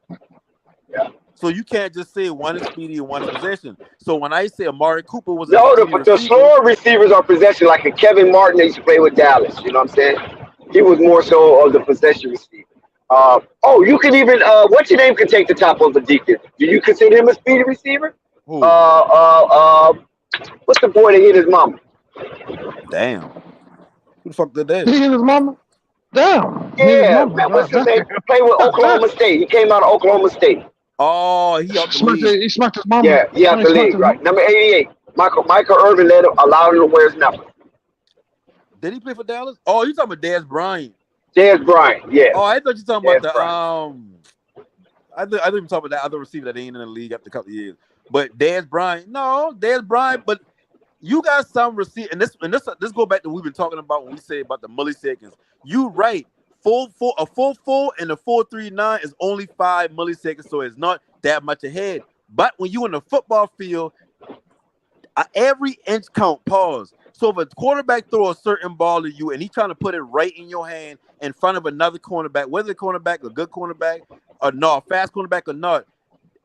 Yeah. So you can't just say one is speedy and one is possession. So when I say Amari Cooper was the slower receivers are possession, like a Kevin Martin that used to play with Dallas. You know what I'm saying? He was more so of the possession receiver. You can even what's your name can take the top of the defense. Do you consider him a speedy receiver? Who? What's the boy that hit his mama? Damn. Who the fuck did that? He hit his mama? Damn. Yeah, man, what's his name? He played with Oklahoma State. He came out of Oklahoma State. Oh, he smacked his mama. Yeah, he out the league, right? Number 88. Michael Irvin allowed him to wear his number. Did he play for Dallas? Oh, you talking about Dez Bryant? Dez Bryant, yeah. Oh, I thought you talking about I think you talking about that other receiver that ain't in the league after a couple of years. But Dez Bryant, but you got some receiver, and this go back to what we've been talking about when we say about the milliseconds. You right. 4.4 and a 4.39 is only 5 milliseconds, so it's not that much ahead. But when you in the football field, every inch count. Pause. So if a quarterback throw a certain ball to you and he's trying to put it right in your hand in front of another cornerback, whether the cornerback a good cornerback or not, fast cornerback or not,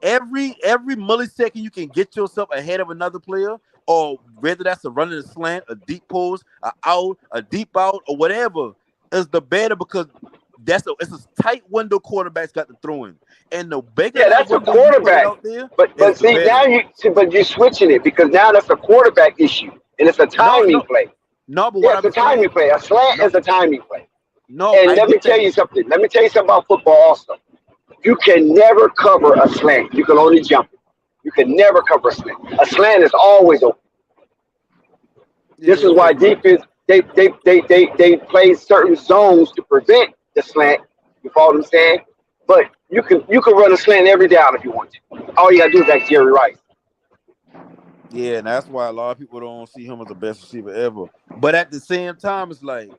every millisecond you can get yourself ahead of another player, or whether that's a run in a slant, a deep post, a deep out, or whatever, is the better, because it's a tight window quarterback's got to throw in. And the bigger that's a quarterback. But see, now you're switching it, because now that's a quarterback issue. And it's a timing play. No, but it's a timing play. A slant is a timing play. No, and let me tell you something. Let me tell you something about football also. You can never cover a slant. You can only jump it. You can never cover a slant. A slant is always open. This is why defense they play certain zones to prevent the slant. You follow what I'm saying? But you can run a slant every down if you want to. All you gotta do is ask Jerry Rice. Yeah, and that's why a lot of people don't see him as the best receiver ever. But at the same time, it's like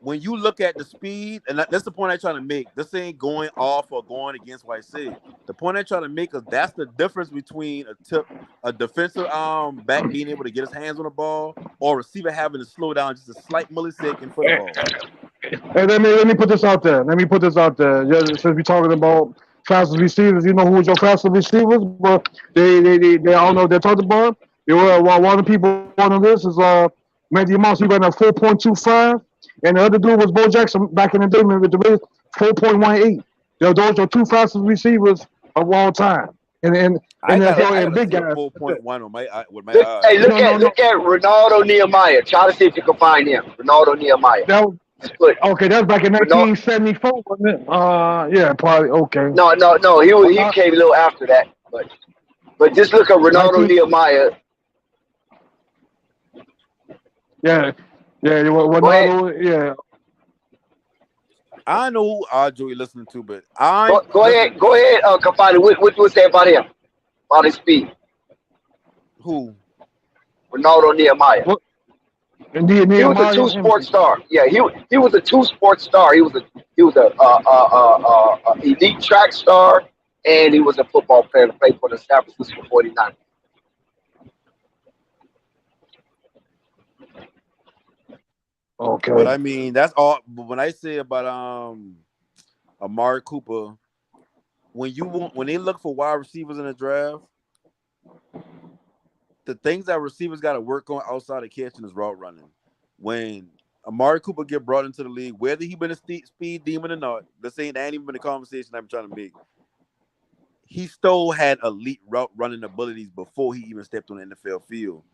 when you look at the speed, and that's the point I'm trying to make. This ain't going off or going against what I said. The point I'm trying to make is that's the difference between a defensive back being able to get his hands on the ball, or a receiver having to slow down just a slight millisecond for the ball. And let me put this out there. Just since we're talking about fastest receivers, you know who was your fastest receivers? But they all know they're talking about. They were one of the people on the list is Matthew Moss. He ran a 4.25, and the other dude was Bo Jackson back in the day with the race 4.18. Those are two fastest receivers of all time. And I gotta big see a guys. 4.1 on my with my Hey, look at Ronaldo Nehemiah. Try to see if you can find him. Ronaldo Nehemiah. That was, Split. okay, that's back in 1974, wasn't it? Yeah, probably. Okay. No. He came a little after that, but just look at Ronaldo Nehemiah. Yeah, Ronaldo. Yeah. I know who Joey listening to, but go ahead, Confide. What you say about him? About his speed? Who? Ronaldo Nehemiah. He was a two-sport star. Yeah, he was a two-sport star. He was a elite track star, and he was a football player to play for the San Francisco 49ers. Okay. But I mean, that's all. But when I say about Amari Cooper, when they look for wide receivers in the draft, the things that receivers got to work on outside of catching is route running. When Amari Cooper get brought into the league, whether he been a speed demon or not, that ain't even been a conversation I'm trying to make. He still had elite route running abilities before he even stepped on the NFL field.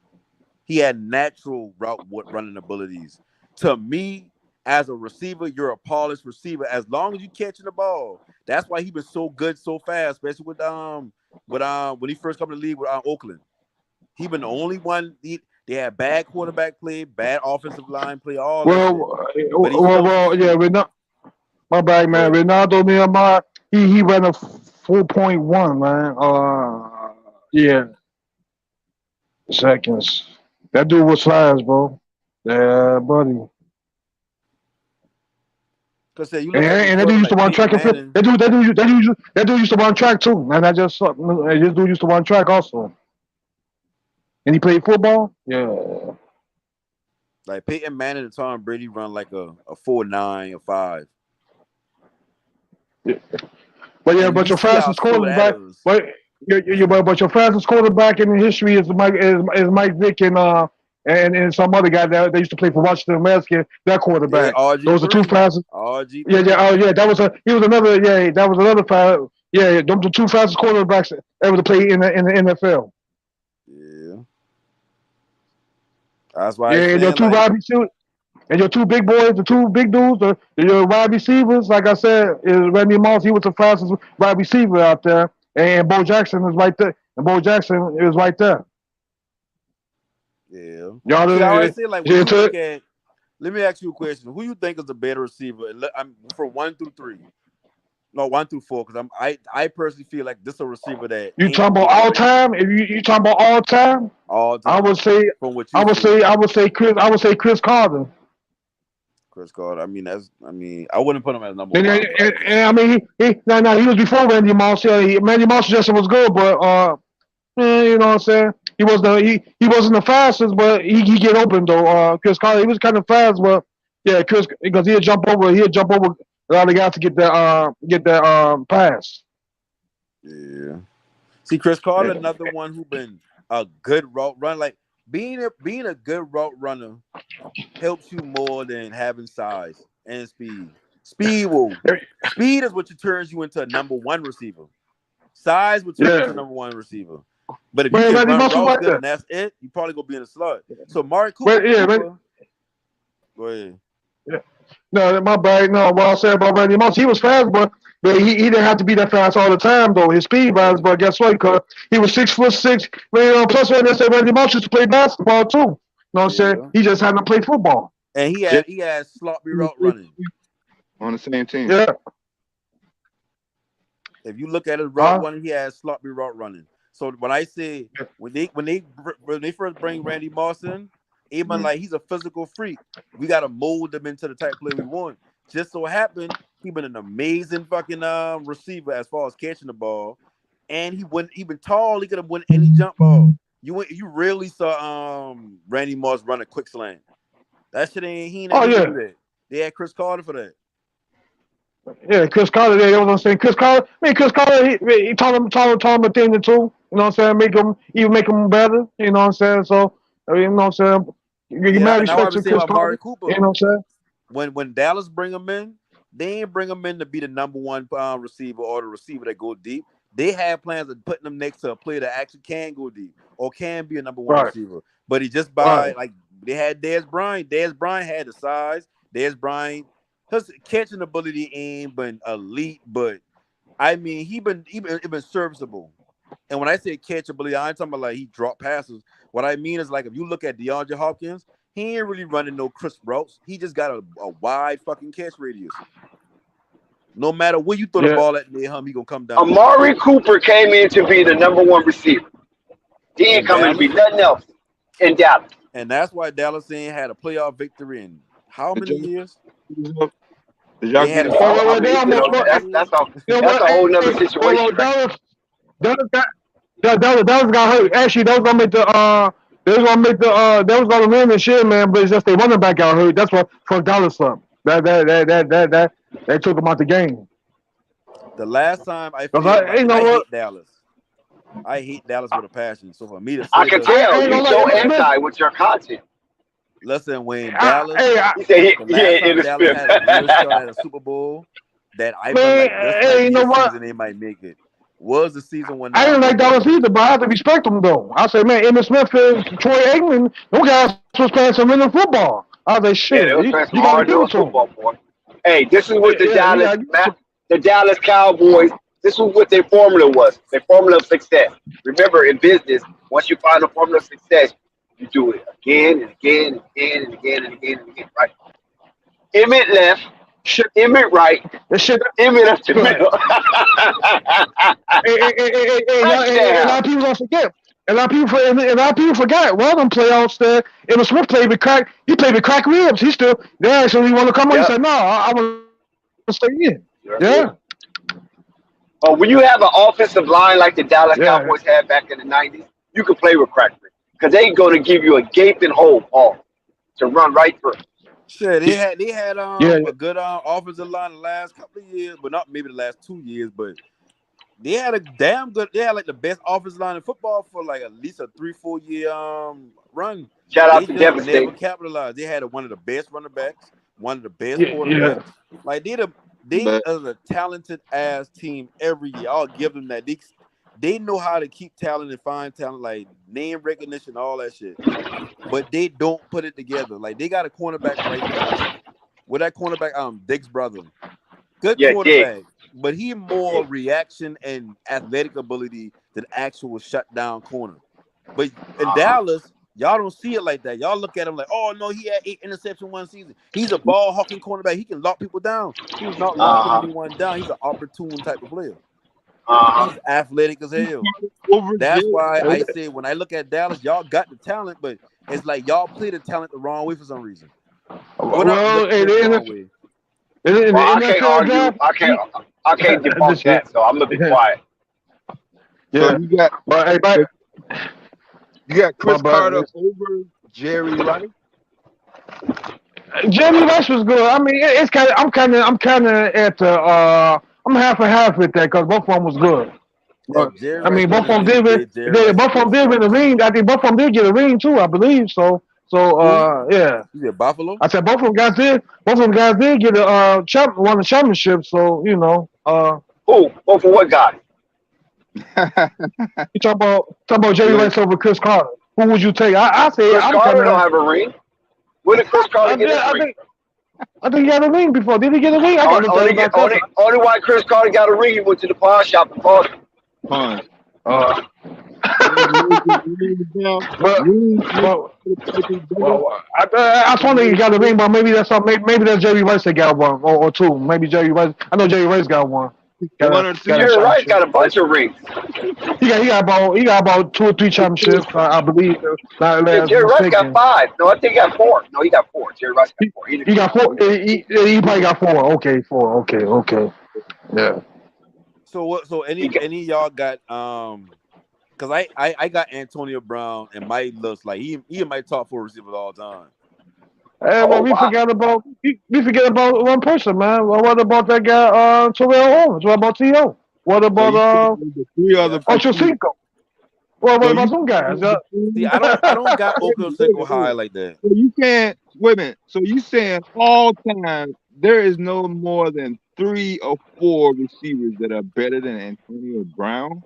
He had natural route running abilities. To me, as a receiver, you're a polished receiver. As long as you catching the ball, that's why he been so good so fast, especially with when he first come to the league with Oakland. He been the only one. They had bad quarterback play, bad offensive line play, all that shit. Yeah, my bad, man. Ronaldo Nehemiah, he ran a 4.1, man. Yeah, seconds. That dude was fast, bro. Yeah, buddy. Cause you look and that dude used to run track and field. That dude used to run track too. And this dude used to run track also. And he played football. Yeah. Like Peyton Manning and Tom Brady run like a 4.9 or 5. Yeah. But your fastest quarterback. But your fastest quarterback in the history is Mike Vick and some other guy that they used to play for Washington Redskins. That quarterback. Yeah, those are two fastest. RG3. Yeah. That was another. Yeah, that was another fast. Yeah, those are two fastest quarterbacks ever to play in the NFL. Yeah. That's why. Yeah, and your two wide receivers, and your two big boys, the two big dudes, your wide receivers. Like I said, is Randy Moss. He was the fastest wide receiver out there, and Bo Jackson is right there. And Bo Jackson is right there. Yeah. Y'all see, I always say like when you look at. Let me ask you a question. Who you think is the better receiver? I'm from 1 through 3. No, 1 through 4, because I personally feel like this is a receiver that you talking about all time. If you talking about all time, I would say I would say Chris Carter. Chris Carter. I wouldn't put him as number 1. He was before Randy Moss. Yeah, Randy Moss just was good, but you know what I'm saying. He wasn't the fastest, but he get open though. Chris Carter, he was kind of fast, but yeah, Chris, because he'd jump over a lot of guys to get that pass. Yeah. See, Chris Carter, another one who been a good route runner. Like being a good route runner helps you more than having size and speed. Speed is what turns you into a number 1 receiver. Size will turn you into a number 1 receiver. But if you can run routes good and that's it, you probably gonna be in a slot. So Mark Cooper, go ahead. Yeah. No, my bad. No, what I said about Randy Moss, he was fast, but he didn't have to be that fast all the time though. His speed was, but guess what? Because he was 6'6". Plus, when they say Randy Moss used to play basketball too. You know what I'm saying? He just hadn't played football. And he had sloppy route running on the same team. Yeah. If you look at his route running, he has sloppy route running. So when I say when they first bring Randy Moss in, Even like he's a physical freak. We gotta mold him into the type of player we want. Just so happened he been an amazing fucking receiver as far as catching the ball, and he been tall. He could have won any jump ball. You really saw Randy Moss run a quick slant. That shit he ain't never do that. They had Chris Carter for that. Yeah, Chris Carter. You know what I'm saying? Chris Carter. Chris Carter. He taught him a thing or two. You know what I'm saying? Make him better. You know what I'm saying? So you know what I'm saying? You mad respect to Chris Carter. Cooper. You know what I'm saying? When Dallas bring him in, they ain't bring him in to be the number one receiver or the receiver that go deep. They had plans of putting him next to a player that actually can go deep or can be a number one receiver. But he just like they had Dez Bryant. Dez Bryant had the size. Dez Bryant, his catching ability ain't been elite, but I mean he been serviceable. And when I say catchability, I ain't talking about like he dropped passes. What I mean is like if you look at DeAndre Hopkins, he ain't really running no crisp routes. He just got a wide fucking catch radius. No matter where you throw the ball at near him, he gonna come down. Amari Cooper came in to be the number one receiver. He ain't coming to be nothing else in Dallas. And that's why Dallas ain't had a playoff victory in how many years? Did y'all get that's a whole nother situation. Dallas got hurt. Actually, that was gonna make they was gonna win and shit, man. But it's just they running back got hurt. That's what fucked Dallas up. That they took him out the game. The last time I hate Dallas. I hate Dallas with a passion. So for me to say I can tell you're so anti with your content. Listen, when Dallas, he said he Dallas had a real shot at a Super Bowl, that I been like, this might be a season they might make it. Was the season when I didn't like Dallas either, but I have to respect them though. I said, man, Emmitt Smith and Troy Aikman, those guys was playing some real football. I was like, shit, you gotta give it to them. Boy. Hey, this is what the Dallas Cowboys. This is what their formula was. Their formula of success. Remember, in business, once you find a formula of success, you do it again and again and again and again and again and again. Right? Emmitt left. Emmitt right. Emmitt up the middle. A lot of people don't forget. A lot of people forgot. One of them playoffs there, Emmitt Smith played with crack. He played with crack ribs. They actually want to come on. He said, "No, I want to stay in." Yeah. When you have an offensive line like the Dallas Cowboys had back in the '90s, you can play with crack ribs because they ain't going to give you a gaping hole, Paul, to run right through. Sure, they had a good offensive line the last couple of years, but not maybe the last 2 years, but they had a damn good. They had like the best offensive line in football for like at least a 3-4 year run. Shout out to Devastate. Never capitalized. They had one of the best running backs, one of the best quarterbacks. Like they are a talented ass team every year. I'll give them that. They know how to keep talent and find talent, like name recognition, all that shit. But they don't put it together. Like they got a cornerback right now. With that cornerback, Dick's brother. Good quarterback. Dick. But he more reaction and athletic ability than actual shutdown corner. But in Dallas, y'all don't see it like that. Y'all look at him like, oh no, he had 8 interceptions one season. He's a ball hawking cornerback. He can lock people down. He's not locking anyone down. He's an opportune type of player. He's athletic as hell. That's why I say when I look at Dallas, y'all got the talent, but it's like y'all play the talent the wrong way for some reason. I can't argue. I can't debunk that, so I'm gonna be quiet. Yeah, so you got Chris Carter over Jerry Rice. Jerry Rice was good. I mean, it's kind of. I'm kind of at the. I'm half and half with that because both of them was good. But, I mean, both of them did win the ring. I think both of them did get a ring too. I believe so. Yeah. You get Buffalo. I said both of them guys did. Both of them guys did get won the championship. So you know. Who? Oh, for what guy? You talk about Jerry Rice over Chris Carter. Who would you take? I say Chris Carter don't have a ring. Where did Chris Carter get a ring? I think he had a ring before. Did he get a ring? Only why Chris Carter got a ring, he went to the pawn shop and bought it. I thought he got a ring, but maybe that's Jerry Rice that got one or two. Maybe Jerry Rice. I know Jerry Rice got one. Got One a or two. got a Jerry Rice championship. got a bunch of rings. He got about 2 or 3 championships, I believe. Not Yeah, last Jerry Rice got mistaken. 5. No, I think he got 4. No, he got 4. Jerry Rice got He, 4. He didn't he get got 5. 4. He probably got 4. Okay, 4. Okay. Yeah. So what? So He got, any of y'all got because I got Antonio Brown and Mike looks like he in my top 4 receivers all time. And oh, we wow. forgot about one person, man. Well, what about that guy, Terrell Owens? What about T.O.? What So you said about there's the 3 other Yeah. Ocho receivers. Cinco? Well, what So you about some guys? See, I don't got Oakland Cinco high like that. So you can't wait a minute. So you saying all time there is no more than 3 or 4 receivers that are better than Antonio Brown?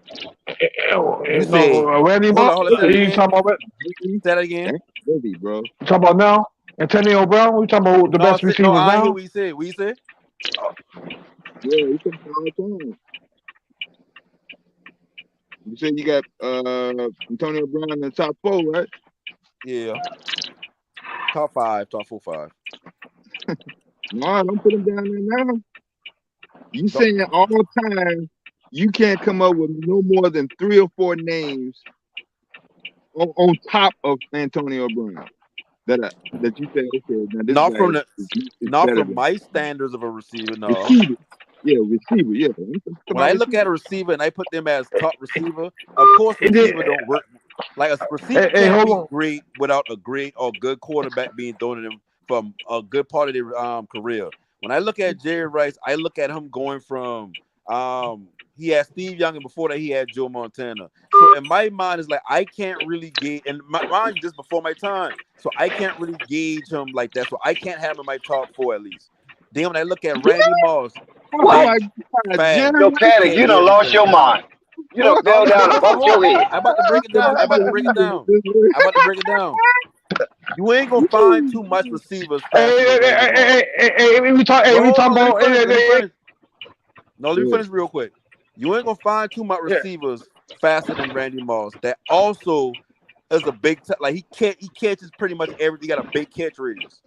You say Randy hold Moss? on, hold on, say that You again. talking about Say that again. That's heavy, bro. you talking about now? Antonio Brown? We talking about the No, best receivers I hear now? what you said. What you said? Yeah, you said all time. You said you got Antonio Brown in the top 4, right? Yeah. Top 5, top 4, 5. No, don't put him down there now. You Don't- saying all time you can't come up with no more than 3 or 4 names on top of Antonio Brown that you say, okay, now this Not guy from is not better from than my standards of a receiver, no. receiver. Yeah, receiver. Yeah, I'm talking When I about look at receiver. a receiver and I put them as top receiver, of course It did- receiver don't work. Like a receiver Hey, can't hold be on. great without a great or good quarterback being thrown at him from a good part of their career. When I look at Jerry Rice, I look at him going from he had Steve Young and before that he had Joe Montana. So in my mind, it's like I can't really gauge, and mind you, just before my time, so I can't really gauge him like that. So I can't have him in my top 4 at least. Then when I look at Randy Moss, Oh What? my fast, God, Jerry Yo, he Panic, can't you do done lost everything. your mind. You done Rice. No, fell listen, down and listen, bumped hold your on. head. I'm about to break it down. I'm about to break it down. I'm about to break it down. You ain't gonna find too much receivers faster than Randy Moss. We No, talking let me about. finish. Let me finish. No, let me Yeah. finish real quick. You ain't gonna find too much Yeah. receivers faster than Randy Moss. That also is a big like he catches pretty much everything. He got a big catch radius.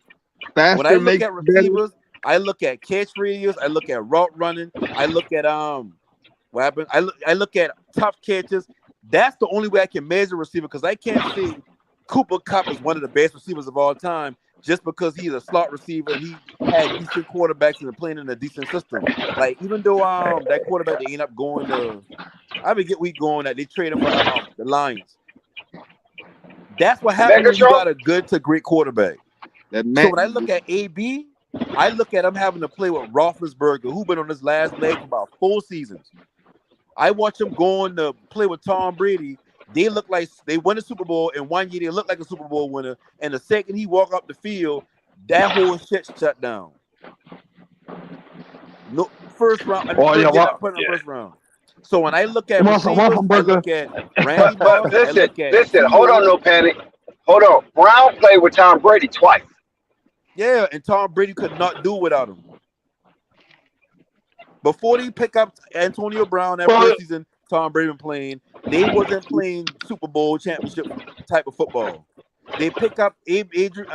When I Faster look makes at you better. receivers, I look at catch radius. I look at route running. I look at what happened. I look at tough catches. That's the only way I can measure receiver because I can't say Cooper Kupp is one of the best receivers of all time just because he's a slot receiver and he had decent quarterbacks and playing in a decent system. Like even though that quarterback they end up going to, I forget we going that they traded for the Lions. That's what happens when you Megatron? got a good to great quarterback. That So man, when I look at AB, I look at him having to play with Roethlisberger, who been on his last leg for about 4 seasons. I watch him going to play with Tom Brady. They look like they won a Super Bowl, and 1 year they look like a Super Bowl winner. And the second he walk up the field, that whole shit shut down. No first round, and Oh yeah, they're not well, putting in the yeah. first round. So when I look at Waffle receivers, I Burger. look at Randy But Moss, I listen, look at listen, hold on, T.O. no panic. Hold on. Brown played with Tom Brady twice. Yeah, and Tom Brady could not do without him. Before they pick up Antonio Brown that Well, first season, Tom Brady been playing. They wasn't playing Super Bowl championship type of football. They pick up Adrian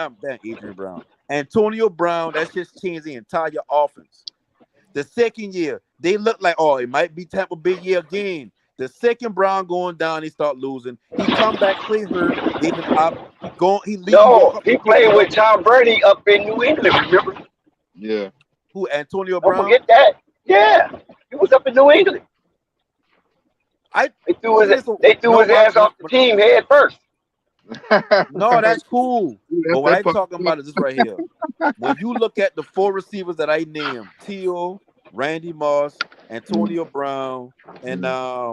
Brown, Antonio Brown. That's just changed the entire offense. The second year, they look like it might be Tampa Bay year again. The second Brown going down, they start losing. He come back, play hurt. They've been up. He walk No, up the he field. played with Tom Brady up in New England, remember? yeah. Who? Antonio Don't Brown. forget that. Yeah. He was up in New England. They threw his ass off the team head first. No, that's cool. But what That I'm talking about is this right here. When you look at the 4 receivers that I named, T.O., Randy Moss, Antonio Brown, and all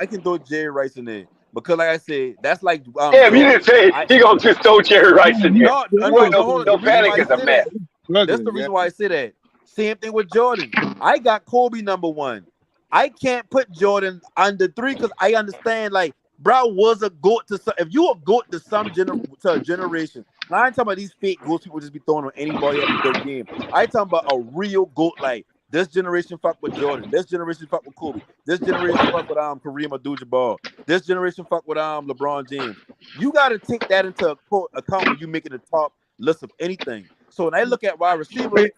I can throw Jerry Rice in there. Because like I said, that's like Damn, you Jordan. didn't say he gonna just throw Jerry Rice in there. No, Boy, hold on. The no reason panic why I is a say mess. that, that's the reason why I say that. Same thing with Jordan. I got Kobe number 1. I can't put Jordan under 3 because I understand like bro was a goat to some. If you a goat to a generation, now I ain't talking about these fake goats people just be throwing on anybody at the game. I talking about a real goat like this generation fuck with Jordan. This generation fuck with Kobe. This generation fuck with Kareem Abdul-Jabbar. This generation fuck with LeBron James. You got to take that into account when you making the top list of anything. So when I look at wide receivers,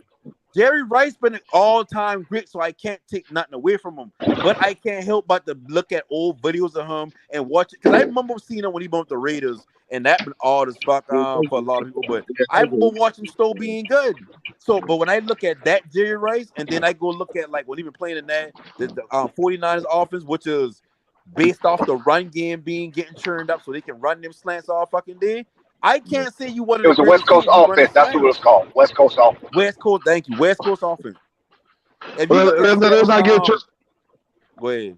Jerry Rice been an all-time great, so I can't take nothing away from him. But I can't help but to look at old videos of him and watch it. Because I remember seeing him when he went with the Raiders, and that been odd as fuck for a lot of people. But I remember watching him still being good. So, but when I look at that Jerry Rice, and then I go look at like when he been playing in that the 49ers offense, which is based off the run game getting churned up so they can run them slants all fucking day. I can't say you one of It was the a great West Coast receivers running offense. That's what it was slants. called. West Coast offense. West Coast, thank you. West Coast offense. If you look at Let's not get just. go ahead.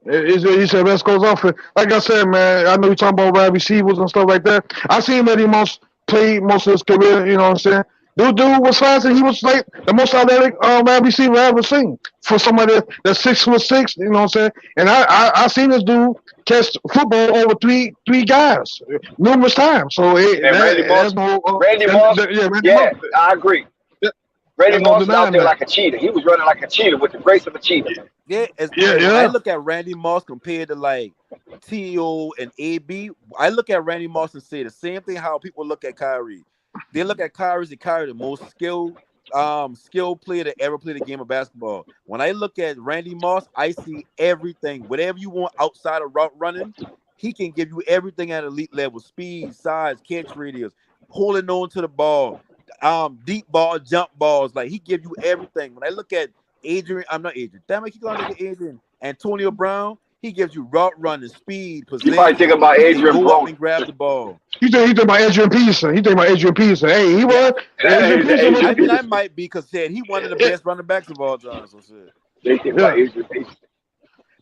He said West Coast offense. Like I said, man, I know you're talking about wide receivers and stuff like that. I seen Eddie Moss play most of his career. You know what I'm saying? Dude was fast, and he was like the most athletic wide receiver I ever seen for somebody that's 6'6". You know what I'm saying? And I seen this dude catch football over three guys numerous times. So Randy Moss, yeah, I agree. Randy Moss was out there like a cheetah. He was running like a cheetah with the grace of a cheetah. When I look at Randy Moss compared to like T.O. and A.B., I look at Randy Moss and say the same thing how people look at Kyrie. They look at Kyrie as the most skilled player that ever played a game of basketball. When I look at Randy Moss, I see everything. Whatever you want outside of route running, he can give you everything at elite level: speed, size, catch radius, holding on to the ball, deep ball, jump balls. Like he give you everything. When I look at Antonio Brown, he gives you route running, speed, position. You probably think about Adrian go up and grab the ball. He think about Adrian Peterson. Hey, he was. I mean, I might be because he one of the best running backs of all time. So shit. They think about Adrian Peterson.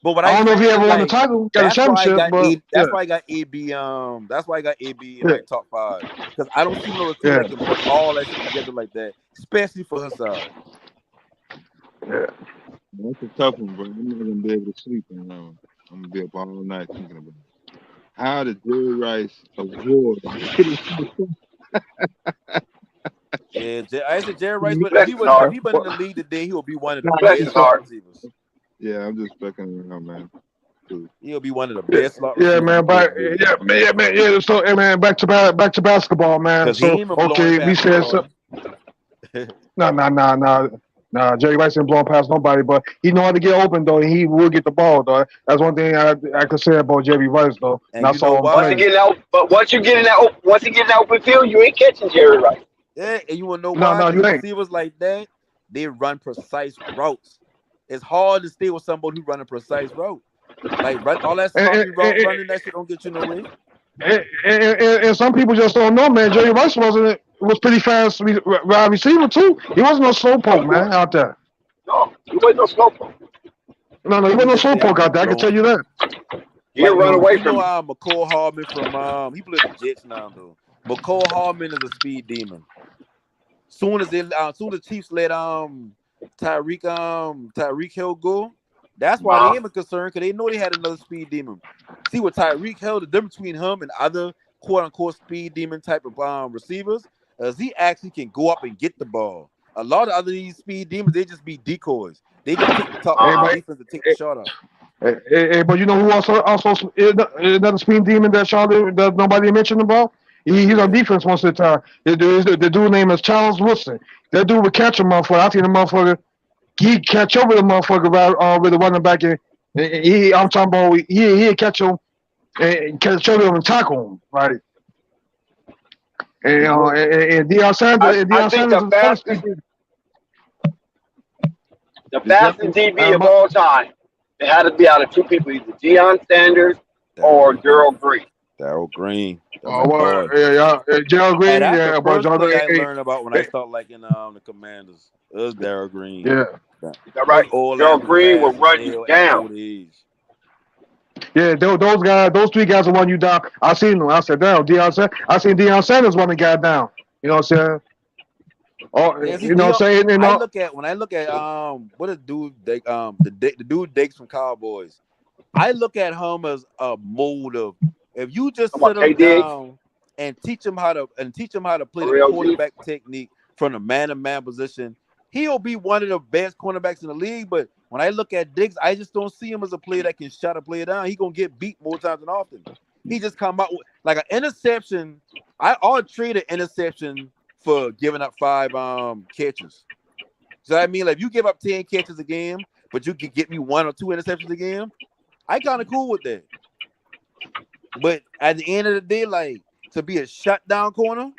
But what I don't know if he ever won the title, got a championship. That's why I got AB. That's why I got AB in like top 5 because I don't see no team that can put all that shit together like that, especially for her side. Yeah, that's a tough one, bro. I'm not gonna be able to sleep. I'm gonna be up all night thinking about it. How did Jerry Rice award? I said Jerry Rice, but if he was in the league today, he will be one of the best slot receivers. Yeah, I'm just fucking around, man. He'll be one of the best slot receivers. Man. So, man, back to basketball, man. So, okay, we said so. No, Jerry Rice ain't blowing past nobody, but he know how to get open though, and he will get the ball though. That's one thing I could say about Jerry Rice though. Once he get out, but once you get in that open field, you ain't catching Jerry Rice. Yeah, and you wanna know why? No, receivers like that, they run precise routes. It's hard to stay with somebody who run a precise route. Like all that sloppy route running, that shit don't get you nowhere. And some people just don't know, man. Jerry Rice was pretty fast wide receiver too. He wasn't no slowpoke, man, out there. No, he wasn't no slowpoke. No, he wasn't no slowpoke out there. I can tell you that. He'll run away from McCall Hardman from he plays the Jets now though. McCall Hardman is a speed demon. Soon as the Chiefs let Tyreek Hill go, that's why they ain't concerned because they know they had another speed demon. See what Tyreek Hill, the difference between him and other quote unquote speed demon type of receivers is he actually can go up and get the ball. A lot of other these speed demons, they just be decoys. They just take the top of the defense to take the shot up. Hey, but you know who also another speed demon that nobody mentioned about? He's on defense most of the time. The dude name is Charles Woodson. That dude would catch a motherfucker. I think the motherfucker he catch over the motherfucker with the running back. And I'm talking about he'd catch him and catch over him and tackle him, right? And Deion Sanders. I think the fastest DB of all time. It had to be out of two people, either Deion Sanders or Darryl Green. Darryl Green. Darryl Green. That's the first thing I learned about when I started liking the Commanders. It was Darryl Green. Yeah. That's right. Darryl Green will run you down. Yeah, those three guys will run you down. I seen them. I said, damn, I seen Deion Sanders run the guy down. You know what I'm saying? Oh, you know what I'm saying? When I look at what a dude the dude Dakes from Cowboys, I look at him as a mold of if you just sit him down and teach him how to play the quarterback technique from the man-to-man position, he'll be one of the best cornerbacks in the league. But when I look at Diggs, I just don't see him as a player that can shut a player down. He's gonna get beat more times than often. He just come out with, like an interception. I'll trade an interception for giving up 5 catches. So I mean, like, if you give up 10 catches a game, but you can get me 1 or 2 interceptions a game, I kind of cool with that. But at the end of the day, like, to be a shutdown corner,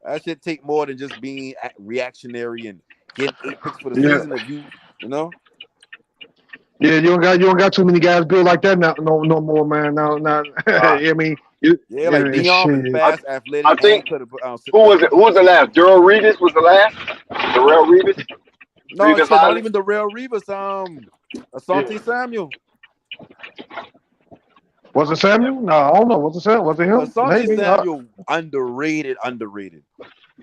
I should take more than just being reactionary and getting 8 picks for the season. If you know. Yeah, you don't got too many guys built like that now, no more, man. Now, I mean, like Dion is fast, athletic. I think who was it? Who was the last? Daryl Reeves was the last. Darrell Reeves. No, Reeves shit, not Island? even Darrell Reeves. Asante Samuel. Was it Samuel? No, I don't know. Was it Samuel? Was it him? Asante Maybe. Samuel, underrated.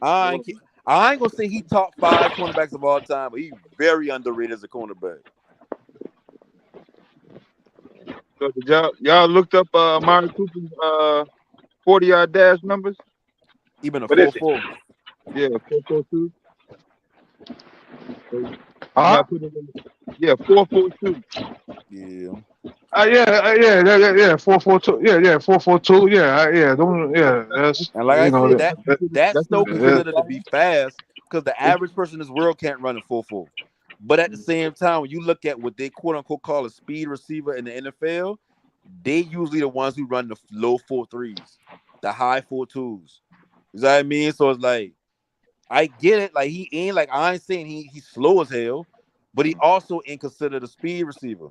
I ain't gonna say he top 5 cornerbacks of all time, but he's very underrated as a cornerback. So did y'all looked up Amari Cooper's 40-yard dash numbers? Even a What is 4-4. Yeah, 4.42. Huh? Yeah, 4.42. Yeah. Yeah, 442. Yeah, 442. Yeah. That's And like I said, that's still what considered to be fast because the average person in this world can't run a 4.4. But at the same time, when you look at what they quote unquote call a speed receiver in the NFL, they usually the ones who run the low 4.3s, the high 4.2s. You know what I mean? So it's like, I get it. Like, he ain't like, I ain't saying he's slow as hell, but he also ain't considered a speed receiver.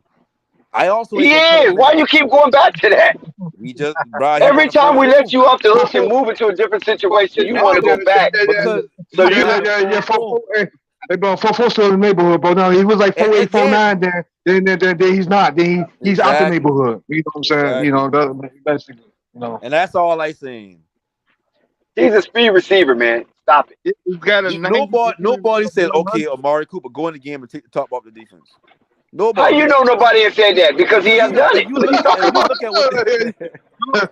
I also He is. Why you keep going back to that? We just, bro. Every time we let you off the hook and move into a different situation, you want to go back. Because so yeah, 4.4. They been 4.4 still in the neighborhood, but now he was like 4.8, 4.9. Then he's not. Then he's out the neighborhood. You know what I'm saying? Exactly. You know basically. You know. And that's all I saying. He's a speed receiver, man. Stop it. He's got a nobody said, okay, Amari Cooper, go in the game and take the top off the defense. Nobody. How you know nobody has said that? Because he has done it. You look at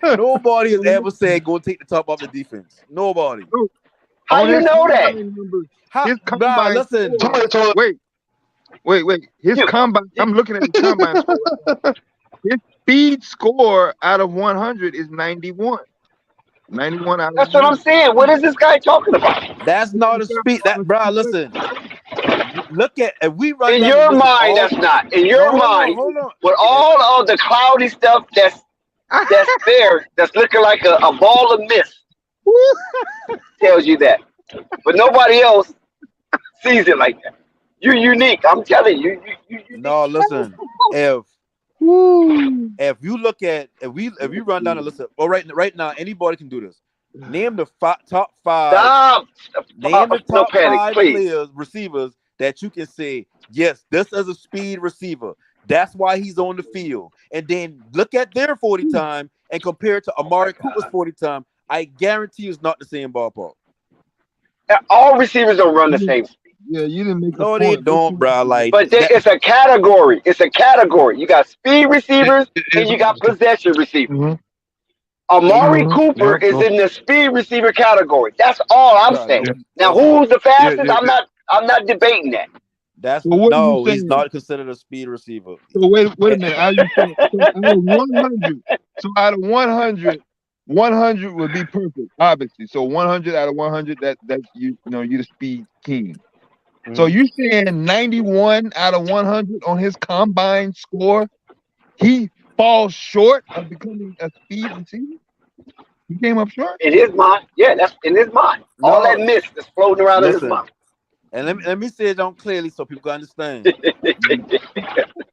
what nobody has ever said, go take the top off the defense. Nobody. How you know that? His combine. Listen. Wait. His combine. I'm looking at his combine score. His speed score out of 100 is 91. 91 out of That's what I'm saying. What is this guy talking about? That's not a speed. That, bro, listen. Look at, if we run in your mind, that's not. In your mind, hold on. With all of the cloudy stuff that's there, that's looking like a ball of mist, tells you that. But nobody else sees it like that. You're unique. I'm telling you. No, listen. If you look at, if we run down the list, right now, anybody can do this. Name the top 5. Name the top 5 players, receivers that you can say, yes, this is a speed receiver. That's why he's on the field. And then look at their 40 time and compare it to Amari Cooper's 40 time. I guarantee it's not the same ballpark. All receivers don't run the same speed. Yeah, you didn't make. No, they don't, bro. Like, but it's a category. It's a category. You got speed receivers and you got possession receivers. Mm-hmm. Amari Cooper is in the speed receiver category. That's all I'm saying. Now, who's the fastest? I'm not debating that. That's no, he's not considered a speed receiver. So wait a minute. How you saying? So out of 100, out of 100, 100 would be perfect, obviously. So 100 out of 100, that you're the speed king. Mm-hmm. So you saying 91 out of 100 on his combine score, he falls short of becoming a speed receiver? He came up short? In his mind. Yeah, that's in his mind. All that mist is floating around in his mind. And let me say it down clearly so people can understand.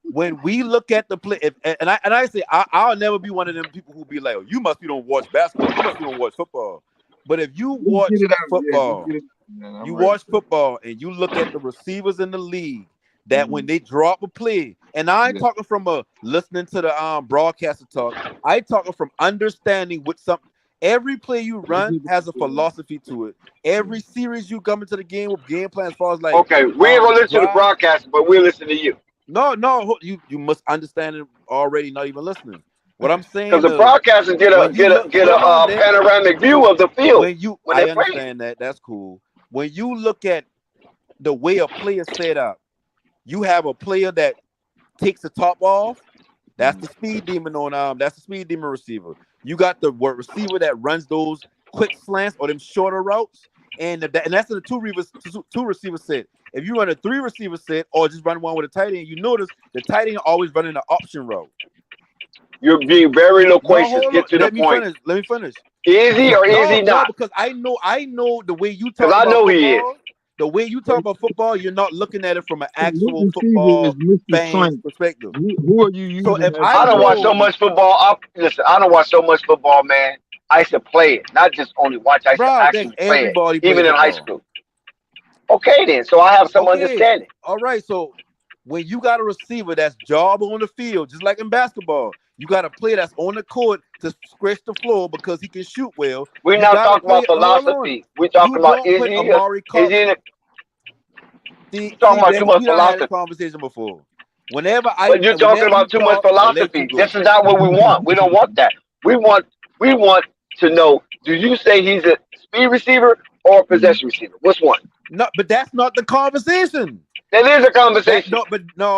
When we look at the play, and I say I'll never be one of them people who be like, oh, you must be don't watch basketball, you must be don't watch football. But if you watch football, watch football and you look at the receivers in the league, that when they drop a play, and I ain't talking from listening to the broadcaster talk, I talking from understanding what something. Every play you run has a philosophy to it. Every series you come into the game with game plan as far as like. Okay, we ain't gonna listen to the broadcaster, but we'll listen to you. No, you must understand it already. Not even listening. What I'm saying because the broadcasters get a panoramic view of the field. I understand that. That's cool. When you look at the way a player set up, you have a player that takes the top off. That's the speed demon on that's the speed demon receiver. You got the receiver that runs those quick slants or them shorter routes, and that's in the two receiver set. If you run a 3 receiver set or just run one with a tight end, you notice the tight end always running the option route. You're being very loquacious. No, Get to the point. Let me finish. Is he or is he not? No, because I know the way you talk Because I about know football. he is. The way you talk about football, you're not looking at it from an actual What receiver football is Mr. fan's Slant? perspective. Who are you using? So if as I I don't watch so know, much football. Listen, I don't watch so much football, man. I used to play it, not just only watch. I used to bro, actually then play it, everybody plays even in high football. school. Okay, then. So I have some Okay, understanding. all right. So when you got a receiver that's job on the field, just like in basketball, you got a player that's on the court to scratch the floor because he can shoot well. We're You not got a talking about player. Hold on. philosophy. We're talking You about don't put Amari is he in it? See, Talking about too much we done had this philosophy. conversation before. Whenever But you're talking you about too much talk, I'll let you philosophy. go. This is not what we want. We don't want that. We want to know, do you say he's a speed receiver or a possession receiver? Which one? No, but that's not the conversation. That is a conversation. No.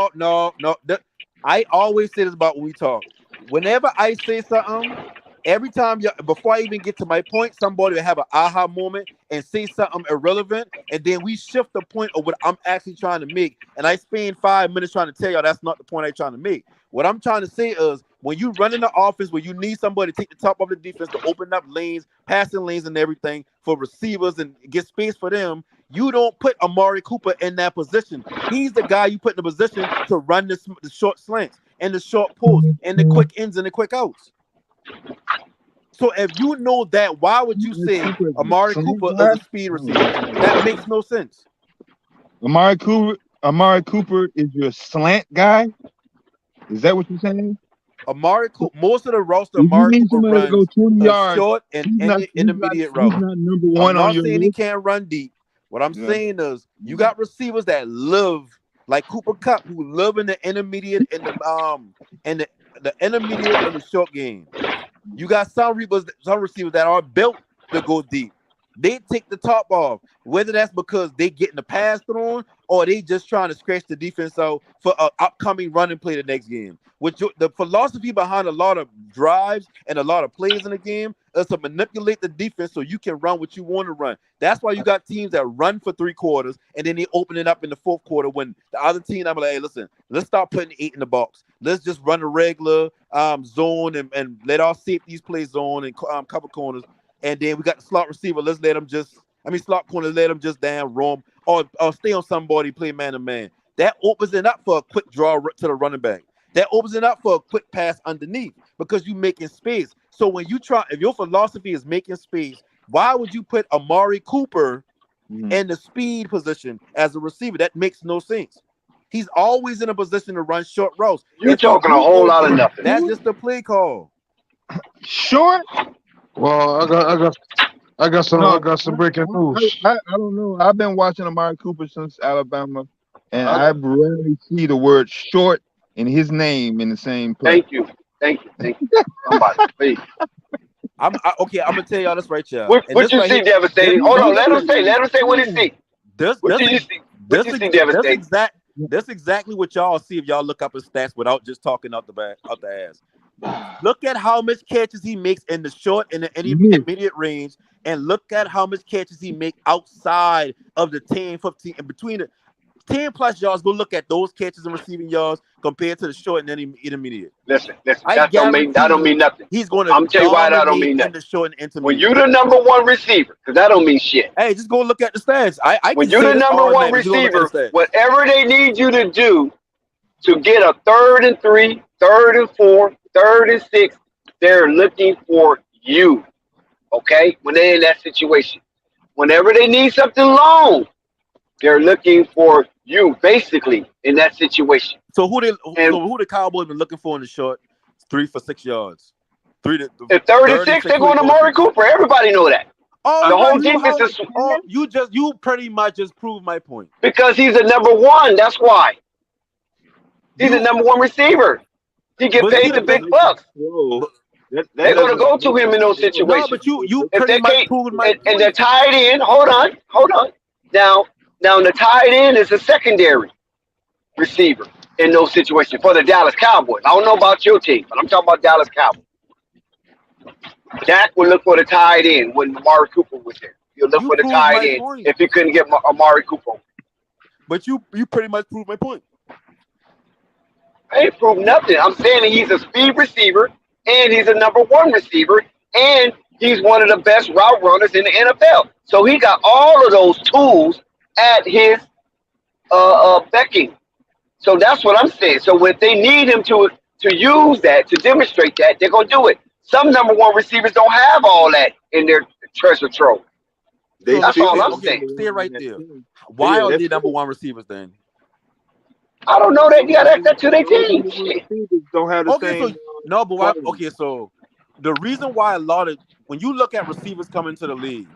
I always say this about when we talk. Whenever I say something, every time before I even get to my point, somebody will have an aha moment and say something irrelevant, and then we shift the point of what I'm actually trying to make. And I spend 5 minutes trying to tell y'all that's not the point I'm trying to make. What I'm trying to say is when you run in the offense where you need somebody to take the top of the defense to open up lanes, passing lanes, and everything for receivers and get space for them, you don't put Amari Cooper in that position. He's the guy you put in the position to run the short slants and the short pulls and the quick ins and the quick outs. So if you know that, why would you say Amari Cooper is a speed receiver? That makes no sense. Amari Cooper is your slant guy? Is that what you're saying? Amari Cooper, most of the roster, If you Amari need Cooper somebody to go runs 20 yards, short and intermediate route. He's not number one I'm on not your saying he list. can't run deep. What I'm saying is you got receivers that live like Cooper Kupp, who live in the intermediate and the intermediate and the short game. You got some receivers that are built to go deep. They take the top off, whether that's because they getting the pass thrown or they just trying to scratch the defense out for an upcoming running play the next game. Which the philosophy behind a lot of drives and a lot of plays in the game is to manipulate the defense so you can run what you want to run. That's why you got teams that run for 3 quarters and then they open it up in the 4th quarter when the other team, I'm like, hey, listen, let's start putting 8 in the box. Let's just run a regular zone and let our safeties play zone and cover corners. And then we got the slot receiver. Let's let them slot corners, let them just down roam or stay on somebody, play man to man. That opens it up for a quick draw to the running back. That opens it up for a quick pass underneath because you're making space. So when if your philosophy is making space, why would you put Amari Cooper in the speed position as a receiver? That makes no sense. He's always in a position to run short routes. You're talking a whole lot of nothing. That's just a play call. Short? Well, I got some breaking news. I don't know. I've been watching Amari Cooper since Alabama, and I rarely see the word short and his name in the same place. Thank you. Somebody, please. I'm gonna tell y'all this right, y'all. What you see devastating? Hold on, let him say what he see. What you see devastating? That's exactly what y'all see if y'all look up his stats without just talking out the ass. Look at how much catches he makes in the short and the intermediate range, and look at how much catches he makes outside of the 10, 15, and between the 10 plus yards. Go look at those catches and receiving yards compared to the short and intermediate. Listen. That don't mean nothing. He's going to. I'm tell you why that don't mean nothing. In the short and intermediate. When you the number 1 receiver, because that don't mean shit. Hey, just go look at the stats. When you're the number 1 receiver, whatever they need you to do to get a 3rd and 3, 3rd and 4, 3rd and 6, they're looking for you. Okay? When they're in that situation. Whenever they need something long, they're looking for you, basically, in that situation. So who the Cowboys been looking for in the short? 3 for 6 yards. 3 to if 3rd and 6, they're going to Amari Cooper. Everybody know that. The whole defense is. You pretty much just proved my point. Because he's a number 1. That's why. He's a number 1 receiver. He get paid the big bucks. They're going to go to him in those situations. No, but you pretty much proved my point. And the tight end, hold on. Now the tight end is a secondary receiver in those situations for the Dallas Cowboys. I don't know about your team, but I'm talking about Dallas Cowboys. Dak would look for the tight end when Amari Cooper was there. He'll look You for the proved tight my end point. if he couldn't get Amari Cooper. But you pretty much proved my point. I ain't proved nothing. I'm saying that he's a speed receiver and he's a number one receiver and he's one of the best route runners in the NFL. So he got all of those tools at his backing. So that's what I'm saying. So if they need him to use that, to demonstrate that, they're going to do it. Some number one receivers don't have all that in their treasure trove. So That's all I'm okay, saying. stay right there. Why are they number one receivers then? I don't know. They got that to their team. Shit. Don't have the Okay, same. so no, but why? Okay, so the reason why a lot of when you look at receivers coming to the league,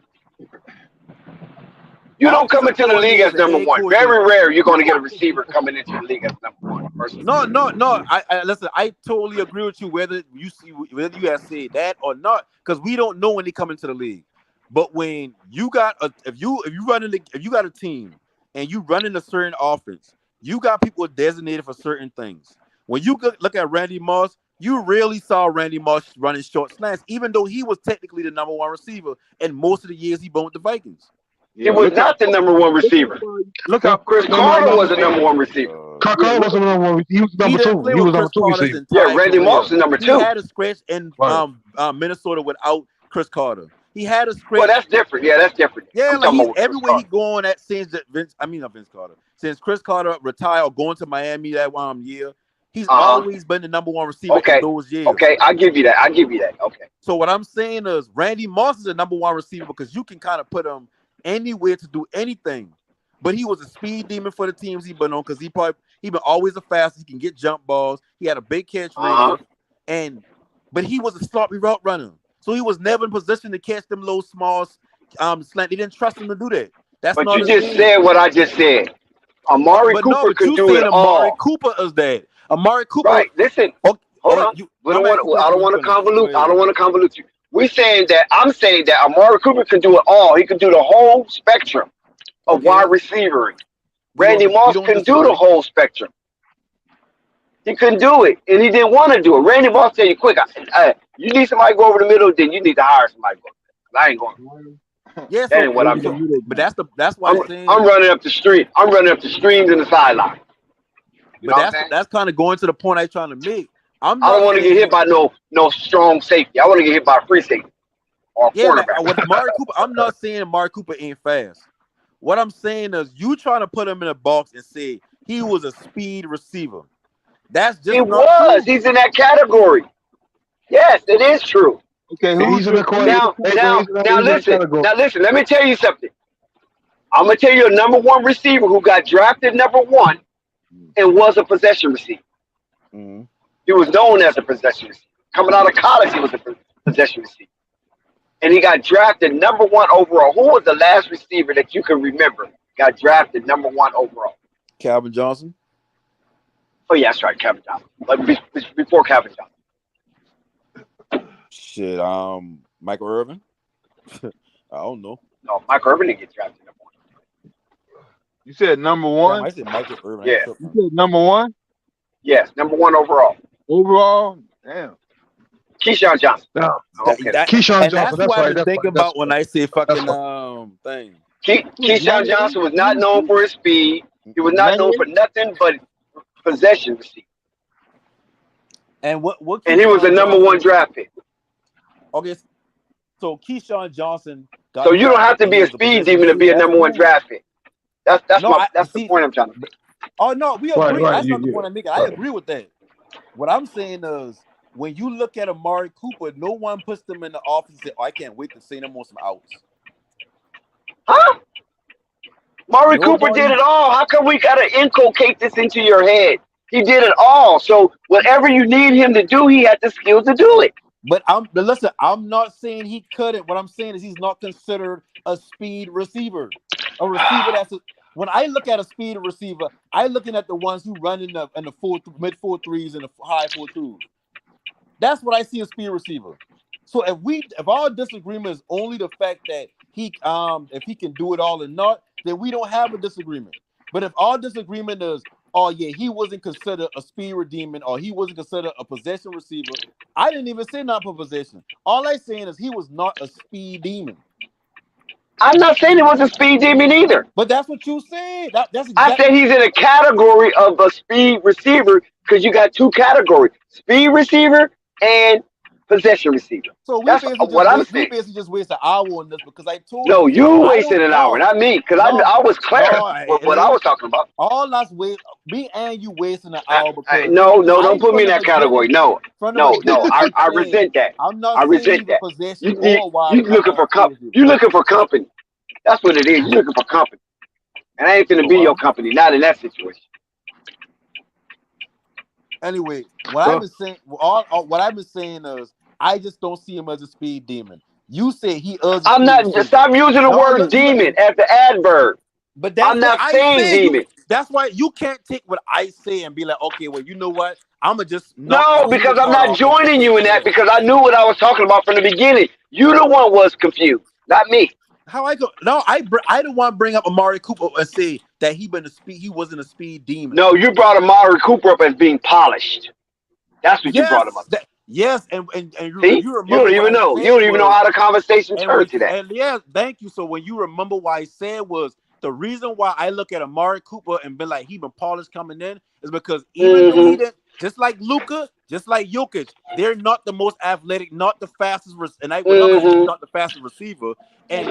You don't come into the league as number one. coaches- Very rare you're going to get a receiver coming into the league as number one. Personally. No. I listen. I totally agree with you. Whether you have said that or not, because we don't know when they come into the league. But when you got if you got a team and you running a certain offense, you got people designated for certain things. When you look at Randy Moss, you rarely saw Randy Moss running short slants, even though he was technically the number one receiver. And most of the years he been with the Vikings. He was not the number one receiver. Look how Chris Carter was the number one receiver. Carter was the number one. He was number two. He was number two receiver. Yeah, Randy Moss is number two. He had a stretch in Minnesota without Chris Carter. He had a stretch. Well, that's different. Yeah, that's different. Yeah, like he's everywhere he going at since since Chris Carter retired or going to Miami that year. He's always been the number one receiver in those years. Okay, I give you that. Okay. So what I'm saying is Randy Moss is the number one receiver because you can kind of put him anywhere to do anything. But he was a speed demon for the teams he been on because he been always a fast. He can get jump balls. He had a big catch rate, but he was a sloppy route runner. So he was never in position to catch them low, small slant. They didn't trust him to do that. That's but not you just said what I just said. Amari Cooper can do it all. Amari Cooper is that. Amari Cooper. Right. Listen. Hold on. I don't want to convolute. I don't want to convolute you. I'm saying that Amari Cooper can do it all. He can do the whole spectrum of wide receiver. Randy Moss can do the whole spectrum. He couldn't do it, and he didn't want to do it. Randy Moss tell you quick, you need somebody to go over the middle, then you need to hire somebody to go over the middle. I ain't going. Yeah, that ain't what I'm doing. But that's why I'm running up the street. I'm running up the streams in the sideline. But that's kind of going to the point I'm trying to make. I don't want to get hit by no strong safety. I want to get hit by a free safety or cornerback. With Amari Cooper, I'm not saying Amari Cooper ain't fast. What I'm saying is you trying to put him in a box and say he was a speed receiver. That's just true. He's in that category. Yes, it is true. Okay, he's in the corner. Now listen. Let me tell you something. I'm gonna tell you a number one receiver who got drafted number one and was a possession receiver. Mm-hmm. He was known as a possession receiver. Coming out of college, he was a possession receiver, and he got drafted number one overall. Who was the last receiver that you can remember got drafted number one overall? Calvin Johnson. Oh yeah, that's right, Calvin Johnson. But before Calvin Johnson. Shit, Michael Irvin. I don't know. No, Michael Irvin didn't get drafted number one. You said number one? I said Michael Irvin. Yeah. You said number one? Yes, number one overall. Overall? Damn. Keyshawn Johnson. No. Okay. Keyshawn Johnson. That's what I think about when I say fucking thing. Keyshawn Johnson was not known for his speed. He was not known for nothing but possession receiver. And and he was a number one draft pick. Okay, so Keyshawn Johnson. So you don't have to be a speed demon to be a number one draft pick. That's the point I'm trying to make. Oh no, we agree. Right, that's not the point I'm making. I agree with that. What I'm saying is, when you look at Amari Cooper, no one puts them in the office and say, "Oh, I can't wait to see them on some outs." Huh? Amari Cooper did it all. How come we gotta inculcate this into your head? He did it all. So whatever you need him to do, he had the skills to do it. But listen, I'm not saying he couldn't. What I'm saying is he's not considered a speed receiver. A receiver when I look at a speed receiver, I'm looking at the ones who run in the mid 4.3s and the high 4.2s. That's what I see a speed receiver. So if our disagreement is only the fact that if he can do it all or not, then we don't have a disagreement. But if our disagreement is oh yeah, he wasn't considered a speed demon or he wasn't considered a possession receiver. I didn't even say not for possession. All I'm saying is he was not a speed demon. I'm not saying he was a speed demon either. But that's what you said. That's I exactly. said he's in a category of a speed receiver because you got two categories: speed receiver and possession receiver. So we That's basically what I'm saying. just waste an hour on this because I told No, you you I wasted don't an hour, know. not me, because No, I was clear with it what I ain't was talking about. all that's me and you wasting an hour because No, I don't put me in that category. No, from the beginning I I said resent that. I'm not I saying resent he's a that. possession or wide You looking for receiver. you looking for company. That's what it is. You looking for company, and I ain't gonna be your company. Not in that situation. Anyway, what I've been saying, what I've been saying is, I just don't see him as a speed demon. You say he is. I'm not. Stop using the word demon as the adverb. But that's I'm what not I saying say. demon. That's why you can't take what I say and be like, okay, well, you know what? I'ma just knock No, the because demon I'm part not off and just joining say you in that yeah. because I knew what I was talking about from the beginning. You the one was confused, not me. How I go? No, I didn't want to bring up Amari Cooper and say that he wasn't a speed demon. No, you brought Amari Cooper up as being polished. That's what you brought him up. Yes, and See, you you don't remember what even I know. said You don't even know how the conversation turned to that. and yeah, thank you. So when you remember what I said was the reason why I look at Amari Cooper and be like he been polished coming in is because even though he didn't, just like Luka, just like Jokic, they're not the most athletic, not the fastest, and we're not gonna say he's not the fastest receiver, and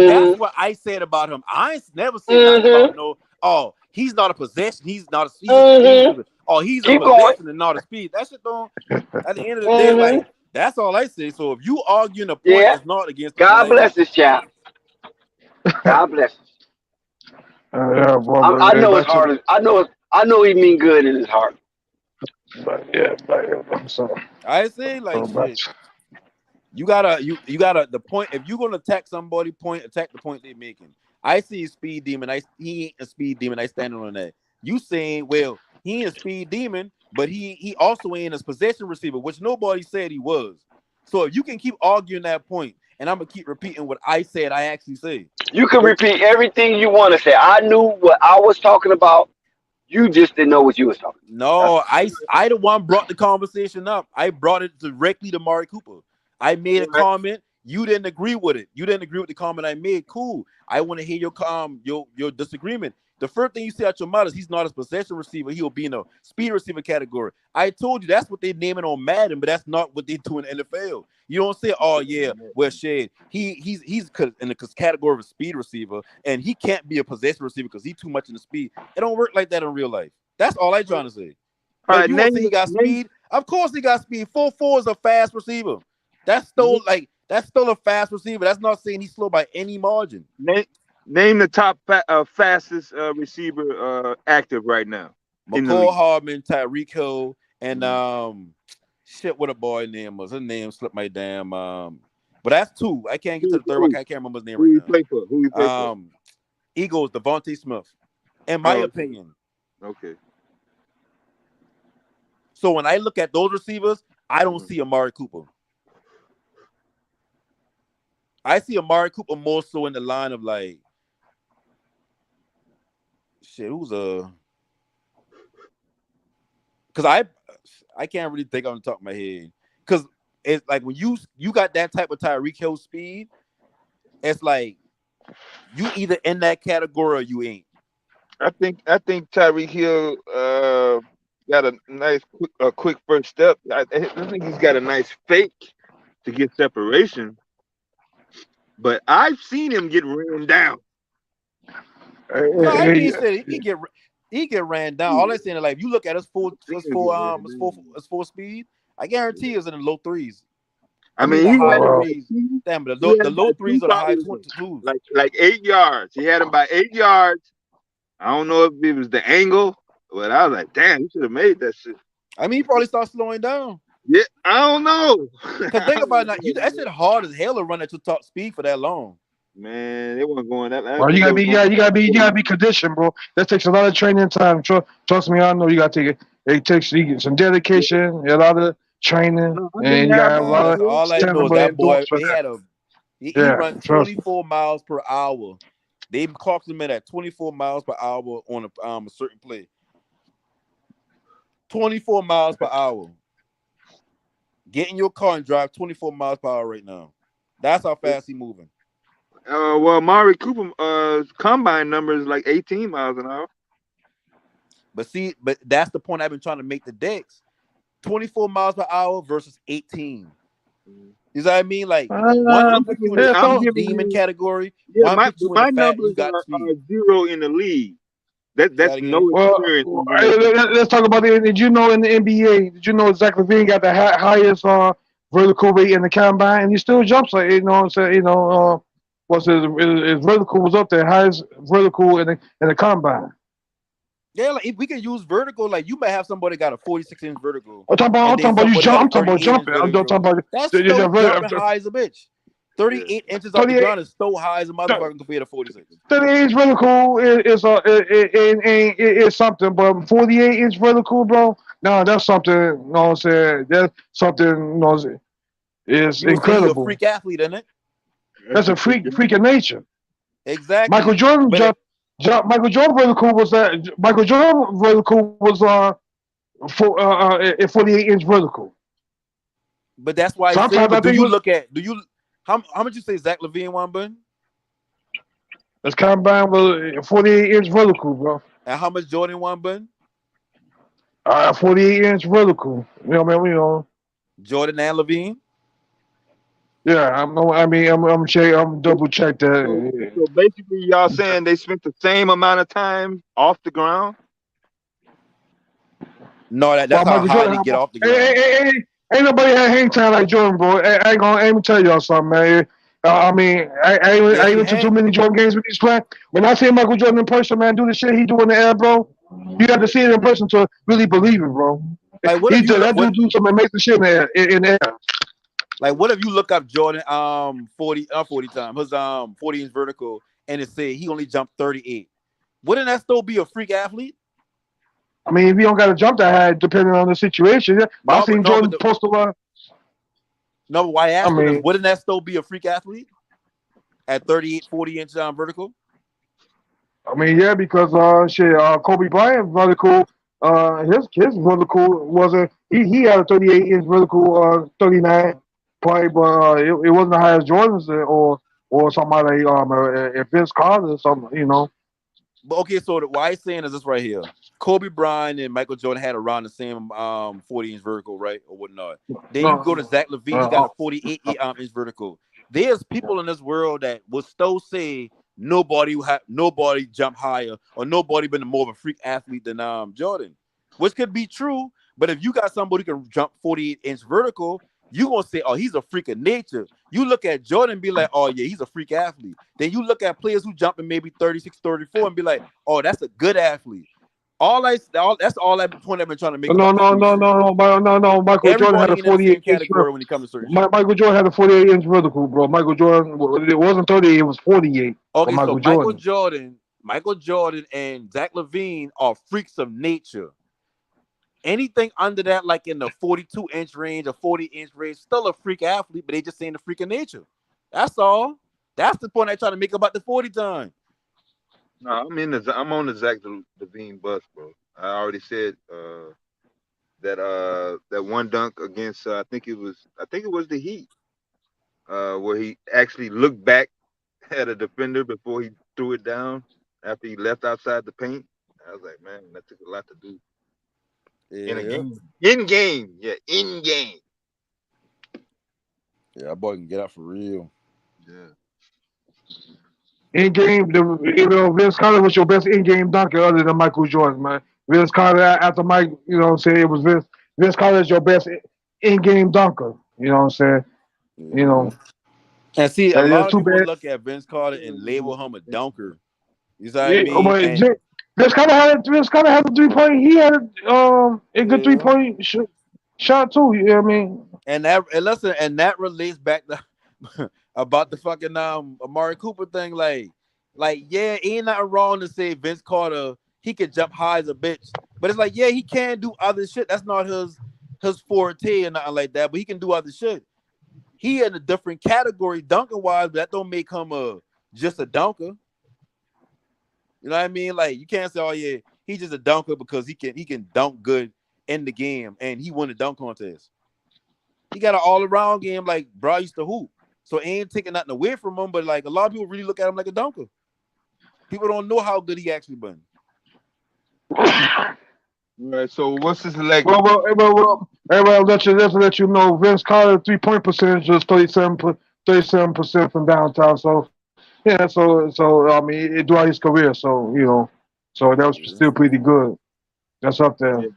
that's what I said about him. I ain't never said nothing about no. Oh, he's not a possession. He's not. He's a speed receiver. Oh, he's a possession and not a speed. That shit don't. At the end of the day, like that's all I say. So if you arguing a point that's not against the point, God bless this child. God bless. I know his heart. I know he mean good in his heart. I say like shit. You gotta the point. If you're gonna attack somebody, attack the point they're making. I see a speed demon. He ain't a speed demon. I standing on that. You saying, well, he ain't a speed demon, but he also ain't a possession receiver, which nobody said he was. So if you can keep arguing that point, and I'm gonna keep repeating what I said, I actually said. You can repeat everything you want to say. I knew what I was talking about. You just didn't know what you was talking about. No, I the one brought the conversation up. I brought it directly to Amari Cooper. I made a comment. You didn't agree with it. You didn't agree with the comment I made. Cool. I want to hear your disagreement. The first thing you say out your mouth is he's not a possession receiver. He'll be in a speed receiver category. I told you that's what they naming on Madden, but that's not what they do in the NFL. You don't say, oh yeah, well shit, he's in the category of a speed receiver, and he can't be a possession receiver because he's too much in the speed. It don't work like that in real life. That's all I'm trying to say. But you want to say he got speed? Of course he got speed. 4.4 is a fast receiver. That's still a fast receiver. That's not saying he's slow by any margin. Name the top fastest receiver active right now. McCall Hardman, Tyreek Hill, and shit, what a boy name was. His name slipped my damn but that's two. I can't get to the third one. I can't remember his name right now. Who you play for? Eagles, Devontae Smith. In my opinion. Okay. So when I look at those receivers, I don't see Amari Cooper. I see Amari Cooper more so in the line of like shit, who's because I can't really think on the top of my head. Because it's like when you got that type of Tyreek Hill speed, it's like you either in that category or you ain't. I think Tyreek Hill got a nice quick first step. I think he's got a nice fake to get separation. But I've seen him get ran down. No, I mean he get ran down. All I'm saying is like if you look at his full speed, I guarantee it's in the low threes. I mean the he high had threes. Damn, but the low threes are the high 22s. Like 8 yards. He had him by 8 yards. I don't know if it was the angle, but I was like, damn, he should have made that shit. I mean, he probably started slowing down. Yeah, I don't know. Because think about it, that shit hard as hell to run at your top speed for that long. Man, they weren't going that. Well, you gotta be conditioned, bro. That takes a lot of training time. Trust me, I know you gotta take it. It takes some dedication, a lot of training, and you gotta have a lot of all I know is that boy. He run 24 miles per hour. They clocked him in at 24 miles per hour on a certain play. 24 miles per hour. Get in your car and drive 24 miles per hour right now. That's how fast he's moving. Well, Mari Cooper combine number is like 18 miles an hour. But that's the point I've been trying to make the Dex. 24 miles per hour versus 18. You know what I mean? Like one of them puts you in the I'm speed giving demon you, category. yeah, One puts you in my the fat. You numbers got are speed. 0 in the league. That's no Well, experience. let's talk about it. Did you know in the NBA? Did you know Zach LaVine got the highest vertical rate in the combine, and he still jumps like you know what I'm saying? What's his vertical was up there, highest vertical in the combine. Yeah, like if we can use vertical, like you might have somebody got a 46-inch vertical, I'm talking and then about you somebody jump. got a I'm talking about 38-inch jumping. I'm talking vertical. about That's still jumping high as a bitch. 38 inches off the 38 ground is so high as a motherfucker compared to 46. 38-inch vertical is something, but 48-inch vertical, bro. No, that's something. You know what I'm saying? That's something. You know, is You would say he a incredible. freak athlete, isn't it? That's a freak of nature. Exactly. Michael Jordan Michael Jordan vertical was Michael Jordan vertical was for 48-inch vertical. But that's why I say. Sometimes I But do think you it was look at how much you say Zach LaVine won, bun? it's combined with 48-inch vertical, bro. And how much Jordan won, bun? 48-inch vertical. You know, man. You know. Jordan and LaVine. Yeah, I'm double check that. So basically, y'all saying they spent the same amount of time off the ground? No, that's Well, how Michael high Jordan, they get off the ground. ain't nobody had hang time like Jordan, bro. I ain't gonna tell y'all something, man. I mean, I ain't went to too many Jordan games with these players. When I see Michael Jordan in person, man, do the shit he do in the air, bro. You have to see it in person to really believe it, bro. Like what if you That dude do some amazing shit in the air. Like what if you look up Jordan 40 time his 40-inch vertical and it say he only jumped 38? Wouldn't that still be a freak athlete? I mean, if you don't got to jump that high, depending on the situation. I seen Jordan post a lot. No, but why I asked mean, wouldn't that still be a freak athlete at 38, 40-inch vertical? I mean, yeah, because Kobe Bryant vertical, his vertical wasn't he had a 38-inch vertical, 39 probably, but it wasn't the highest Jordan's or somebody Vince Carter or something, you know. But okay, so why I'm saying is this right here. Kobe Bryant and Michael Jordan had around the same 40-inch vertical, right? Or whatnot. Then you go to Zach LaVine, he got a 48-inch vertical. There's people in this world that will still say nobody jump higher or nobody been more of a freak athlete than Jordan. Which could be true, but if you got somebody who can jump 48-inch vertical, you gonna say, oh, he's a freak of nature. You look at Jordan and be like, oh yeah, he's a freak athlete. Then you look at players who jump in maybe 36, 34 and be like, oh, that's a good athlete. That's all that point I've been trying to make. No. Michael Jordan had a 48-inch category when he comes to certain Michael Jordan had a 48-inch vertical, bro. Michael Jordan, it wasn't 38, it was 48. Okay, so Michael Jordan and Zach LaVine are freaks of nature. Anything under that, like in the 42-inch range or 40-inch range, still a freak athlete, but they just saying the freak of nature. That's all. That's the point I try to make about the 40 time. No, I'm on the Zach LaVine bus, bro. I already said that one dunk against I think it was the Heat, where he actually looked back at a defender before he threw it down after he left outside the paint. I was like, man, that took a lot to do. Yeah. In a game. In game. Yeah, that boy can get out for real. Yeah. In game, Vince Carter was your best in-game dunker other than Michael Jordan, man. Vince Carter after Mike, you know what I'm saying? It was Vince Carter is your best in-game dunker. You know what I'm saying? Yeah. You know. And see, a lot of people bad. look at Vince Carter and label him a dunker. You know what I mean? But Vince Carter had a 3-point. He had a good 3-point shot too. You know what I mean? And that relates back to about the fucking Amari Cooper thing. Like yeah, ain't nothing wrong to say Vince Carter he could jump high as a bitch, but it's like yeah, he can do other shit. That's not his forte and nothing like that. But he can do other shit. He in a different category dunker wise, but that don't make him just a dunker. You know what I mean? Like you can't say, oh yeah, he's just a dunker because he can dunk good in the game, and he won the dunk contest. He got an all-around game like bro used to hoop. So ain't taking nothing away from him, but like a lot of people really look at him like a dunker. People don't know how good he actually been. Right. So what's his legacy? Well, let you know, Vince Carter 3-point percentage is 37% from downtown. So yeah, so I mean, throughout his career, so so that was still pretty good. That's up there. Yeah.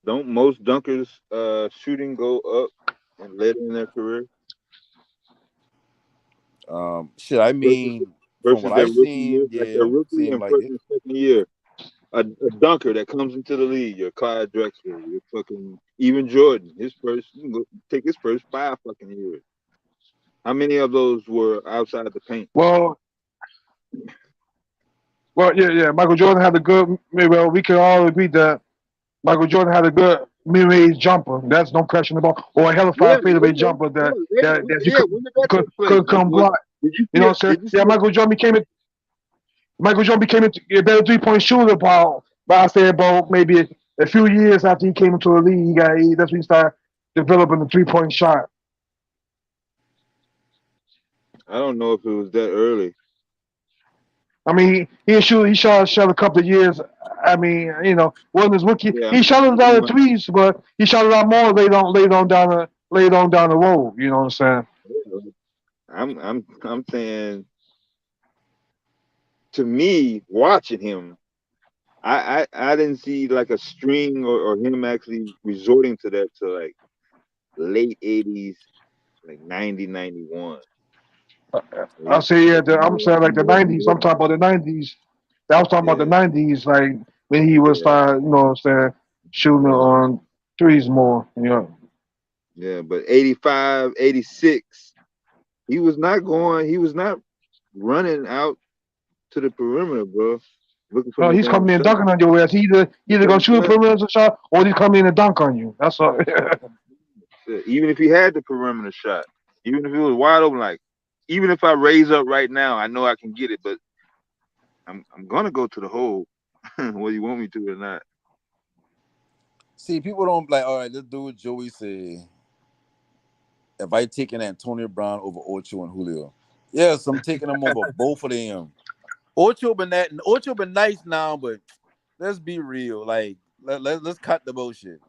Don't most dunkers shooting go up and later in their career? Shit, I mean, from what Their I've rookie seen, year, like their yeah, rookie seem and like first it. and second year. A dunker that comes into the league, your Clyde Drexler, your fucking even Jordan, you can go take his first 5 fucking years. How many of those were outside the paint? Well, yeah. Michael Jordan had a good. Well, we can all agree that Michael Jordan had a good mid-range jumper. That's no question about, or a hell of a fadeaway jumper that you When did that take place? could come block. Did you You know what I'm saying? Did you see Yeah, Michael Jordan became a better 3-point shooter about I say about maybe a few years after he came into the league. That's when he started developing the 3-point shot. I don't know if it was that early. I mean, he shot a couple of years. I mean, wasn't his rookie. Yeah, He shot a lot of threes, but he shot a lot more later on down the road. You know what I'm saying? I'm saying, to me, watching him, I didn't see like a string or him actually resorting to that to like late 80s, like 90, 91. I say I'm saying like the '90s. I'm talking about the '90s. I was talking about the '90s, like when he was starting, you know what I'm saying, shooting on threes more. Yeah, but 85, 86, he was not running out to the perimeter, bro. Looking for No, no he's damn coming in shot. dunking on your ass. He either gonna shoot a perimeter shot or he's coming in and dunk on you. That's all. Even if he had the perimeter shot, even if it was wide open, like even if I raise up right now, I know I can get it, but I'm gonna go to the hole, whether you want me to or not. See, people don't like. All right, let's do what Joey said. If I taking Antonio Brown over Ocho and Julio, yes, I'm taking them over both of them. Ocho been nice now, but let's be real. Like let's cut the bullshit.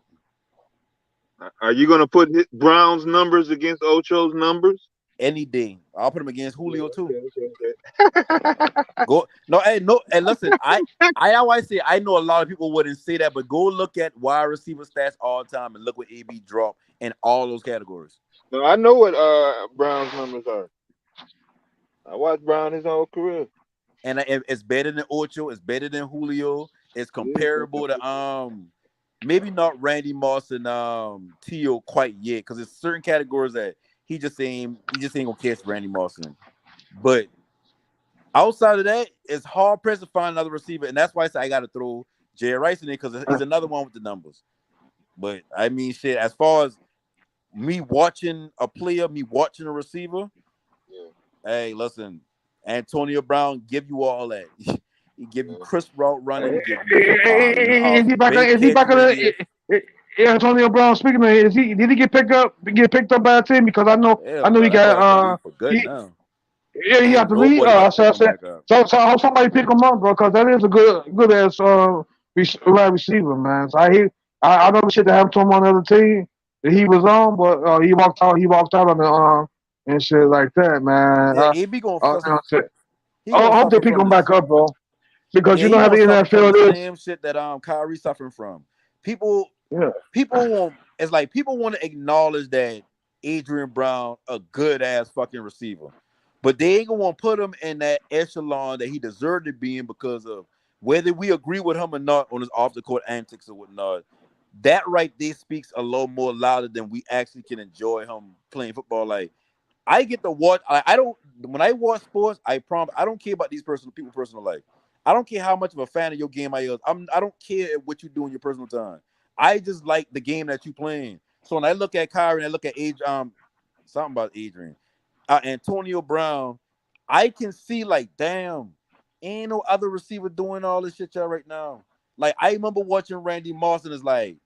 Are you gonna put Brown's numbers against Ocho's numbers? Any day, I'll put him against Julio too. Okay. Go no, and listen, I always say I know a lot of people wouldn't say that, but go look at wide receiver stats all the time and look what AB dropped in all those categories. No, I know what Brown's numbers are. I watched Brown his whole career. And it's better than Ocho, it's better than Julio, it's comparable to maybe not Randy Moss and Tio quite yet, because there's certain categories that he just ain't gonna catch Randy Moss in. But outside of that, it's hard pressed to find another receiver, and that's why I say I got to throw Jerry Rice in there because he's another one with the numbers. But I mean, shit, as far as me watching a player, me watching a receiver, hey, listen, Antonio Brown give you all that. He give you crisp route running. Give you Is he back? big Is he catch back on radius. Antonio Brown? Speaking of, did he get picked up by a team? Because I know Nah, he that boy out the got league for good now. Yeah, he Ain't got the lead. nobody about to So pick I him said, back up. so I hope somebody pick him up, bro, because that is a good ass wide receiver, man. So I know the shit that happened to him on the other team that he was on, but he walked out on the and shit like that, man. Yeah, AB gonna suffer. He I gonna hope they suffer pick from him this. back up, bro, because Yeah, you he know how the gonna suffer from NFL the is. same shit that Kyrie suffering from. People want people want to acknowledge that Adrian Brown a good ass fucking receiver, but they ain't gonna want to put him in that echelon that he deserved to be in because of whether we agree with him or not on his off the court antics or whatnot. That right there speaks a little more louder than we actually can enjoy him playing football. Like I get to watch. I don't. When I watch sports, I promise I don't care about these people's personal life. I don't care how much of a fan of your game I is. I don't care what you do in your personal time. I just like the game that you playing. So when I look at Kyrie and I look at something about Adrian, Antonio Brown, I can see like, damn, ain't no other receiver doing all this shit y'all right now. Like I remember watching Randy Moss and it's like,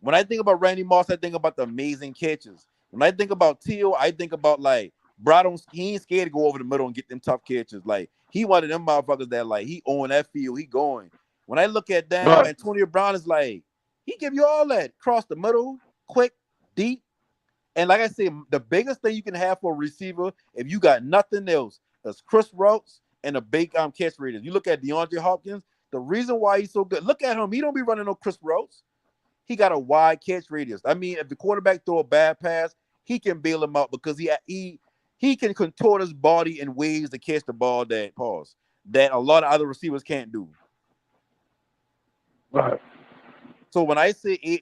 When I think about Randy Moss, I think about the amazing catches. When I think about Teal, I think about like Bro, he ain't scared to go over the middle and get them tough catches. Like he one of them motherfuckers that like he on that field, he going. When I look at down, But Antonio Brown is like he give you all that cross the middle, quick, deep, and like I said, the biggest thing you can have for a receiver if you got nothing else is crisp routes and a big catch radius. You look at DeAndre Hopkins. The reason why he's so good, look at him. He don't be running no crisp routes. He got a wide catch radius. I mean, if the quarterback throw a bad pass, he can bail him out because he can contort his body in ways to catch the ball that a lot of other receivers can't do. right. So when I say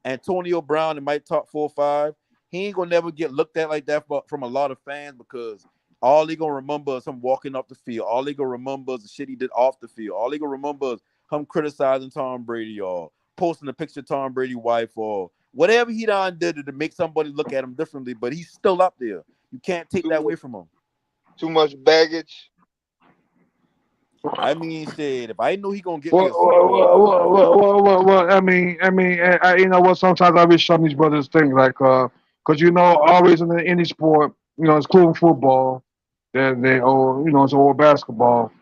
Antonio Brown in my top 4 or 5, he ain't gonna never get looked at like that from a lot of fans because all they gonna remember is him walking up the field. All they gonna remember is the shit he did off the field. All they gonna remember is him criticizing Tom Brady or posting a picture of Tom Brady's wife or whatever he done did to make somebody look at him differently, but he's still up there. You can't take that away from him. Too much baggage. I mean, shit, if I know he gonna get Well, me a Super Bowl. I mean, you know what? Sometimes I wish some of these brothers think like, cause you know, always in any sport, you know, including football, or you know, it's all basketball.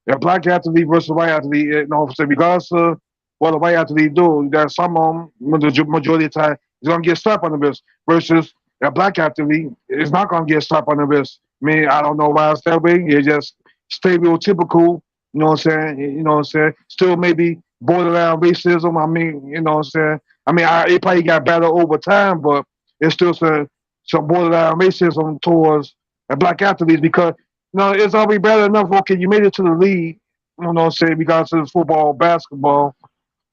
A black athlete versus a white athlete, you know, so regardless of what a white athlete do, there's some of them, the majority of the time, is gonna get slapped on the wrist. Versus a black athlete is not gonna get slapped on the wrist. I mean, I don't know why it's that way. It's just stereotypical. You know what I'm saying? You know what I'm saying? Still maybe borderline racism. I mean, you know what I'm saying? I mean, it probably got better over time, but it's still some borderline racism towards a black athletes because no, it's already better enough. Okay, you made it to the league. You know what I'm saying? Because it's football, basketball.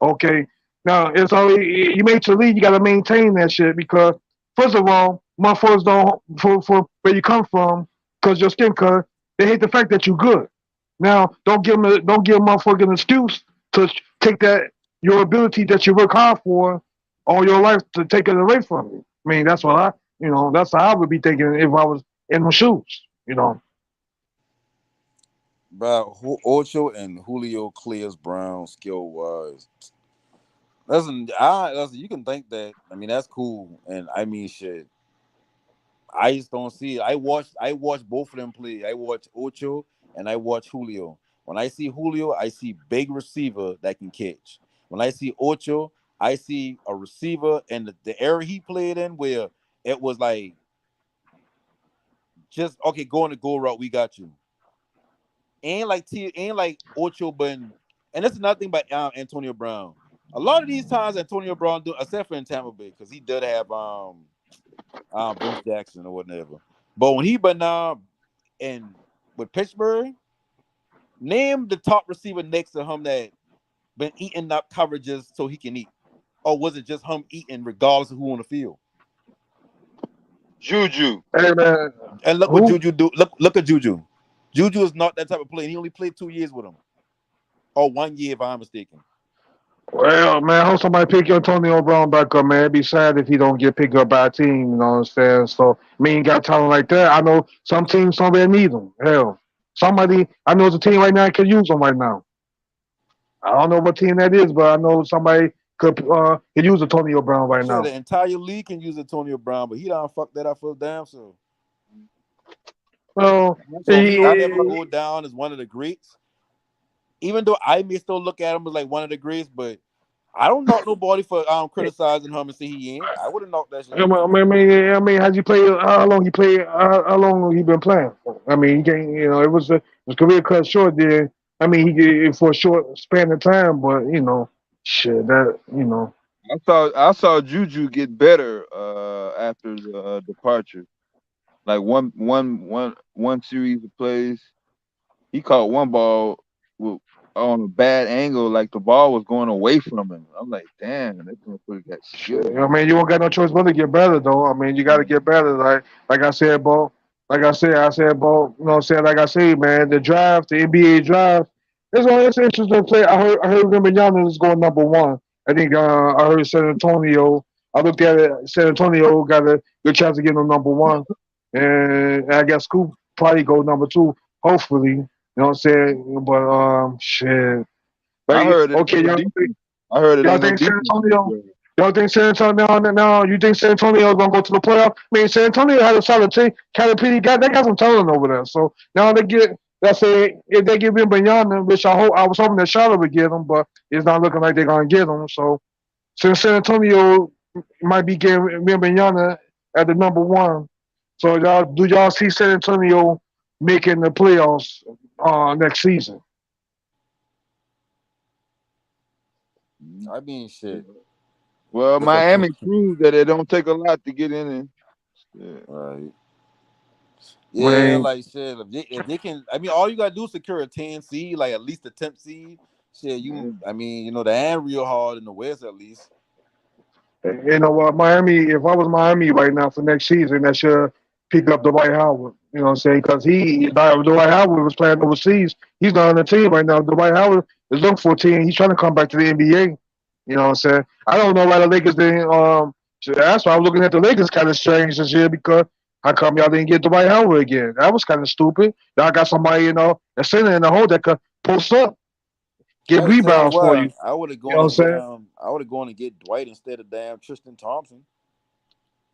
Okay. Now it's already you made it to the league. You got to maintain that shit because first of all, motherfuckers don't for where you come from because your skin color. They hate the fact that you're good. Now don't give a motherfucker an excuse to take that your ability that you work hard for all your life to take it away from you. I mean that's what that's how I would be thinking if I was in my shoes. You know. Bro, Ocho and Julio clears Brown skill wise. Listen, you can think that. I mean, that's cool, and I mean, shit. I just don't see it. I watched both of them play. I watch Ocho and I watch Julio. When I see Julio, I see big receiver that can catch. When I see Ocho, I see a receiver and the area he played in where it was like just okay, go on the goal route, we got you. Ain't like Ocho, but and that's another thing about Antonio Brown. A lot of these times Antonio Brown do, except for in Tampa Bay, because he did have Vince Jackson or whatever. But when he and with Pittsburgh, name the top receiver next to him that been eating up coverages so he can eat, or was it just him eating regardless of who on the field? Juju. Hey man, And look what Juju do. Look at Juju. Juju is not that type of player. He only played 2 years with him, or 1 year if I'm mistaken. Well, man, I hope somebody pick Antonio Brown back up, man. It'd be sad if he don't get picked up by a team, you know what I'm saying? So, I mean, got talent like that. I know some teams somewhere need him. Hell, I know it's a team right now that could use him right now. I don't know what team that is, but I know somebody could use Antonio Brown right Sure, now. the entire league can use Antonio Brown, but he done fucked that up for his damn self. Well, So he will never go down as one of the greats. Even though I may still look at him as like one of the greats, but I don't knock nobody for criticizing him and say he ain't. I would have knocked that shit. I mean, how'd you play? How long he played? How long he been playing? I mean, he can't. You know, his career cut short there. I mean, he for a short span of time, but shit, that I saw Juju get better after the departure. Like one series of plays, he caught one ball on a bad angle, like the ball was going away from him. I'm like, damn, that motherfucker got skill. I mean, you don't got no choice but to get better, though. I mean, you got to get better. Like I said, Bo. I said, Bo. You know what I'm saying? Like I say, man, the NBA draft, it's interesting to play. I heard Wembanyama is going number 1. I think I heard San Antonio. I looked at it. San Antonio got a good chance of getting him number 1, and I guess Scoop probably go number 2. Hopefully, you know what I'm saying? But shit. But, I heard it. okay, y'all. I heard it Y'all ain't no think San defense. Antonio? Y'all think San Antonio now? You think San Antonio is gonna go to the playoff? I mean, San Antonio had a solid team. Calipari they got some talent over there. So now they get. Let's say if they give him Banyana, which I was hoping that Charlotte would get him, but it's not looking like they're gonna get him. So since San Antonio might be getting Banyana at the number one, so do y'all see San Antonio making the playoffs next season? I mean, shit. Well, Miami proved that it don't take a lot to get in. Yeah. Right. Yeah, Man, like shit. If they can, I mean, all you gotta do is secure a 10 seed, like at least a 10th seed. Shit, I mean, they ain't real hard in the West at least. you know what, Miami, if I was Miami right now for next season, I should pick up Dwight Howard. You know what I'm saying? Because Dwight Howard was playing overseas. He's not on the team right now. Dwight Howard is looking for a team. He's trying to come back to the NBA. You know what I'm saying? I don't know why the Lakers didn't. So that's why I'm looking at the Lakers kind of strange this year because how come y'all didn't get Dwight Howard again? That was kind of stupid. Y'all got somebody, a center in the hole that could post up, get I can tell you rebounds for why. you. I would have You know gone what I'm and get saying? I would have gone and get Dwight instead of damn Tristan Thompson.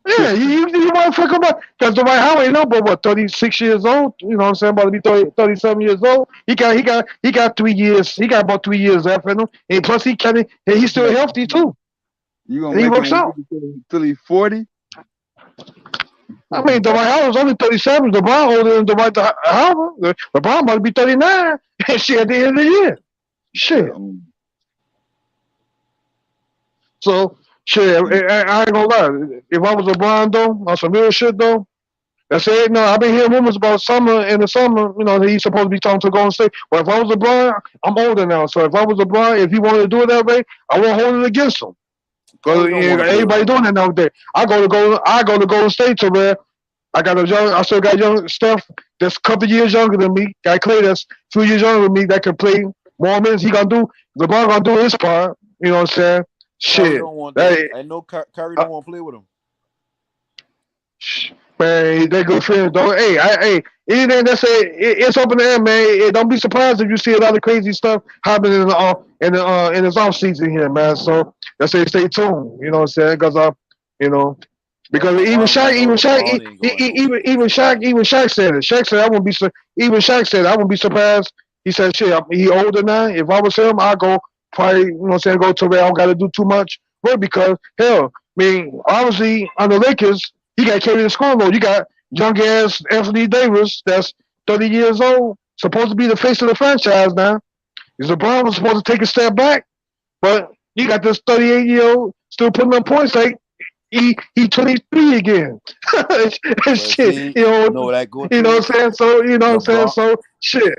Yeah, you want to fuck about because Dwight Howard, but what 36 years old. You know what I'm saying? About to be 37 years old. He got 3 years. He got about 3 years left in him, and plus he's still healthy too. You gonna And he make works him out. wait till he's 40? I mean, Dwight Howard's only 37. LeBron older than Dwight Howard. LeBron about to be 39. And shit at the end of the year. Shit. So shit, I ain't gonna lie. If I was LeBron though, on some real shit though. That's it. No, I've been hearing rumors about in the summer, he's supposed to be talking to Golden State. But if I was LeBron, I'm older now. So if I was LeBron, if he wanted to do it that way, I won't hold it against him. Because Kyrie don't want to play with everybody him. doing that nowadays. I go to Golden State to where I still got young Steph that's a couple years younger than me. Got Clay that's 2 years younger than me that can play more minutes. LeBron gonna do his part. You know what I'm saying? Kyrie Shit. don't want that. I know Kyrie don't want to play with him. Man, they good friends, though. Hey, anything that say it's up in the air, man. Don't be surprised if you see a lot of crazy stuff happening in this off season here, man. So let's say stay tuned. You know what I'm saying? Because From what even I'm Shaq, hearing, even though, Shaq, LeBron ain't going nowhere. even Shaq said it. Shaq said I wouldn't be. Even Shaq said I wouldn't be surprised. He said, "Shit, he older now. If I was him, I'd go probably, go to where I don't got to do too much work because hell, I mean, obviously on the Lakers, he got carried the scoreboard. You got young ass Anthony Davis that's 30 years old, supposed to be the face of the franchise now. LeBron was supposed to take a step back, but you got this 38-year-old still putting up points like he 23 again. But Shit, see, you know that go what I'm too. saying? So you know what I'm saying? LeBron, So shit.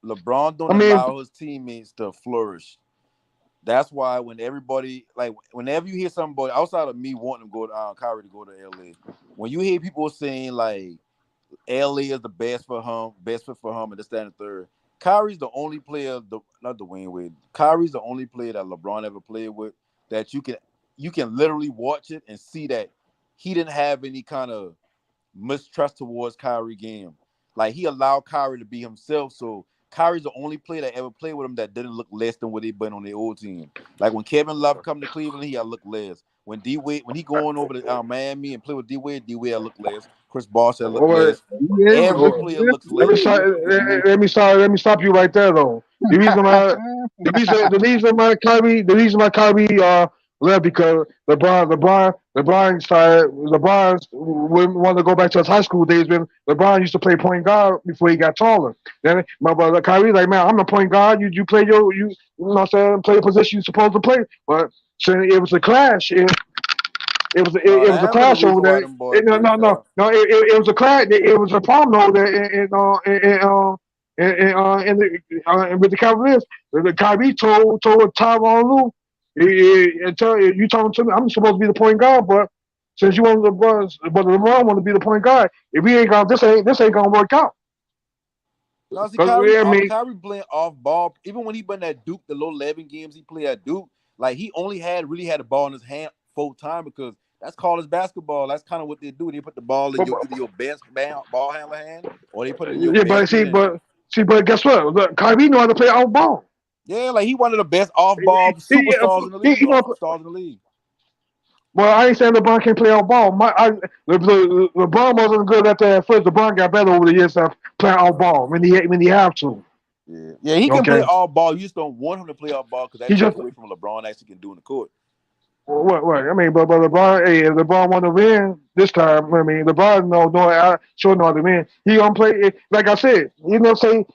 LeBron don't I mean, allow his teammates to flourish. That's why when everybody, like, whenever you hear somebody outside of me wanting to go to Kyrie to go to LA, when you hear people saying like LA is the best fit for him, and this, that, and the third, Kyrie's the only player, not Dwayne Wade. Kyrie's the only player that LeBron ever played with that you can literally watch it and see that he didn't have any kind of mistrust towards Kyrie game. Like he allowed Kyrie to be himself. So Kyrie's the only player that ever played with him that didn't look less than what he been on the old team. Like when Kevin Love come to Cleveland, he got look less. When D-Wade, when he going over to Miami and play with D-Wade look less. Chris Bosh look less. Every player looks let me less. start, let me stop you right there though. The reason why Kyrie left because LeBron wanted to go back to his high school days when LeBron used to play point guard before he got taller. Then my brother Kyrie like, man, I'm the point guard. You play you know what I'm saying, play the position you're supposed to play. But so it was a clash. It was a That been the clash over reason why there. them boys break No. up. It was a clash. It was a problem over there with the Cavaliers. The Kyrie told Tyronn Lue, you talking to me? I'm supposed to be the point guard, but since you want LeBron want to be the point guard, if we ain't gonna this ain't gonna work out. No, see, I mean, Kyrie playing off ball. Even when he been at Duke, the low 11 games he played at Duke, like he only really had the ball in his hand full time because that's college basketball. That's kind of what they do. They put the ball in either your best ball handler hand or they put it in your yeah, best mid hand. but guess what? Look, Kyrie know how to play out ball. Yeah, like he one of the best off-ball superstars in the league, stars in the league. Well, I ain't saying LeBron can't play off ball. LeBron wasn't good at that at first. LeBron got better over the years of playing off ball when he have to. Yeah, he can play off ball. You just don't want him to play off ball because that takes away from what LeBron actually can do in the court. What? I mean, but LeBron, hey, if LeBron want to win this time, I mean, LeBron sure know how to win. He gonna play like I said. Let's say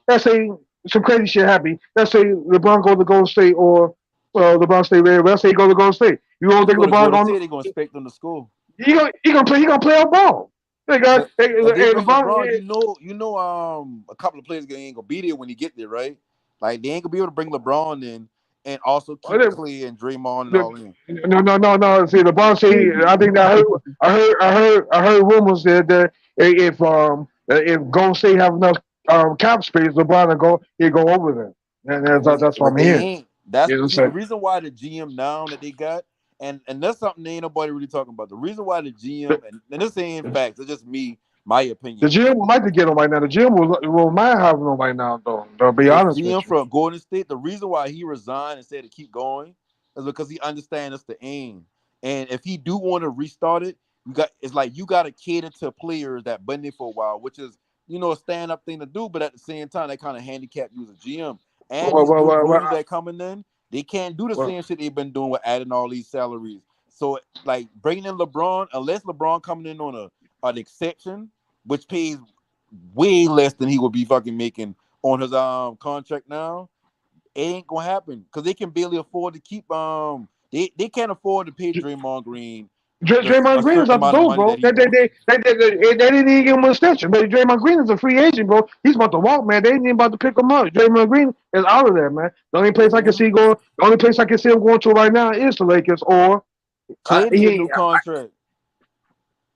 some crazy shit happen. Let's say LeBron go to Golden State or LeBron stay there. Let's say he go to Golden State. You don't think LeBron gonna? They're gonna expect them to score. He gonna play off ball. If they bring LeBron, a couple of players ain't gonna be there when he get there, right? Like they ain't gonna be able to bring LeBron in and also keep Clay and Draymond and all in. No. See, LeBron say I think that I heard rumors that if Golden State have enough cap space, LeBron he'll go over there. And that's what I'm hearing. The reason why the GM now that they got. And that's something ain't nobody really talking about. The reason why the GM and this ain't facts, it's just my opinion. The GM would like to get him right now. The GM will mind having him right now, though. To be honest with you. GM from Golden State, the reason why he resigned and said to keep going is because he understands it's the aim. And if he do want to restart it, you got to cater to players that been there for a while, which is a stand up thing to do, but at the same time, they kind of handicap you as a GM. And these new rules that coming in. They can't do the same shit they've been doing with adding all these salaries. So, like, bringing in LeBron, unless LeBron coming in on an exception, which pays way less than he would be fucking making on his contract now, it ain't gonna happen because they can barely afford to keep they can't afford to pay Draymond Green. Draymond Green is out the door, bro. They didn't even give him an extension. But Draymond Green is a free agent, bro. He's about to walk, man. They ain't even about to pick him up. Draymond Green is out of there, man. The only place I can see him going to right now is the Lakers or Clay needs a new contract.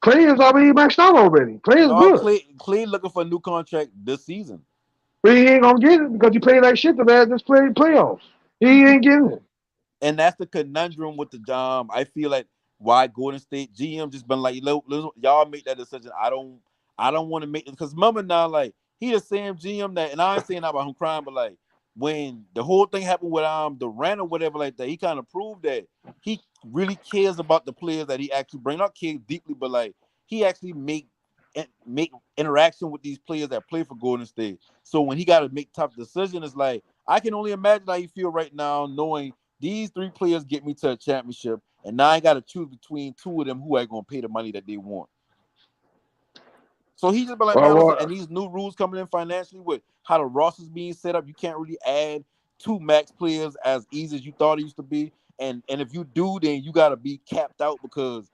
Clay is already maxed out already. Clay is good. Clay looking for a new contract this season. But he ain't gonna get it because he played like shit the last playoffs. He ain't getting it. And that's the conundrum with the I feel like why Golden State GM just been like, y'all make that decision. I don't want to make it because remember now, like he the same GM that, and I ain't saying that about him crying, but like when the whole thing happened with Durant or whatever like that, he kind of proved that he really cares about the players that he actually bring. Not cares deeply, but like he actually make interaction with these players that play for Golden State. So when he got to make tough decisions, it's like I can only imagine how you feel right now knowing these three players get me to a championship, and now I got to choose between two of them who ain't gonna pay the money that they want. So he just been like, man, listen, and these new rules coming in financially with how the rosters being set up, you can't really add two max players as easy as you thought it used to be. And if you do, then you got to be capped out because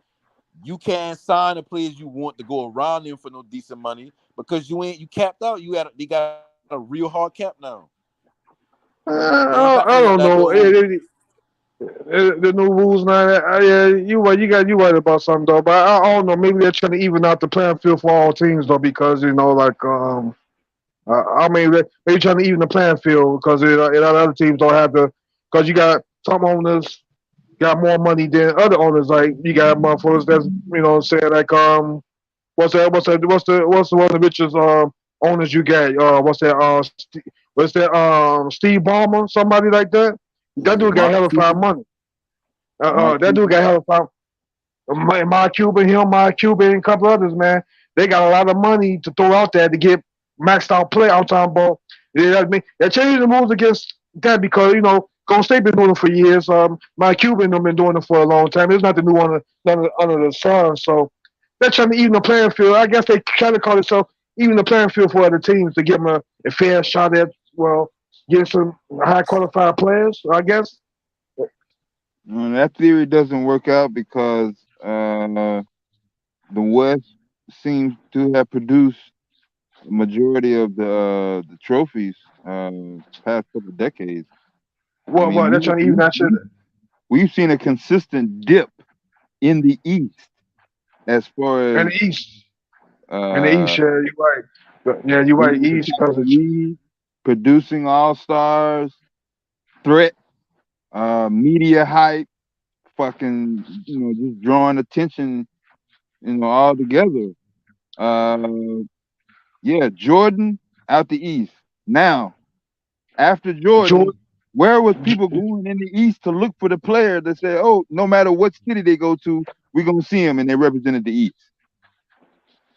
you can't sign the players you want to go around them for no decent money because you capped out. They got a real hard cap now. I don't know. The new rules now. You right about something though. But I don't know. Maybe they're trying to even out the playing field for all teams though, because I mean they're trying to even the playing field because other teams don't have the because you got some owners got more money than other owners. Like you got motherfuckers that's saying like what's the one of the richest owners you got? What's that Steve Ballmer, somebody like that? That dude got hell of five money. That dude got hell of five. Mark Cuban, and a couple others, man. They got a lot of money to throw out there to get maxed out play out time ball. You know what I mean? They're changing the rules against that because Golden State been doing it for years. Mark Cuban have been doing it for a long time. It's not the new one under the sun. So they're trying to even the playing field. I guess they try to call themselves even the playing field for other teams to give them a fair shot at getting some high qualified players. I guess. That theory doesn't work out because the West seems to have produced the majority of the trophies past couple of decades. They're trying to even that shit. We've seen a consistent dip in the East as far as in the East. You're right. Yeah, you're right. East producing all-stars, threat, media hype, fucking just drawing attention, all together. Jordan out the East. Now, after Jordan, Where was people going in the East to look for the player that say, oh, no matter what city they go to, we're gonna see him, and they represented the East.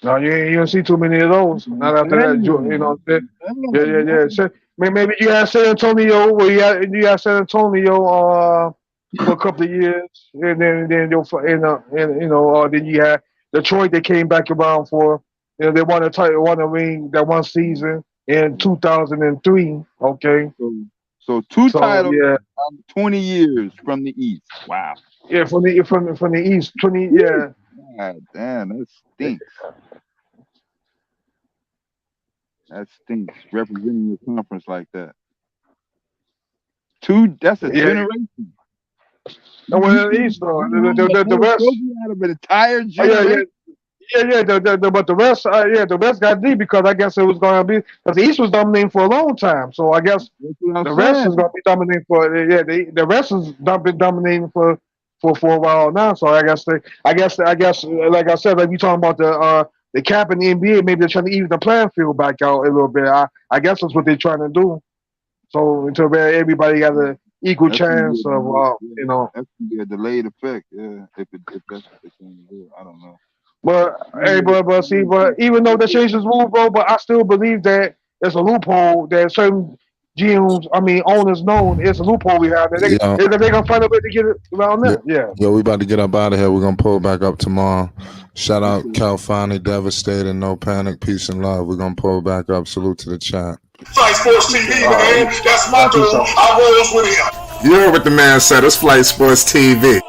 No, you don't see too many of those. Not after that, you know. Yeah. So, maybe you had San Antonio, where you had San Antonio for a couple of years, and then then you had Detroit. They came back around for, they won a ring that one season in 2003. Okay, so two titles, yeah, 20 years from the East. Wow. Yeah, from the East, 20. Yeah. God damn, that stinks. That stinks. Representing your conference like that. That's a generation. Well, the East, though. The rest. Out of an entire generation. But the rest, the rest got deep because I guess it was going to be, because the East was dominating for a long time. So I guess the rest is going to be dominating for, the rest has been dominating for a while now. So I guess, like I said, like you talking about the cap in the NBA, maybe they're trying to even the playing field back out a little bit. I guess that's what they're trying to do. So until everybody got an equal chance of, That's gonna be a delayed effect, yeah. If that's what they're trying to do, I don't know. But even though they changed this rule, bro, but I still believe that there's a loophole that certain owners know it's a loophole we have. They're gonna find a way to get it around that. Yeah. We about to get up out of here. We're gonna pull back up tomorrow. Shout out Calfani, Devastated, No Panic, Peace and Love. We're gonna pull back up. Salute to the chat. Flight Sports TV, man. That's my dude. I rolls with him. You heard what the man said. It's Flight Sports TV.